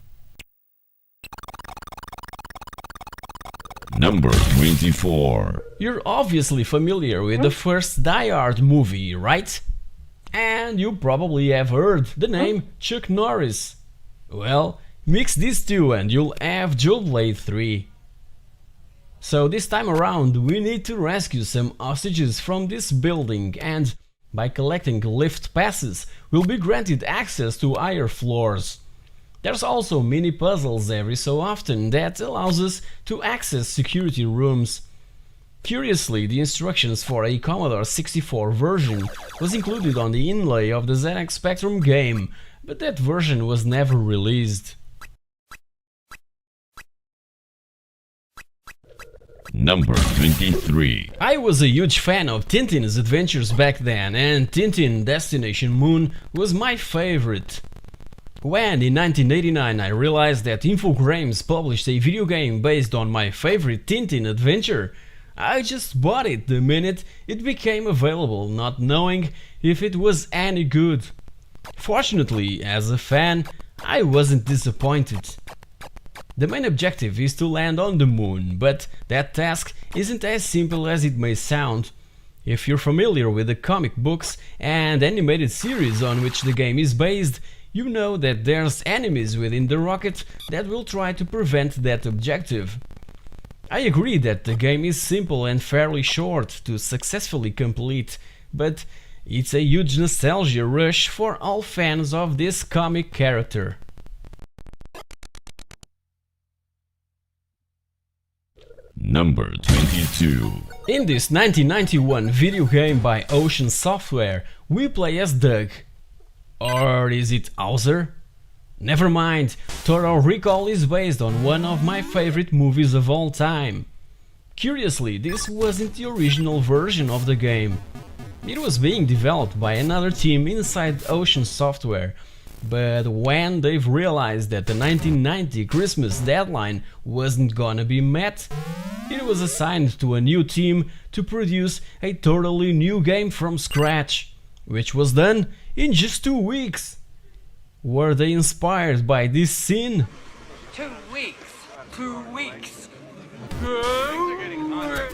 Number 24. You're obviously familiar with the first Die Hard movie, right? And you probably have heard the name Chuck Norris. Well, mix these two and you'll have Switchblade 3. So this time around we need to rescue some hostages from this building, and by collecting lift passes we'll be granted access to higher floors. There's also mini puzzles every so often that allows us to access security rooms. Curiously, the instructions for a Commodore 64 version was included on the inlay of the ZX Spectrum game, but that version was never released. Number 23. I was a huge fan of Tintin's adventures back then, and Tintin Destination Moon was my favorite. When in 1989 I realized that Infogrames published a video game based on my favorite Tintin adventure, I just bought it the minute it became available, not knowing if it was any good. Fortunately, as a fan, I wasn't disappointed. The main objective is to land on the moon, but that task isn't as simple as it may sound. If you're familiar with the comic books and animated series on which the game is based, you know that there's enemies within the rocket that will try to prevent that objective. I agree that the game is simple and fairly short to successfully complete, but it's a huge nostalgia rush for all fans of this comic character. Number 22. In this 1991 video game by Ocean Software, we play as Doug. Or is it Hauser? Never mind, Total Recall is based on one of my favorite movies of all time. Curiously, this wasn't the original version of the game. It was being developed by another team inside Ocean Software, but when they've realized that the 1990 Christmas deadline wasn't gonna be met, it was assigned to a new team to produce a totally new game from scratch, which was done in just 2 weeks. Were they inspired by this scene? 2 weeks. 2 weeks.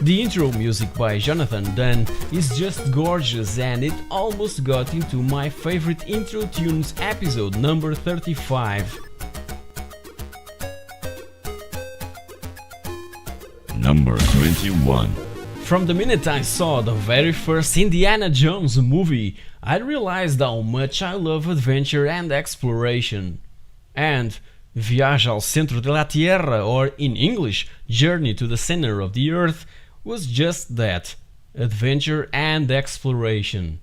The intro music by Jonathan Dunn is just gorgeous, and it almost got into my favorite intro tunes episode number 35. Number 21. From the minute I saw the very first Indiana Jones movie, I realized how much I love adventure and exploration. And Viaje ao Centro de la Tierra, or in English, Journey to the Center of the Earth, was just that, adventure and exploration.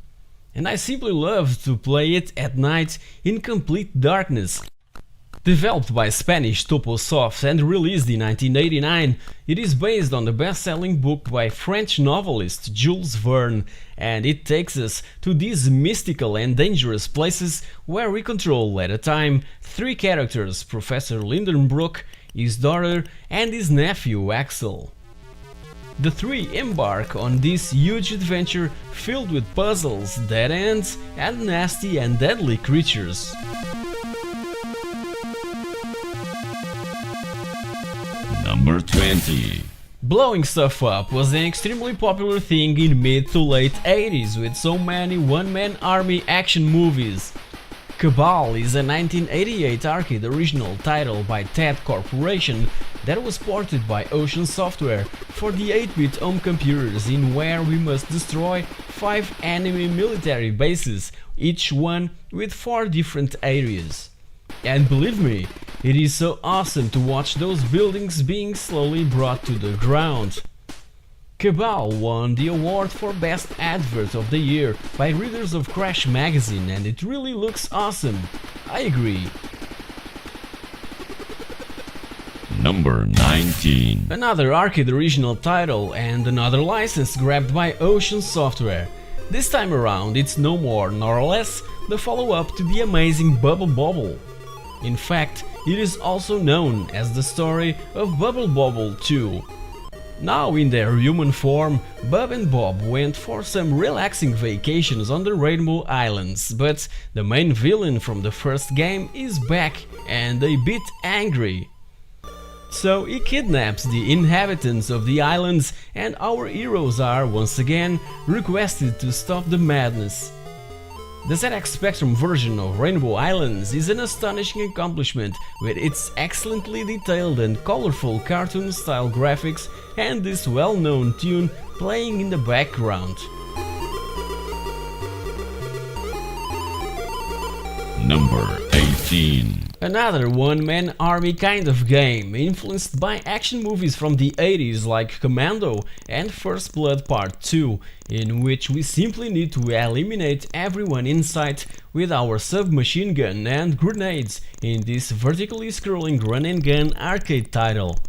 And I simply loved to play it at night in complete darkness. Developed by Spanish Toposoft and released in 1989, it is based on the best-selling book by French novelist Jules Verne, and it takes us to these mystical and dangerous places where we control at a time 3 characters: Professor Lindenbrook, his daughter and his nephew Axel. The 3 embark on this huge adventure filled with puzzles, dead ends and nasty and deadly creatures. Number 20. Blowing stuff up was an extremely popular thing in mid to late 80s with so many one-man army action movies. Cabal is a 1988 arcade original title by TED Corporation that was ported by Ocean Software for the 8-bit home computers, in where we must destroy 5 enemy military bases, each one with 4 different areas. And believe me, it is so awesome to watch those buildings being slowly brought to the ground. Cabal won the award for Best Advert of the Year by readers of Crash magazine, and it really looks awesome. I agree. Number 19. Another arcade original title and another license grabbed by Ocean Software. This time around it's no more nor less the follow-up to the amazing Bubble Bobble. In fact, it is also known as the story of Bubble Bobble 2. Now in their human form, Bub and Bob went for some relaxing vacations on the Rainbow Islands, but the main villain from the first game is back and a bit angry. So he kidnaps the inhabitants of the islands, and our heroes are once again requested to stop the madness. The ZX Spectrum version of Rainbow Islands is an astonishing accomplishment with its excellently detailed and colorful cartoon-style graphics and this well-known tune playing in the background. Number 18. Another one-man army kind of game, influenced by action movies from the 80s like Commando and First Blood Part 2, in which we simply need to eliminate everyone in sight with our submachine gun and grenades in this vertically scrolling run-and-gun arcade title.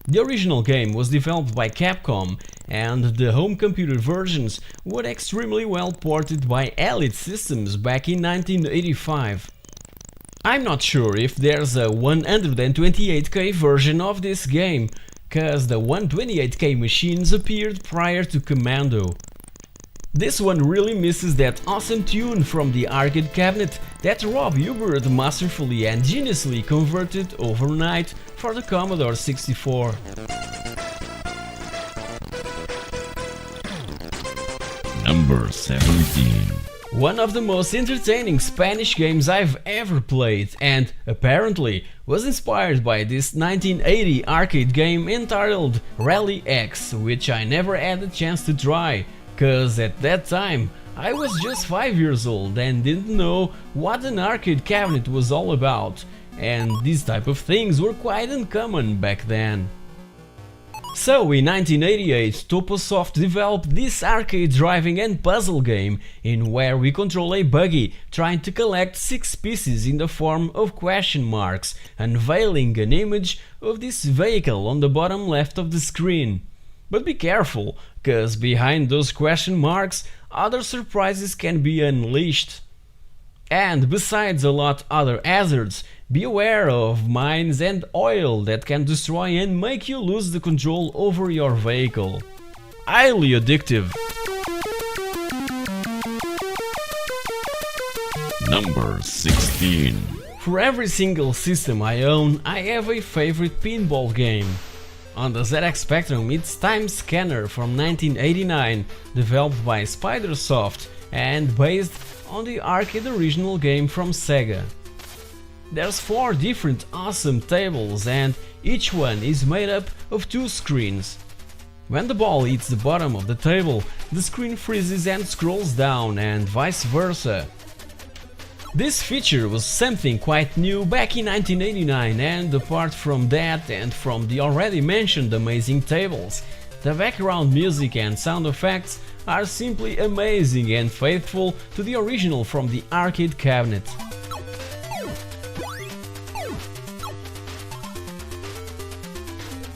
The original game was developed by Capcom, and the home computer versions were extremely well ported by Elite Systems back in 1985. I'm not sure if there's a 128K version of this game, cause the 128K machines appeared prior to Commando. This one really misses that awesome tune from the arcade cabinet that Rob Hubert masterfully and geniusly converted overnight for the Commodore 64. Number 17. One of the most entertaining Spanish games I've ever played, and apparently was inspired by this 1980 arcade game entitled Rally X, which I never had a chance to try, cause at that time I was just 5 years old and didn't know what an arcade cabinet was all about, and these type of things were quite uncommon back then. So in 1988, Toposoft developed this arcade driving and puzzle game in where we control a buggy trying to collect 6 pieces in the form of question marks, unveiling an image of this vehicle on the bottom left of the screen. But be careful, cause behind those question marks other surprises can be unleashed. And besides a lot other hazards, be aware of mines and oil that can destroy and make you lose the control over your vehicle. Highly addictive. Number 16. For every single system I own, I have a favorite pinball game. On the ZX Spectrum, it's Time Scanner from 1989, developed by Spidersoft and based on the arcade original game from Sega. There's 4 different awesome tables, and each one is made up of 2 screens. When the ball hits the bottom of the table, the screen freezes and scrolls down, and vice versa. This feature was something quite new back in 1989, and apart from that and from the already mentioned amazing tables, the background music and sound effects are simply amazing and faithful to the original from the arcade cabinet.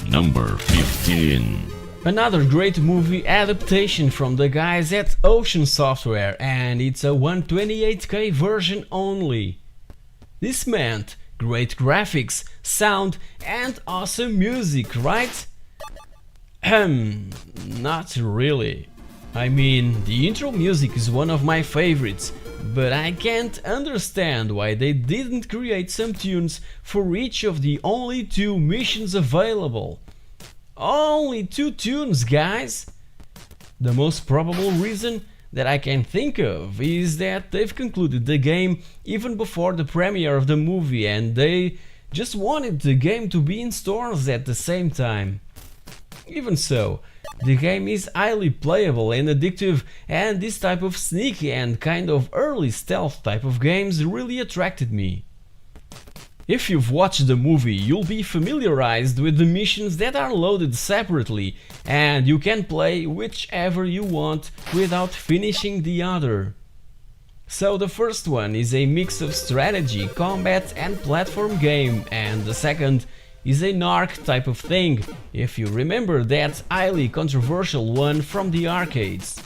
Number 15. Another great movie adaptation from the guys at Ocean Software, and it's a 128K version only. This meant great graphics, sound and awesome music, right? Not really. I mean, the intro music is one of my favorites, but I can't understand why they didn't create some tunes for each of the only 2 missions available. Only 2 tunes, guys! The most probable reason that I can think of is that they've concluded the game even before the premiere of the movie and they just wanted the game to be in stores at the same time. Even so, the game is highly playable and addictive, and this type of sneaky and kind of early stealth type of games really attracted me. If you've watched the movie, you'll be familiarized with the missions that are loaded separately, and you can play whichever you want without finishing the other. So the first one is a mix of strategy, combat and platform game, and the second is a narc type of thing, if you remember that highly controversial one from the arcades.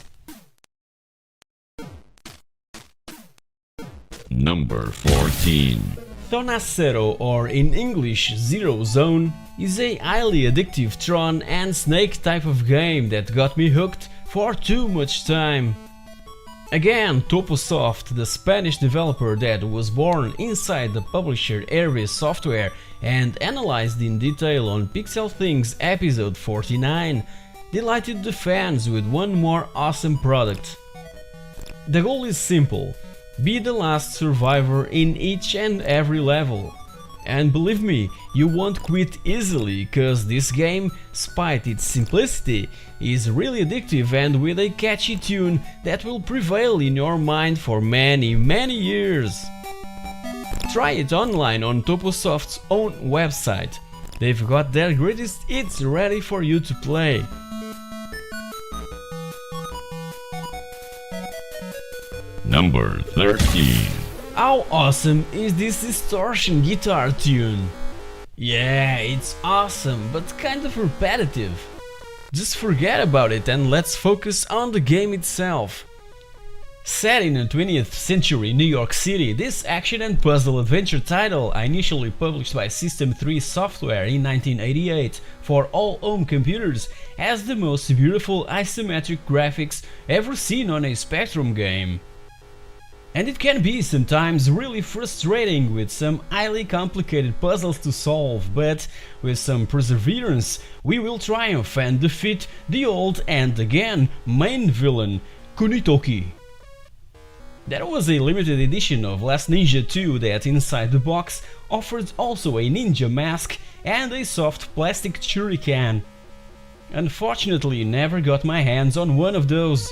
Number 14. Zona Zero, or in English Zero Zone, is a highly addictive Tron and Snake type of game that got me hooked for too much time. Again, Toposoft, the Spanish developer that was born inside the publisher Ares Software and analyzed in detail on pixelthing's episode 49, delighted the fans with one more awesome product. The goal is simple: be the last survivor in each and every level. And believe me, you won't quit easily, cause this game, despite its simplicity, is really addictive and with a catchy tune that will prevail in your mind for many years. Try it online on Toposoft's own website. They've got their greatest hits ready for you to play. Number 13. How awesome is this distortion guitar tune? Yeah, it's awesome, but kind of repetitive. Just forget about it and let's focus on the game itself. Set in the 20th century New York City, this action and puzzle adventure title, initially published by System 3 Software in 1988 for all home computers, has the most beautiful isometric graphics ever seen on a Spectrum game. And it can be sometimes really frustrating with some highly complicated puzzles to solve, but with some perseverance we will triumph and defeat the old and again main villain, Kunitoki. There was a limited edition of Last Ninja 2 that inside the box offered also a ninja mask and a soft plastic shuriken. Unfortunately, never got my hands on one of those.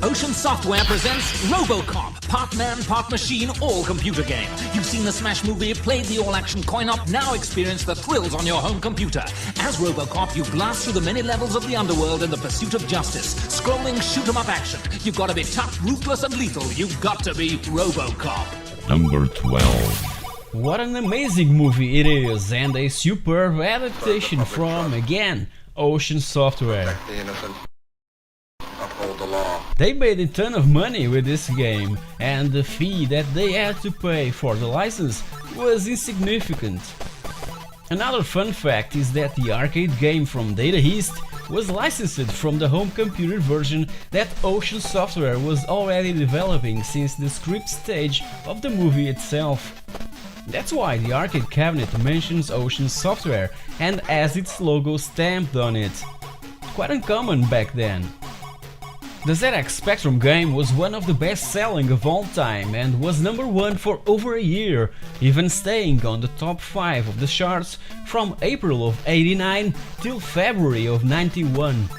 Ocean Software presents RoboCop, part man, part machine, all computer game. You've seen the Smash movie, played the all-action coin-op, now experience the thrills on your home computer. As RoboCop, you blast through the many levels of the underworld in the pursuit of justice. Scrolling shoot-'em-up action. You've got to be tough, ruthless and lethal. You've got to be RoboCop. Number 12. What an amazing movie it is, and a superb adaptation from, again, Ocean Software. They made a ton of money with this game, and the fee that they had to pay for the license was insignificant. Another fun fact is that the arcade game from Data East was licensed from the home computer version that Ocean Software was already developing since the script stage of the movie itself. That's why the arcade cabinet mentions Ocean Software and has its logo stamped on it. Quite uncommon back then. The ZX Spectrum game was one of the best-selling of all time and was #1 for over a year, even staying on the top 5 of the charts from April of '89 till February of '91.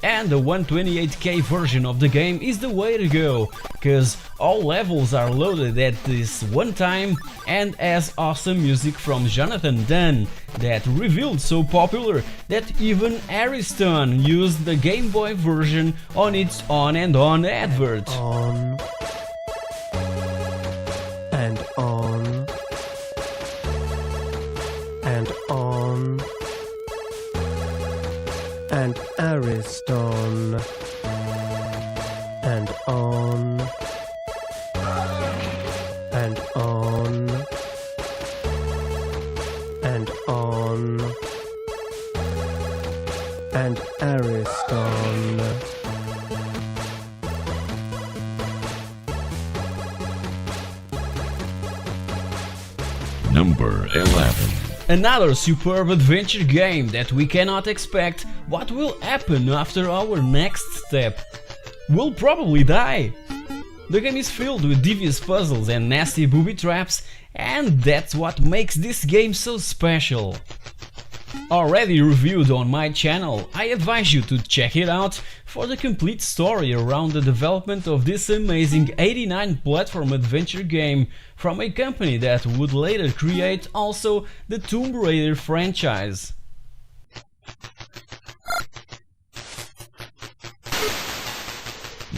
And the 128K version of the game is the way to go, cause all levels are loaded at this one time and has awesome music from Jonathan Dunn that revealed so popular that even Ariston used the Game Boy version on its On and On advert. On and on and on and Ariston and on and on and on and Ariston. Number 11. Another superb adventure game that we cannot expect what will happen after our next step. We'll probably die. The game is filled with devious puzzles and nasty booby traps, and that's what makes this game so special. Already reviewed on my channel, I advise you to check it out for the complete story around the development of this amazing 89 platform adventure game from a company that would later create also the Tomb Raider franchise.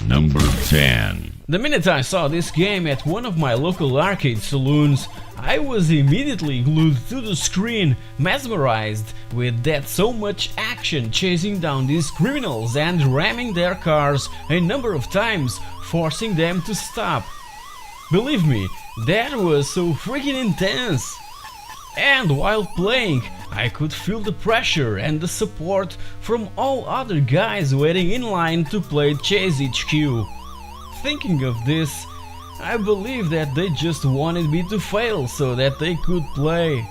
Number 10. The minute I saw this game at one of my local arcade saloons, I was immediately glued to the screen, mesmerized with that so much action chasing down these criminals and ramming their cars a number of times, forcing them to stop. Believe me, that was so freaking intense. And while playing, I could feel the pressure and the support from all other guys waiting in line to play Chase HQ. Thinking of this, I believe that they just wanted me to fail so that they could play.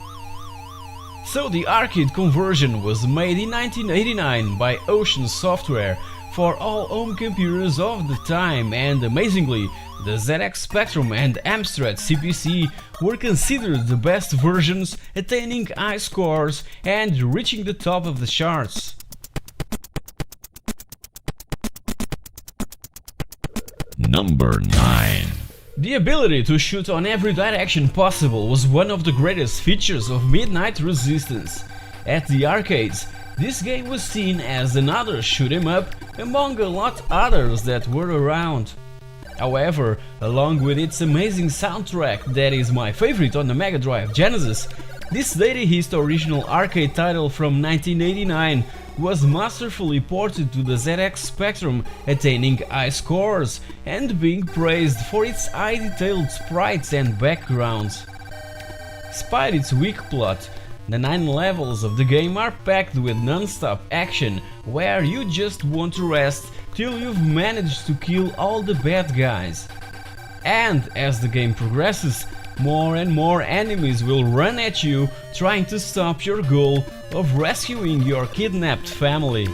So the arcade conversion was made in 1989 by Ocean Software for all home computers of the time, and amazingly, the ZX Spectrum and Amstrad CPC were considered the best versions, attaining high scores and reaching the top of the charts. Number 9. The ability to shoot on every direction possible was one of the greatest features of Midnight Resistance. At the arcades, this game was seen as another shoot 'em up among a lot others that were around. However, along with its amazing soundtrack that is my favorite on the Mega Drive Genesis, this Data-East original arcade title from 1989 was masterfully ported to the ZX Spectrum, attaining high scores and being praised for its high-detailed sprites and backgrounds. Despite its weak plot, the 9 levels of the game are packed with non-stop action, where you just want to rest till you've managed to kill all the bad guys. And as the game progresses, more and more enemies will run at you, trying to stop your goal of rescuing your kidnapped family.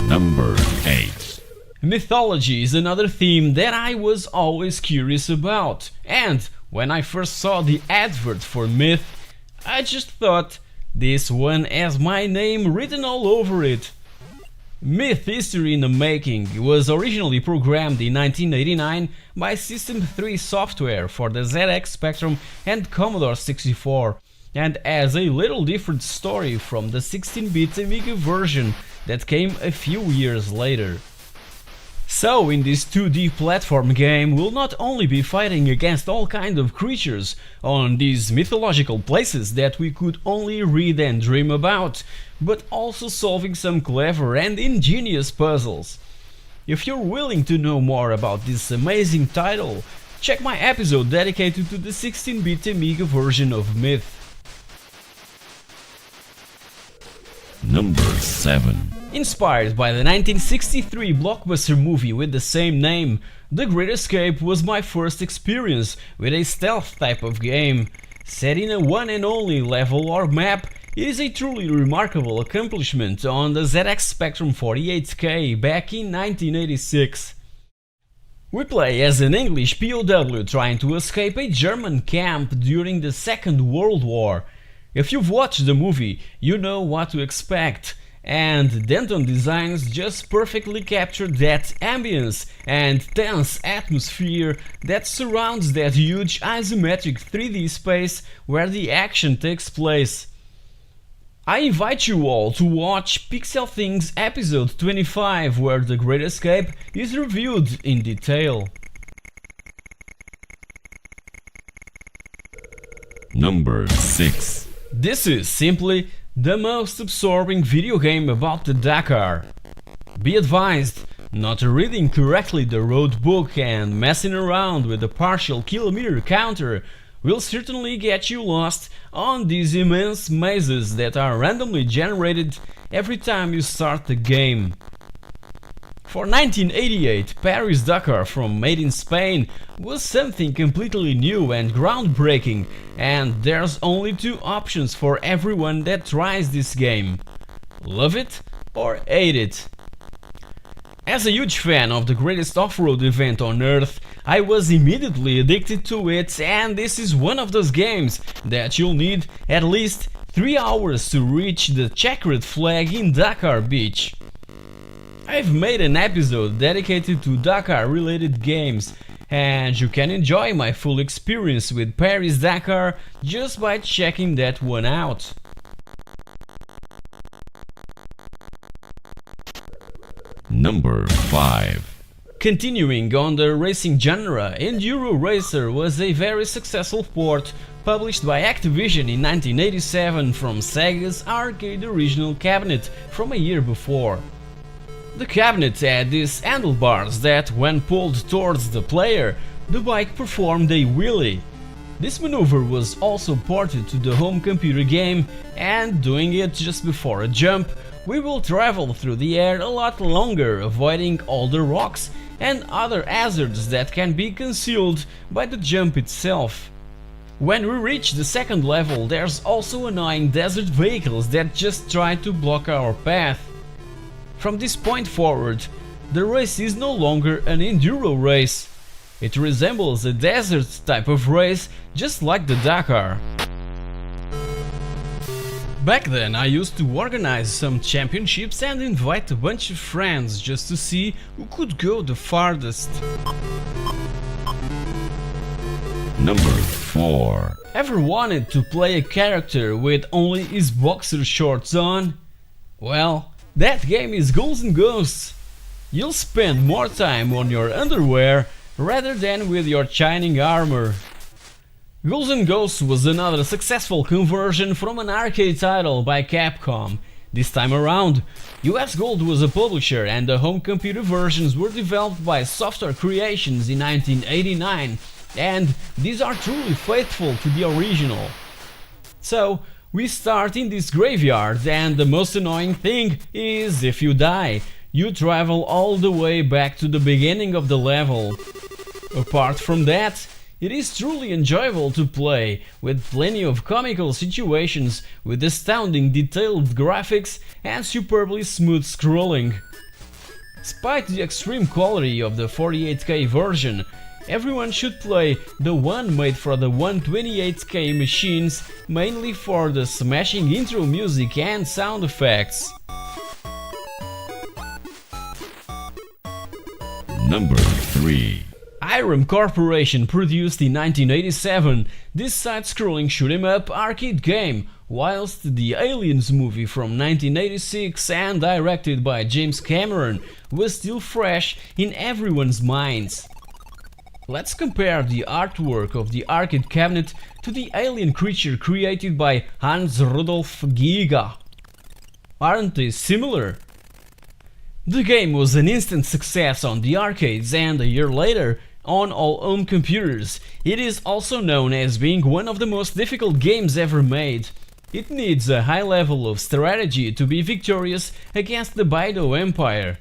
Number 8. Mythology is another theme that I was always curious about, and when I first saw the advert for Myth, I just thought, this one has my name written all over it. Myth History in the Making was originally programmed in 1989 by System 3 software for the ZX Spectrum and Commodore 64, and has a little different story from the 16-bit Amiga version that came a few years later. So in this 2D platform game, we'll not only be fighting against all kinds of creatures on these mythological places that we could only read and dream about, but also solving some clever and ingenious puzzles. If you're willing to know more about this amazing title, check my episode dedicated to the 16-bit Amiga version of Myth. Number 7. Inspired by the 1963 blockbuster movie with the same name, The Great Escape was my first experience with a stealth type of game. Set in a one and only level or map, it is a truly remarkable accomplishment on the ZX Spectrum 48K back in 1986. We play as an English POW trying to escape a German camp during the Second World War. If you've watched the movie, you know what to expect, and Denton Designs just perfectly captured that ambience and tense atmosphere that surrounds that huge isometric 3D space where the action takes place. I invite you all to watch PixelThing's episode 25, where The Great Escape is reviewed in detail. Number 6. This is simply the most absorbing video game about the Dakar. Be advised, not reading correctly the road book and messing around with the partial kilometer counter will certainly get you lost on these immense mazes that are randomly generated every time you start the game. For 1988, Paris-Dakar from Made in Spain was something completely new and groundbreaking, and there's only two options for everyone that tries this game: love it or hate it. As a huge fan of the greatest off-road event on Earth, I was immediately addicted to it, and this is one of those games that you'll need at least 3 hours to reach the checkered flag in Dakar Beach. I've made an episode dedicated to Dakar-related games, and you can enjoy my full experience with Paris-Dakar just by checking that one out. Number 5. Continuing on the racing genre, Enduro Racer was a very successful port published by Activision in 1987 from Sega's arcade original cabinet from a year before. The cabinet had these handlebars that, when pulled towards the player, the bike performed a wheelie. This maneuver was also ported to the home computer game, and doing it just before a jump, we will travel through the air a lot longer, avoiding all the rocks and other hazards that can be concealed by the jump itself. When we reach the second level, there's also annoying desert vehicles that just try to block our path. From this point forward, the race is no longer an enduro race. It resembles a desert type of race, just like the Dakar. Back then I used to organize some championships and invite a bunch of friends just to see who could go the farthest. Number 4. Ever wanted to play a character with only his boxer shorts on? Well, that game is Ghouls and Ghosts. You'll spend more time on your underwear rather than with your shining armor. Ghouls and Ghosts was another successful conversion from an arcade title by Capcom. This time around, US Gold was a publisher and the home computer versions were developed by Software Creations in 1989, and these are truly faithful to the original. So, we start in this graveyard, and the most annoying thing is if you die, you travel all the way back to the beginning of the level. Apart from that, it is truly enjoyable to play, with plenty of comical situations, with astounding detailed graphics and superbly smooth scrolling. Despite the extreme quality of the 48K version, everyone should play the one made for the 128K machines, mainly for the smashing intro music and sound effects. Number 3. Irem Corporation produced in 1987 this side-scrolling shoot-'em-up arcade game, whilst the Aliens movie from 1986 and directed by James Cameron was still fresh in everyone's minds. Let's compare the artwork of the arcade cabinet to the alien creature created by Hans Rudolf Giga. Aren't they similar? The game was an instant success on the arcades, and a year later on all home computers. It is also known as being one of the most difficult games ever made. It needs a high level of strategy to be victorious against the Baido Empire.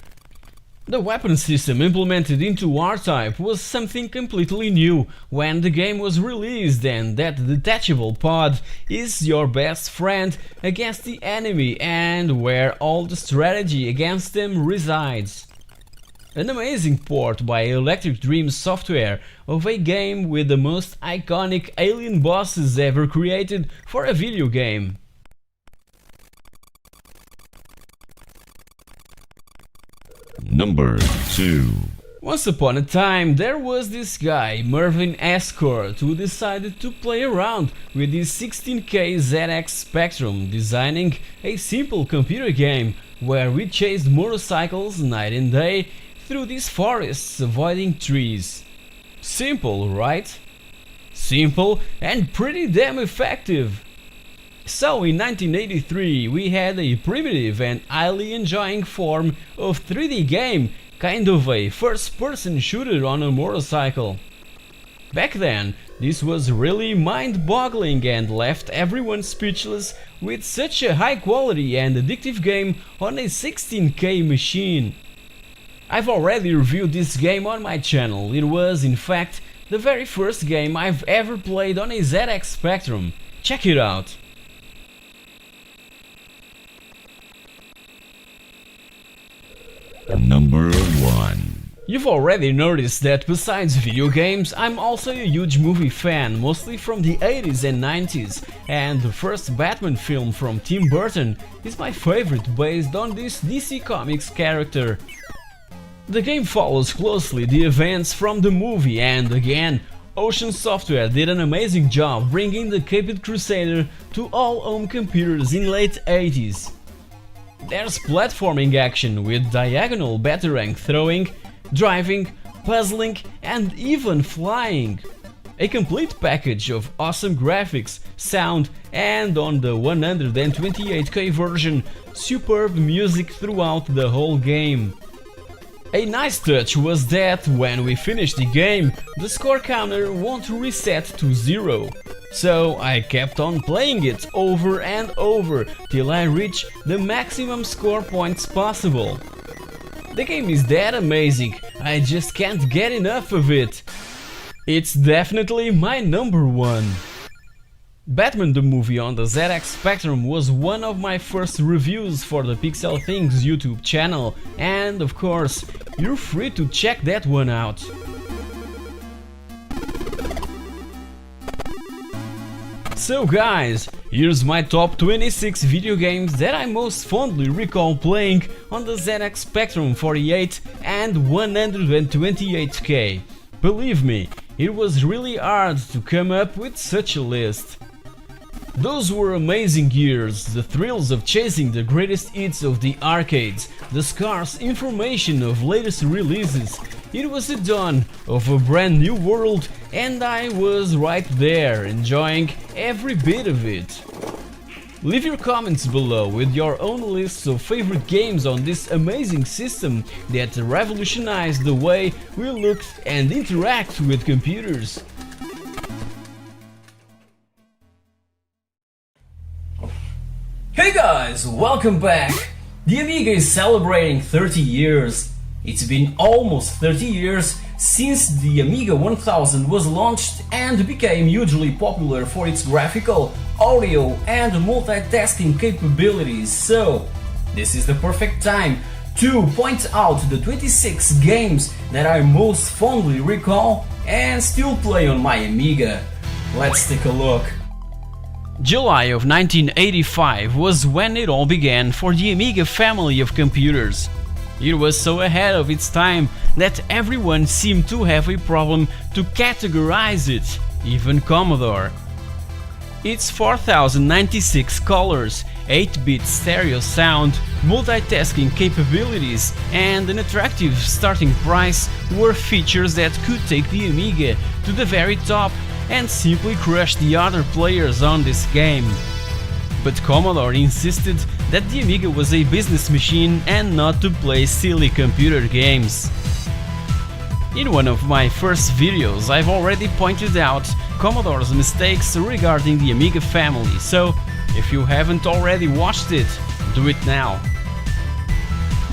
The weapon system implemented into R-Type was something completely new when the game was released, and that detachable pod is your best friend against the enemy and where all the strategy against them resides. An amazing port by Electric Dream Software of a game with the most iconic alien bosses ever created for a video game. Number 2. Once upon a time, there was this guy, Mervyn Escort, who decided to play around with his 16K ZX Spectrum, designing a simple computer game where we chased motorcycles night and day through these forests, avoiding trees. Simple, right? Simple and pretty damn effective. So in 1983 we had a primitive and highly enjoying form of 3D game, kind of a first-person shooter on a motorcycle. Back then, this was really mind-boggling and left everyone speechless with such a high-quality and addictive game on a 16K machine. I've already reviewed this game on my channel. It was, in fact, the very first game I've ever played on a ZX Spectrum. Check it out. Number 1. You've already noticed that besides video games, I'm also a huge movie fan, mostly from the 80s and 90s, and the first Batman film from Tim Burton is my favorite based on this DC Comics character. The game follows closely the events from the movie, and again, Ocean Software did an amazing job bringing the Caped Crusader to all home computers in late 80s. There's platforming action with diagonal batarang throwing, driving, puzzling and even flying. A complete package of awesome graphics, sound and, on the 128K version, superb music throughout the whole game. A nice touch was that when we finished the game, the score counter won't reset to 0. So I kept on playing it over and over till I reached the maximum score points possible. The game is that amazing, I just can't get enough of it. It's definitely my number 1. Batman the movie on the ZX Spectrum was one of my first reviews for the pixelthing's YouTube channel, and of course, you're free to check that one out. So guys, here's my top 26 video games that I most fondly recall playing on the ZX Spectrum 48 and 128K. Believe me, it was really hard to come up with such a list. Those were amazing years, the thrills of chasing the greatest hits of the arcades, the scarce information of latest releases. It was the dawn of a brand new world, and I was right there, enjoying every bit of it. Leave your comments below with your own lists of favorite games on this amazing system that revolutionized the way we look and interact with computers. Hey guys, welcome back! The Amiga is celebrating 30 years. It's been almost 30 years since the Amiga 1000 was launched and became hugely popular for its graphical, audio and multitasking capabilities, so this is the perfect time to point out the 26 games that I most fondly recall and still play on my Amiga. Let's take a look. July of 1985 was when it all began for the Amiga family of computers. It was so ahead of its time that everyone seemed to have a problem to categorize it, even Commodore. Its 4096 colors, 8-bit stereo sound, multitasking capabilities and an attractive starting price were features that could take the Amiga to the very top and simply crush the other players on this game. But Commodore insisted that the Amiga was a business machine and not to play silly computer games. In one of my first videos I've already pointed out Commodore's mistakes regarding the Amiga family, so if you haven't already watched it, do it now.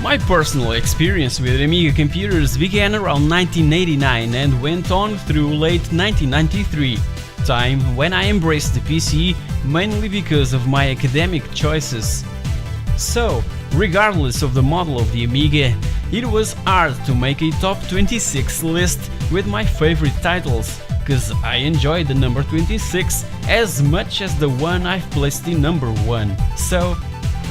My personal experience with Amiga computers began around 1989 and went on through late 1993, time when I embraced the PC mainly because of my academic choices. So, regardless of the model of the Amiga, it was hard to make a top 26 list with my favorite titles, cause I enjoy the number 26 as much as the one I've placed in number 1. So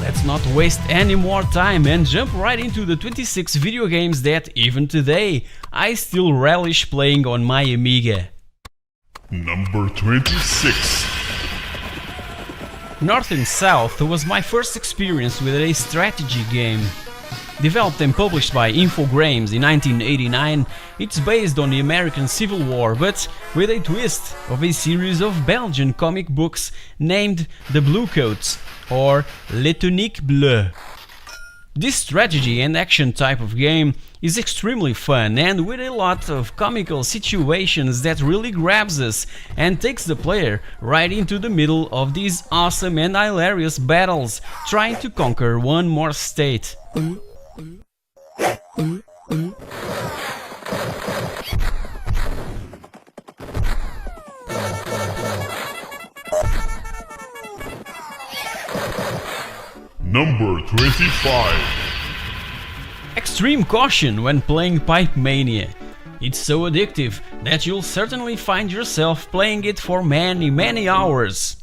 let's not waste any more time and jump right into the 26 video games that even today I still relish playing on my Amiga. Number 26. North and South was my first experience with a strategy game. Developed and published by Infogrames in 1989, it's based on the American Civil War, but with a twist of a series of Belgian comic books named The Bluecoats or Les Tuniques Bleues. This strategy and action type of game is extremely fun and with a lot of comical situations that really grabs us and takes the player right into the middle of these awesome and hilarious battles, trying to conquer one more state. Number 25. Extreme caution when playing Pipe Mania. It's so addictive that you'll certainly find yourself playing it for many hours.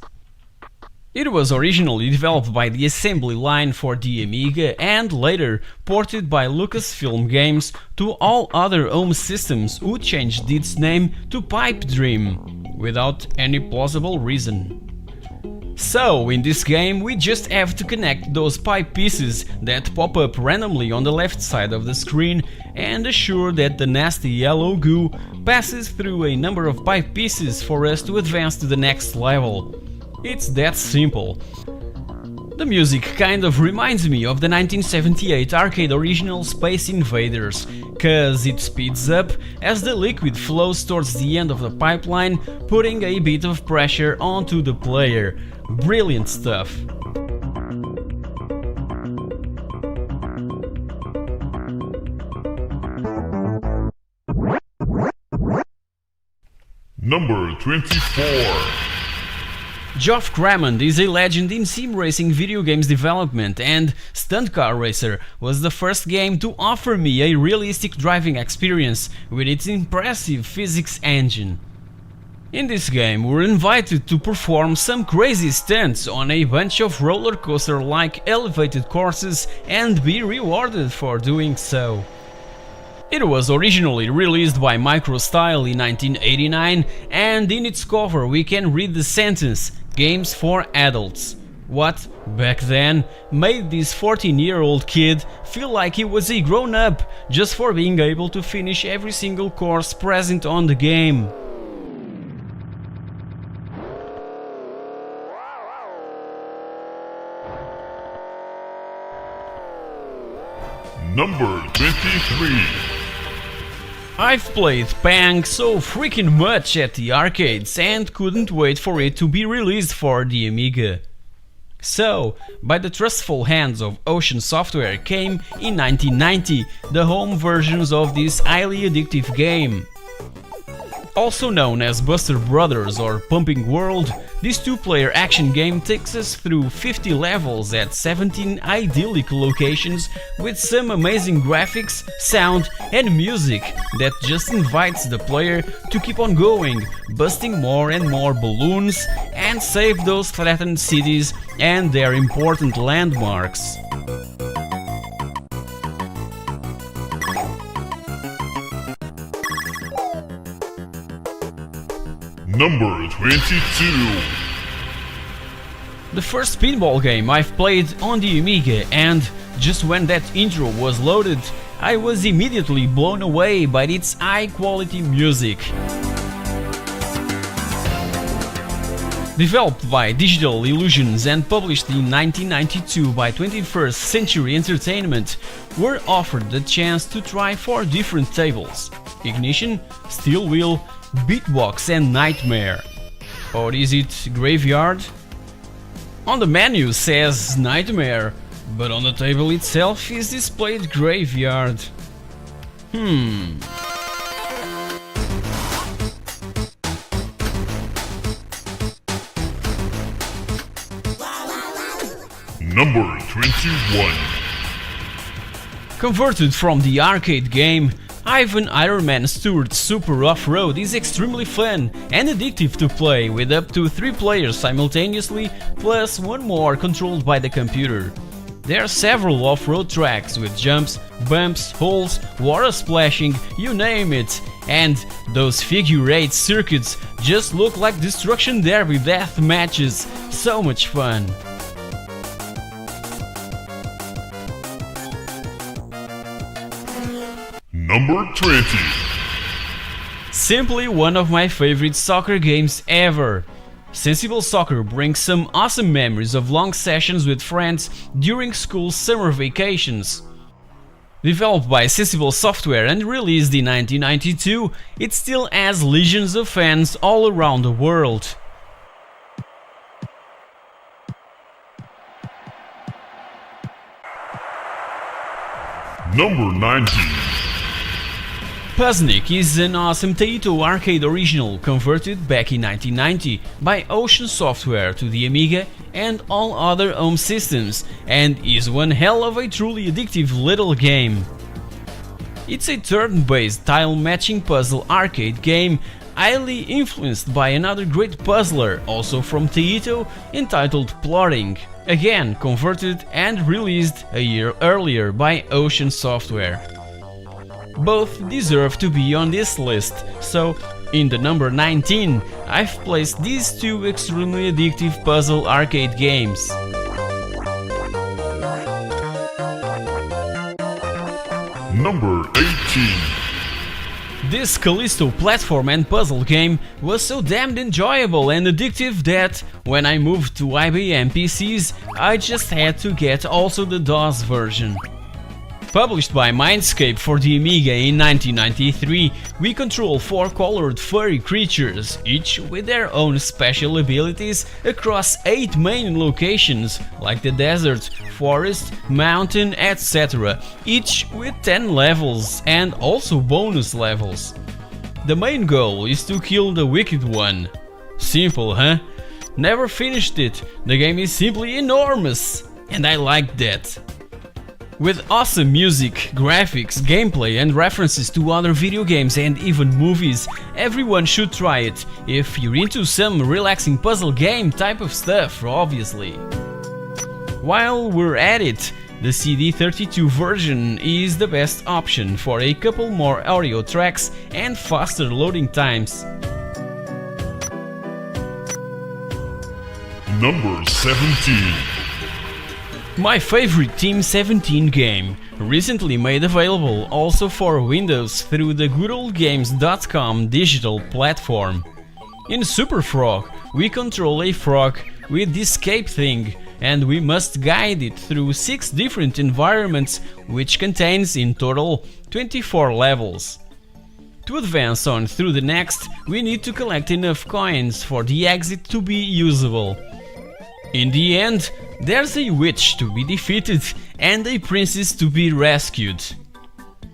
It was originally developed by the assembly line for the Amiga and later ported by Lucasfilm Games to all other home systems, who changed its name to Pipe Dream without any plausible reason. So, in this game we just have to connect those pipe pieces that pop up randomly on the left side of the screen and assure that the nasty yellow goo passes through a number of pipe pieces for us to advance to the next level. It's that simple. The music kind of reminds me of the 1978 arcade original Space Invaders, cause it speeds up as the liquid flows towards the end of the pipeline, putting a bit of pressure onto the player. Brilliant stuff. Number 24. Geoff Crammond is a legend in sim racing video games development, and Stunt Car Racer was the first game to offer me a realistic driving experience with its impressive physics engine. In this game, we're invited to perform some crazy stunts on a bunch of roller coaster-like elevated courses and be rewarded for doing so. It was originally released by MicroStyle in 1989, and in its cover we can read the sentence "Games for Adults." What, back then, made this 14-year-old kid feel like he was a grown-up just for being able to finish every single course present on the game. Number 23. I've played Pang so freaking much at the arcades and couldn't wait for it to be released for the Amiga. So, by the trustful hands of Ocean Software came, in 1990, the home versions of this highly addictive game. Also known as Buster Brothers or Pumping World, this two-player action game takes us through 50 levels at 17 idyllic locations with some amazing graphics, sound and music that just invites the player to keep on going, busting more and more balloons and save those threatened cities and their important landmarks. Number 22. The first pinball game I've played on the Amiga, and just when that intro was loaded, I was immediately blown away by its high-quality music. Developed by Digital Illusions and published in 1992 by 21st Century Entertainment, we're offered the chance to try 4 different tables: Ignition, Steel Wheel, Beatbox and Nightmare. Or is it Graveyard? On the menu says Nightmare, but on the table itself is displayed Graveyard. Number 21. Converted from the arcade game, Ivan Iron Man Stewart's Super Off-Road is extremely fun and addictive to play with up to 3 players simultaneously, plus 1 more controlled by the computer. There are several off-road tracks with jumps, bumps, holes, water splashing, you name it, and those figure-8 circuits just look like Destruction Derby death matches, so much fun. Number 20. Simply one of my favorite soccer games ever. Sensible Soccer brings some awesome memories of long sessions with friends during school summer vacations. Developed by Sensible Software and released in 1992, it still has legions of fans all around the world. Number 19. Puzznik is an awesome Taito arcade original converted back in 1990 by Ocean Software to the Amiga and all other home systems, and is one hell of a truly addictive little game. It's a turn-based tile-matching puzzle arcade game highly influenced by another great puzzler, also from Taito, entitled Plotting, again converted and released a year earlier by Ocean Software. Both deserve to be on this list, so in the number 19 I've placed these 2 extremely addictive puzzle arcade games. Number 18. This Callisto platform and puzzle game was so damned enjoyable and addictive that when I moved to IBM PCs I just had to get also the DOS version. Published by Mindscape for the Amiga in 1993, we control 4 colored furry creatures, each with their own special abilities across 8 main locations, like the desert, forest, mountain, etc., each with 10 levels and also bonus levels. The main goal is to kill the Wicked One. Simple, huh? Never finished it, the game is simply enormous, and I like that. With awesome music, graphics, gameplay and references to other video games and even movies, everyone should try it, if you're into some relaxing puzzle game type of stuff, obviously. While we're at it, the CD32 version is the best option for a couple more audio tracks and faster loading times. Number 17. My favorite Team 17 game, recently made available also for Windows through the goodoldgames.com digital platform. In Super Frog, we control a frog with the escape thing, and we must guide it through 6 different environments, which contains in total 24 levels. To advance on through the next, we need to collect enough coins for the exit to be usable. In the end, there's a witch to be defeated and a princess to be rescued.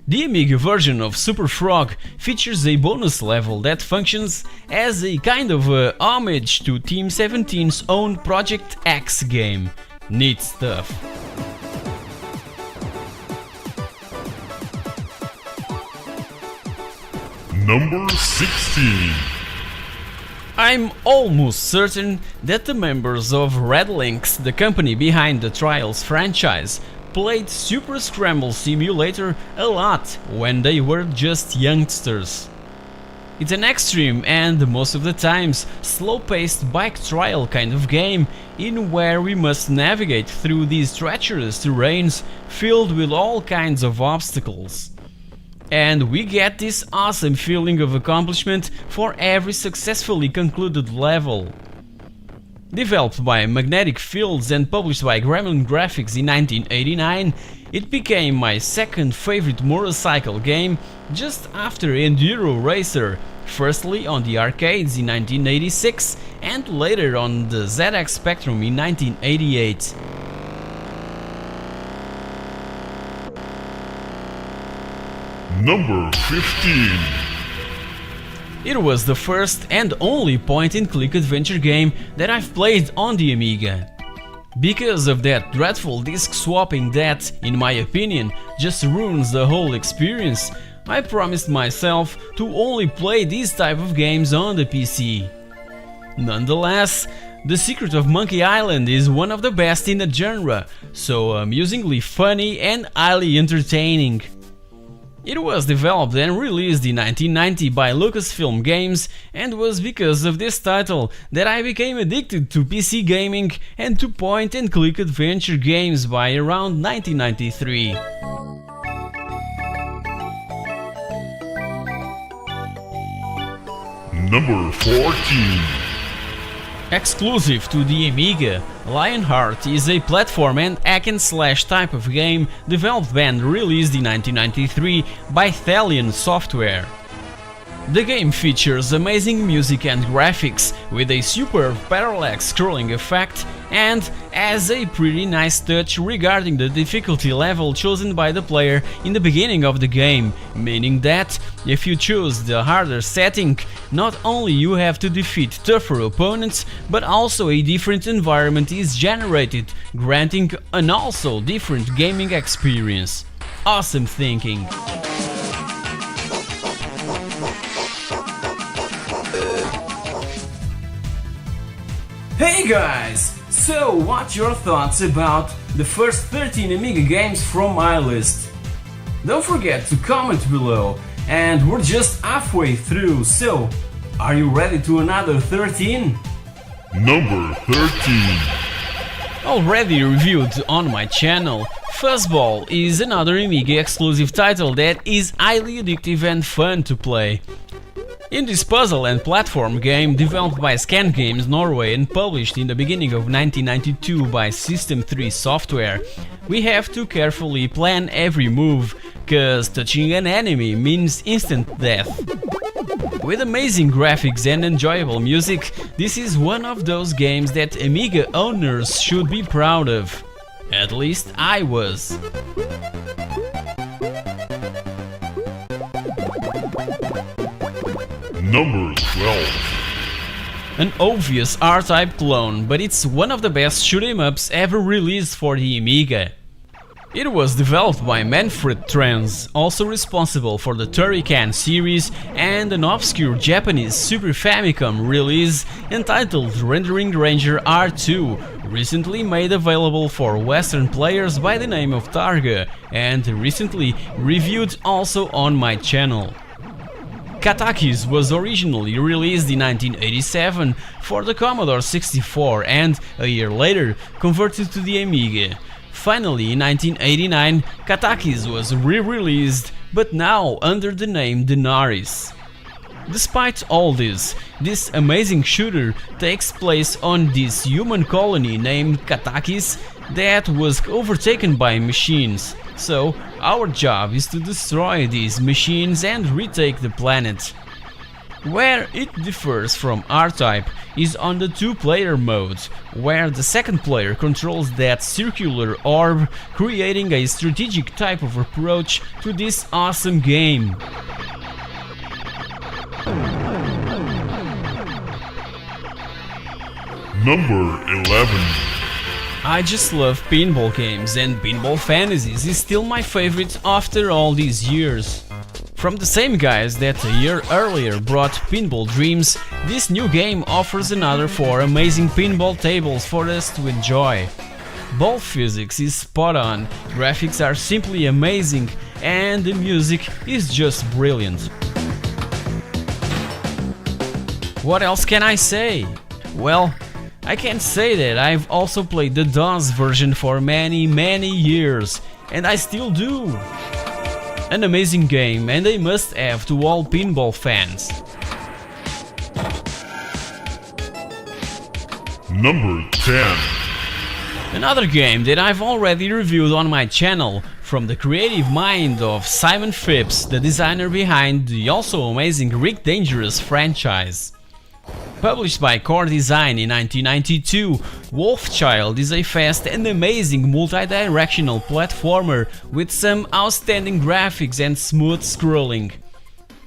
The Amiga version of Super Frog features a bonus level that functions as a kind of homage to Team 17's own Project X game. Neat stuff. Number 16. I'm almost certain that the members of Red Lynx, the company behind the Trials franchise, played Super Scramble Simulator a lot when they were just youngsters. It's an extreme and, most of the times, slow-paced bike trial kind of game in where we must navigate through these treacherous terrains filled with all kinds of obstacles. And we get this awesome feeling of accomplishment for every successfully concluded level. Developed by Magnetic Fields and published by Gremlin Graphics in 1989, it became my second favorite motorcycle game just after Enduro Racer, firstly on the arcades in 1986 and later on the ZX Spectrum in 1988. Number 15. It was the first and only point-and-click adventure game that I've played on the Amiga. Because of that dreadful disc swapping that, in my opinion, just ruins the whole experience, I promised myself to only play these type of games on the PC. Nonetheless, The Secret of Monkey Island is one of the best in the genre, so amusingly funny and highly entertaining. It was developed and released in 1990 by Lucasfilm Games, and was because of this title that I became addicted to PC gaming and to point-and-click adventure games by around 1993. Number 14. Exclusive to the Amiga, Lionheart is a platform and hack-and-slash type of game developed and released in 1993 by Thalion Software. The game features amazing music and graphics, with a superb parallax scrolling effect, and has a pretty nice touch regarding the difficulty level chosen by the player in the beginning of the game, meaning that if you choose the harder setting, not only you have to defeat tougher opponents, but also a different environment is generated, granting an also different gaming experience. Awesome thinking! Hey guys! So, what's your thoughts about the first 13 Amiga games from my list? Don't forget to comment below, and we're just halfway through, so are you ready to another 13? Number 13. Already reviewed on my channel, Fuzzball is another Amiga exclusive title that is highly addictive and fun to play. In this puzzle and platform game, developed by Scan Games Norway and published in the beginning of 1992 by System 3 Software, we have to carefully plan every move, cause touching an enemy means instant death. With amazing graphics and enjoyable music, this is one of those games that Amiga owners should be proud of. At least I was. Number 12. An obvious R-Type clone, but it's one of the best shoot-em-ups ever released for the Amiga. It was developed by Manfred Trans, also responsible for the Turrican series and an obscure Japanese Super Famicom release entitled Rendering Ranger R2, recently made available for Western players by the name of Targa, and recently reviewed also on my channel. Katakis was originally released in 1987 for the Commodore 64 and, a year later, converted to the Amiga. Finally, in 1989, Katakis was re-released, but now under the name Denaris. Despite all this amazing shooter takes place on this human colony named Katakis that was overtaken by machines. So, our job is to destroy these machines and retake the planet. Where it differs from R-Type is on the two-player mode, where the second player controls that circular orb, creating a strategic type of approach to this awesome game. Number 11. I just love pinball games, and Pinball Fantasies is still my favorite after all these years. From the same guys that a year earlier brought Pinball Dreams, this new game offers another 4 amazing pinball tables for us to enjoy. Ball physics is spot on, graphics are simply amazing, and the music is just brilliant. What else can I say? Well, I can say that I've also played the DOS version for many years, and I still do. An amazing game and a must-have to all pinball fans. Number 10. Another game that I've already reviewed on my channel, from the creative mind of Simon Phipps, the designer behind the also amazing Rick Dangerous franchise. Published by Core Design in 1992, Wolfchild is a fast and amazing multi-directional platformer with some outstanding graphics and smooth scrolling.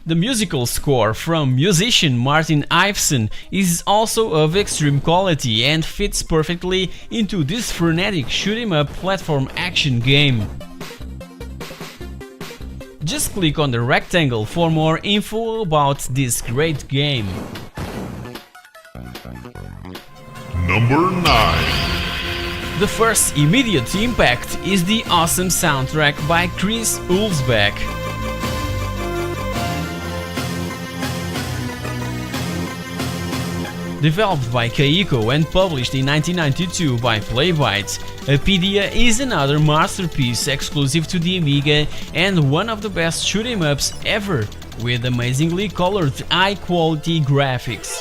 The musical score from musician Martin Iveson is also of extreme quality and fits perfectly into this frenetic shoot-em-up platform action game. Just click on the rectangle for more info about this great game. Number 9. The first immediate impact is the awesome soundtrack by Chris Hulsbeck. Developed by Keiko and published in 1992 by Playbyte, Apedia is another masterpiece exclusive to the Amiga and one of the best shoot-em-ups ever, with amazingly colored, high-quality graphics.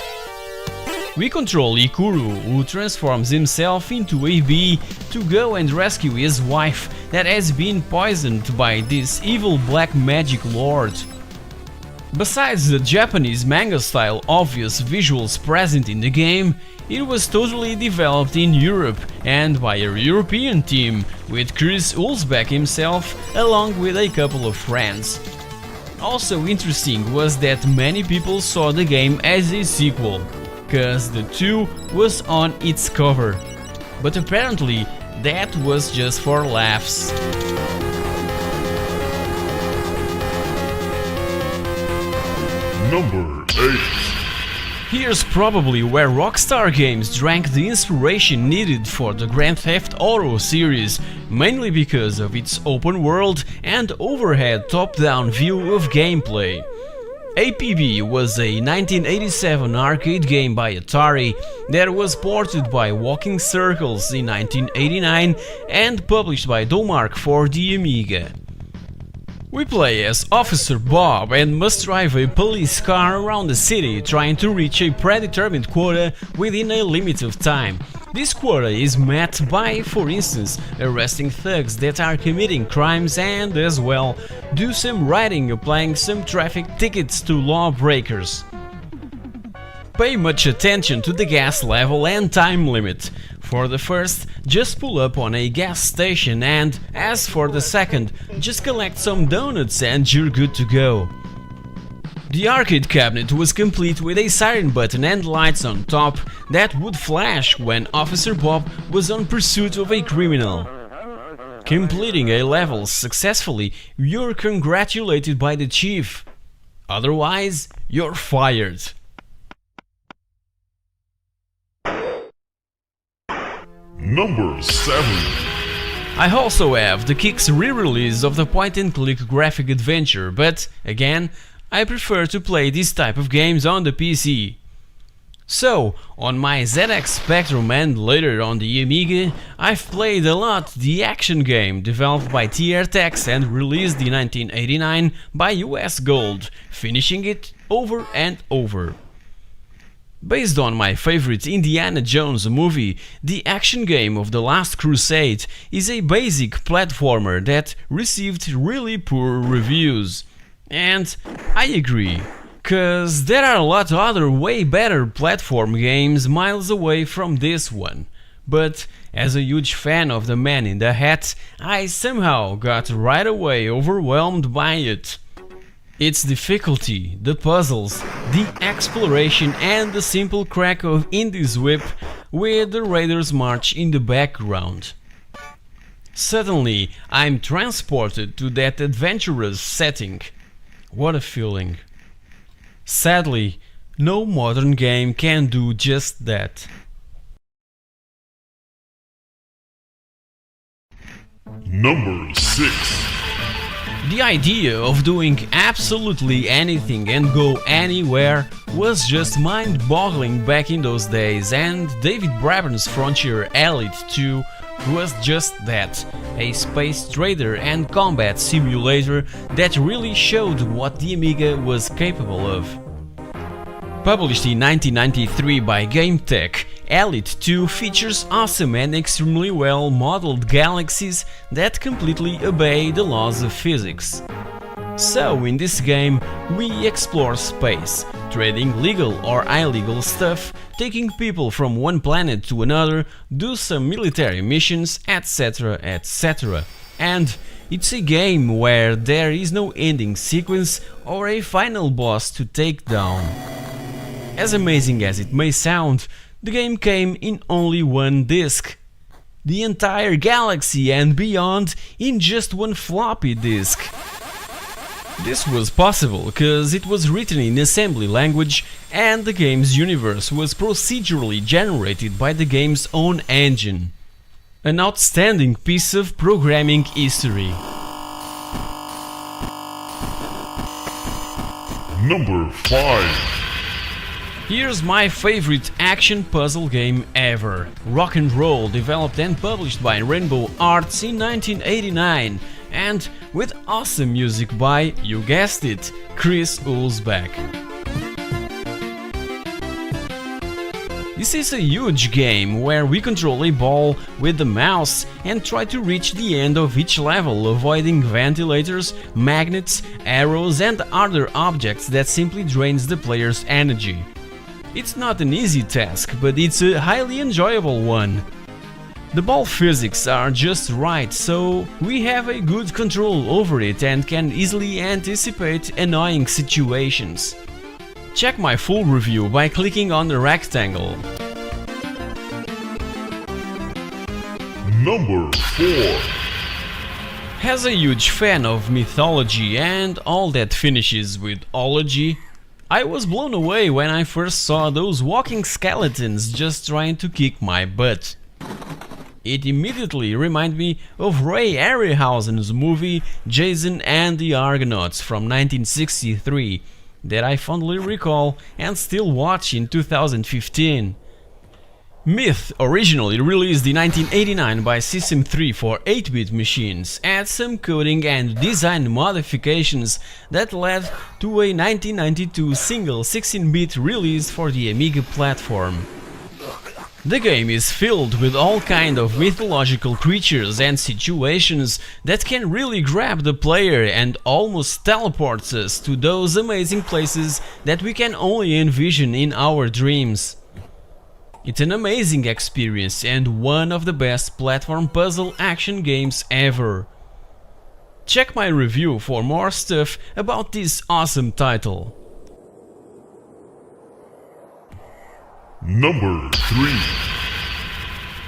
We control Ikuru, who transforms himself into a bee to go and rescue his wife that has been poisoned by this evil black magic lord. Besides the Japanese manga-style obvious visuals present in the game, it was totally developed in Europe and by a European team, with Chris Hulsbeck himself along with a couple of friends. Also interesting was that many people saw the game as a sequel, cause the 2 was on its cover, but apparently that was just for laughs. Number 8. Here's probably where Rockstar Games drank the inspiration needed for the Grand Theft Auto series, mainly because of its open world and overhead top-down view of gameplay. APB was a 1987 arcade game by Atari that was ported by Walking Circles in 1989 and published by Domark for the Amiga. We play as Officer Bob and must drive a police car around the city trying to reach a predetermined quota within a limit of time. This quota is met by, for instance, arresting thugs that are committing crimes and, as well, do some riding applying some traffic tickets to lawbreakers. Pay much attention to the gas level and time limit. For the first, just pull up on a gas station and, as for the second, just collect some donuts and you're good to go. The arcade cabinet was complete with a siren button and lights on top that would flash when Officer Bob was on pursuit of a criminal. Completing a level successfully, you're congratulated by the chief. Otherwise, you're fired. Number 7. I also have the Kicks re-release of the point-and-click graphic adventure, but, again, I prefer to play this type of games on the PC. So, on my ZX Spectrum and later on the Amiga, I've played a lot the action game developed by TR-Tex and released in 1989 by US Gold, finishing it over and over. Based on my favorite Indiana Jones movie, the action game of The Last Crusade is a basic platformer that received really poor reviews. And I agree, cause there are a lot of other way better platform games miles away from this one. But as a huge fan of The Man in the Hat, I somehow got right away overwhelmed by it. Its difficulty, the puzzles, the exploration and the simple crack of Indy's whip with the Raiders March in the background. Suddenly, I'm transported to that adventurous setting. What a feeling. Sadly, no modern game can do just that. Number 6. The idea of doing absolutely anything and go anywhere was just mind-boggling back in those days, and David Braben's Frontier Elite 2 was just that, a space trader and combat simulator that really showed what the Amiga was capable of. Published in 1993 by GameTech, Elite 2 features awesome and extremely well modeled galaxies that completely obey the laws of physics. So in this game, we explore space, trading legal or illegal stuff, taking people from one planet to another, do some military missions, etc, etc. And it's a game where there is no ending sequence or a final boss to take down. As amazing as it may sound, the game came in only one disc. The entire galaxy and beyond in just one floppy disk. This was possible because it was written in assembly language and the game's universe was procedurally generated by the game's own engine. An outstanding piece of programming history. Number 5. Here's my favorite action puzzle game ever, Rock and Roll, developed and published by Rainbow Arts in 1989, and with awesome music by, you guessed it, Chris Hulsbeck. This is a huge game where we control a ball with the mouse and try to reach the end of each level, avoiding ventilators, magnets, arrows and other objects that simply drains the player's energy. It's not an easy task, but it's a highly enjoyable one. The ball physics are just right, so we have a good control over it and can easily anticipate annoying situations. Check my full review by clicking on the rectangle. Number 4. As a huge fan of mythology and all that finishes with ology, I was blown away when I first saw those walking skeletons just trying to kick my butt. It immediately reminded me of Ray Harryhausen's movie Jason and the Argonauts from 1963 that I fondly recall and still watch in 2015. Myth, originally released in 1989 by System 3 for 8-bit machines, had some coding and design modifications that led to a 1992 single 16-bit release for the Amiga platform. The game is filled with all kind of mythological creatures and situations that can really grab the player and almost teleports us to those amazing places that we can only envision in our dreams. It's an amazing experience and one of the best platform puzzle action games ever. Check my review for more stuff about this awesome title. Number 3.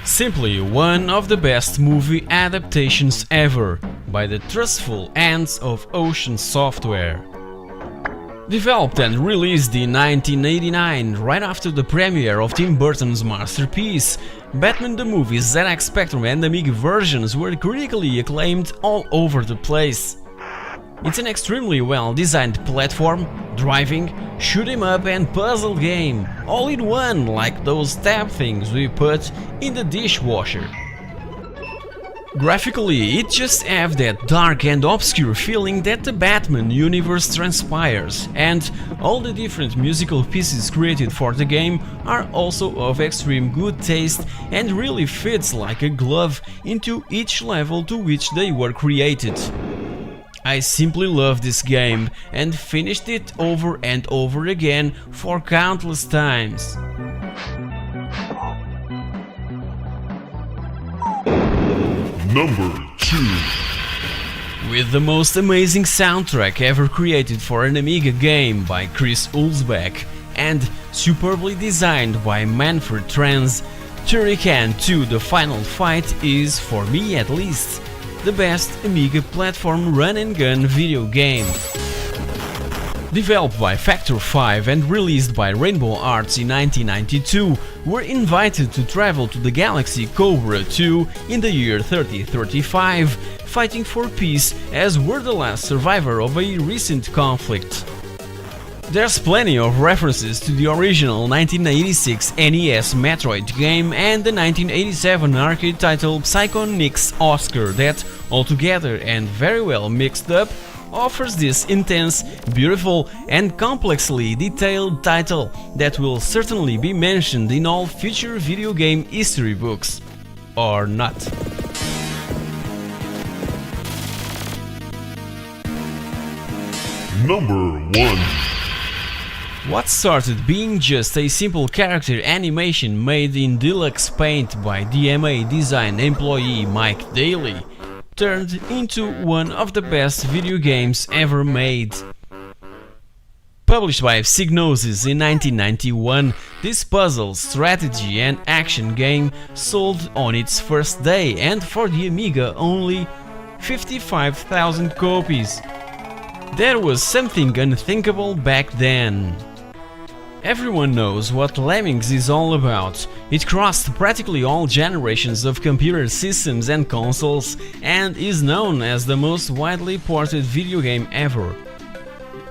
Simply one of the best movie adaptations ever, by the trustful hands of Ocean Software. Developed and released in 1989, right after the premiere of Tim Burton's masterpiece, Batman the Movie's ZX Spectrum and Amiga versions were critically acclaimed all over the place. It's an extremely well-designed platform, driving, shoot-em-up and puzzle game, all in one, like those tab things we put in the dishwasher. Graphically, it just have that dark and obscure feeling that the Batman universe transpires, and all the different musical pieces created for the game are also of extreme good taste and really fits like a glove into each level to which they were created. I simply love this game and finished it over and over again for countless times. Number 2. With the most amazing soundtrack ever created for an Amiga game by Chris Hulsbeck and superbly designed by Manfred Trans, Turrican 2 The Final Fight is, for me at least, the best Amiga platform run-and-gun video game. Developed by Factor 5 and released by Rainbow Arts in 1992, were invited to travel to the galaxy Cobra 2 in the year 3035, fighting for peace as were the last survivor of a recent conflict. There's plenty of references to the original 1986 NES Metroid game and the 1987 arcade title Psychonix Oscar that, altogether and very well mixed up, offers this intense, beautiful and complexly detailed title that will certainly be mentioned in all future video game history books. Or not. Number 1. What started being just a simple character animation made in deluxe paint by DMA design employee Mike Daly turned into one of the best video games ever made. Published by Psygnosis in 1991, this puzzle, strategy and action game sold on its first day and for the Amiga only 55,000 copies. That was something unthinkable back then. Everyone knows what Lemmings is all about. It crossed practically all generations of computer systems and consoles and is known as the most widely ported video game ever.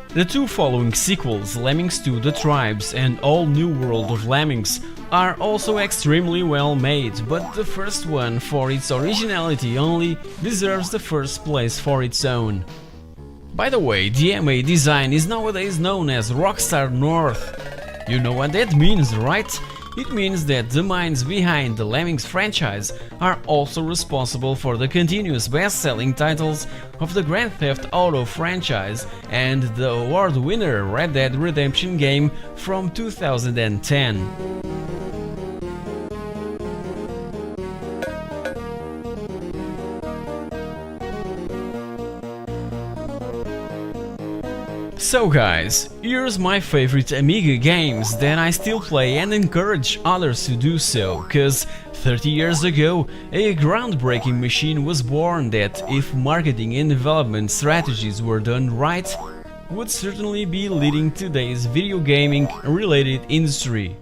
The two following sequels, Lemmings 2 The Tribes and All New World of Lemmings, are also extremely well made, but the first one, for its originality only, deserves the first place for its own. By the way, DMA design is nowadays known as Rockstar North. You know what that means, right? It means that the minds behind the Lemmings franchise are also responsible for the continuous best-selling titles of the Grand Theft Auto franchise and the award winner Red Dead Redemption game from 2010. So guys, here's my favorite Amiga games that I still play and encourage others to do so, cause 30 years ago a groundbreaking machine was born that, if marketing and development strategies were done right, would certainly be leading today's video gaming related industry.